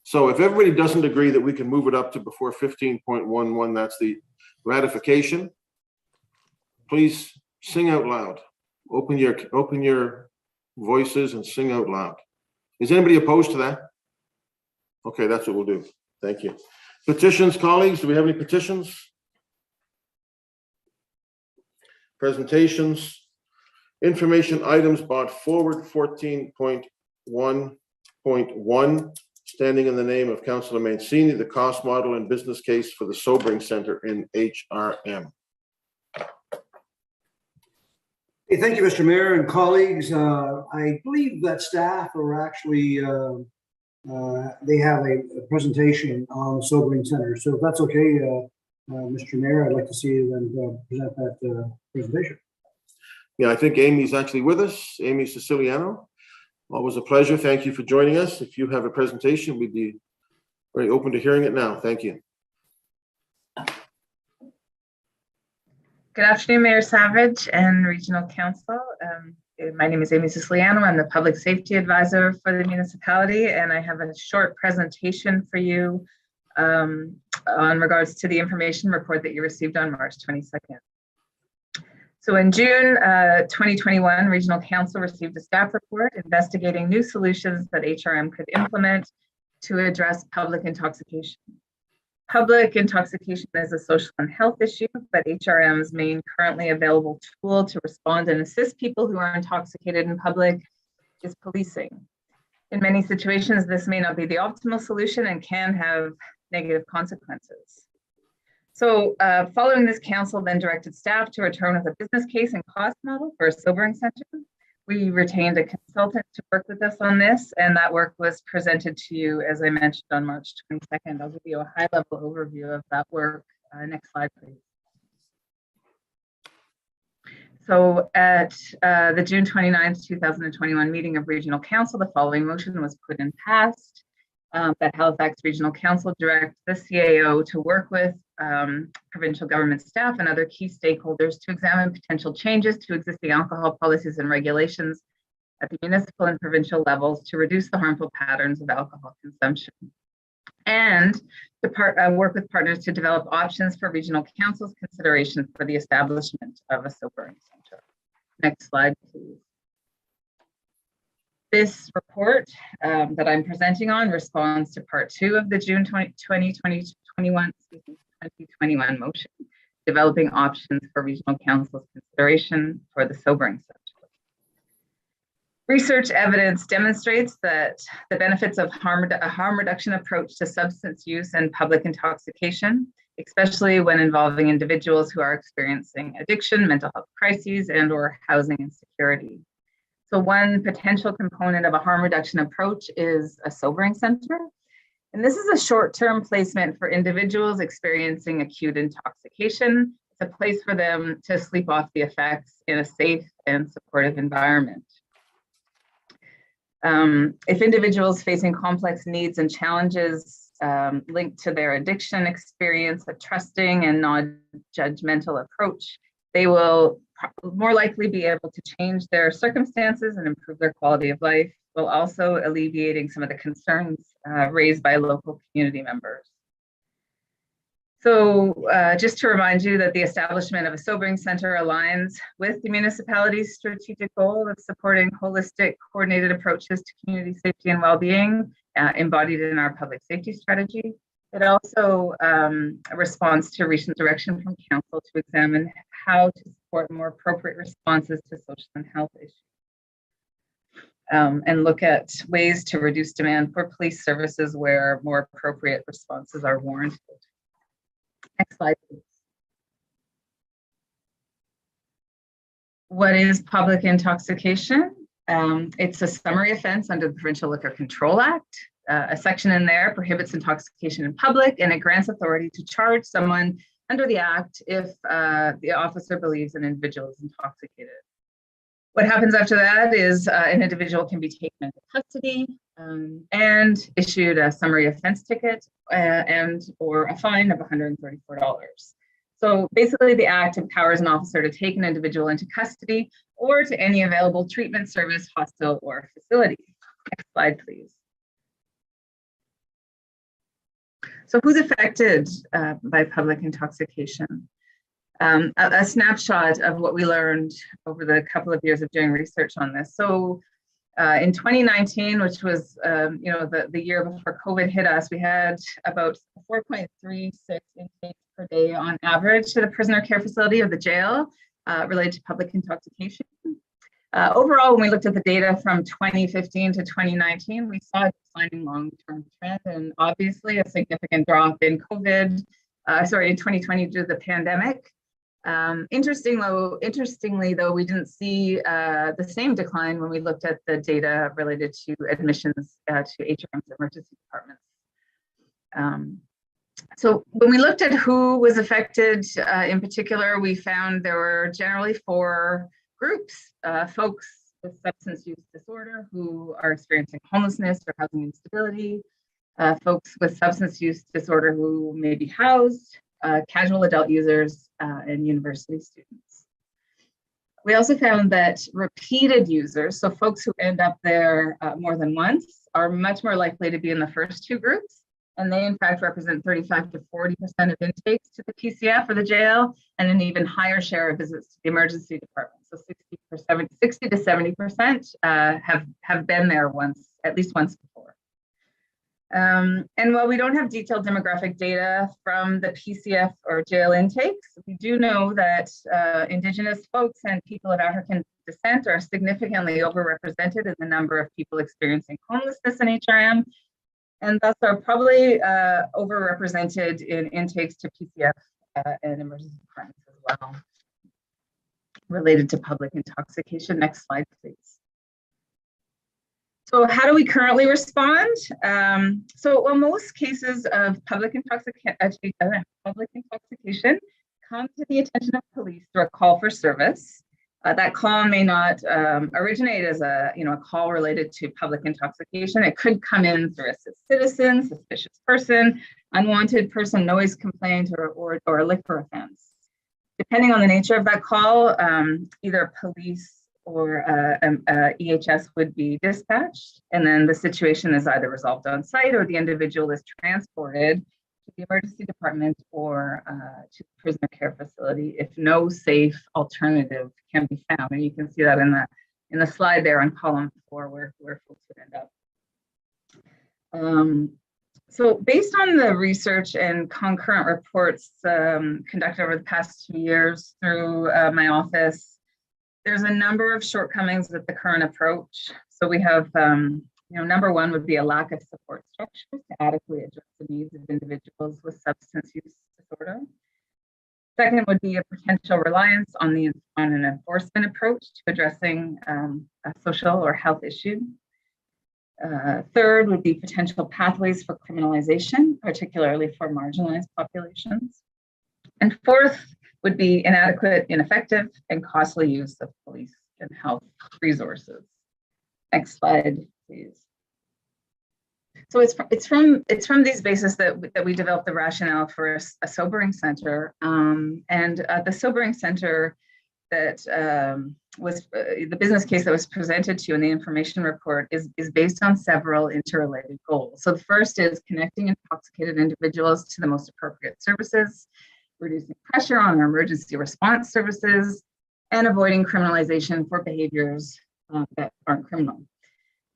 So if everybody doesn't agree that we can move it up to before 15.11, that's the ratification. Please sing out loud. Open your voices and sing out loud. Is anybody opposed to that? Okay, that's what we'll do. Thank you. Petitions, colleagues, do we have any petitions? Presentations, information items brought forward, 14.1.1, standing in the name of Councillor Mancini, the cost model and business case for the Sobering Center in HRM. Hey, thank you, Mr. Mayor and colleagues. I believe that staff are actually, they have a presentation on Sobering Center. So if that's okay, Mr. Mayor, I'd like to see you then present that presentation. Yeah, I think Amy's actually with us. Amy Siciliano. Always a pleasure. Thank you for joining us. If you have a presentation, we'd be very open to hearing it now. Thank you. Good afternoon, Mayor Savage and Regional Council. My name is Amy Siciliano. I'm the Public Safety Advisor for the municipality, and I have a short presentation for you on regards to the information report that you received on March 22nd. So in June 2021, Regional Council received a staff report investigating new solutions that HRM could implement to address public intoxication. Public intoxication is a social and health issue, but HRM's main currently available tool to respond and assist people who are intoxicated in public is policing. In many situations, this may not be the optimal solution and can have negative consequences. So following this, council then directed staff to return with a business case and cost model for a sobering center. We retained a consultant to work with us on this, and that work was presented to you, as I mentioned, on March 22nd. I'll give you a high-level overview of that work. Next slide, please. So at the June 29th, 2021 meeting of Regional Council, the following motion was put and passed. That Halifax Regional Council direct the CAO to work with provincial government staff and other key stakeholders to examine potential changes to existing alcohol policies and regulations at the municipal and provincial levels to reduce the harmful patterns of alcohol consumption. And to work with partners to develop options for Regional Council's consideration for the establishment of a sobering center. Next slide, please. This report that I'm presenting on responds to part 2 of the June 2021 motion, developing options for Regional Council's consideration for the sobering center. Research evidence demonstrates that the benefits of a harm reduction approach to substance use and public intoxication, especially when involving individuals who are experiencing addiction, mental health crises, and/or housing insecurity. So one potential component of a harm reduction approach is a sobering center. And this is a short-term placement for individuals experiencing acute intoxication. It's a place for them to sleep off the effects in a safe and supportive environment. If individuals facing complex needs and challenges linked to their addiction experience a trusting and non-judgmental approach, they will more likely be able to change their circumstances and improve their quality of life, while also alleviating some of the concerns raised by local community members. So just to remind you that the establishment of a sobering center aligns with the municipality's strategic goal of supporting holistic, coordinated approaches to community safety and well-being embodied in our public safety strategy. It also responds to recent direction from council to examine how to support more appropriate responses to social and health issues. And look at ways to reduce demand for police services where more appropriate responses are warranted. Next slide, please. What is public intoxication? It's a summary offense under the Provincial Liquor Control Act. A section in there prohibits intoxication in public, and it grants authority to charge someone under the act if the officer believes an individual is intoxicated. What happens after that is an individual can be taken into custody and issued a summary offense ticket and or a fine of $134. So basically the act empowers an officer to take an individual into custody or to any available treatment, service, hostel, or facility. Next slide, please. So who's affected by public intoxication? A snapshot of what we learned over the couple of years of doing research on this. So in 2019, which was the year before COVID hit us, we had about 4.36 intakes per day on average to the prisoner care facility of the jail related to public intoxication. Overall, when we looked at the data from 2015 to 2019, we saw a declining long-term trend and obviously a significant drop in in 2020 due to the pandemic. Interestingly, though, we didn't see the same decline when we looked at the data related to admissions to HRM's emergency departments. So when we looked at who was affected in particular, we found there were generally 4 groups: folks with substance use disorder who are experiencing homelessness or housing instability, folks with substance use disorder who may be housed, casual adult users, and university students. We also found that repeated users, so folks who end up there more than once, are much more likely to be in the first 2 groups. And they, in fact, represent 35 to 40% of intakes to the PCF or the jail, and an even higher share of visits to the emergency department. So 60 to 70% have been there once, at least once before. And while we don't have detailed demographic data from the PCF or jail intakes, we do know that Indigenous folks and people of African descent are significantly overrepresented in the number of people experiencing homelessness in HRM, and thus are probably overrepresented in intakes to PCF and emergency departments as well, related to public intoxication. Next slide, please. So how do we currently respond? So most cases of public intoxication come to the attention of police through a call for service. That call may not originate as a call related to public intoxication. It could come in through a citizen, suspicious person, unwanted person, noise complaint, or a liquor offense. Depending on the nature of that call, either police or EHS would be dispatched, and then the situation is either resolved on site or the individual is transported to the emergency department or to the prisoner care facility if no safe alternative can be found. And you can see that in the slide there on column 4 where folks would end up. So based on the research and concurrent reports conducted over the past 2 years through my office, there's a number of shortcomings with the current approach. So we have, number 1 would be a lack of support structures to adequately address the needs of individuals with substance use disorder. Second would be a potential reliance on an enforcement approach to addressing a social or health issue. Third would be potential pathways for criminalization, particularly for marginalized populations. And fourth would be inadequate, ineffective, and costly use of police and health resources. Next slide, please. So it's from these bases that we developed the rationale for a sobering center, and the sobering center that was the business case that was presented to you in the information report is based on several interrelated goals. So the first is connecting intoxicated individuals to the most appropriate services, reducing pressure on our emergency response services, and avoiding criminalization for behaviors that aren't criminal.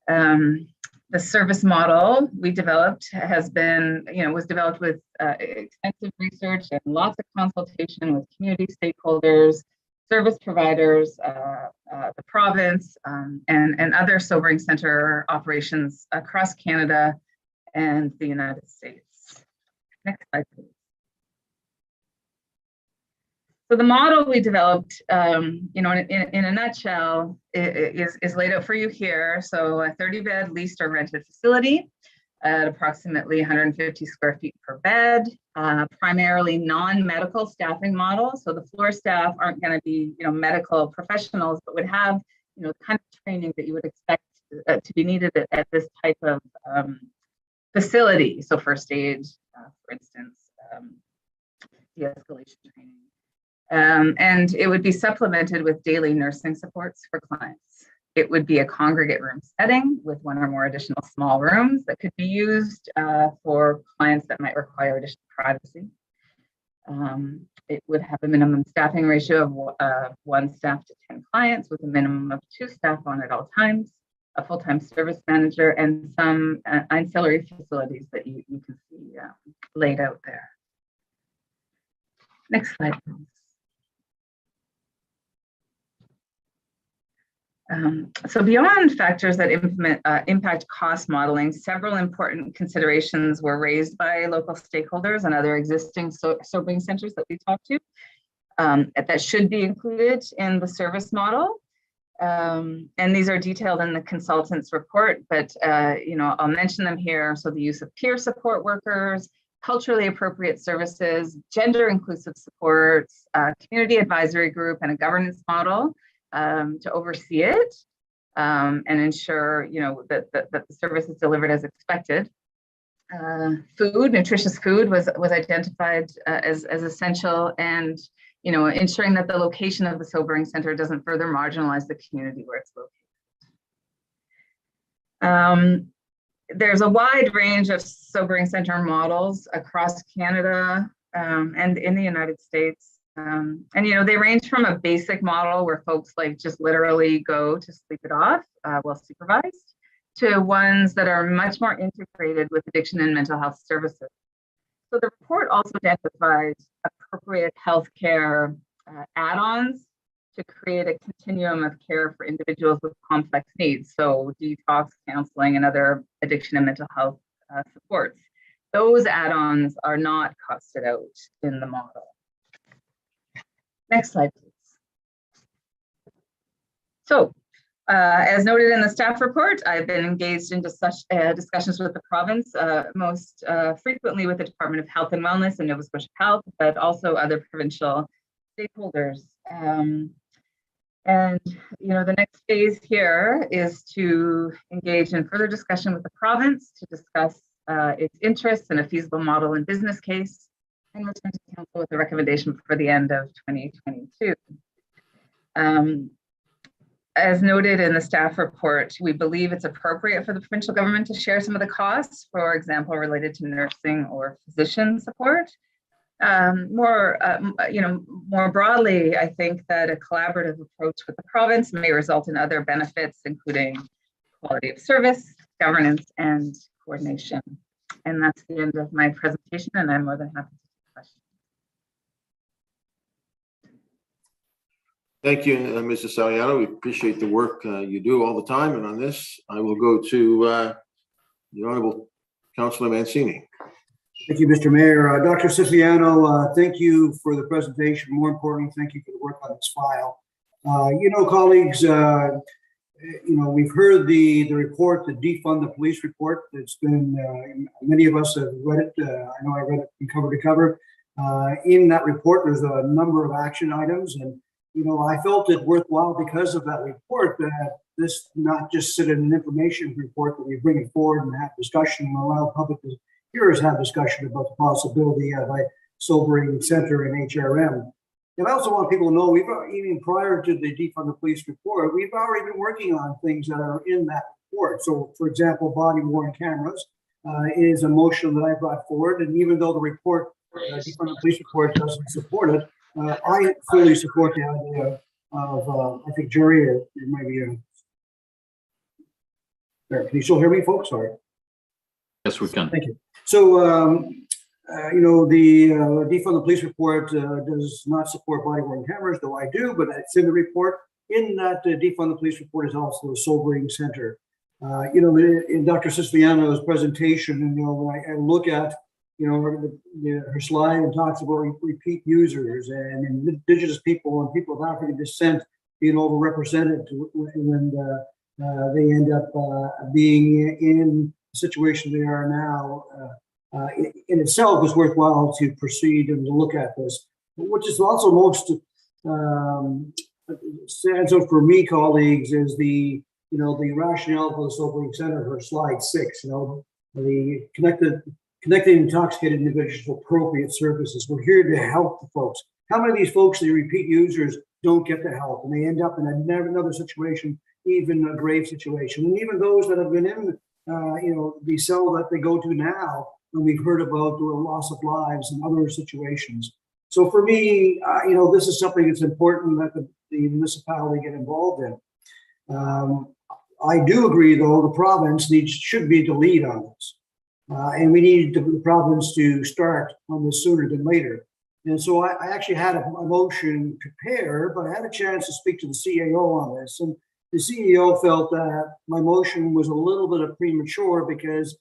The service model we developed was developed with extensive research and lots of consultation with community stakeholders, service providers, the province, and other sobering center operations across Canada and the United States. Next slide, please. So the model we developed, in a nutshell, is laid out for you here. So a 30-bed leased or rented facility at approximately 150 square feet per bed, primarily non-medical staffing model. So the floor staff aren't going to be, medical professionals, but would have, the kind of training that you would expect to be needed at this type of facility. So first aid, for instance, de-escalation training. And it would be supplemented with daily nursing supports for clients. It would be a congregate room setting with 1 or more additional small rooms that could be used for clients that might require additional privacy. It would have a minimum staffing ratio of 1 staff to 10 clients with a minimum of 2 staff on at all times, a full-time service manager, and some ancillary facilities that you can see laid out there. Next slide, please. So beyond factors that impact cost modeling, several important considerations were raised by local stakeholders and other existing sobering centers that we talked to that should be included in the service model. And these are detailed in the consultant's report, but I'll mention them here. So the use of peer support workers, culturally appropriate services, gender inclusive supports, community advisory group, and a governance model to oversee it and ensure, that the service is delivered as expected. Nutritious food was identified as essential, and ensuring that the location of the sobering center doesn't further marginalize the community where it's located. There's a wide range of sobering center models across Canada and in the United States. And they range from a basic model where folks just literally go to sleep it off while supervised, to ones that are much more integrated with addiction and mental health services. So the report also identifies appropriate healthcare add-ons to create a continuum of care for individuals with complex needs, so detox, counseling, and other addiction and mental health supports. Those add-ons are not costed out in the model. Next slide, please. So, as noted in the staff report, I've been engaged in discussions with the province, most frequently with the Department of Health and Wellness and Nova Scotia Health, but also other provincial stakeholders. The next phase here is to engage in further discussion with the province to discuss its interests in a feasible model and business case, and return to council with a recommendation for the end of 2022. As noted in the staff report, we believe it's appropriate for the provincial government to share some of the costs, for example, related to nursing or physician support. More broadly, I think that a collaborative approach with the province may result in other benefits, including quality of service, governance, and coordination. And that's the end of my presentation, and I'm more than happy to take questions. Thank you, Mrs. Saliano. We appreciate the work you do all the time. And on this, I will go to the Honorable Councillor Mancini. Thank you, Mr. Mayor. Dr. Siciliano, thank you for the presentation. More importantly, thank you for the work on this file. Colleagues, we've heard the report, the defund the police report. It's been, many of us have read it. I know I read it from cover to cover. In that report, there's a number of action items, and I felt it worthwhile because of that report that this not just sit in an information report, that we bring it forward and have discussion and allow public hearers have discussion about the possibility of a sobering center in HRM. And I also want people to know, even prior to the defund the police report, we've already been working on things that are in that report. So, for example, body-worn cameras is a motion that I brought forward, and even though the report, defund the police report, doesn't support it, I fully support the idea of, I think, jury, it might be there. Can you still hear me, folks? Sorry. Yes, we can. Thank you. So, the defund the police report does not support body-worn cameras, though I do, but it's in the report. In that defund the police report is also a sobering center. In Dr. Siciliano's presentation, I look at her slide and talks about repeat users and Indigenous people and people of African descent being overrepresented when they end up being in the situation they are now. In itself is worthwhile to proceed and to look at this, which is also most stands out for me, colleagues, is the rationale for the sobering center for slide 6. The connecting intoxicated individuals with appropriate services. We're here to help the folks. How many of these folks, the repeat users, don't get the help and they end up in another situation, even a grave situation? And even those that have been in, the cell that they go to now, and we've heard about the loss of lives and other situations. So for me, this is something that's important that the municipality get involved in. I do agree, though, the province should be the lead on this. And we need the province to start on this sooner than later. And so I actually had a motion prepared, but I had a chance to speak to the CAO on this. And the CEO felt that my motion was a little bit premature because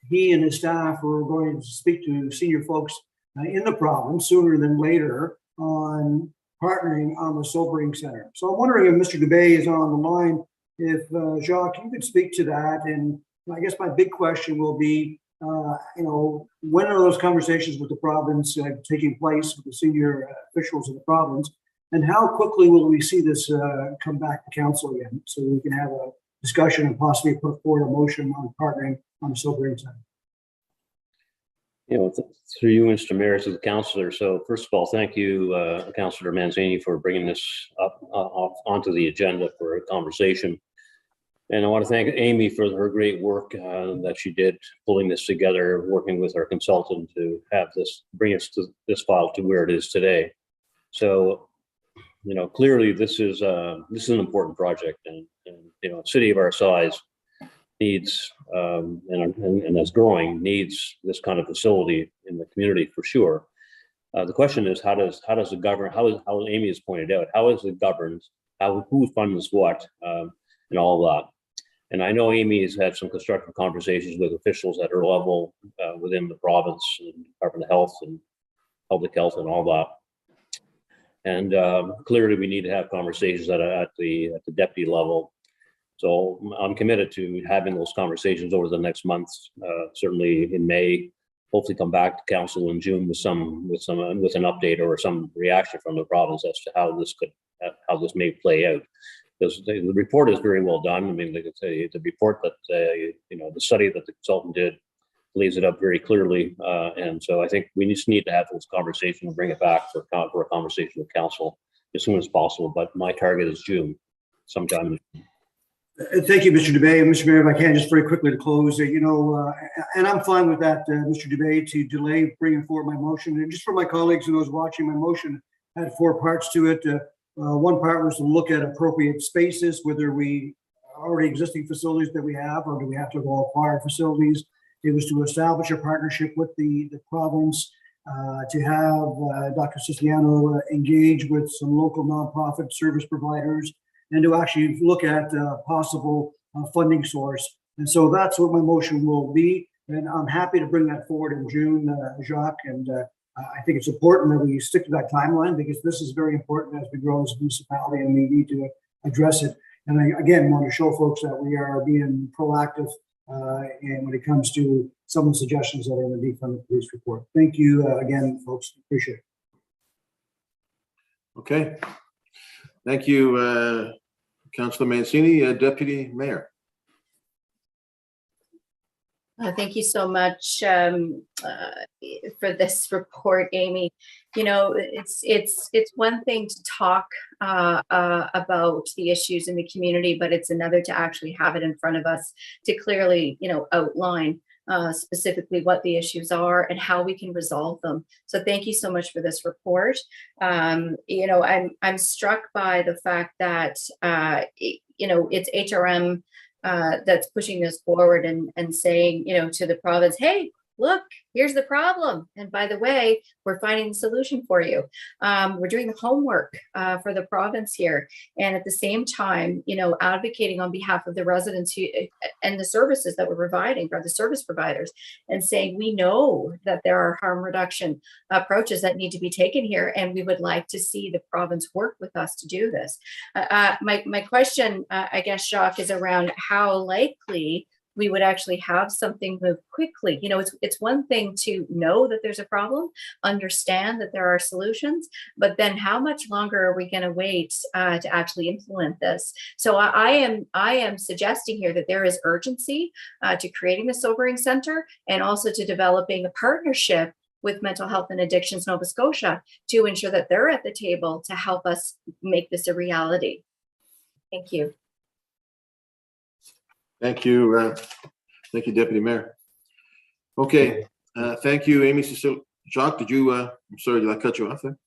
he and his staff were going to speak to senior folks in the province sooner than later on partnering on the sobering center. So I'm wondering if Mr. Dubé is on the line, if Jacques, you could speak to that. And I guess my big question will be, when are those conversations with the province taking place with the senior officials of the province? And how quickly will we see this come back to council again, so we can have a discussion and possibly put forward a motion on partnering on the sobering center? Through you, Mr. Mayor, to the councillor. So first of all, thank you, Councillor Manzini, for bringing this up onto the agenda for a conversation. And I want to thank Amy for her great work that she did pulling this together, working with our consultant to have this, bring us to this file to where it is today. So, clearly this is an important project, and a city of our size needs and is growing, needs this kind of facility in the community for sure. The question is, how does the government, how Amy has pointed out, how is it governed, who funds what, and all that. And I know Amy has had some constructive conversations with officials at her level within the province, and Department of Health and Public Health and all that. And clearly we need to have conversations at the deputy level. So I'm committed to having those conversations over the next month, certainly in May, hopefully come back to council in June with an update or some reaction from the province as to how this may play out. Because the report is very well done. I mean, like I say, the report that the study that the consultant did lays it up very clearly, and so I think we just need to have this conversation and bring it back for a conversation with council as soon as possible. But my target is June, sometime. Thank you, Mr. Dubé. And Mr. Mayor, if I can, just very quickly to close, and I'm fine with that, Mr. Dubé, to delay bringing forward my motion. And just for my colleagues and those watching, my motion had 4 parts to it. One part was to look at appropriate spaces, whether we already existing facilities that we have, or do we have to go acquire facilities. It was to establish a partnership with the province, to have Dr. Siciliano engage with some local nonprofit service providers, and to actually look at possible funding source. And so that's what my motion will be. And I'm happy to bring that forward in June, Jacques. And I think it's important that we stick to that timeline, because this is very important as we grow as a municipality, and we need to address it. And I, again, want to show folks that we are being proactive and when it comes to some of the suggestions that are in the defund police report. Thank you again, folks. Appreciate it. Okay. Thank you, Councillor Mancini. Deputy Mayor. Thank you so much for this report, Amy. It's one thing to talk about the issues in the community, but it's another to actually have it in front of us to clearly, outline specifically what the issues are and how we can resolve them. So thank you so much for this report. I'm struck by the fact that it's HRM that's pushing this forward and saying, to the province, hey, look, here's the problem. And by the way, we're finding a solution for you. We're doing the homework for the province here. And at the same time, advocating on behalf of the residents and the services that we're providing for the service providers, and saying, we know that there are harm reduction approaches that need to be taken here. And we would like to see the province work with us to do this. My question, I guess, Jacques, is around how likely we would actually have something move quickly. It's one thing to know that there's a problem, understand that there are solutions, but then how much longer are we going to wait to actually implement this? So I am suggesting here that there is urgency to creating the sobering center, and also to developing a partnership with Mental Health and Addictions Nova Scotia to ensure that they're at the table to help us make this a reality. Thank you. Thank you. Thank you, Deputy Mayor. Okay. Thank you, Amy. Jacques, did you, I'm sorry, did I cut you off there?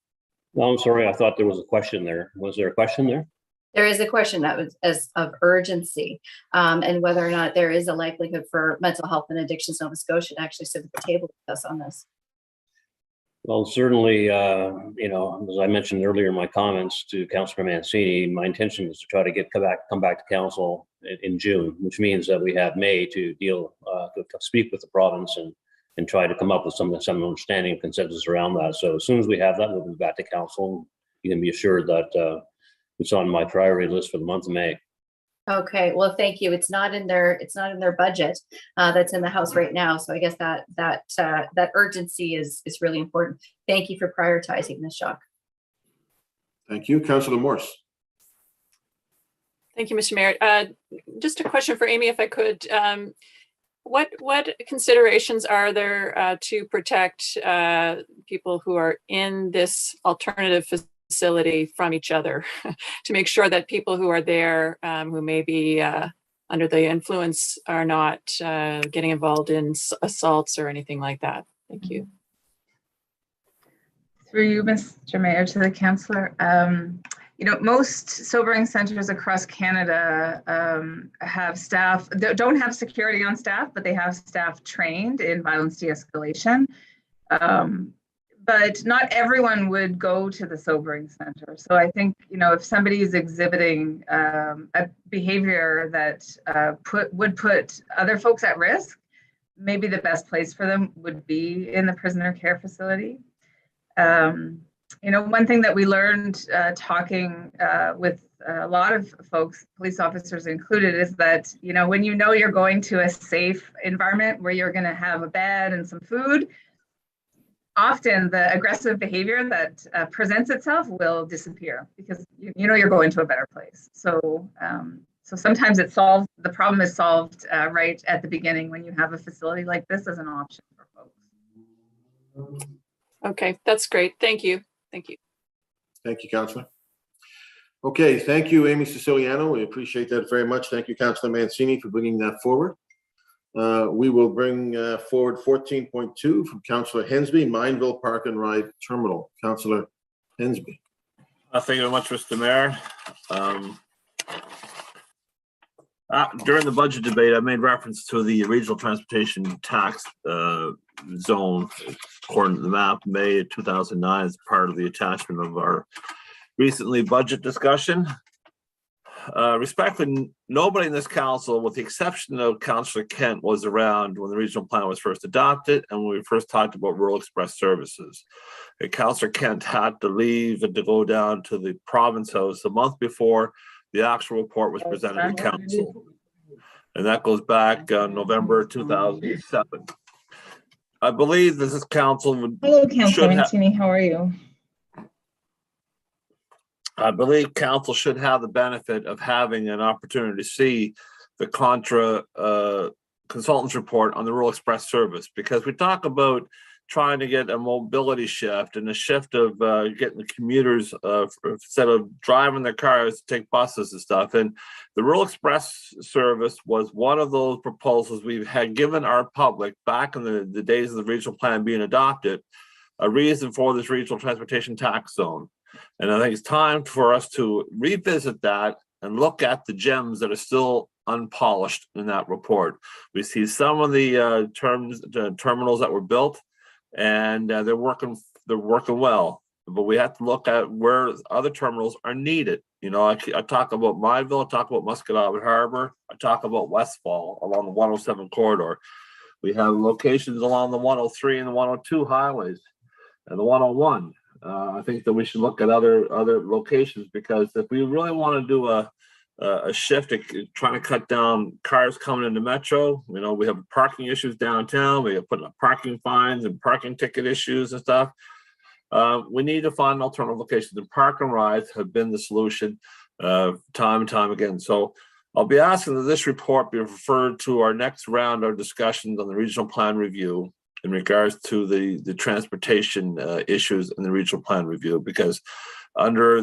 No, I'm sorry. I thought there was a question there. Was there a question there? There is a question that was of urgency, and whether or not there is a likelihood for Mental Health and Addictions Nova Scotia to actually sit at the table with us on this. Well, certainly, as I mentioned earlier in my comments to Councillor Mancini, my intention is to try to come back to council in June, which means that we have May to to speak with the province and try to come up with some understanding and consensus around that. So as soon as we have that, we'll be back to council. You can be assured that it's on my priority list for the month of May. Okay, well, thank you. It's not in their budget that's in the House right now. So I guess that urgency is really important. Thank you for prioritizing this, Jacques. Thank you. Councillor Morse. Thank you, Mr. Mayor. Just a question for Amy, if I could. What considerations are there to protect people who are in this alternative facility from each other to make sure that people who are there who may be under the influence are not getting involved in assaults or anything like that? Thank you. Through you, Mr. Mayor, to the councillor. Most sobering centers across Canada have staff, don't have security on staff, but they have staff trained in violence de-escalation. But not everyone would go to the sobering center. So I think, if somebody is exhibiting a behavior that would put other folks at risk, maybe the best place for them would be in the prisoner care facility. One thing that we learned talking with a lot of folks, police officers included, is that, when you're going to a safe environment where you're going to have a bed and some food, often the aggressive behavior that presents itself will disappear because you're going to a better place. So sometimes the problem is solved right at the beginning when you have a facility like this as an option for folks. Okay, that's great. Thank you. Thank you. Thank you, Councillor. Okay, thank you, Amy Siciliano. We appreciate that very much. Thank you, Councillor Mancini, for bringing that forward. We will bring forward 14.2 from Councillor Hensby, Mineville Park and Ride Terminal. Councillor Hensby. Thank you very much, Mr. Mayor. During the budget debate, I made reference to the regional transportation tax zone, according to the map, May 2009, as part of the attachment of our recently budget discussion. Respectfully, nobody in this council, with the exception of Councillor Kent, was around when the regional plan was first adopted and when we first talked about rural express services. Councillor Kent had to leave and to go down to the province house a month before the actual report was presented to council. And that goes back November 2007. I believe this council would. Hello, Councillor Mancini, how are you? I believe council should have the benefit of having an opportunity to see the Contra consultant's report on the rural express service, because we talk about trying to get a mobility shift and a shift of getting the commuters instead of driving their cars to take buses and stuff. And the rural express service was one of those proposals we've had given our public back in the days of the regional plan being adopted, a reason for this regional transportation tax zone. And I think it's time for us to revisit that and look at the gems that are still unpolished in that report. We see some of the terminals that were built, and they're working well, but we have to look at where other terminals are needed. I talk about Mineville, I talk about Musquodoboit Harbor, I talk about Westfall along the 107 corridor. We have locations along the 103 and the 102 highways and the 101. I think that we should look at other locations, because if we really want to do a shift, trying to cut down cars coming into Metro, we have parking issues downtown. We have putting up parking fines and parking ticket issues and stuff. We need to find alternative locations, and park and rides have been the solution time and time again. So I'll be asking that this report be referred to our next round of discussions on the regional plan review in regards to the transportation issues in the regional plan review, because under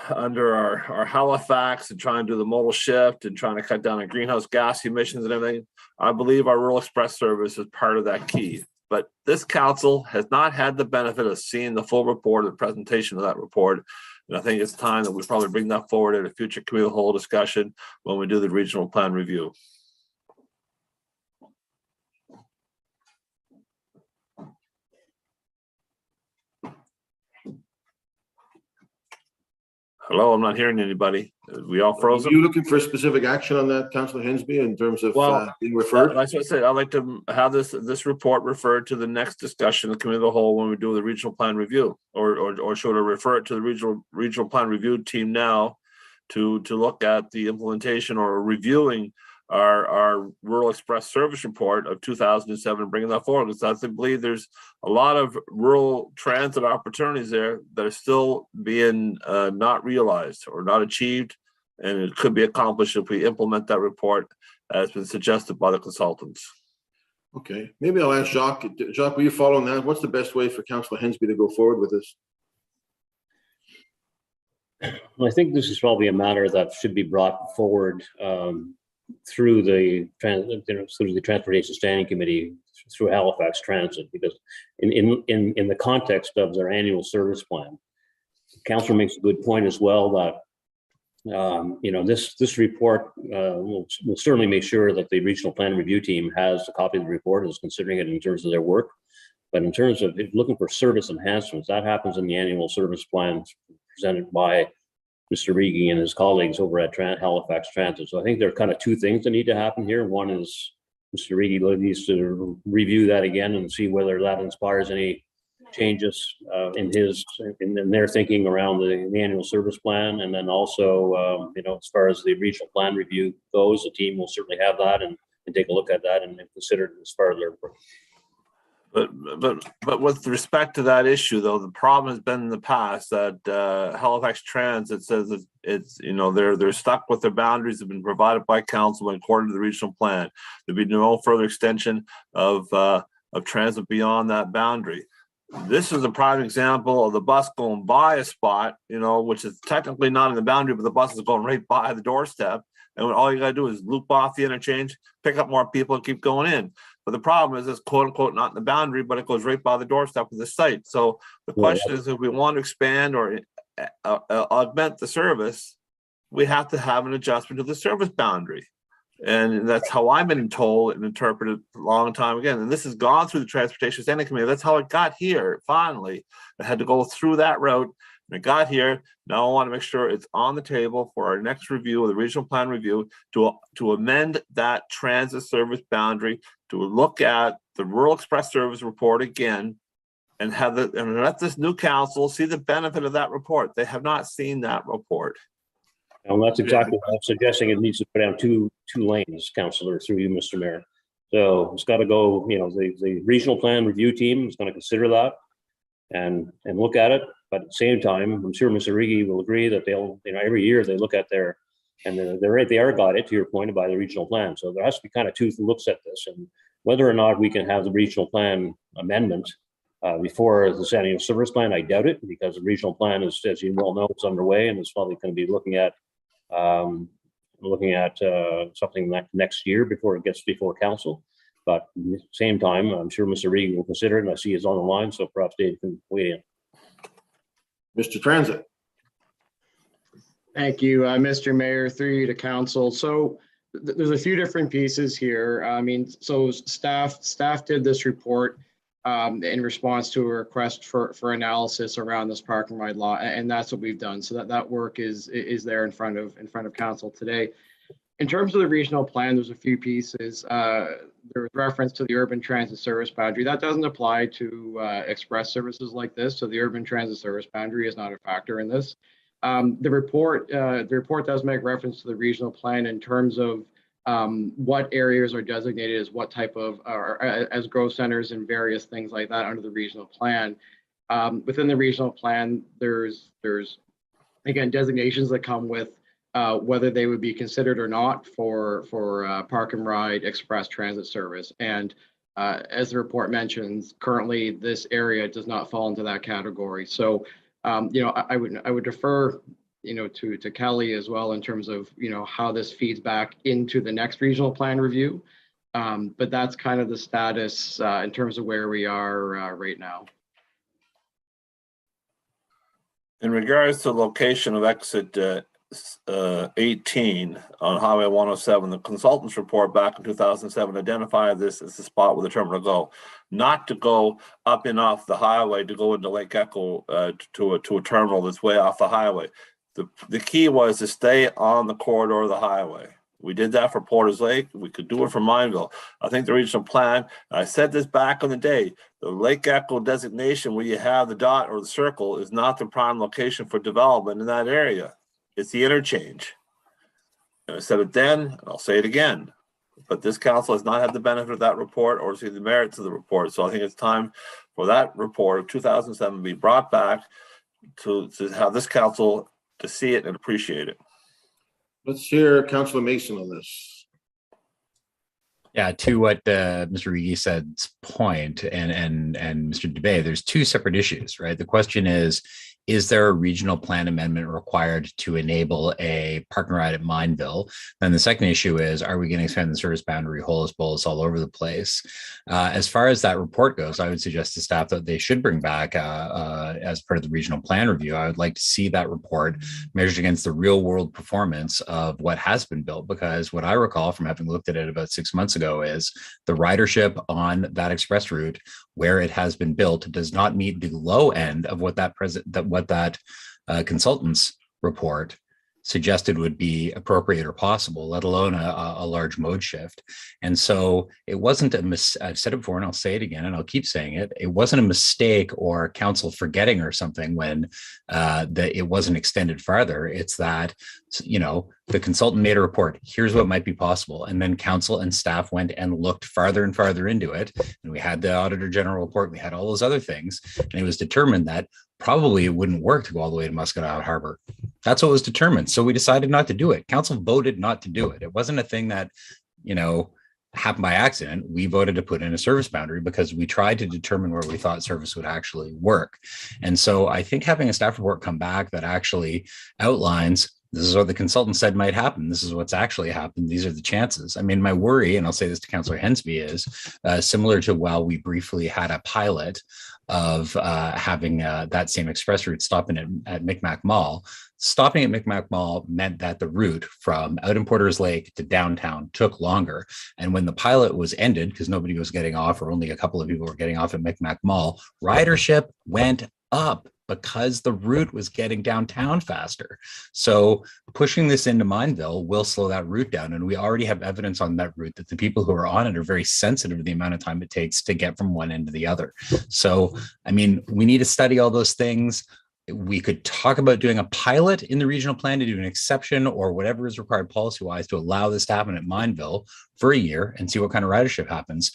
our Halifax and trying to do the modal shift and trying to cut down on greenhouse gas emissions and everything, I believe our rural express service is part of that key. But this council has not had the benefit of seeing the full report, the presentation of that report. And I think it's time that we probably bring that forward at a future committee of the whole discussion when we do the regional plan review. Hello, I'm not hearing anybody. We all frozen? Are you looking for specific action on that, Councillor Hensby, in terms of being referred? That's what I said. I'd like to have this report referred to the next discussion of the committee of the whole when we do the regional plan review, or should I refer it to the regional plan review team now to look at the implementation or reviewing our Rural Express Service Report of 2007 and bringing that forward. Because I believe there's a lot of rural transit opportunities there that are still being not realized or not achieved, and it could be accomplished if we implement that report as been suggested by the consultants. Okay, maybe I'll ask Jacques. Jacques, will you follow on that? What's the best way for Councillor Hensby to go forward with this? Well, I think this is probably a matter that should be brought forward through the Transportation Standing Committee, through Halifax Transit, because in the context of their annual service plan, Councillor makes a good point as well that this report will certainly make sure that the regional plan review team has a copy of the report and is considering it in terms of their work. But in terms of looking for service enhancements, that happens in the annual service plans presented by Mr. Rigi and his colleagues over at Halifax Transit. So I think there are kind of two things that need to happen here. One is Mr. Rigi needs to review that again and see whether that inspires any changes in their thinking around the annual service plan. And then also, as far as the regional plan review goes, the team will certainly have that and take a look at that and consider it as part of their work. But with respect to that issue, though, the problem has been in the past that Halifax Transit says that it's they're stuck with their boundaries that have been provided by council according to the regional plan. There'd be no further extension of transit beyond that boundary. This is a prime example of the bus going by a spot, which is technically not in the boundary, but the bus is going right by the doorstep. And all you got to do is loop off the interchange, pick up more people, and keep going in. But the problem is it's quote unquote not in the boundary, but it goes right by the doorstep of the site. So the question is, if we want to expand or augment the service, we have to have an adjustment to the service boundary. And that's how I've been told and interpreted a long time again. And this has gone through the Transportation Standing Committee. That's how it got here. Finally, it had to go through that route. And it got here. Now I want to make sure it's on the table for our next review of the regional plan review to amend that transit service boundary, to look at the Rural Express Service report again, and let this new council see the benefit of that report. They have not seen that report. And that's exactly what I'm suggesting. It needs to go down two lanes, Councillor, through you, Mr. Mayor. So it's got to go, the regional plan review team is going to consider that and look at it. But at the same time, I'm sure Mr. Rigi will agree that they'll, every year they look at they are guided, to your point, by the regional plan. So there has to be kind of two looks at this, and whether or not we can have the regional plan amendment before the annual service plan, I doubt it, because the regional plan is, as you well know, it's underway, and it's probably going to be looking at something next year before it gets before council. But at the same time, I'm sure Mr. Regan will consider it, and I see he's on the line, so perhaps Dave can weigh in. Mr. Transit. Thank you, Mr. Mayor, through you to council. So there's a few different pieces here. So staff did this report in response to a request for analysis around this park and ride law, and that's what we've done. So that work is there in front of council today. In terms of the regional plan, there's a few pieces. There was reference to the urban transit service boundary. That doesn't apply to express services like this. So the urban transit service boundary is not a factor in this. The report does make reference to the regional plan in terms of what areas are designated as what type of as growth centers and various things like that under the regional plan. Within the regional plan, there's again designations that come with whether they would be considered or not for park and ride express transit service. And as the report mentions, currently this area does not fall into that category. So I would defer to Kelly as well in terms of how this feeds back into the next regional plan review. But that's kind of the status in terms of where we are right now. In regards to location of exit 18 on Highway 107, the consultant's report back in 2007 identified this as the spot where the terminal go, not to go up and off the highway to go into Lake Echo to a terminal that's way off the highway. The key was to stay on the corridor of the highway. We did that for Porter's Lake. We could do it for Mineville. I think the regional plan, I said this back in the day, the Lake Echo designation where you have the dot or the circle is not the prime location for development in that area. It's the interchange. And I said it then, and I'll say it again. But this council has not had the benefit of that report or seen the merits of the report. So I think it's time for that report of 2007 be brought back to have this council to see it and appreciate it. Let's hear Councillor Mason on this. Yeah, to what Mr. Reedy said's point and Mr. Dubé, there's two separate issues, right? The question is there a regional plan amendment required to enable a park and ride at Mineville? Then the second issue is, are we going to expand the service boundary holus bolus all over the place? As far as that report goes, I would suggest to staff that they should bring back as part of the regional plan review. I would like to see that report measured against the real world performance of what has been built, because what I recall from having looked at it about 6 months ago is the ridership on that express route where it has been built does not meet the low end of what that consultant's report suggested would be appropriate or possible, let alone a large mode shift. And so it wasn't I've said it before and I'll say it again and I'll keep saying it. It wasn't a mistake or council forgetting or something when it wasn't extended farther. It's that, you know, the consultant made a report, here's what might be possible. And then council and staff went and looked farther and farther into it. And we had the Auditor General report, we had all those other things. And it was determined that probably it wouldn't work to go all the way to Muscatine Harbor. That's what was determined. So we decided not to do it. Council voted not to do it. It wasn't a thing that, you know, happened by accident. We voted to put in a service boundary because we tried to determine where we thought service would actually work. And so I think having a staff report come back that actually outlines this is what the consultant said might happen. This is what's actually happened. These are the chances. I mean, my worry, and I'll say this to Councillor Hensby, is similar to while we briefly had a pilot of having that same express route stopping at Micmac Mall. Stopping at Micmac Mall meant that the route from out in Porter's Lake to downtown took longer. And when the pilot was ended, because nobody was getting off or only a couple of people were getting off at Micmac Mall, ridership went up because the route was getting downtown faster. So pushing this into Mineville will slow that route down. And we already have evidence on that route that the people who are on it are very sensitive to the amount of time it takes to get from one end to the other. So, I mean, we need to study all those things. We could talk about doing a pilot in the regional plan to do an exception or whatever is required policy-wise to allow this to happen at Mineville for a year and see what kind of ridership happens.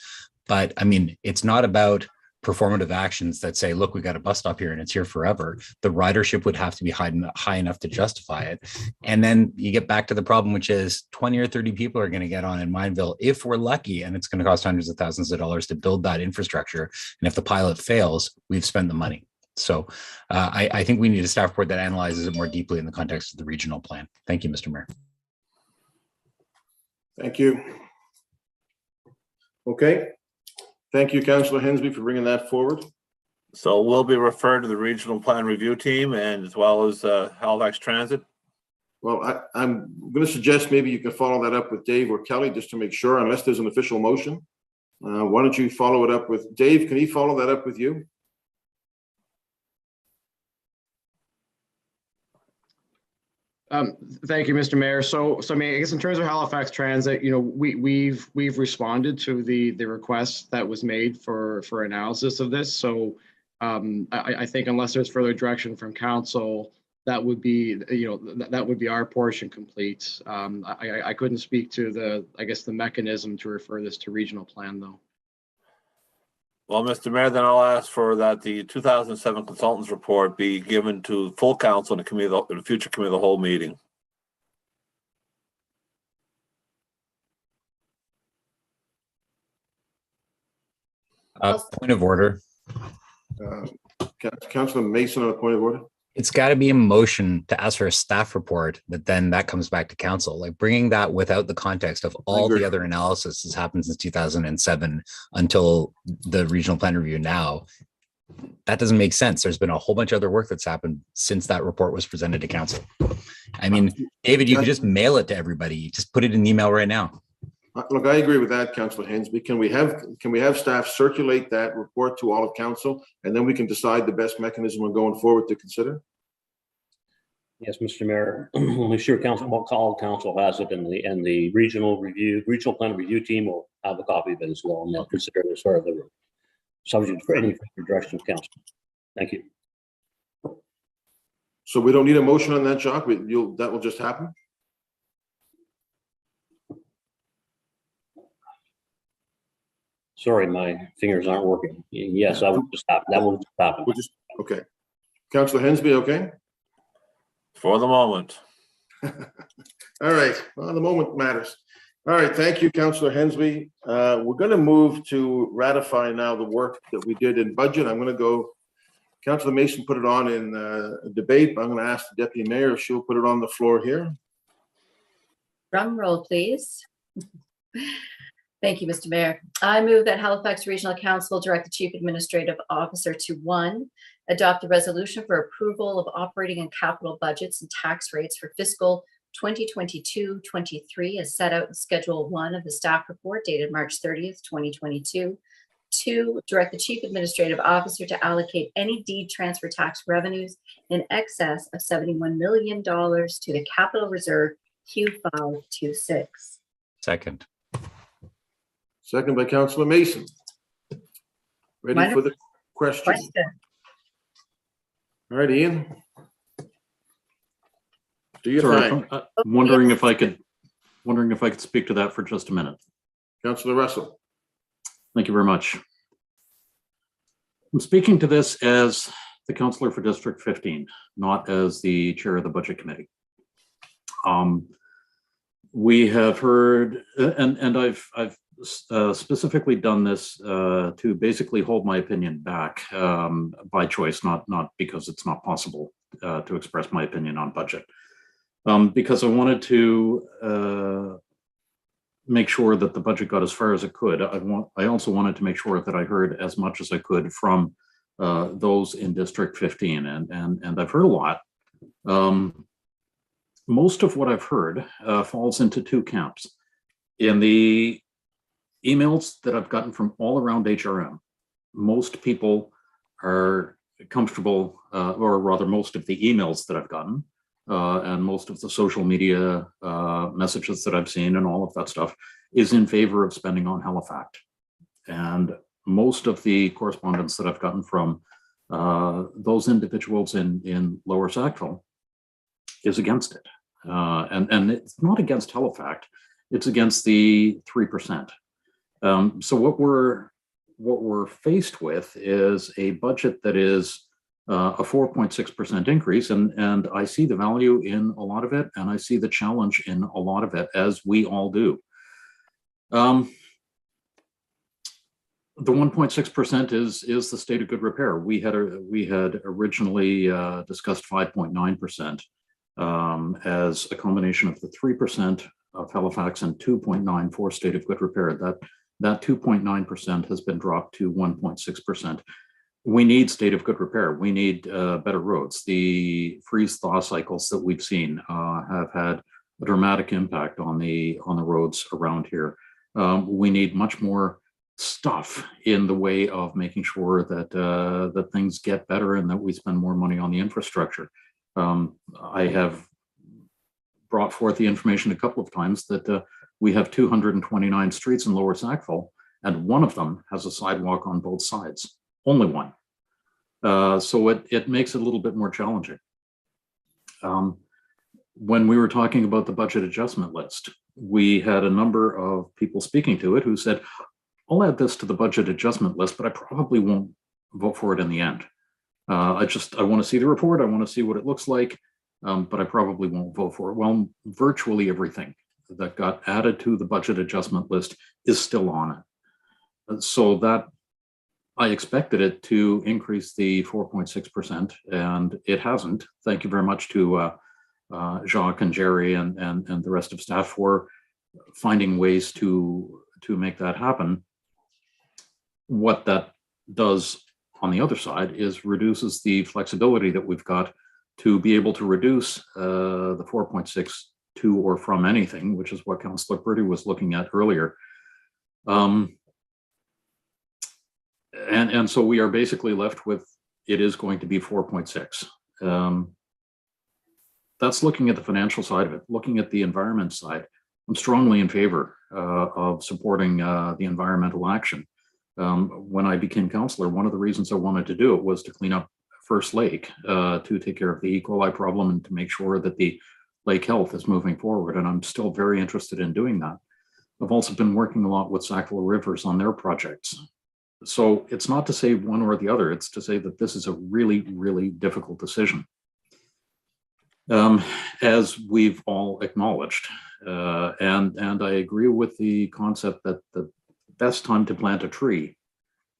But I mean, it's not about performative actions that say, look, we got a bus stop here and it's here forever. The ridership would have to be high enough to justify it. And then you get back to the problem, which is 20 or 30 people are going to get on in Mineville if we're lucky, and it's going to cost hundreds of thousands of dollars to build that infrastructure. And if the pilot fails, we've spent the money. So I think we need a staff report that analyzes it more deeply in the context of the regional plan. Thank you, Mr. Mayor. Thank you. Okay. Thank you, Councillor Hensby, for bringing that forward. So we'll be referred to the regional plan review team and as well as Halifax Transit. Well, I'm going to suggest maybe you can follow that up with Dave or Kelly just to make sure, unless there's an official motion. Why don't you follow it up with Dave? Can he follow that up with you? Thank you, Mr. Mayor. So I mean, I guess in terms of Halifax Transit, you know, we've responded to the request that was made for analysis of this. So I think unless there's further direction from council, that would be, you know, that would be our portion complete. I couldn't speak to the mechanism to refer this to regional plan though. Well, Mr. Mayor, then I'll ask for that the 2007 consultants report be given to full council in the future committee of the whole meeting. Point of order. Councillor Mason on a point of order. It's got to be a motion to ask for a staff report, but then that comes back to council. Like bringing that without the context of all the other analysis that's happened since 2007 until the regional plan review now, that doesn't make sense. There's been a whole bunch of other work that's happened since that report was presented to council. I mean, David, you could just mail it to everybody. Just put it in an email right now. Look, I agree with that, Councillor Hensby. Can we have staff circulate that report to all of council, and then we can decide the best mechanism on going forward to consider? Yes, Mr. Mayor. I'm sure council has it, and the regional plan review team will have a copy of it as well, and they'll consider it as part of the subject for any direction of council. Thank you. So we don't need a motion on that, Jacques? That will just happen? Sorry, my fingers aren't working. Yes, that will just happen. That will just happen. Okay. Councillor Hensby, okay? For the moment. All right, well, the moment matters. All right, thank you, Councillor Hensby. We're going to move to ratify now the work that we did in budget. I'm going to go, Councillor Mason put it on in debate, but I'm going to ask the Deputy Mayor if she'll put it on the floor here. Drum roll, please. Thank you, Mr. Mayor. I move that Halifax Regional Council direct the Chief Administrative Officer to 1, adopt a resolution for approval of operating and capital budgets and tax rates for fiscal 2022-23 as set out in Schedule 1 of the staff report dated March 30th, 2022. 2, direct the Chief Administrative Officer to allocate any deed transfer tax revenues in excess of $71 million to the Capital Reserve Q526. Second. Second by Councillor Mason. Ready for the question? All right, Ian. Do you Sorry, wondering if I could speak to that for just a minute. Councillor Russell. Thank you very much. I'm speaking to this as the councillor for District 15, not as the chair of the Budget Committee. We have heard, and I've specifically done this to basically hold my opinion back by choice, not because it's not possible to express my opinion on budget. Because I wanted to make sure that the budget got as far as it could. I also wanted to make sure that I heard as much as I could from those in District 15, and I've heard a lot. Most of what I've heard falls into 2 camps. In the emails that I've gotten from all around HRM, most people are comfortable, or rather most of the emails that I've gotten, and most of the social media messages that I've seen and all of that stuff is in favor of spending on Halifax. And most of the correspondence that I've gotten from those individuals in Lower Sackville is against it. And it's not against Halifax, it's against the 3%. So what we're faced with is a budget that is a 4.6% increase, and I see the value in a lot of it, and I see the challenge in a lot of it, as we all do. The 1.6% is the state of good repair. We had originally discussed 5.9% as a combination of the 3% of Halifax and 2.9 for state of good repair. That 2.9% has been dropped to 1.6%. We need state of good repair. We need better roads. The freeze-thaw cycles that we've seen have had a dramatic impact on the roads around here. We need much more stuff in the way of making sure that that things get better and that we spend more money on the infrastructure. I have brought forth the information a couple of times that we have 229 streets in Lower Sackville, and one of them has a sidewalk on both sides. Only one. So it makes it a little bit more challenging. When we were talking about the budget adjustment list, we had a number of people speaking to it who said, I'll add this to the budget adjustment list, but I probably won't vote for it in the end. I want to see the report. I want to see what it looks like, but I probably won't vote for it. Well, virtually everything that got added to the budget adjustment list is still on it. So that I expected it to increase the 4.6%, and it hasn't. Thank you very much to Jacques and Jerry and the rest of staff for finding ways to make that happen. What that does on the other side is reduces the flexibility that we've got to be able to reduce the 4.6 to or from anything, which is what Councillor Purdy was looking at earlier. And so we are basically left with, it is going to be 4.6. That's looking at the financial side of it. Looking at the environment side, I'm strongly in favor of supporting the environmental action. When I became councillor, one of the reasons I wanted to do it was to clean up First Lake to take care of the E. coli problem and to make sure that the lake health is moving forward. And I'm still very interested in doing that. I've also been working a lot with Sackville Rivers on their projects. So it's not to say one or the other, it's to say that this is a really, really difficult decision. As we've all acknowledged, and I agree with the concept that the best time to plant a tree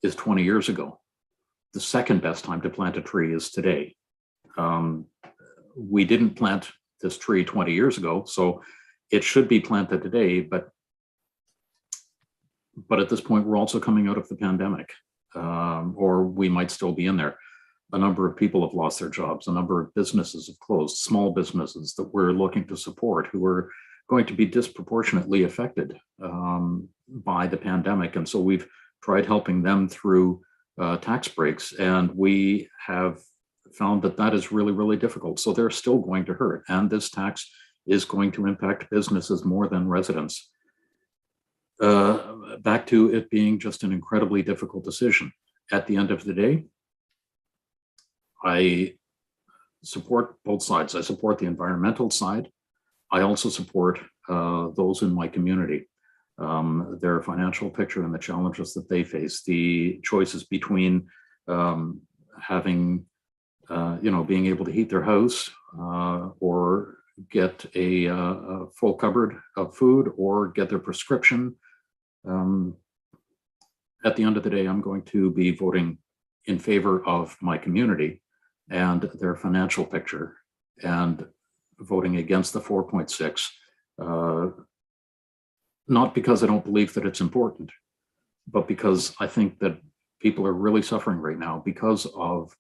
is 20 years ago. The second best time to plant a tree is today. We didn't plant this tree 20 years ago, so it should be planted today, but at this point, we're also coming out of the pandemic, or we might still be in there. A number of people have lost their jobs. A number of businesses have closed, small businesses that we're looking to support who are going to be disproportionately affected by the pandemic. And so we've tried helping them through tax breaks, and we have found that that is really, really difficult. So they're still going to hurt. And this tax is going to impact businesses more than residents. Back to it being just an incredibly difficult decision. At the end of the day, I support both sides. I support the environmental side. I also support those in my community, their financial picture and the challenges that they face, the choices between having, being able to heat their house or get a full cupboard of food or get their prescription. At the end of the day, I'm going to be voting in favor of my community and their financial picture and voting against the 4.6, not because I don't believe that it's important, but because I think that people are really suffering right now because of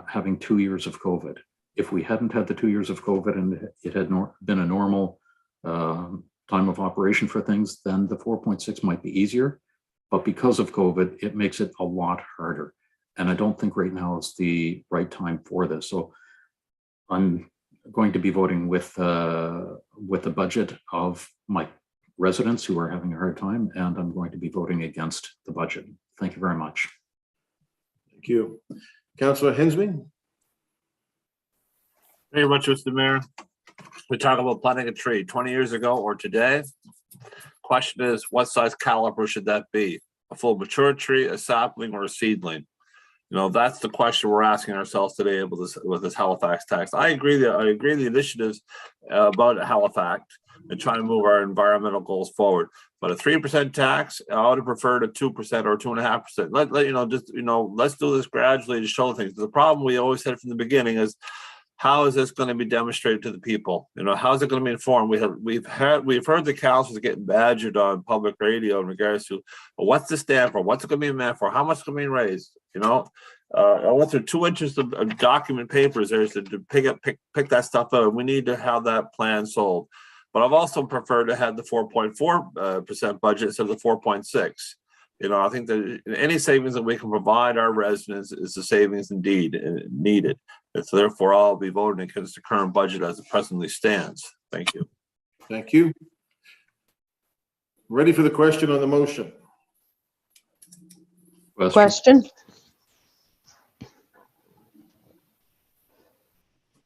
having 2 years of COVID. If we hadn't had the 2 years of COVID and it had been a normal time of operation for things, then the 4.6 might be easier. But because of COVID, it makes it a lot harder. And I don't think right now is the right time for this. So I'm going to be voting with the budget of my residents who are having a hard time, and I'm going to be voting against the budget. Thank you very much. Thank you. Councillor Hensby. Thank you very much, Mr. Mayor. We talk about planting a tree 20 years ago or today. Question is, what size caliber should that be? A full mature tree, a sapling, or a seedling? That's the question we're asking ourselves today with this Halifax tax. I agree the initiatives about Halifax and trying to move our environmental goals forward. But a 3% tax, I would have preferred a 2% or 2.5%. Let's do this gradually to show things. The problem we always said from the beginning is, how is this going to be demonstrated to the people? How is it going to be informed? We've heard the councils getting badgered on public radio in regards to, well, what's this stand for? What's it going to be meant for? How much is going to be raised? I went through 2 inches of document papers there to pick that stuff up. We need to have that plan sold. But I've also preferred to have the 4.4% budget instead of the 4.6. I think that any savings that we can provide our residents is the savings indeed needed. And so therefore I'll be voting against the current budget as it presently stands. Thank you. Thank you. Ready for the question on the motion? Question?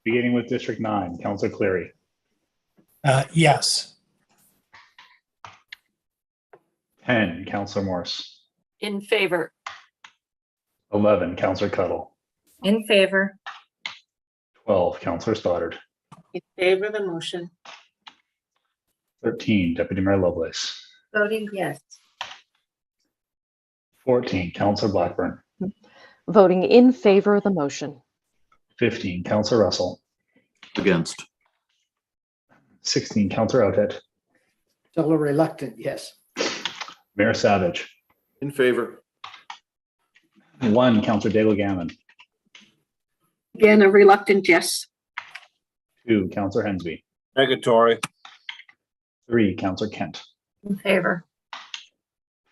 Beginning with District 9, Councillor Cleary. Yes. 10, Councillor Morse. In favor. 11, Councillor Cuttle. In favor. 12, Councillor Stoddard. In favor of the motion. 13, Deputy Mayor Lovelace. Voting yes. 14, Councillor Blackburn. Voting in favor of the motion. 15, Councillor Russell. Against. 16, Councillor Outhead. Still a reluctant yes. Mayor Savage. In favor. 1, Councillor Daigle Gammon. Again, a reluctant yes. 2, Councillor Hensby. Negatory. 3, Councillor Kent. In favor.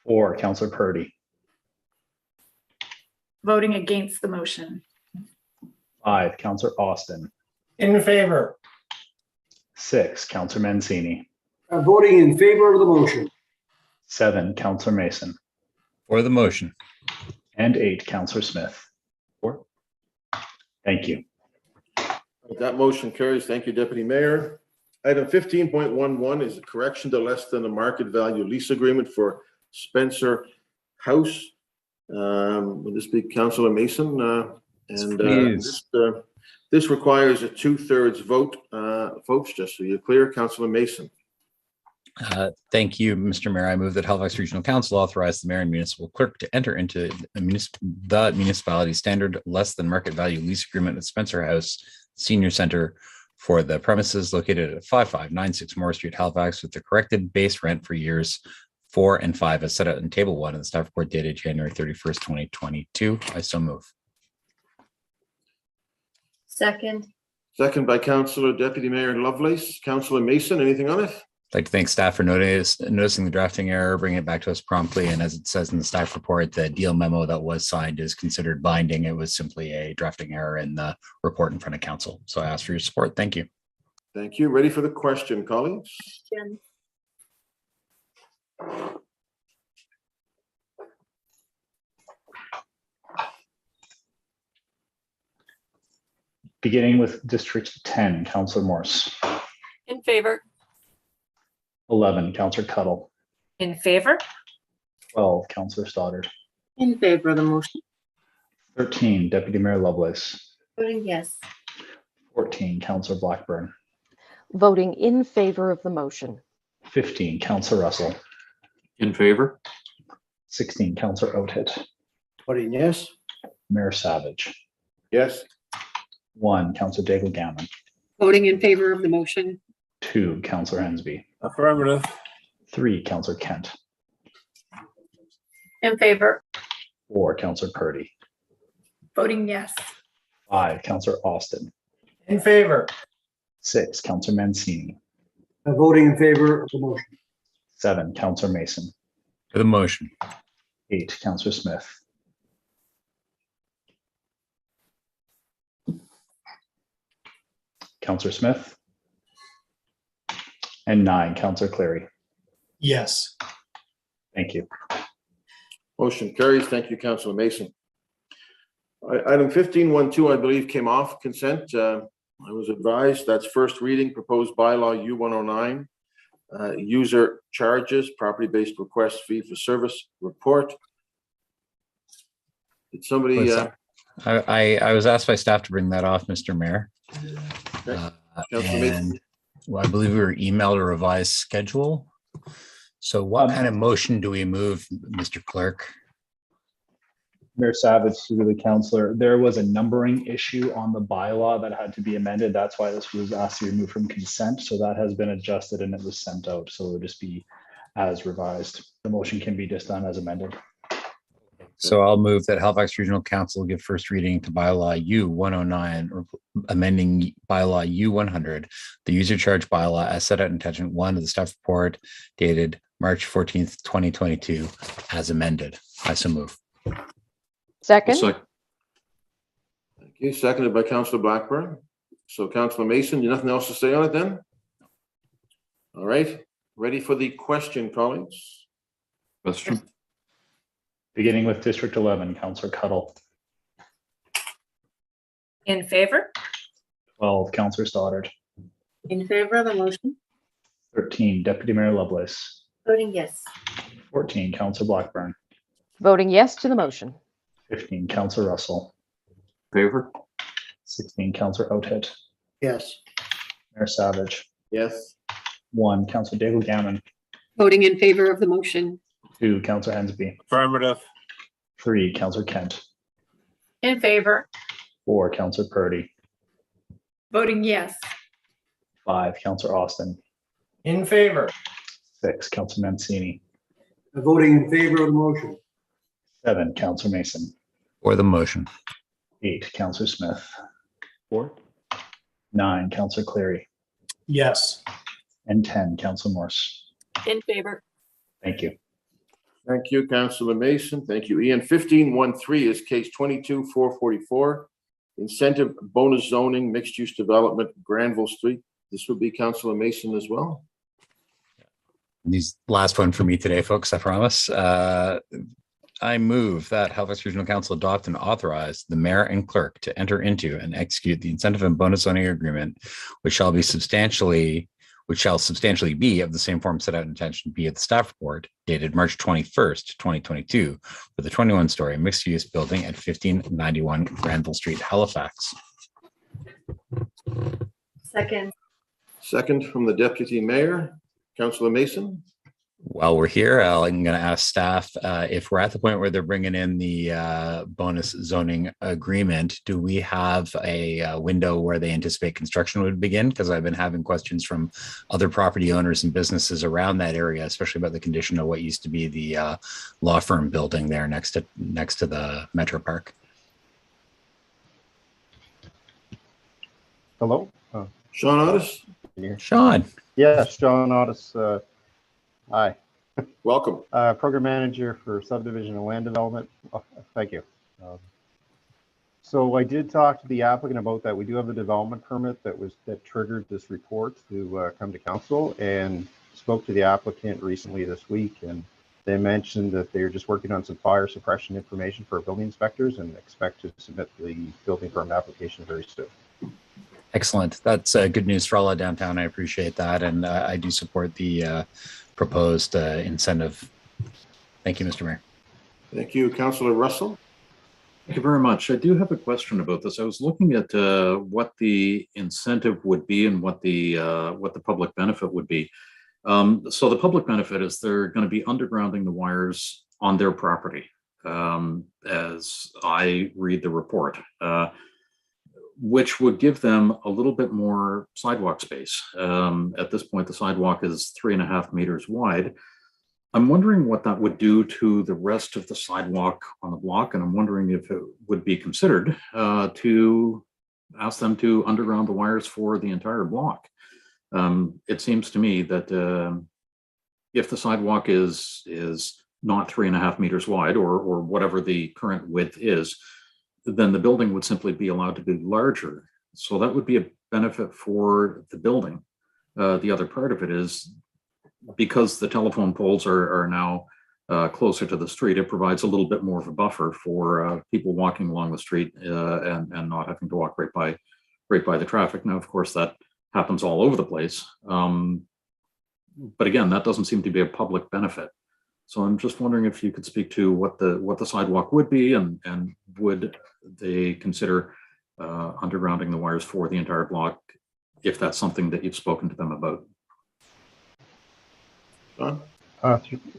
4, Councillor Purdy. Voting against the motion. 5, Councillor Austin. In favor. 6, Councillor Mancini. Voting in favor of the motion. 7, Councillor Mason. For the motion. And 8, Councillor Smith. Thank you. That motion carries. Thank you, Deputy Mayor. Item 15.11 is a correction to less than the market value lease agreement for Spencer House. Will this be Councillor Mason? This requires a 2/3 vote, folks, just so you're clear. Councillor Mason. Thank you, Mr. Mayor. I move that Halifax Regional Council authorize the mayor and municipal clerk to enter into the municipality standard less than market value lease agreement with Spencer House Senior Center for the premises located at 5596 Moore Street, Halifax, with the corrected base rent for years 4 and 5 as set out in Table 1 of the staff report dated January 31st, 2022. I so move. Second. Second by Deputy Mayor Lovelace. Councillor Mason, anything on it? I'd like to thank staff for noticing the drafting error, bringing it back to us promptly. And as it says in the staff report, the deal memo that was signed is considered binding. It was simply a drafting error in the report in front of council. So I ask for your support. Thank you. Thank you. Ready for the question, colleagues? Beginning with District 10, Councillor Morse. In favor. 11, Councillor Cuttle. In favor. 12, Councillor Stoddard. In favor of the motion. 13, Deputy Mayor Lovelace. Voting yes. 14, Councillor Blackburn. Voting in favor of the motion. 15, Councillor Russell. In favor. 16, Councillor Oathit. Voting yes. Mayor Savage. Yes. 1, Councillor Daigle Gammon. Voting in favor of the motion. 2, Councillor Hensby. Affirmative. 3, Councillor Kent. In favor. 4, Councillor Purdy. Voting yes. 5, Councillor Austin. In favor. 6, Councillor Mancini. Voting in favor of the motion. 7, Councillor Mason. For the motion. 8, Councillor Smith. Councillor Smith. And 9, Councillor Clary. Yes. Thank you. Motion carries. Thank you, Councillor Mason. Item 15.12, I believe, came off consent. I was advised that's first reading, proposed bylaw U109, user charges, property-based request fee for service report. Did somebody? I was asked by staff to bring that off, Mr. Mayor. Councillor Mason. And well, I believe we were emailed a revised schedule. So what kind of motion do we move, Mr. Clerk? Mayor Savage, through the councillor, there was a numbering issue on the bylaw that had to be amended. That's why this was asked to be removed from consent. So that has been adjusted and it was sent out. So it would just be as revised. The motion can be just done as amended. So I'll move that Halifax Regional Council give first reading to bylaw U109 or amending bylaw U100, the user charge bylaw as set out in attachment 1 of the staff report dated March 14th, 2022 as amended. I so move. Second. Thank you. Seconded by Councillor Blackburn. So Councillor Mason, you nothing else to say on it then? All right. Ready for the question, colleagues? Question. Beginning with District 11, Councillor Cuttle. In favor. 12, Councillor Stoddard. In favor of the motion. 13, Deputy Mayor Lovelace. Voting yes. 14, Councillor Blackburn. Voting yes to the motion. 15, Councillor Russell. Favor. 16, Councillor Oathit. Yes. Mayor Savage. Yes. 1, Councillor Daigle Gammon. Voting in favor of the motion. 2, Councillor Hensby. Affirmative. 3, Councillor Kent. In favor. 4, Councillor Purdy. Voting yes. 5, Councillor Austin. In favor. 6, Councillor Mancini. Voting in favor of the motion. 7, Councillor Mason. For the motion. 8, Councillor Smith. 4. 9, Councillor Clary. Yes. And 10, Councillor Morse. In favor. Thank you. Thank you, Councillor Mason. Thank you, Ian. 15.13 is case 22-444, incentive bonus zoning, mixed-use development, Granville Street. This would be Councillor Mason as well. These last one for me today, folks, I promise. I move that Halifax Regional Council adopt and authorize the mayor and clerk to enter into and execute the incentive and bonus zoning agreement, which shall substantially be of the same form set out in attention B of the staff report dated March 21st, 2022 for the 21-story mixed-use building at 1591 Granville Street, Halifax. Second. Second from the deputy mayor, Councillor Mason. While we're here, I'm going to ask staff if we're at the point where they're bringing in the bonus zoning agreement, do we have a window where they anticipate construction would begin? Because I've been having questions from other property owners and businesses around that area, especially about the condition of what used to be the law firm building there next to the Metro Park. Hello? Sean Otis? Sean. Yes, Sean Otis. Hi. Welcome. Program manager for subdivision and land development. Oh, thank you. So I did talk to the applicant about that. We do have a development permit that triggered this report to come to council, and spoke to the applicant recently this week, and they mentioned that they're just working on some fire suppression information for building inspectors and expect to submit the building permit application very soon. Excellent. That's good news for all of downtown. I appreciate that. And I do support the proposed incentive. Thank you, Mr. Mayor. Thank you, Councillor Russell. Thank you very much. I do have a question about this. I was looking at what the incentive would be and what the public benefit would be. So the public benefit is they're going to be undergrounding the wires on their property, as I read the report, which would give them a little bit more sidewalk space. At this point, the sidewalk is 3.5 meters wide. I'm wondering what that would do to the rest of the sidewalk on the block, and I'm wondering if it would be considered to ask them to underground the wires for the entire block. It seems to me that if the sidewalk is not 3.5 meters wide, or whatever the current width is, then the building would simply be allowed to be larger. So that would be a benefit for the building. The other part of it is, because the telephone poles are now closer to the street, it provides a little bit more of a buffer for people walking along the street and not having to walk right by the traffic. Now, of course, that happens all over the place. But again, that doesn't seem to be a public benefit. So I'm just wondering if you could speak to what the sidewalk would be, and would they consider undergrounding the wires for the entire block, if that's something that you've spoken to them about. John?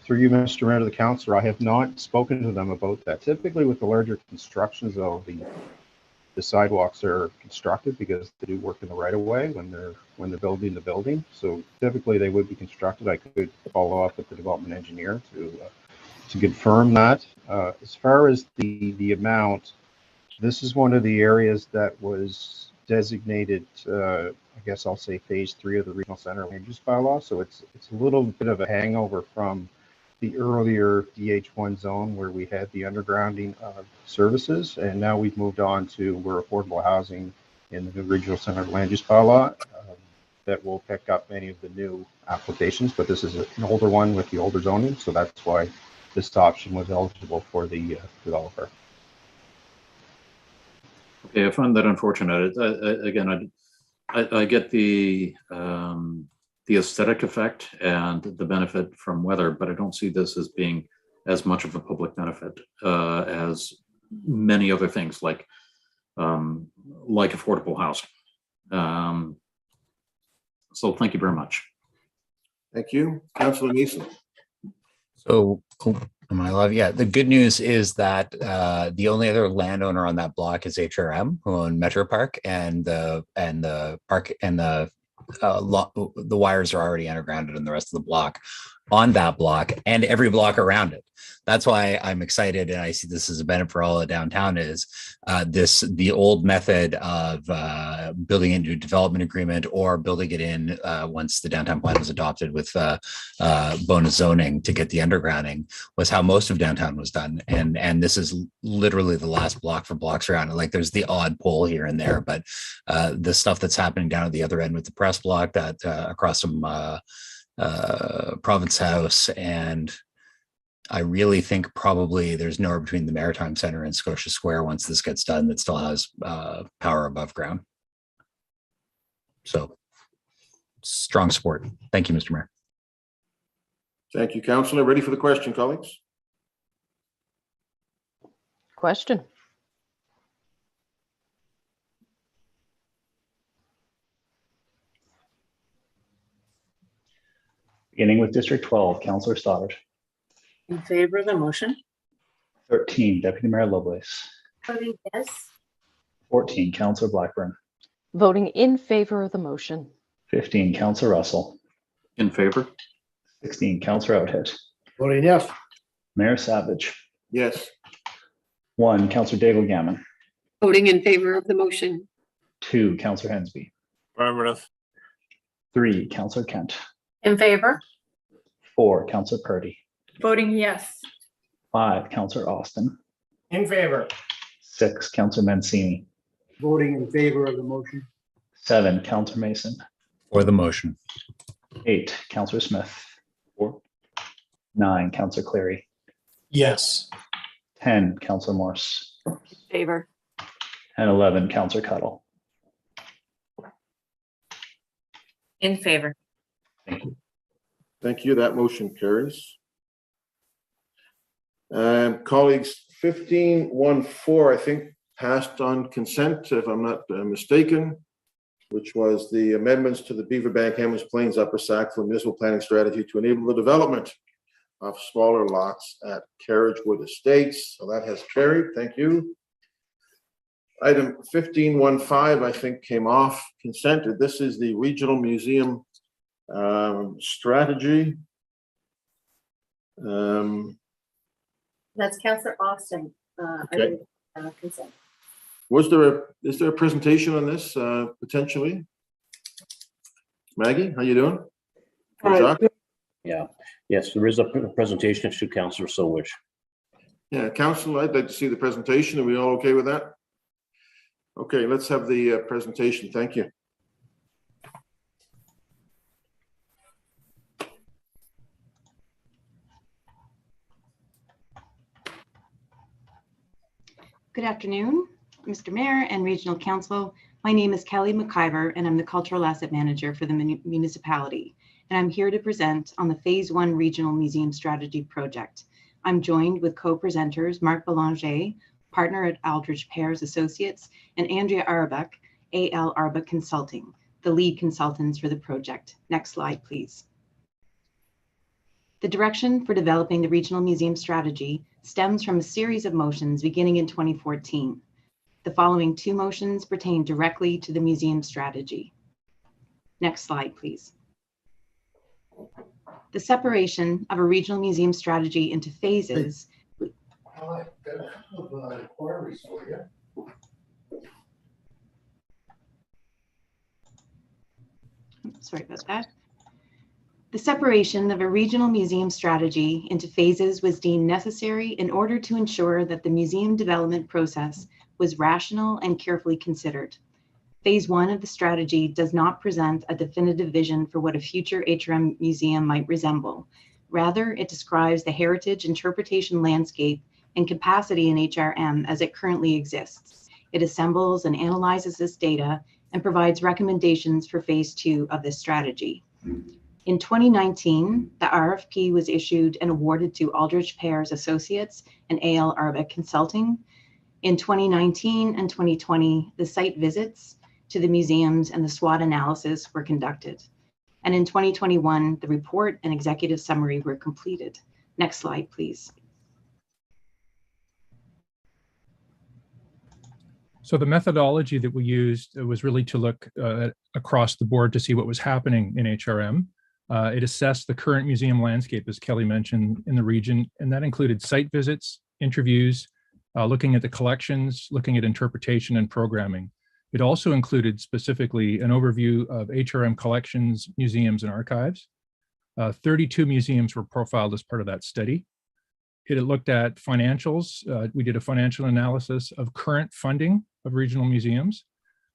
Through you, Mr. Mayor, to the councillor, I have not spoken to them about that. Typically with the larger constructions, though, the sidewalks are constructed because they do work in the right of way when they're building the building. So typically they would be constructed. I could follow up with the development engineer to confirm that. As far as the amount, this is one of the areas that was designated, I guess I'll say phase 3 of the Regional Center land use bylaw. So it's a little bit of a hangover from the earlier DH1 zone where we had the undergrounding of services, and now we've moved on to where affordable housing in the new Regional Center land use bylaw that will pick up many of the new applications, but this is an older one with the older zoning, so that's why this option was eligible for the developer. Okay, I find that unfortunate. Again, I get the aesthetic effect and the benefit from weather, but I don't see this as being as much of a public benefit as many other things like affordable housing. So thank you very much. Thank you. Councillor Mason. So, am I live? Yeah, the good news is that the only other landowner on that block is HRM, who own Metro Park, and the park and the wires are already undergrounded in the rest of the block, on that block and every block around it. That's why I'm excited, and I see this as a benefit for all of downtown. Is the old method of building into a development agreement or building it in once the downtown plan was adopted with bonus zoning to get the undergrounding, was how most of downtown was done. And this is literally the last block for blocks around it. Like, there's the odd pole here and there, but the stuff that's happening down at the other end with the press block that across from Province House and I really think probably there's nowhere between the Maritime Center and Scotia Square once this gets done that still has power above ground. So strong support. Thank you, Mr. Mayor. Thank you, Councillor. Ready for the question, colleagues? Question. Beginning with District 12, Councillor Stoddard. In favor of the motion? 13, Deputy Mayor Lovelace. Voting yes. 14, Councillor Blackburn. Voting in favor of the motion. 15, Councillor Russell. In favor? 16, Councillor Outhead. Voting yes. Mayor Savage. Yes. 1, Councillor Daigle Gammon. Voting in favor of the motion. 2, Councillor Hensby. Affirmative. 3, Councillor Kent. In favor? 4, Councillor Purdy. Voting yes. 5, Councillor Austin. In favor. 6, Councillor Mancini. Voting in favor of the motion. 7, Councillor Mason. For the motion. 8, Councillor Smith. 4. 9, Councillor Cleary. Yes. 10, Councillor Morse. Favor. And 11, Councillor Cuttle. In favor. Thank you. Thank you. That motion carries. Colleagues, 1514, I think, passed on consent, if I'm not mistaken, which was the amendments to the Beaverbank, Hammonds Plains, Upper Sackville Municipal Planning Strategy to enable the development of smaller lots at Carriagewood Estates. So that has carried. Thank you. Item 1515, I think, came off consent. This is the Regional Museum strategy. That's Councillor Austin. Okay. Consent. Is there a presentation on this potentially? Maggie, how you doing? Or Jacques? Yeah, yes, there is a presentation should Councillor so wish. Yeah, Council, I'd like to see the presentation. Are we all okay with that? Okay, let's have the presentation. Thank you. Good afternoon, Mr. Mayor and Regional Council. My name is Kelly McIver, and I'm the Cultural Asset Manager for the municipality. And I'm here to present on the Phase 1 Regional Museum Strategy Project. I'm joined with co-presenters Marc Belanger, partner at Aldrich Pears Associates, and Andrea Arbuck, AL Arbuck Consulting, the lead consultants for the project. Next slide, please. The direction for developing the Regional Museum Strategy stems from a series of motions beginning in 2014. The following 2 motions pertain directly to the museum strategy. Next slide, please. The separation of a regional museum strategy into phases. I've got a couple of inquiries for you. Sorry about that. The separation of a regional museum strategy into phases was deemed necessary in order to ensure that the museum development process was rational and carefully considered. Phase 1 of the strategy does not present a definitive vision for what a future HRM museum might resemble. Rather, it describes the heritage interpretation landscape and capacity in HRM as it currently exists. It assembles and analyzes this data and provides recommendations for Phase 2 of this strategy. In 2019, the RFP was issued and awarded to Aldrich Pears Associates and AL Arbuck Consulting. In 2019 and 2020, the site visits to the museums and the SWOT analysis were conducted. And in 2021, the report and executive summary were completed. Next slide, please. So the methodology that we used was really to look across the board to see what was happening in HRM. It assessed the current museum landscape, as Kelly mentioned, in the region, and that included site visits, interviews, looking at the collections, looking at interpretation and programming. It also included specifically an overview of HRM collections, museums, and archives. 32 museums were profiled as part of that study. It looked at financials. We did a financial analysis of current funding of regional museums.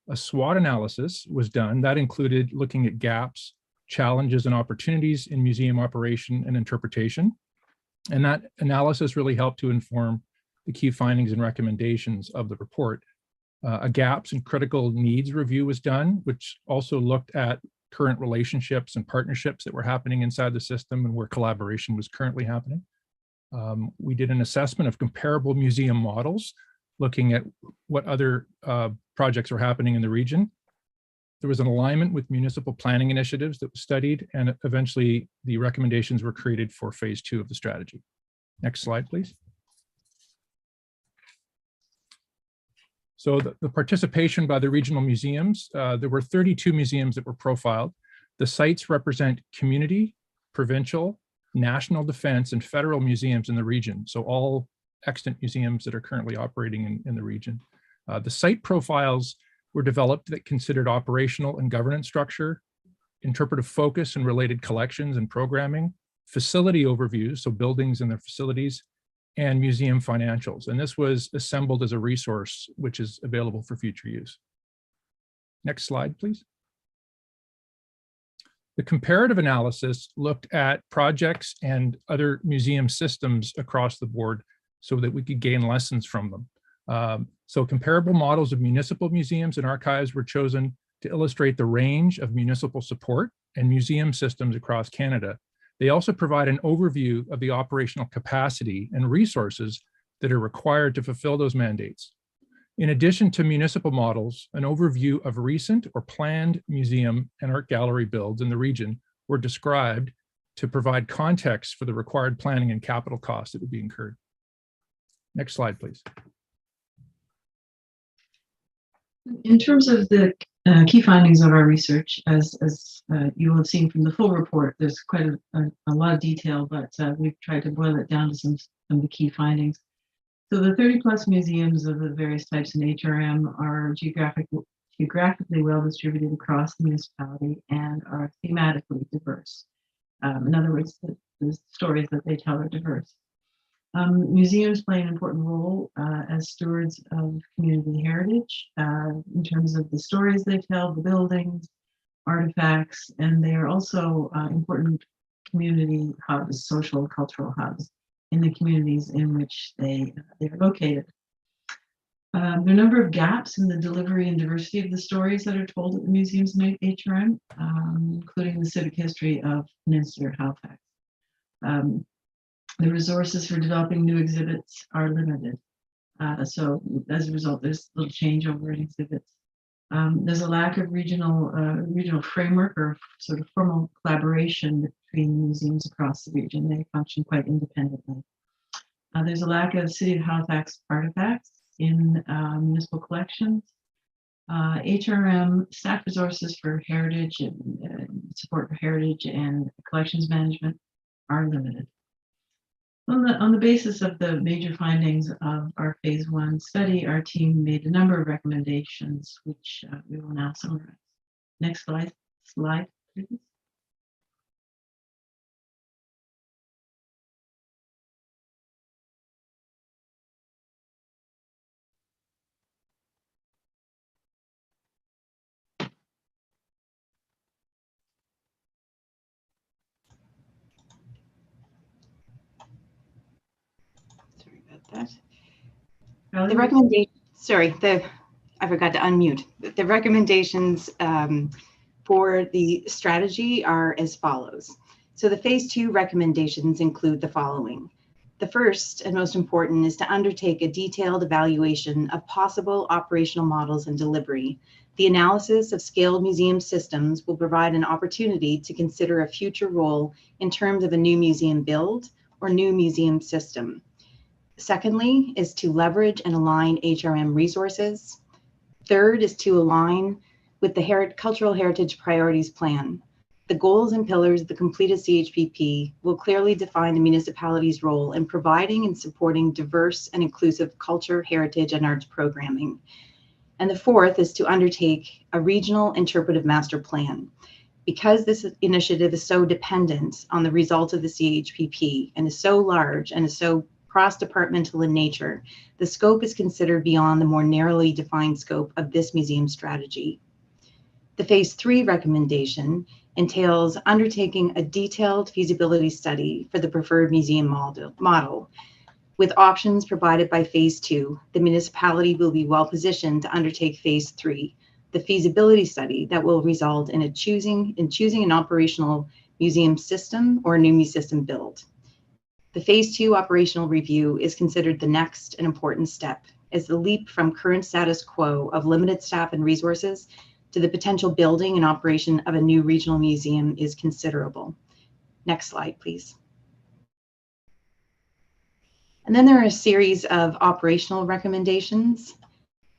A SWOT analysis was done. That included looking at gaps, challenges, and opportunities in museum operation and interpretation. And that analysis really helped to inform the key findings and recommendations of the report. A gaps and critical needs review was done, which also looked at current relationships and partnerships that were happening inside the system and where collaboration was currently happening. We did an assessment of comparable museum models, looking at what other projects were happening in the region. There was an alignment with municipal planning initiatives that was studied, and eventually the recommendations were created for phase 2 of the strategy. Next slide, please. So the participation by the regional museums, there were 32 museums that were profiled. The sites represent community, provincial, national defense, and federal museums in the region. So all extant museums that are currently operating in the region. The site profiles were developed that considered operational and governance structure, interpretive focus and related collections and programming, facility overviews, so buildings and their facilities, and museum financials. And this was assembled as a resource which is available for future use. Next slide, please. The comparative analysis looked at projects and other museum systems across the board so that we could gain lessons from them. So comparable models of municipal museums and archives were chosen to illustrate the range of municipal support and museum systems across Canada. They also provide an overview of the operational capacity and resources that are required to fulfill those mandates. In addition to municipal models, an overview of recent or planned museum and art gallery builds in the region were described to provide context for the required planning and capital costs that would be incurred. Next slide, please. In terms of the key findings of our research, as you will have seen from the full report, there's quite a lot of detail, but we've tried to boil it down to some of the key findings. So the 30+ museums of the various types in HRM are geographically well distributed across the municipality and are thematically diverse. In other words, the stories that they tell are diverse. Museums play an important role as stewards of community heritage in terms of the stories they tell, the buildings, artifacts, and they are also important community hubs, social cultural hubs in the communities in which they are located. There are a number of gaps in the delivery and diversity of the stories that are told at the museums in HRM, including the civic history of Peninsular Halifax. The resources for developing new exhibits are limited. So as a result, there's little changeover in exhibits. There's a lack of regional framework or sort of formal collaboration between museums across the region. They function quite independently. There's a lack of City of Halifax artifacts in municipal collections. HRM staff resources for heritage and support for heritage and collections management are limited. On the basis of the major findings of our phase 1 study, our team made a number of recommendations, which we will now summarize. Next slide, please. The recommendation, I forgot to unmute. The recommendations for the strategy are as follows. So the phase 2 recommendations include the following. The first and most important is to undertake a detailed evaluation of possible operational models and delivery. The analysis of scaled museum systems will provide an opportunity to consider a future role in terms of a new museum build or new museum system. Secondly is to leverage and align HRM resources. Third is to align with the Cultural Heritage Priorities Plan. The goals and pillars of the completed CHPP will clearly define the municipality's role in providing and supporting diverse and inclusive culture, heritage, and arts programming. And the fourth is to undertake a regional interpretive master plan. Because this initiative is so dependent on the results of the CHPP and is so large and is so cross-departmental in nature, the scope is considered beyond the more narrowly defined scope of this museum strategy. The phase 3 recommendation entails undertaking a detailed feasibility study for the preferred museum model. With options provided by phase 2, the municipality will be well positioned to undertake phase 3, the feasibility study that will result in choosing an operational museum system or a new museum system build. The phase 2 operational review is considered the next and important step, as the leap from current status quo of limited staff and resources to the potential building and operation of a new regional museum is considerable. Next slide, please. And then there are a series of operational recommendations.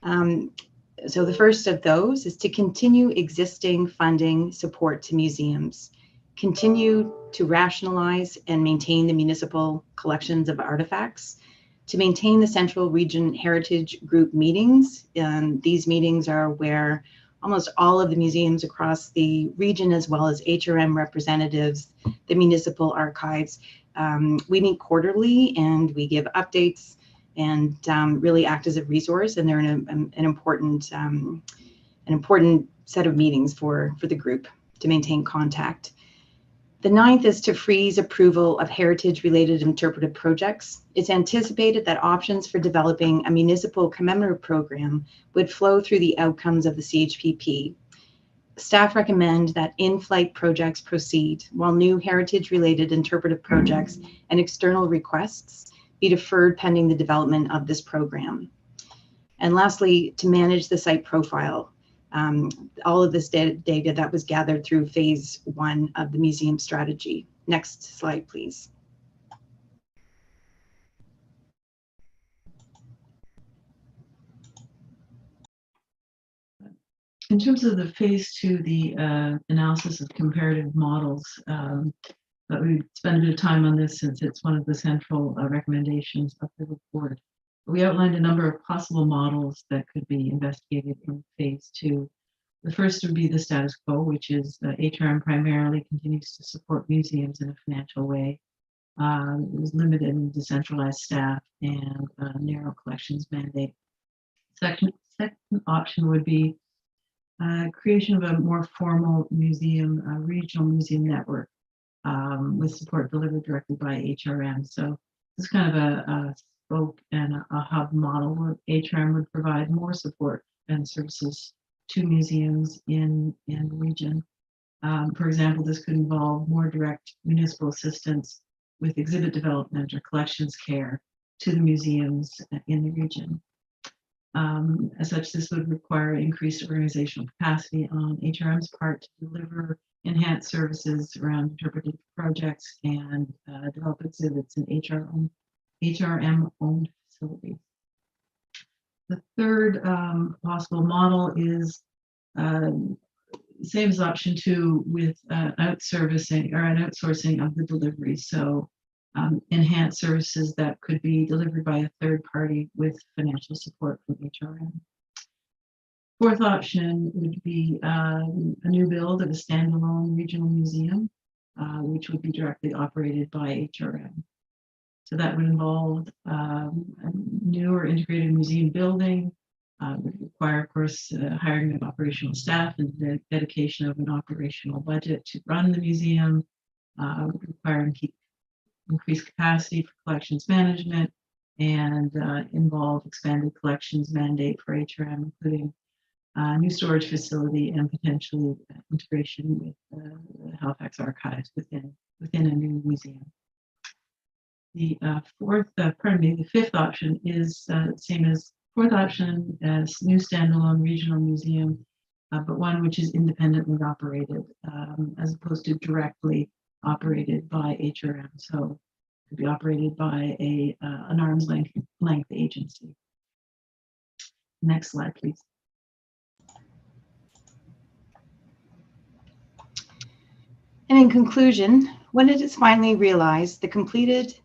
So the first of those is to continue existing funding support to museums, continue to rationalize and maintain the municipal collections of artifacts, to maintain the Central Region Heritage Group meetings. These meetings are where almost all of the museums across the region, as well as HRM representatives, the municipal archives, we meet quarterly and we give updates and really act as a resource. And they're an important set of meetings for the group to maintain contact. The 9th is to freeze approval of heritage-related interpretive projects. It's anticipated that options for developing a municipal commemorative program would flow through the outcomes of the CHPP. Staff recommend that in-flight projects proceed, while new heritage-related interpretive projects and external requests be deferred pending the development of this program. And lastly, to manage the site profile. All of this data that was gathered through phase 1 of the museum strategy. Next slide, please. In terms of the phase 2, the analysis of comparative models, but we spent a bit of time on this since it's one of the central recommendations of the report. We outlined a number of possible models that could be investigated in phase 2. The first would be the status quo, which is HRM primarily continues to support museums in a financial way. It was limited and decentralized staff and narrow collections mandate. Second option would be creation of a more formal museum, regional museum network with support delivered directly by HRM. So it's kind of a spoke and a hub model where HRM would provide more support and services to museums in the region. For example, this could involve more direct municipal assistance with exhibit development or collections care to the museums in the region. As such, this would require increased organizational capacity on HRM's part to deliver enhanced services around interpretive projects and develop exhibits in HRM-owned facilities. The third possible model is same as option 2 with outsourcing of the delivery. So enhanced services that could be delivered by a third party with financial support from HRM. Fourth option would be a new build of a standalone regional museum, which would be directly operated by HRM. So that would involve a new or integrated museum building, would require, of course, hiring of operational staff and the dedication of an operational budget to run the museum, would require increased capacity for collections management, and involve expanded collections mandate for HRM, including new storage facility and potentially integration with the Halifax archives within a new museum. The fifth option is same as fourth option as new standalone regional museum, but one which is independently operated as opposed to directly operated by HRM. So it could be operated by an arm's length agency. Next slide, please. And in conclusion, when it is finally realized, the completed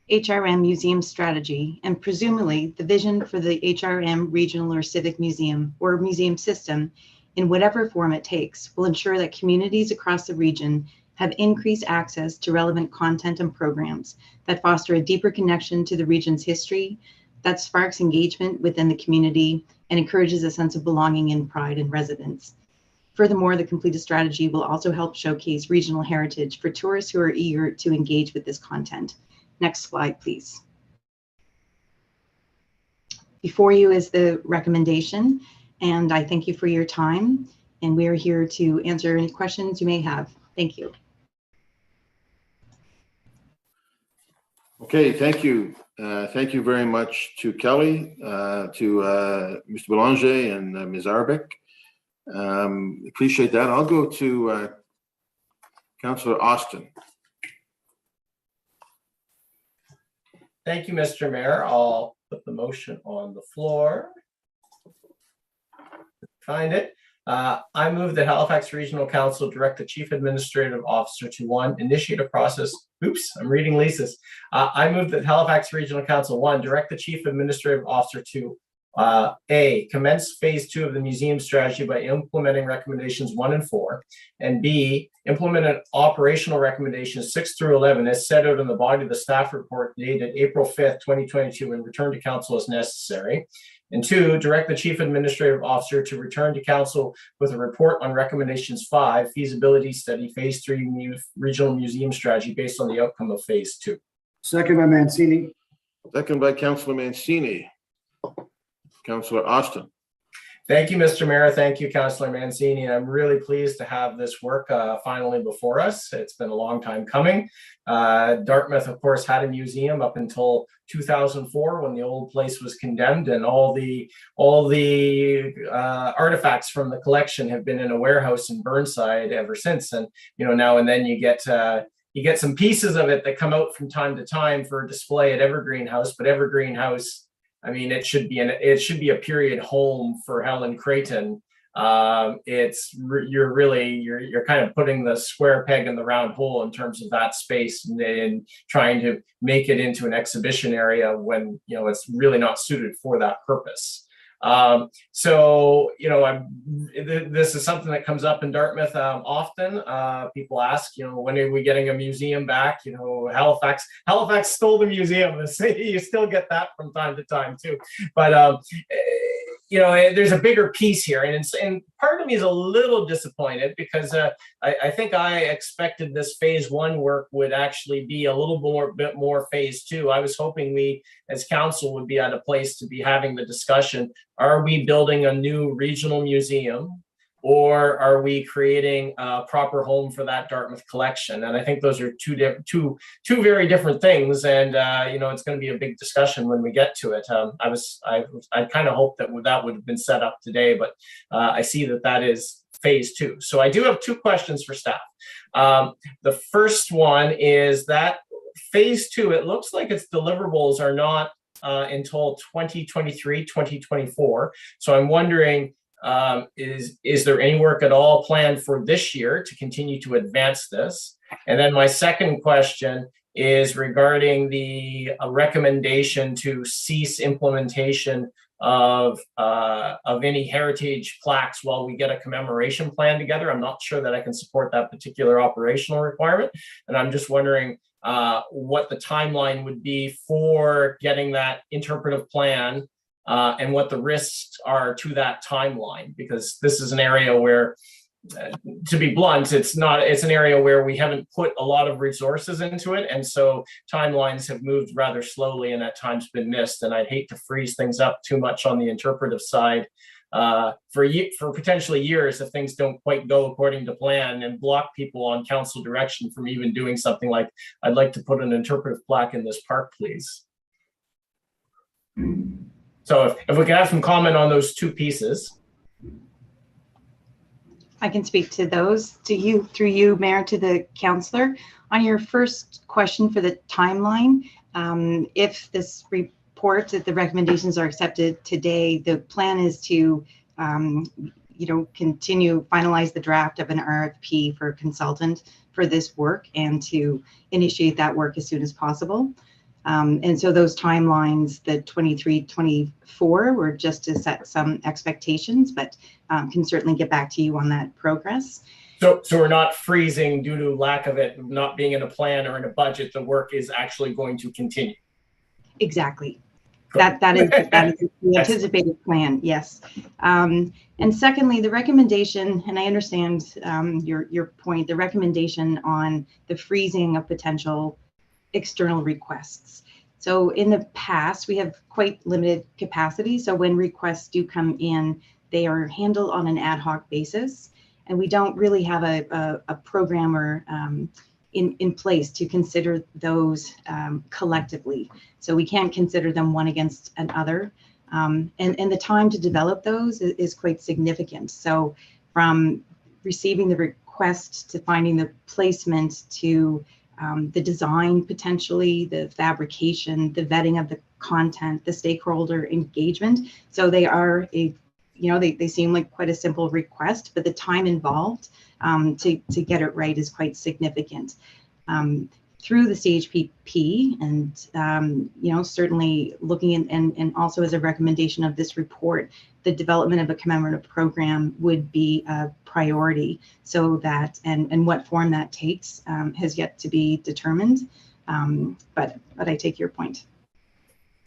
HRM museum strategy and presumably the vision for the HRM regional or civic museum or museum system in whatever form it takes will ensure that communities across the region have increased access to relevant content and programs that foster a deeper connection to the region's history, that sparks engagement within the community and encourages a sense of belonging and pride in residents. Furthermore, the completed strategy will also help showcase regional heritage for tourists who are eager to engage with this content. Next slide, please. Before you is the recommendation, and I thank you for your time, and we are here to answer any questions you may have. Thank you. Okay, thank you. Thank you very much to Kelly, to Mr. Belanger and Ms. Arbeck. Appreciate that. I'll go to Councillor Austin. Thank you, Mr. Mayor. I'll put the motion on the floor. Find it. I move that Halifax Regional Council direct the Chief Administrative Officer to 1, initiate a process. Oops, I'm reading Lisa's. I move that Halifax Regional Council 1, direct the Chief Administrative Officer to A, commence phase 2 of the museum strategy by implementing recommendations 1 and 4, and B, implement an operational recommendations 6 through 11 as set out in the body of the staff report dated April 5th, 2022, and return to council as necessary. And 2, direct the Chief Administrative Officer to return to council with a report on recommendations 5, feasibility study, phase 3 regional museum strategy based on the outcome of phase 2. Second by Mancini. Second by Councillor Mancini. Councillor Austin. Thank you, Mr. Mayor. Thank you, Councillor Mancini. I'm really pleased to have this work finally before us. It's been a long time coming. Dartmouth, of course, had a museum up until 2004 when the old place was condemned, and all the artifacts from the collection have been in a warehouse in Burnside ever since. And now and then you get some pieces of it that come out from time to time for display at Evergreen House, but Evergreen House, I mean, it should be a period home for Helen Creighton. You're kind of putting the square peg in the round hole in terms of that space and trying to make it into an exhibition area when it's really not suited for that purpose. This is something that comes up in Dartmouth often. People ask, when are we getting a museum back? Halifax stole the museum. You still get that from time to time too. But there's a bigger piece here, and part of me is a little disappointed because I think I expected this phase 1 work would actually be a bit more phase 2. I was hoping we as council would be at a place to be having the discussion. Are we building a new regional museum, or are we creating a proper home for that Dartmouth collection? And I think those are two very different things. And it's going to be a big discussion when we get to it. I kind of hoped that would have been set up today, but I see that is phase 2. So I do have 2 questions for staff. The first one is that phase 2. It looks like its deliverables are not until 2023, 2024. So I'm wondering, is there any work at all planned for this year to continue to advance this? And then my second question is regarding the recommendation to cease implementation of any heritage plaques while we get a commemoration plan together. I'm not sure that I can support that particular operational requirement, and I'm just wondering what the timeline would be for getting that interpretive plan and what the risks are to that timeline, because this is an area where, to be blunt, it's an area where we haven't put a lot of resources into it, and so timelines have moved rather slowly and at times been missed. And I'd hate to freeze things up too much on the interpretive side for potentially years if things don't quite go according to plan, and block people on council direction from even doing something like, I'd like to put an interpretive plaque in this park, please. So if we could have some comment on those 2 pieces. I can speak to those, through you, Mayor, to the councillor. On your first question for the timeline, if this report, that the recommendations are accepted today, the plan is to, finalize the draft of an RFP for a consultant for this work and to initiate that work as soon as possible. And so those timelines, the 23, 24, were just to set some expectations, but can certainly get back to you on that progress. So we're not freezing due to lack of it not being in a plan or in a budget. The work is actually going to continue. Exactly. That is the anticipated plan, yes. And secondly, the recommendation, and I understand your point, the recommendation on the freezing of potential external requests. So in the past, we have quite limited capacity. So when requests do come in, they are handled on an ad hoc basis, and we don't really have a program or in place to consider those collectively. So we can't consider them one against another. And the time to develop those is quite significant. So from receiving the request to finding the placement to the design, potentially the fabrication, the vetting of the content, the stakeholder engagement. So they are they seem like quite a simple request, but the time involved to get it right is quite significant. Through the CHPP and certainly looking and also as a recommendation of this report, the development of a commemorative program would be a priority. So that and what form that takes has yet to be determined. But I take your point.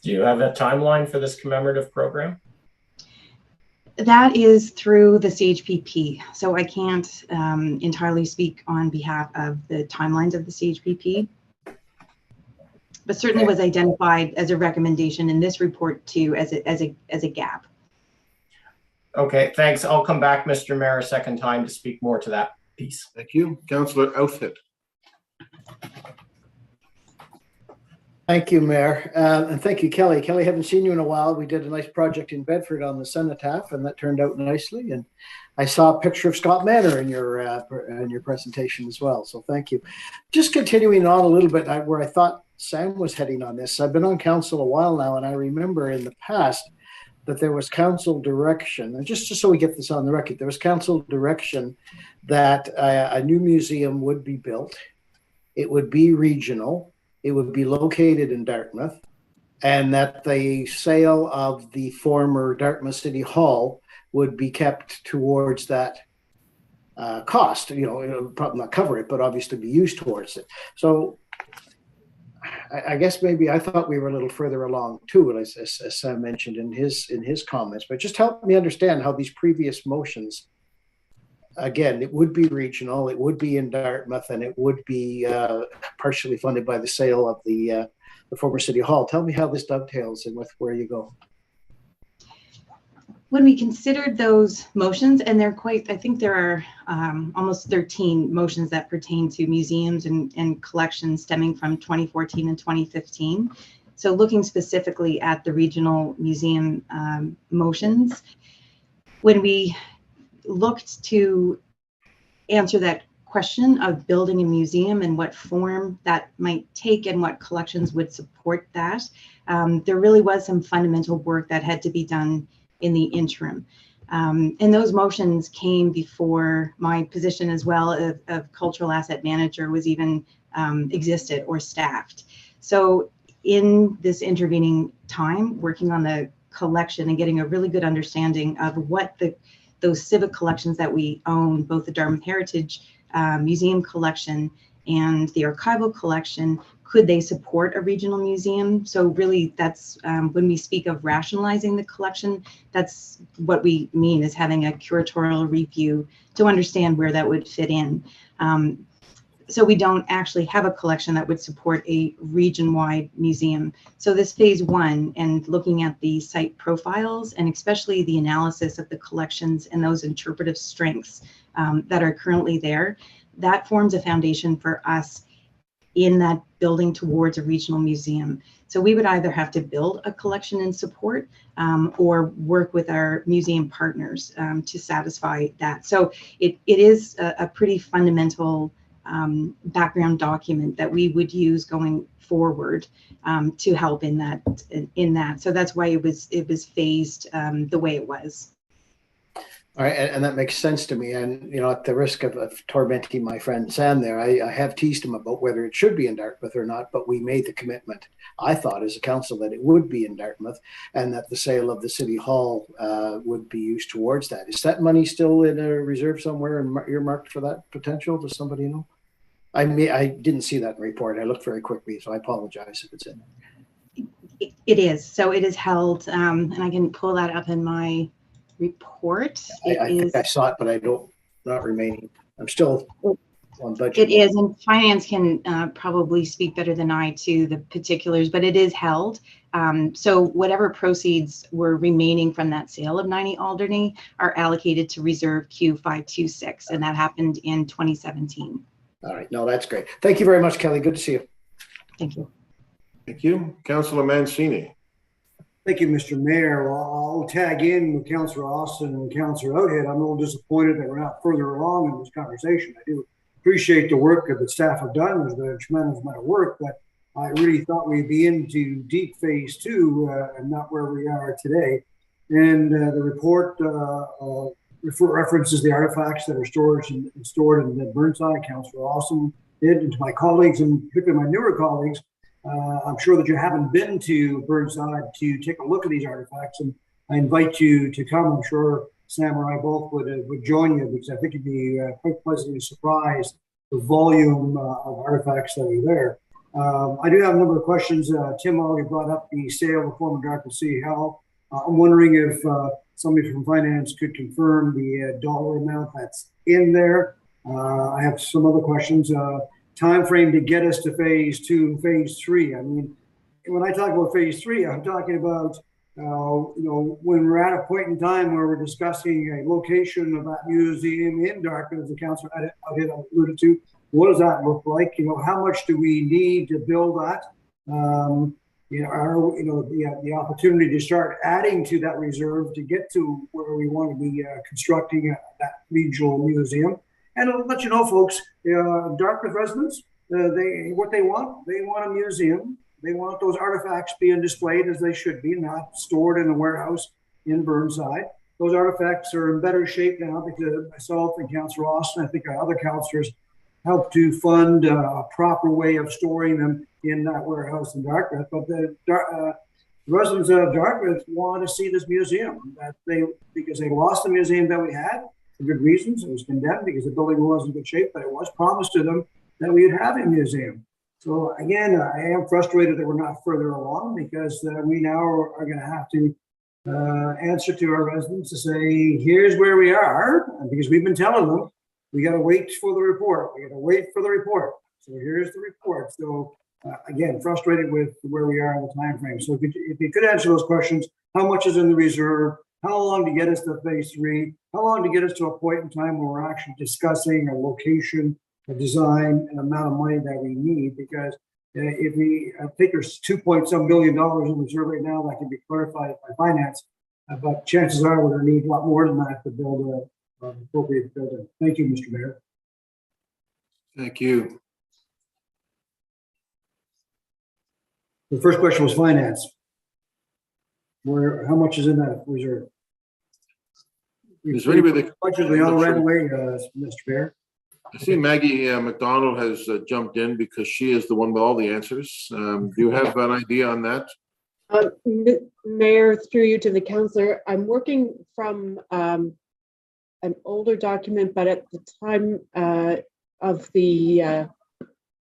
Do you have a timeline for this commemorative program? That is through the CHPP. So I can't entirely speak on behalf of the timelines of the CHPP, but certainly was identified as a recommendation in this report too as a gap. Okay, thanks. I'll come back, Mr. Mayor, a second time to speak more to that piece. Thank you. Councillor Outfit. Thank you, Mayor. And thank you, Kelly. Kelly, haven't seen you in a while. We did a nice project in Bedford on the cenotaph, and that turned out nicely. And I saw a picture of Scott Manor in your presentation as well. So thank you. Just continuing on a little bit where I thought Sam was heading on this. I've been on council a while now, and I remember in the past that there was council direction, and just so we get this on the record, there was council direction that a new museum would be built. It would be regional. It would be located in Dartmouth, and that the sale of the former Dartmouth City Hall would be kept towards that cost. It'll probably not cover it, but obviously be used towards it. So I guess maybe I thought we were a little further along too, as Sam mentioned in his comments. But just help me understand how these previous motions. Again, it would be regional, it would be in Dartmouth, and it would be partially funded by the sale of the former City Hall. Tell me how this dovetails and with where you go. When we considered those motions, and they're quite, I think there are almost 13 motions that pertain to museums and collections stemming from 2014 and 2015. So looking specifically at the regional museum motions, when we looked to answer that question of building a museum and what form that might take and what collections would support that, there really was some fundamental work that had to be done in the interim. And those motions came before my position as well of cultural asset manager was even existed or staffed. So in this intervening time, working on the collection and getting a really good understanding of what those civic collections that we own, both the Dartmouth Heritage Museum collection and the archival collection, could they support a regional museum? So really that's when we speak of rationalizing the collection, that's what we mean is having a curatorial review to understand where that would fit in. So we don't actually have a collection that would support a region-wide museum. So this phase one and looking at the site profiles and especially the analysis of the collections and those interpretive strengths that are currently there, that forms a foundation for us in that building towards a regional museum. So we would either have to build a collection and support or work with our museum partners to satisfy that. So it is a pretty fundamental background document that we would use going forward to help in that. So that's why it was phased the way it was. All right, and that makes sense to me. And at the risk of tormenting my friend Sam there, I have teased him about whether it should be in Dartmouth or not. But we made the commitment, I thought, as a council, that it would be in Dartmouth, and that the sale of the City Hall would be used towards that. Is that money still in a reserve somewhere and earmarked for that potential? Does somebody know? I didn't see that in the report. I looked very quickly, so I apologize if it's in there. It is. So it is held, and I can pull that up in my report. I think I saw it, but I don't, not remaining. I'm still on budget. It is, and finance can probably speak better than I to the particulars, but it is held. So whatever proceeds were remaining from that sale of 90 Alderney are allocated to Reserve Q526, and that happened in 2017. All right. No, that's great. Thank you very much, Kelly. Good to see you. Thank you. Thank you. Councillor Mancini. Thank you, Mr. Mayor. I'll tag in with Councillor Austin and Councillor Oathead. I'm a little disappointed that we're not further along in this conversation. I do appreciate the work that the staff have done. There's been a tremendous amount of work, but I really thought we'd be into deep phase 2 and not where we are today. And the report references the artifacts that are stored in Burnside. Councillor Austin did, and to my colleagues, and particularly my newer colleagues, I'm sure that you haven't been to Burnside to take a look at these artifacts, and I invite you to come. I'm sure Sam and I both would join you, because I think you'd be quite pleasantly surprised the volume of artifacts that are there. I do have a number of questions. Tim already brought up the sale of former Dartmouth City Hall. I'm wondering if somebody from finance could confirm the dollar amount that's in there. I have some other questions. Time frame to get us to phase 2, phase 3. I mean, when I talk about phase 3, I'm talking about when we're at a point in time where we're discussing a location of that museum in Dartmouth, as the council alluded to. What does that look like? How much do we need to build that? The opportunity to start adding to that reserve to get to where we want to be constructing that regional museum. And I'll let you know, folks, Dartmouth residents, what they want a museum. They want those artifacts being displayed as they should be, not stored in a warehouse in Burnside. Those artifacts are in better shape now because myself and Councillor Austin, I think our other councillors, helped to fund a proper way of storing them in that warehouse in Dartmouth. But the residents of Dartmouth want to see this museum because they lost the museum that we had for good reasons. It was condemned because the building was in good shape, but it was promised to them that we would have a museum. So again, I am frustrated that we're not further along, because we now are going to have to answer to our residents to say, here's where we are, because we've been telling them we got to wait for the report. We got to wait for the report. So here's the report. So again, frustrated with where we are in the time frame. So if you could answer those questions: how much is in the reserve? How long to get us to phase 3? How long to get us to a point in time where we're actually discussing a location, a design, and amount of money that we need? Because I think there's $2.some billion in reserve right now that can be clarified by finance, but chances are we're going to need a lot more than that to build an appropriate building. Thank you, Mr. Mayor. Thank you. The first question was finance. How much is in that reserve? Is there anybody that budget we all ran away, Mr. Mayor? I see Maggie McDonald has jumped in because she is the one with all the answers. Do you have an idea on that? Mayor, through you to the councillor, I'm working from an older document, but at the time of the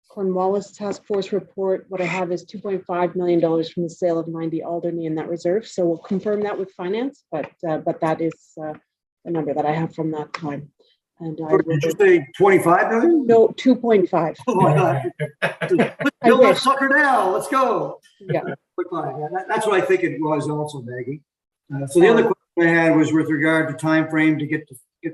Cornwallis Task Force report, what I have is $2.5 million from the sale of 90 Alderney in that reserve. So we'll confirm that with finance, but that is the number that I have from that time. And did you say 25 million? No, 2.5. Oh my God. Build that sucker now. Let's go. Yeah. That's what I think it was also, Maggie. So the other question I had was with regard to time frame to get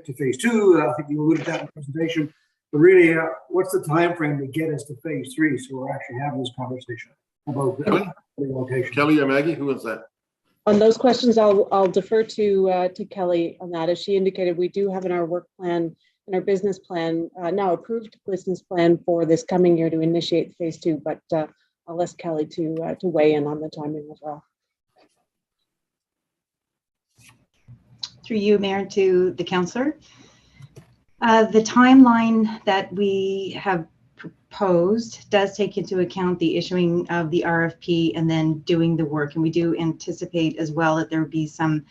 to phase 2. I think you alluded to that in the presentation. But really, what's the time frame to get us to phase 3 so we're actually having this conversation about the location? Kelly or Maggie, who is that? On those questions, I'll defer to Kelly on that. As she indicated, we do have in our work plan, in our business plan, now approved business plan for this coming year to initiate phase 2. But I'll ask Kelly to weigh in on the timing as well. Through you, Mayor, to the councillor. The timeline that we have proposed does take into account the issuing of the RFP and then doing the work. And we do anticipate as well that there will be some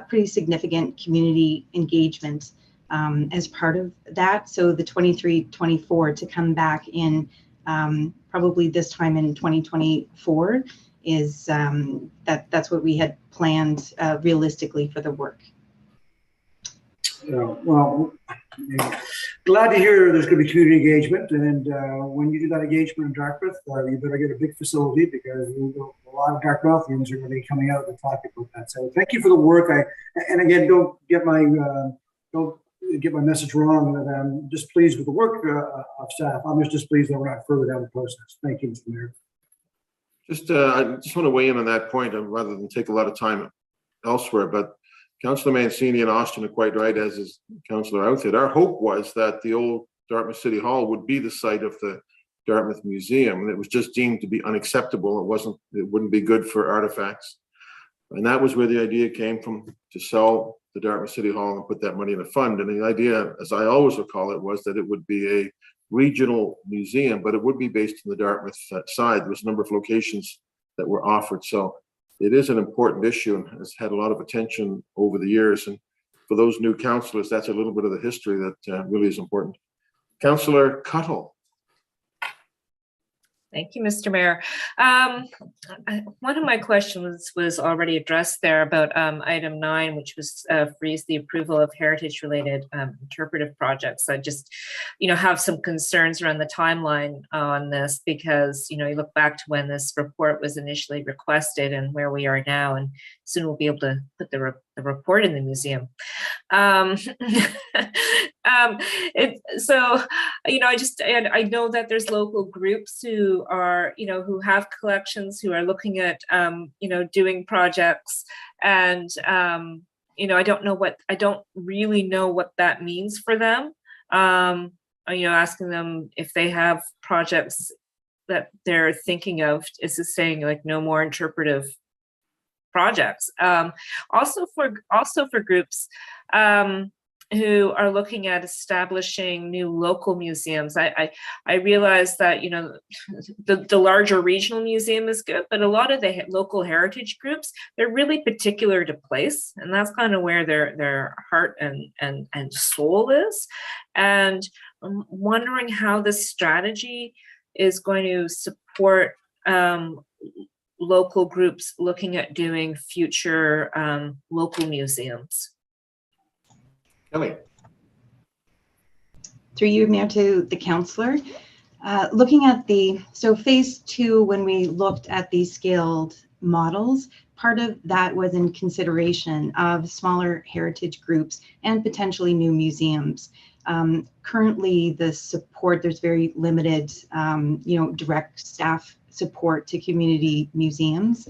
pretty significant community engagement as part of that. So the 23-24 to come back in probably this time in 2024 is that's what we had planned realistically for the work. Well, glad to hear there's going to be community engagement, and when you do that engagement in Dartmouth, you better get a big facility because a lot of Dartmouthians are going to be coming out and talking about that. So thank you for the work. And again, don't get my message wrong that I'm displeased with the work of staff. I'm just displeased that we're not further down the process. Thank you, Mr. Mayor. I just want to weigh in on that point rather than take a lot of time elsewhere, but Councillor Mancini and Austin are quite right, as is Councillor Outfit. Our hope was that the old Dartmouth City Hall would be the site of the Dartmouth Museum, and it was just deemed to be unacceptable. It wouldn't be good for artifacts. And that was where the idea came from, to sell the Dartmouth City Hall and put that money in a fund. And the idea, as I always recall it, was that it would be a regional museum, but it would be based on the Dartmouth side. There was a number of locations that were offered. So it is an important issue and has had a lot of attention over the years. And for those new councillors, that's a little bit of the history that really is important. Councillor Cuttle. Thank you, Mr. Mayor. One of my questions was already addressed there about item 9, which was freeze the approval of heritage-related interpretive projects. I just, have some concerns around the timeline on this because, you look back to when this report was initially requested and where we are now, and soon we'll be able to put the report in the museum. I know that there's local groups who are, who have collections, who are looking at, doing projects, and, I don't really know what that means for them. Asking them if they have projects that they're thinking of, is it saying like no more interpretive projects? Also for groups who are looking at establishing new local museums. I realize that the larger regional museum is good, but a lot of the local heritage groups, they're really particular to place, and that's kind of where their heart and soul is. And I'm wondering how this strategy is going to support local groups looking at doing future local museums. Kelly. Through you, Mayor, to the councillor. Looking at phase 2, when we looked at these scaled models, part of that was in consideration of smaller heritage groups and potentially new museums. Currently, the support, there's very limited, direct staff support to community museums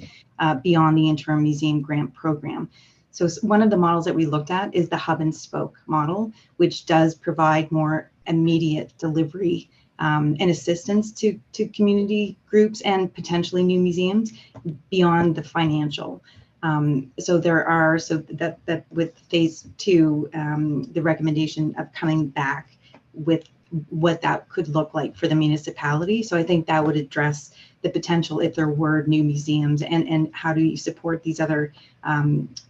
beyond the interim museum grant program. So one of the models that we looked at is the hub and spoke model, which does provide more immediate delivery and assistance to community groups and potentially new museums beyond the financial. So that with phase 2, the recommendation of coming back with what that could look like for the municipality. So I think that would address the potential if there were new museums, and how do you support these other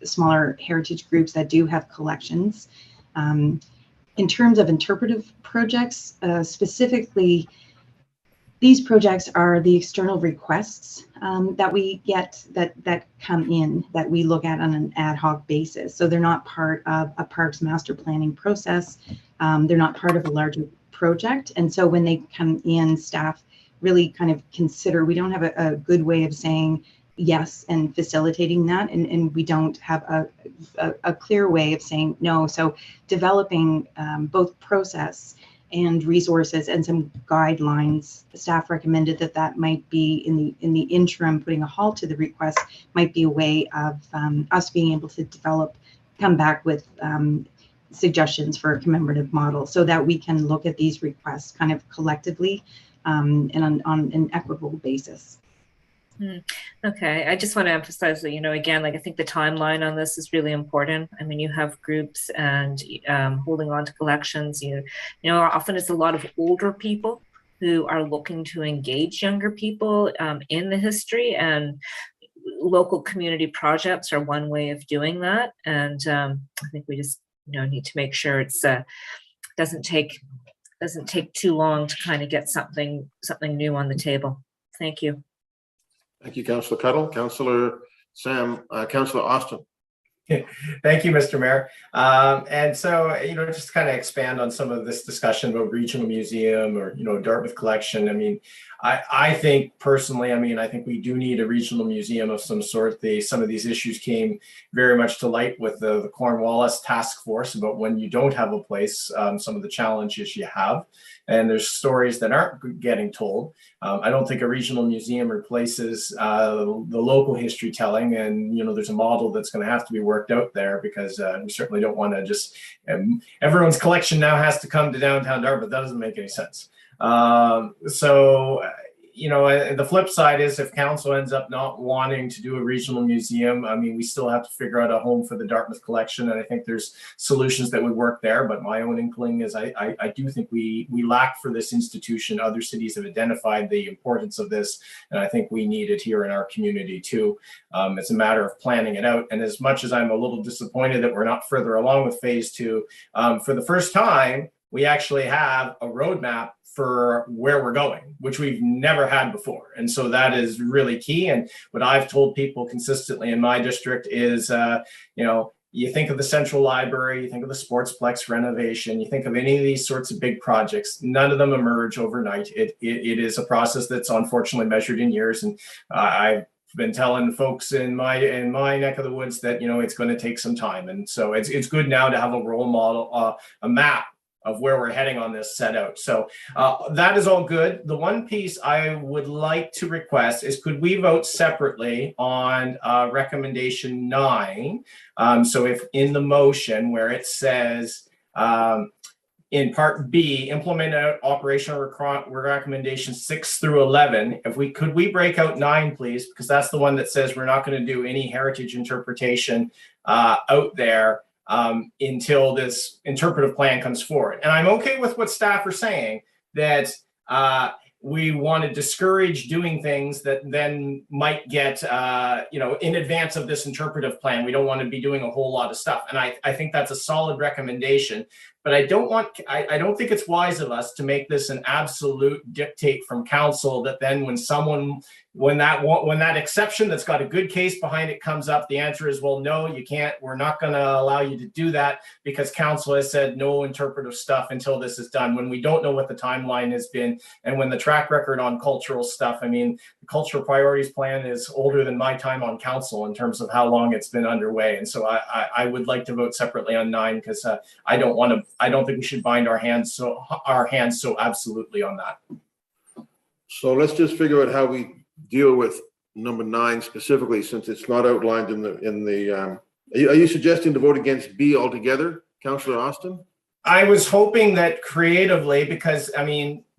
smaller heritage groups that do have collections. In terms of interpretive projects, specifically, these projects are the external requests that we get that come in, that we look at on an ad hoc basis. So they're not part of a parks master planning process. They're not part of a larger project. And so when they come in, staff really kind of consider, we don't have a good way of saying yes and facilitating that. And we don't have a clear way of saying no. So developing both process and resources and some guidelines, the staff recommended that might be in the interim, putting a halt to the request might be a way of us being able to come back with suggestions for a commemorative model, so that we can look at these requests kind of collectively and on an equitable basis. Okay, I just want to emphasize that, again, I think the timeline on this is really important. I mean, you have groups and holding on to collections, often it's a lot of older people who are looking to engage younger people in the history, and local community projects are one way of doing that. And I think we just need to make sure it's doesn't take too long to kind of get something new on the table. Thank you. Thank you, Councillor Cuddle. Councillor Sam, Councillor Austin. Thank you, Mr. Mayor. And so, just kind of expand on some of this discussion about regional museum or, Dartmouth collection. I mean, I think personally, I think we do need a regional museum of some sort. Some of these issues came very much to light with the Cornwallis task force about when you don't have a place, some of the challenges you have. And there's stories that aren't getting told. I don't think a regional museum replaces the local history telling. And, there's a model that's going to have to be worked out there because we certainly don't want to just, everyone's collection now has to come to downtown Dartmouth. That doesn't make any sense. The flip side is if council ends up not wanting to do a regional museum, we still have to figure out a home for the Dartmouth collection. And I think there's solutions that would work there. But my own inkling is I do think we lack for this institution. Other cities have identified the importance of this. And I think we need it here in our community too. It's a matter of planning it out. And as much as I'm a little disappointed that we're not further along with phase 2, for the first time, we actually have a roadmap for where we're going, which we've never had before. And so that is really key. And what I've told people consistently in my district is, you think of the central library, you think of the Sportsplex renovation, you think of any of these sorts of big projects, none of them emerge overnight. It is a process that's unfortunately measured in years. And I've been telling folks in my neck of the woods that, it's going to take some time. And so it's good now to have a role model, a map of where we're heading on this set out. So that is all good. The one piece I would like to request is could we vote separately on recommendation 9? So if in the motion where it says in part B, implement operational recommendations 6 through 11, could we break out 9, please? Because that's the one that says we're not going to do any heritage interpretation out there until this interpretive plan comes forward. And I'm okay with what staff are saying, that we want to discourage doing things that then might get, in advance of this interpretive plan. We don't want to be doing a whole lot of stuff. And I think that's a solid recommendation. But I don't think it's wise of us to make this an absolute dictate from council that then when that exception that's got a good case behind it comes up, the answer is, well, no, you can't. We're not going to allow you to do that because council has said no interpretive stuff until this is done, when we don't know what the timeline has been. And when the track record on cultural stuff, the cultural priorities plan is older than my time on council in terms of how long it's been underway. And so I would like to vote separately on 9 because I don't think we should bind our hands so absolutely on that. So let's just figure out how we deal with number 9 specifically, since it's not outlined in the. Are you suggesting to vote against B altogether, Councillor Austin? I was hoping that creatively, because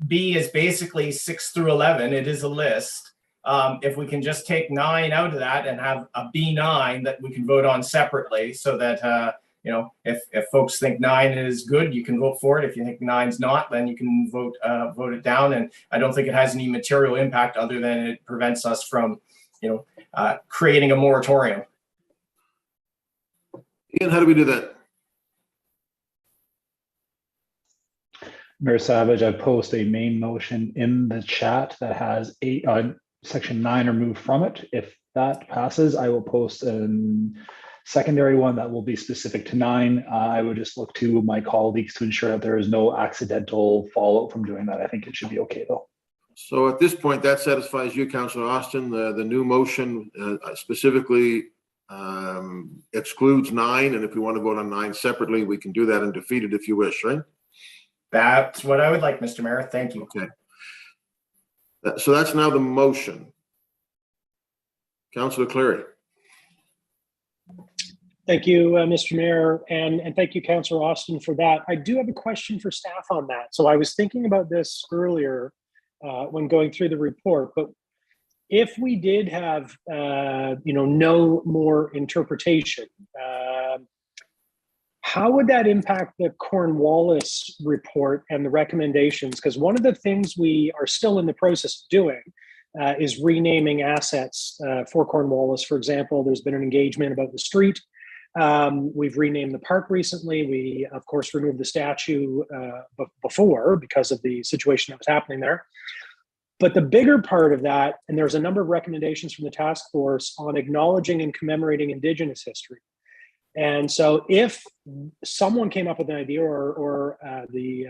B is basically 6 through 11. It is a list. If we can just take 9 out of that and have a B9 that we can vote on separately, so that if folks think 9 is good, you can vote for it. If you think 9's not, then you can vote it down. And I don't think it has any material impact other than it prevents us from, creating a moratorium. Ian, how do we do that? Mayor Savage, I post a main motion in the chat that has section 9 removed from it. If that passes, I will post a secondary one that will be specific to 9. I would just look to my colleagues to ensure that there is no accidental fallout from doing that. I think it should be okay though. So at this point, that satisfies you, Councillor Austin. The new motion specifically excludes 9, and if we want to vote on 9 separately, we can do that and defeat it if you wish, right? That's what I would like, Mr. Mayor. Thank you. Okay. So that's now the motion. Councillor Cleary. Thank you, Mr. Mayor, and thank you, Councillor Austin, for that. I do have a question for staff on that. So I was thinking about this earlier when going through the report, but if we did have, no more interpretation, how would that impact the Cornwallis report and the recommendations? Because one of the things we are still in the process of doing is renaming assets for Cornwallis. For example, there's been an engagement about the street. We've renamed the park recently. We, of course, removed the statue before because of the situation that was happening there. But the bigger part of that, and there's a number of recommendations from the task force on acknowledging and commemorating Indigenous history. And so if someone came up with an idea, or the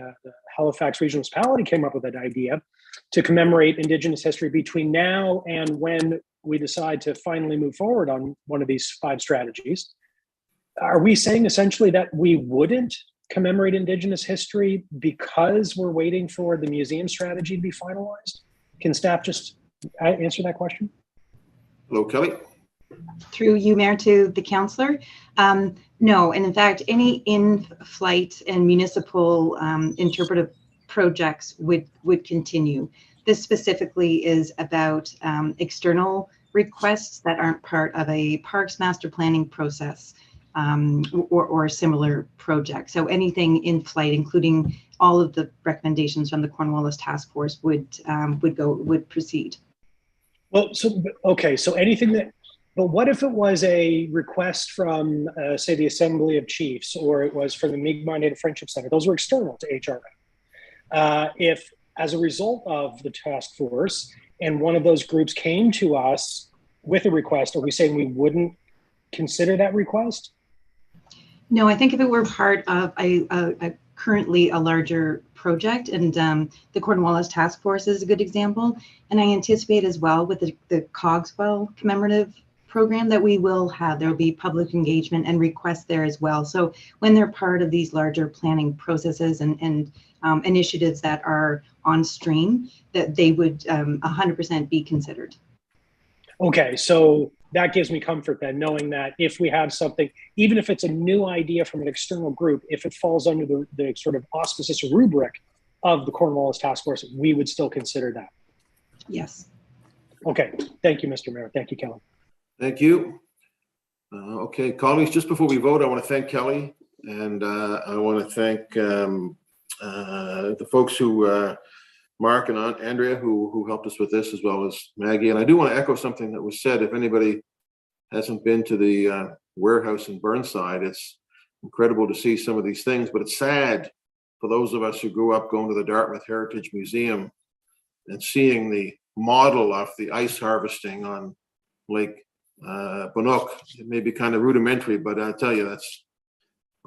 Halifax Regional Municipality came up with an idea to commemorate Indigenous history between now and when we decide to finally move forward on one of these 5 strategies, are we saying essentially that we wouldn't commemorate Indigenous history because we're waiting for the museum strategy to be finalized? Can staff just answer that question? Hello, Kelly. Through you, Mayor, to the councillor. No, and in fact, any in-flight and municipal interpretive projects would continue. This specifically is about external requests that aren't part of a parks master planning process or a similar project. So anything in flight, including all of the recommendations from the Cornwallis Task Force, would proceed. Well, so okay, so anything that. But what if it was a request from, say, the Assembly of Chiefs, or it was from the Mi'kmaq Native Friendship Center? Those were external to HRM. If, as a result of the task force, and one of those groups came to us with a request, are we saying we wouldn't consider that request? No, I think if it were part of a currently a larger project, and the Cornwallis Task Force is a good example, and I anticipate as well with the Cogswell commemorative program that we will have, there will be public engagement and requests there as well. So when they're part of these larger planning processes and initiatives that are on stream, that they would 100% be considered. Okay, so that gives me comfort then, knowing that if we have something, even if it's a new idea from an external group, if it falls under the sort of auspices or rubric of the Cornwallis Task Force, we would still consider that. Yes. Okay, thank you, Mr. Mayor. Thank you, Kelly. Thank you. Okay, colleagues, just before we vote, I want to thank Kelly, and I want to thank the folks who, Mark and Aunt Andrea, who helped us with this, as well as Maggie. And I do want to echo something that was said. If anybody hasn't been to the warehouse in Burnside, it's incredible to see some of these things, but it's sad for those of us who grew up going to the Dartmouth Heritage Museum and seeing the model of the ice harvesting on Lake Bannock. It may be kind of rudimentary, but I tell you, I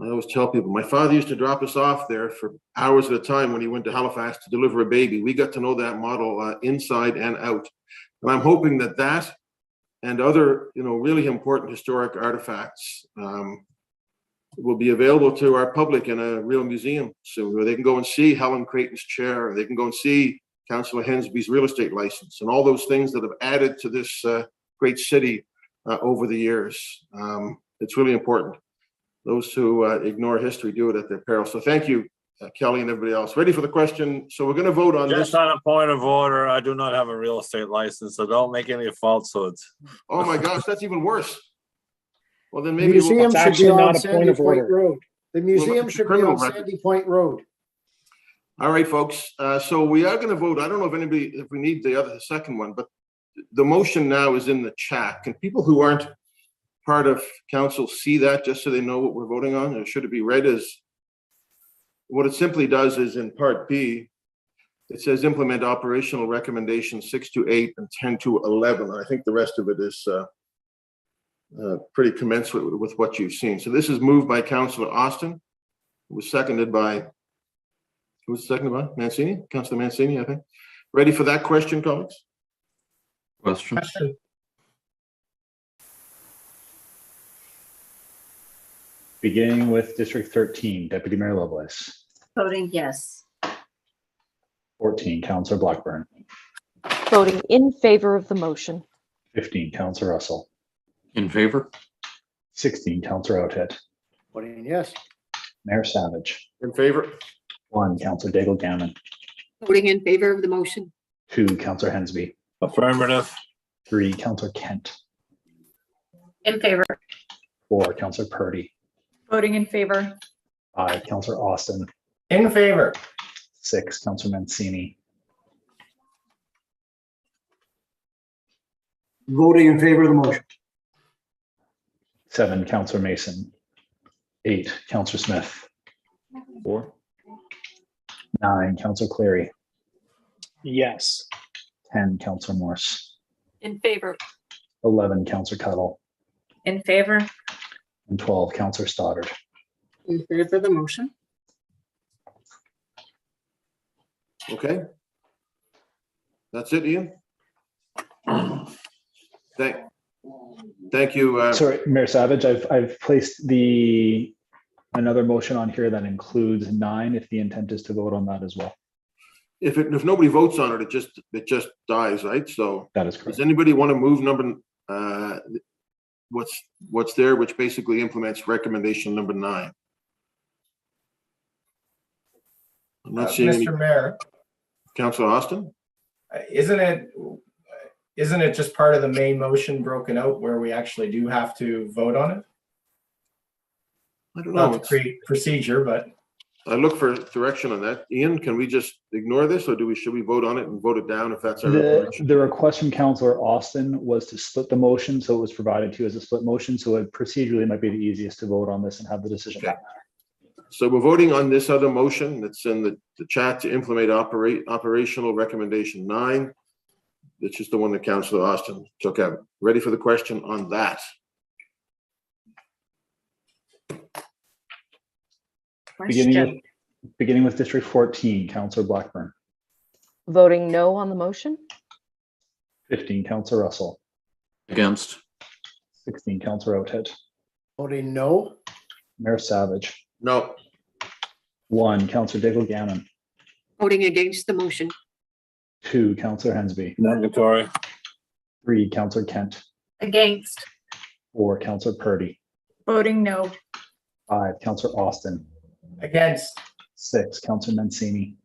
always tell people, my father used to drop us off there for hours at a time when he went to Halifax to deliver a baby. We got to know that model inside and out. And I'm hoping that and other, really important historic artifacts will be available to our public in a real museum soon, where they can go and see Helen Creighton's chair, they can go and see Councillor Hensby's real estate license, and all those things that have added to this great city over the years. It's really important. Those who ignore history do it at their peril. So thank you, Kelly and everybody else. Ready for the question? So we're going to vote on Just this. on a point of order, I do not have a real estate license, so don't make any falsehoods. Oh my gosh, that's even worse. Well, then The maybe museum should be on Sandy Point order. Road. The museum it's a should be criminal on record. Sandy Point Road. All right, folks. So we are going to vote. I don't know if we need the second one, but the motion now is in the chat. Can people who aren't part of council see that, just so they know what we're voting on? Or should it be read as, what it simply does is in part B, it says implement operational recommendations 6 to 8 and 10 to 11. I think the rest of it is pretty commensurate with what you've seen. So this is moved by Councillor Austin. It was seconded by, who was seconded by? Mancini? Councillor Mancini, I think. Ready for that question, colleagues? Question. Beginning with District 13, Deputy Mayor Lovelace. Voting yes. 14, Councillor Blackburn. Voting in favor of the motion. 15, Councillor Russell. In favor? 16, Councillor Outhead. Voting yes. Mayor Savage. In favor? 1, Councillor Daigle Gammon. Voting in favor of the motion. 2, Councillor Hensby. Affirmative. 3, Councillor Kent. In favor. 4, Councillor Purdy. Voting in favor. 5, Councillor Austin. In favor. 6, Councillor Mancini. Voting in favor of the motion. 7, Councillor Mason. 8, Councillor Smith. 4. 9, Councillor Cleary. Yes. 10, Councillor Morse. In favor. 11, Councillor Cuttle. In favor. And 12, Councillor Stoddard. In favor of the motion. Okay. That's it, Ian? Thank you. Sorry, Mayor Savage, I've placed another motion on here that includes 9, if the intent is to vote on that as well. If nobody votes on it, it just dies, right? So that is correct. Does anybody want to move what's there, which basically implements recommendation number 9? I'm not seeing any. Mr. Mayor, Councillor Austin? isn't it just part of the main motion broken out where we actually do have to vote on it? I don't know. Not to create procedure, but I look for direction on that. Ian, can we just ignore this, or should we vote on it and vote it down if that's our recommendation? The request from Councillor Austin was to split the motion, so it was provided to you as a split motion. So it procedurally might be the easiest to vote on this and have the decision. Okay. So we're voting on this other motion that's in the chat to implement operational recommendation 9. It's just the one that Councillor Austin took out. Ready for the question on that? Beginning with District 14, Councillor Blackburn. Voting no on the motion? 15, Councillor Russell. Against. 16, Councillor Oathead. Voting no. Mayor Savage. No. 1, Councillor Daigle-Gammon. Voting against the motion. 2, Councillor Hensby. Negatory. 3, Councillor Kent. Against. 4, Councillor Purdy. Voting no. 5, Councillor Austin. against. 6, Councillor Mancini.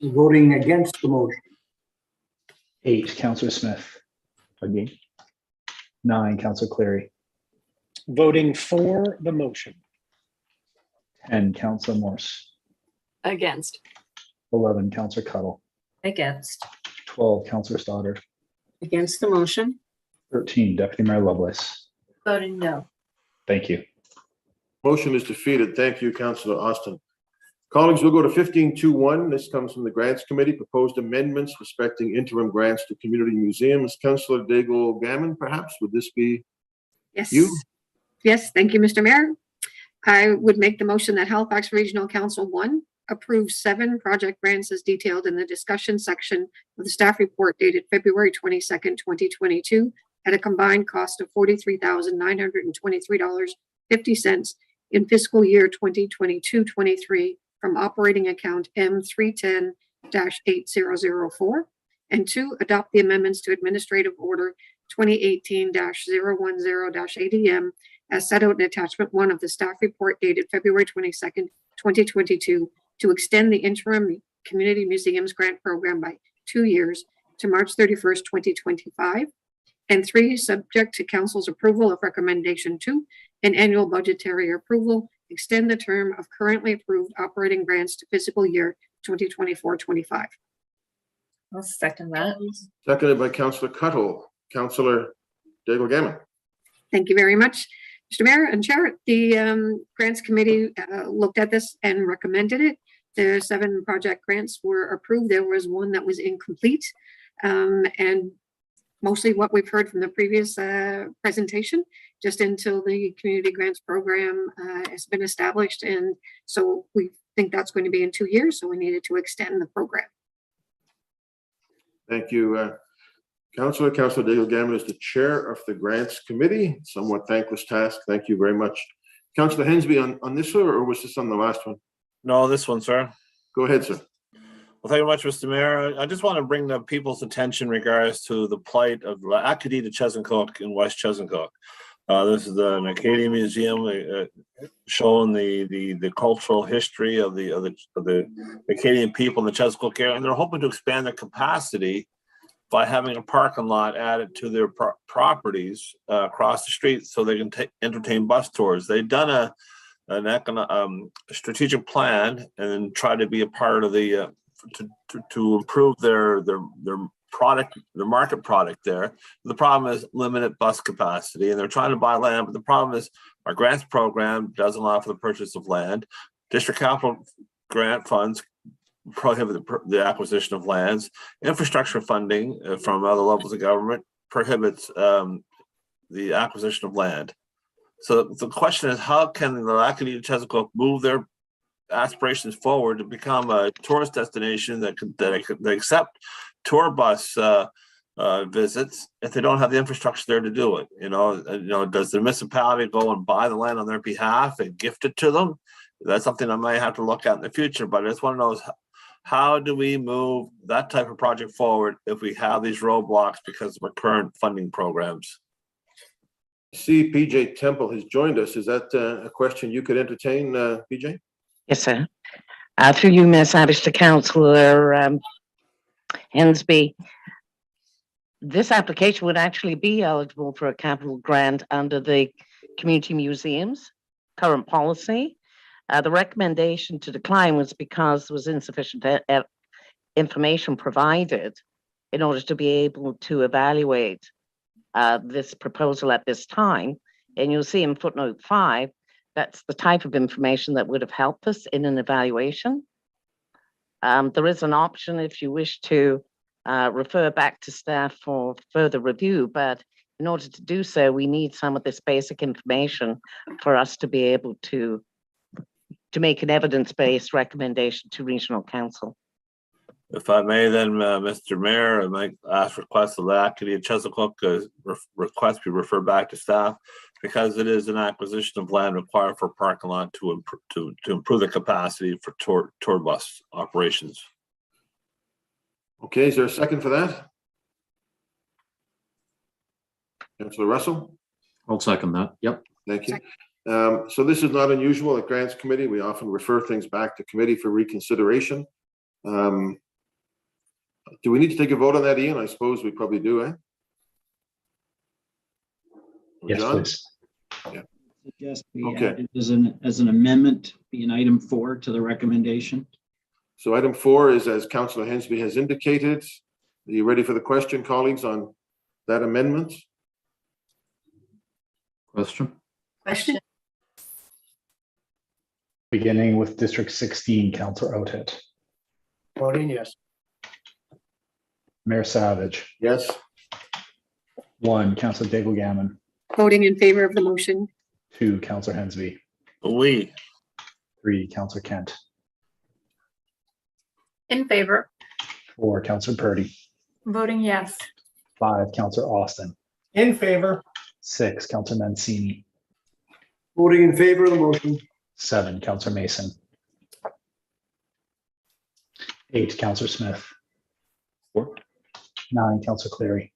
Voting against the motion. 8, Councillor Smith. Again. 9, Councillor Cleary. Voting for the motion. 10, Councillor Morse. Against. 11, Councillor Cuttle. Against. 12, Councillor Stoddard. Against the motion. 13, Deputy Mayor Lovelace. Voting no. Thank you. Motion is defeated. Thank you, Councillor Austin. Colleagues, we'll go to 15.2.1. This comes from the Grants Committee. Proposed amendments respecting interim grants to community museums. Councillor Daigle-Gammon, perhaps, would this be Yes. you? Yes, thank you, Mr. Mayor. I would make the motion that Halifax Regional Council 1 approves 7 project grants as detailed in the discussion section of the staff report dated February 22nd, 2022 at a combined cost of $43,923.50 in fiscal year 2022-23 from operating account M310-8004. And 2, adopt the amendments to Administrative Order 2018-010-ADM as set out in attachment 1 of the staff report dated February 22nd, 2022 to extend the interim community museums grant program by 2 years to March 31st, 2025. And 3, subject to council's approval of recommendation 2 and annual budgetary approval, extend the term of currently approved operating grants to fiscal year 2024-25. I'll second that. Seconded by Councillor Cuttle. Councillor Daigle-Gammon. Thank you very much, Mr. Mayor and Chair. The Grants Committee looked at this and recommended it. The 7 project grants were approved. There was 1 that was incomplete. And mostly what we've heard from the previous presentation, just until the community grants program has been established. And so we think that's going to be in 2 years. So we needed to extend the program. Thank you, Councillor. Councillor Daigle-Gammon is the chair of the Grants Committee. Somewhat thankless task. Thank you very much. Councillor Hensby, on this one, or was this on the last one? No, this one, sir. Go ahead, sir. Well, thank you much, Mr. Mayor. I just want to bring the people's attention in regards to the plight of Acadie de Chesuncook in West Chesuncook. This is an Acadian museum showing the cultural history of the Acadian people in the Chesuncook area, and they're hoping to expand their capacity by having a parking lot added to their properties across the street so they can entertain bus tours. They've done a strategic plan and try to be a part of the to improve their product, their market product there. The problem is limited bus capacity, and they're trying to buy land, but the problem is our grants program doesn't allow for the purchase of land. District capital grant funds prohibit the acquisition of lands. Infrastructure funding from other levels of government prohibits the acquisition of land. So the question is, how can the Lackawanna Chesapeake move their aspirations forward to become a tourist destination that accept tour bus visits if they don't have the infrastructure there to do it? Does the municipality go and buy the land on their behalf and gift it to them? That's something I might have to look at in the future, but I just want to know how do we move that type of project forward if we have these roadblocks because of our current funding programs? See, PJ Temple has joined us. Is that a question you could entertain, PJ? Yes, sir. Through you, Ms. Abbott, to Councillor Hensby, this application would actually be eligible for a capital grant under the Community Museums current policy. The recommendation to decline was because there was insufficient information provided in order to be able to evaluate this proposal at this time. And you'll see in footnote 5, that's the type of information that would have helped us in an evaluation. There is an option if you wish to refer back to staff for further review, but in order to do so, we need some of this basic information for us to be able to make an evidence-based recommendation to Regional Council. If I may then, Mr. Mayor, I might request the Lackawanna Chesapeake request be referred back to staff because it is an acquisition of land required for parking lot to improve the capacity for tour bus operations. Okay, is there a second for that? Councillor Russell? I'll second that. Yep. Thank you. So this is not unusual at Grants Committee. We often refer things back to committee for reconsideration. Do we need to take a vote on that, Ian? I suppose we probably do, eh? Yes, John? please. Yeah. Suggest be Okay. added as an amendment, be an item 4 to the recommendation. So item 4 is, as Councillor Hensby has indicated. Are you ready for the question, colleagues, on that amendment? Question? Question. Beginning with District 16, Councillor Oatit. Voting yes. Mayor Savage. Yes. 1, Councillor Daigle Gammon. Voting in favor of the motion. 2, Councillor Hensby. Oui. 3, Councillor Kent. In favor. 4, Councillor Purdy. Voting yes. 5, Councillor Austin. In favor. 6, Councillor Mancini. Voting in favor of the motion. 7, Councillor Mason. 8, Councillor Smith. 9, Councillor Cleary.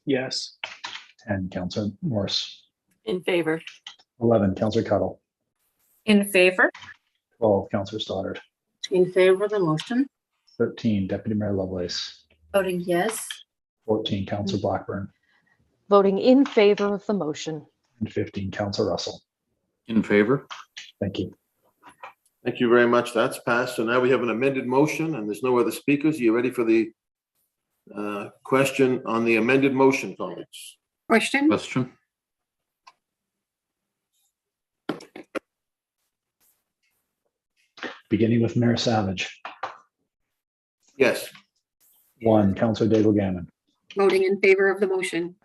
Yes. 10, Councillor Morse. In favor. 11, Councillor Cuttle. In favor. 12, Councillor Stoddard. In favor of the motion. 13, Deputy Mayor Lovelace. Voting yes. 14, Councillor Blackburn. Voting in favor of the motion. And 15, Councillor Russell. In favor? Thank you. Thank you very much. That's passed. So now we have an amended motion and there's no other speakers. Are you ready for the question on the amended motion, colleagues? Question? Question? Beginning with Mayor Savage. Yes. 1, Councillor Daigle Gammon. Voting in favor of the motion.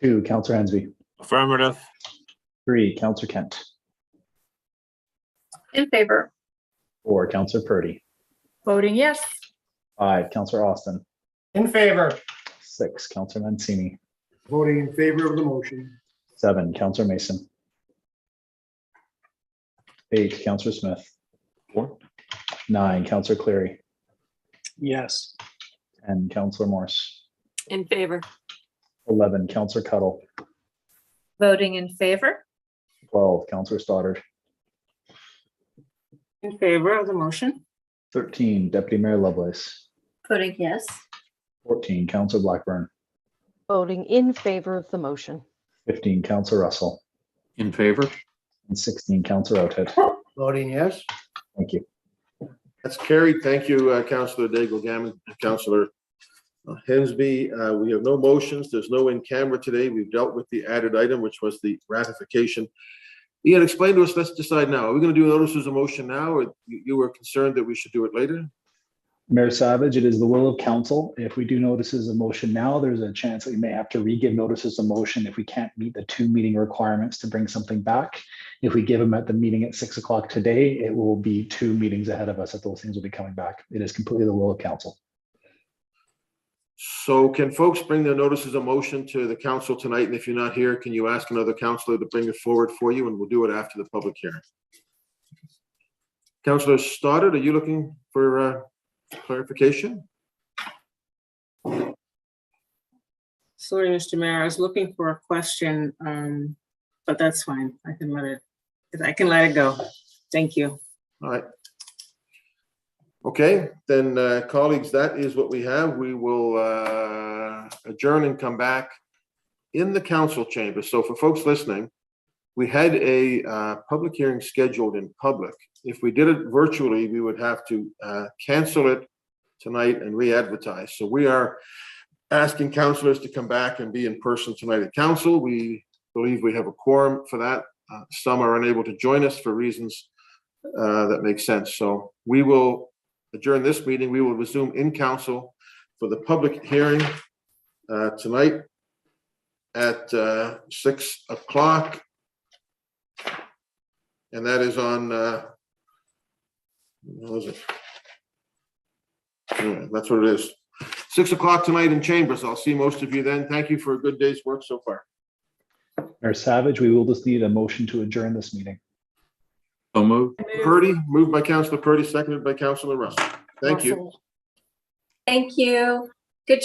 2, Councillor Hensby. Affirmative. 3, Councillor Kent. In favor. 4, Councillor Purdy. Voting yes. 5, Councillor Austin. In favor. 6, Councillor Mancini. Voting in favor of the motion. 7, Councillor Mason. 8, Councillor Smith. 9, Councillor Cleary. Yes. 10, Councillor Morse. In favor. 11, Councillor Cuttle. Voting in favor. 12, Councillor Stoddard. In favor of the motion. 13, Deputy Mayor Lovelace. Voting yes. 14, Councillor Blackburn. Voting in favor of the motion. 15, Councillor Russell. In favor? And 16, Councillor Oathead. Voting yes. Thank you. That's carried. Thank you, Councillor Daigle Gammon, Councillor Hensby. We have no motions. There's no in camera today. We've dealt with the added item, which was the ratification Ian, explain to us, let's decide now. Are we going to do notices of motion now, or you were concerned that we should do it later? Mayor Savage, it is the will of council. If we do notices of motion now, there's a chance that we may have to re-give notices of motion if we can't meet the 2 meeting requirements to bring something back. If we give them at the meeting at 6 o'clock today, it will be 2 meetings ahead of us that those things will be coming back. It is completely the will of council. So can folks bring their notices of motion to the council tonight? And if you're not here, can you ask another councillor to bring it forward for you? And we'll do it after the public hearing. Councillor Stoddard, are you looking for clarification? Sorry, Mr. Mayor, I was looking for a question, but that's fine. I can let it go. Thank you. All right. Okay, then colleagues, that is what we have. We will adjourn and come back in the council chamber. So for folks listening, we had a public hearing scheduled in public. If we did it virtually, we would have to cancel it tonight and re-advertise. So we are asking councillors to come back and be in person tonight at council. We believe we have a quorum for that. Some are unable to join us for reasons that make sense. So we will adjourn this meeting. We will resume in council for the public hearing tonight at 6 o'clock. And that is on, what was it? Yeah, that's what it is. 6 o'clock tonight in Chambers. I'll see most of you then. Thank you for a good day's work so far. Mayor Savage, we will just need a motion to adjourn this meeting. So moved. Purdy, moved by Councillor Purdy, seconded by Councillor Russell. Thank you. Thank you.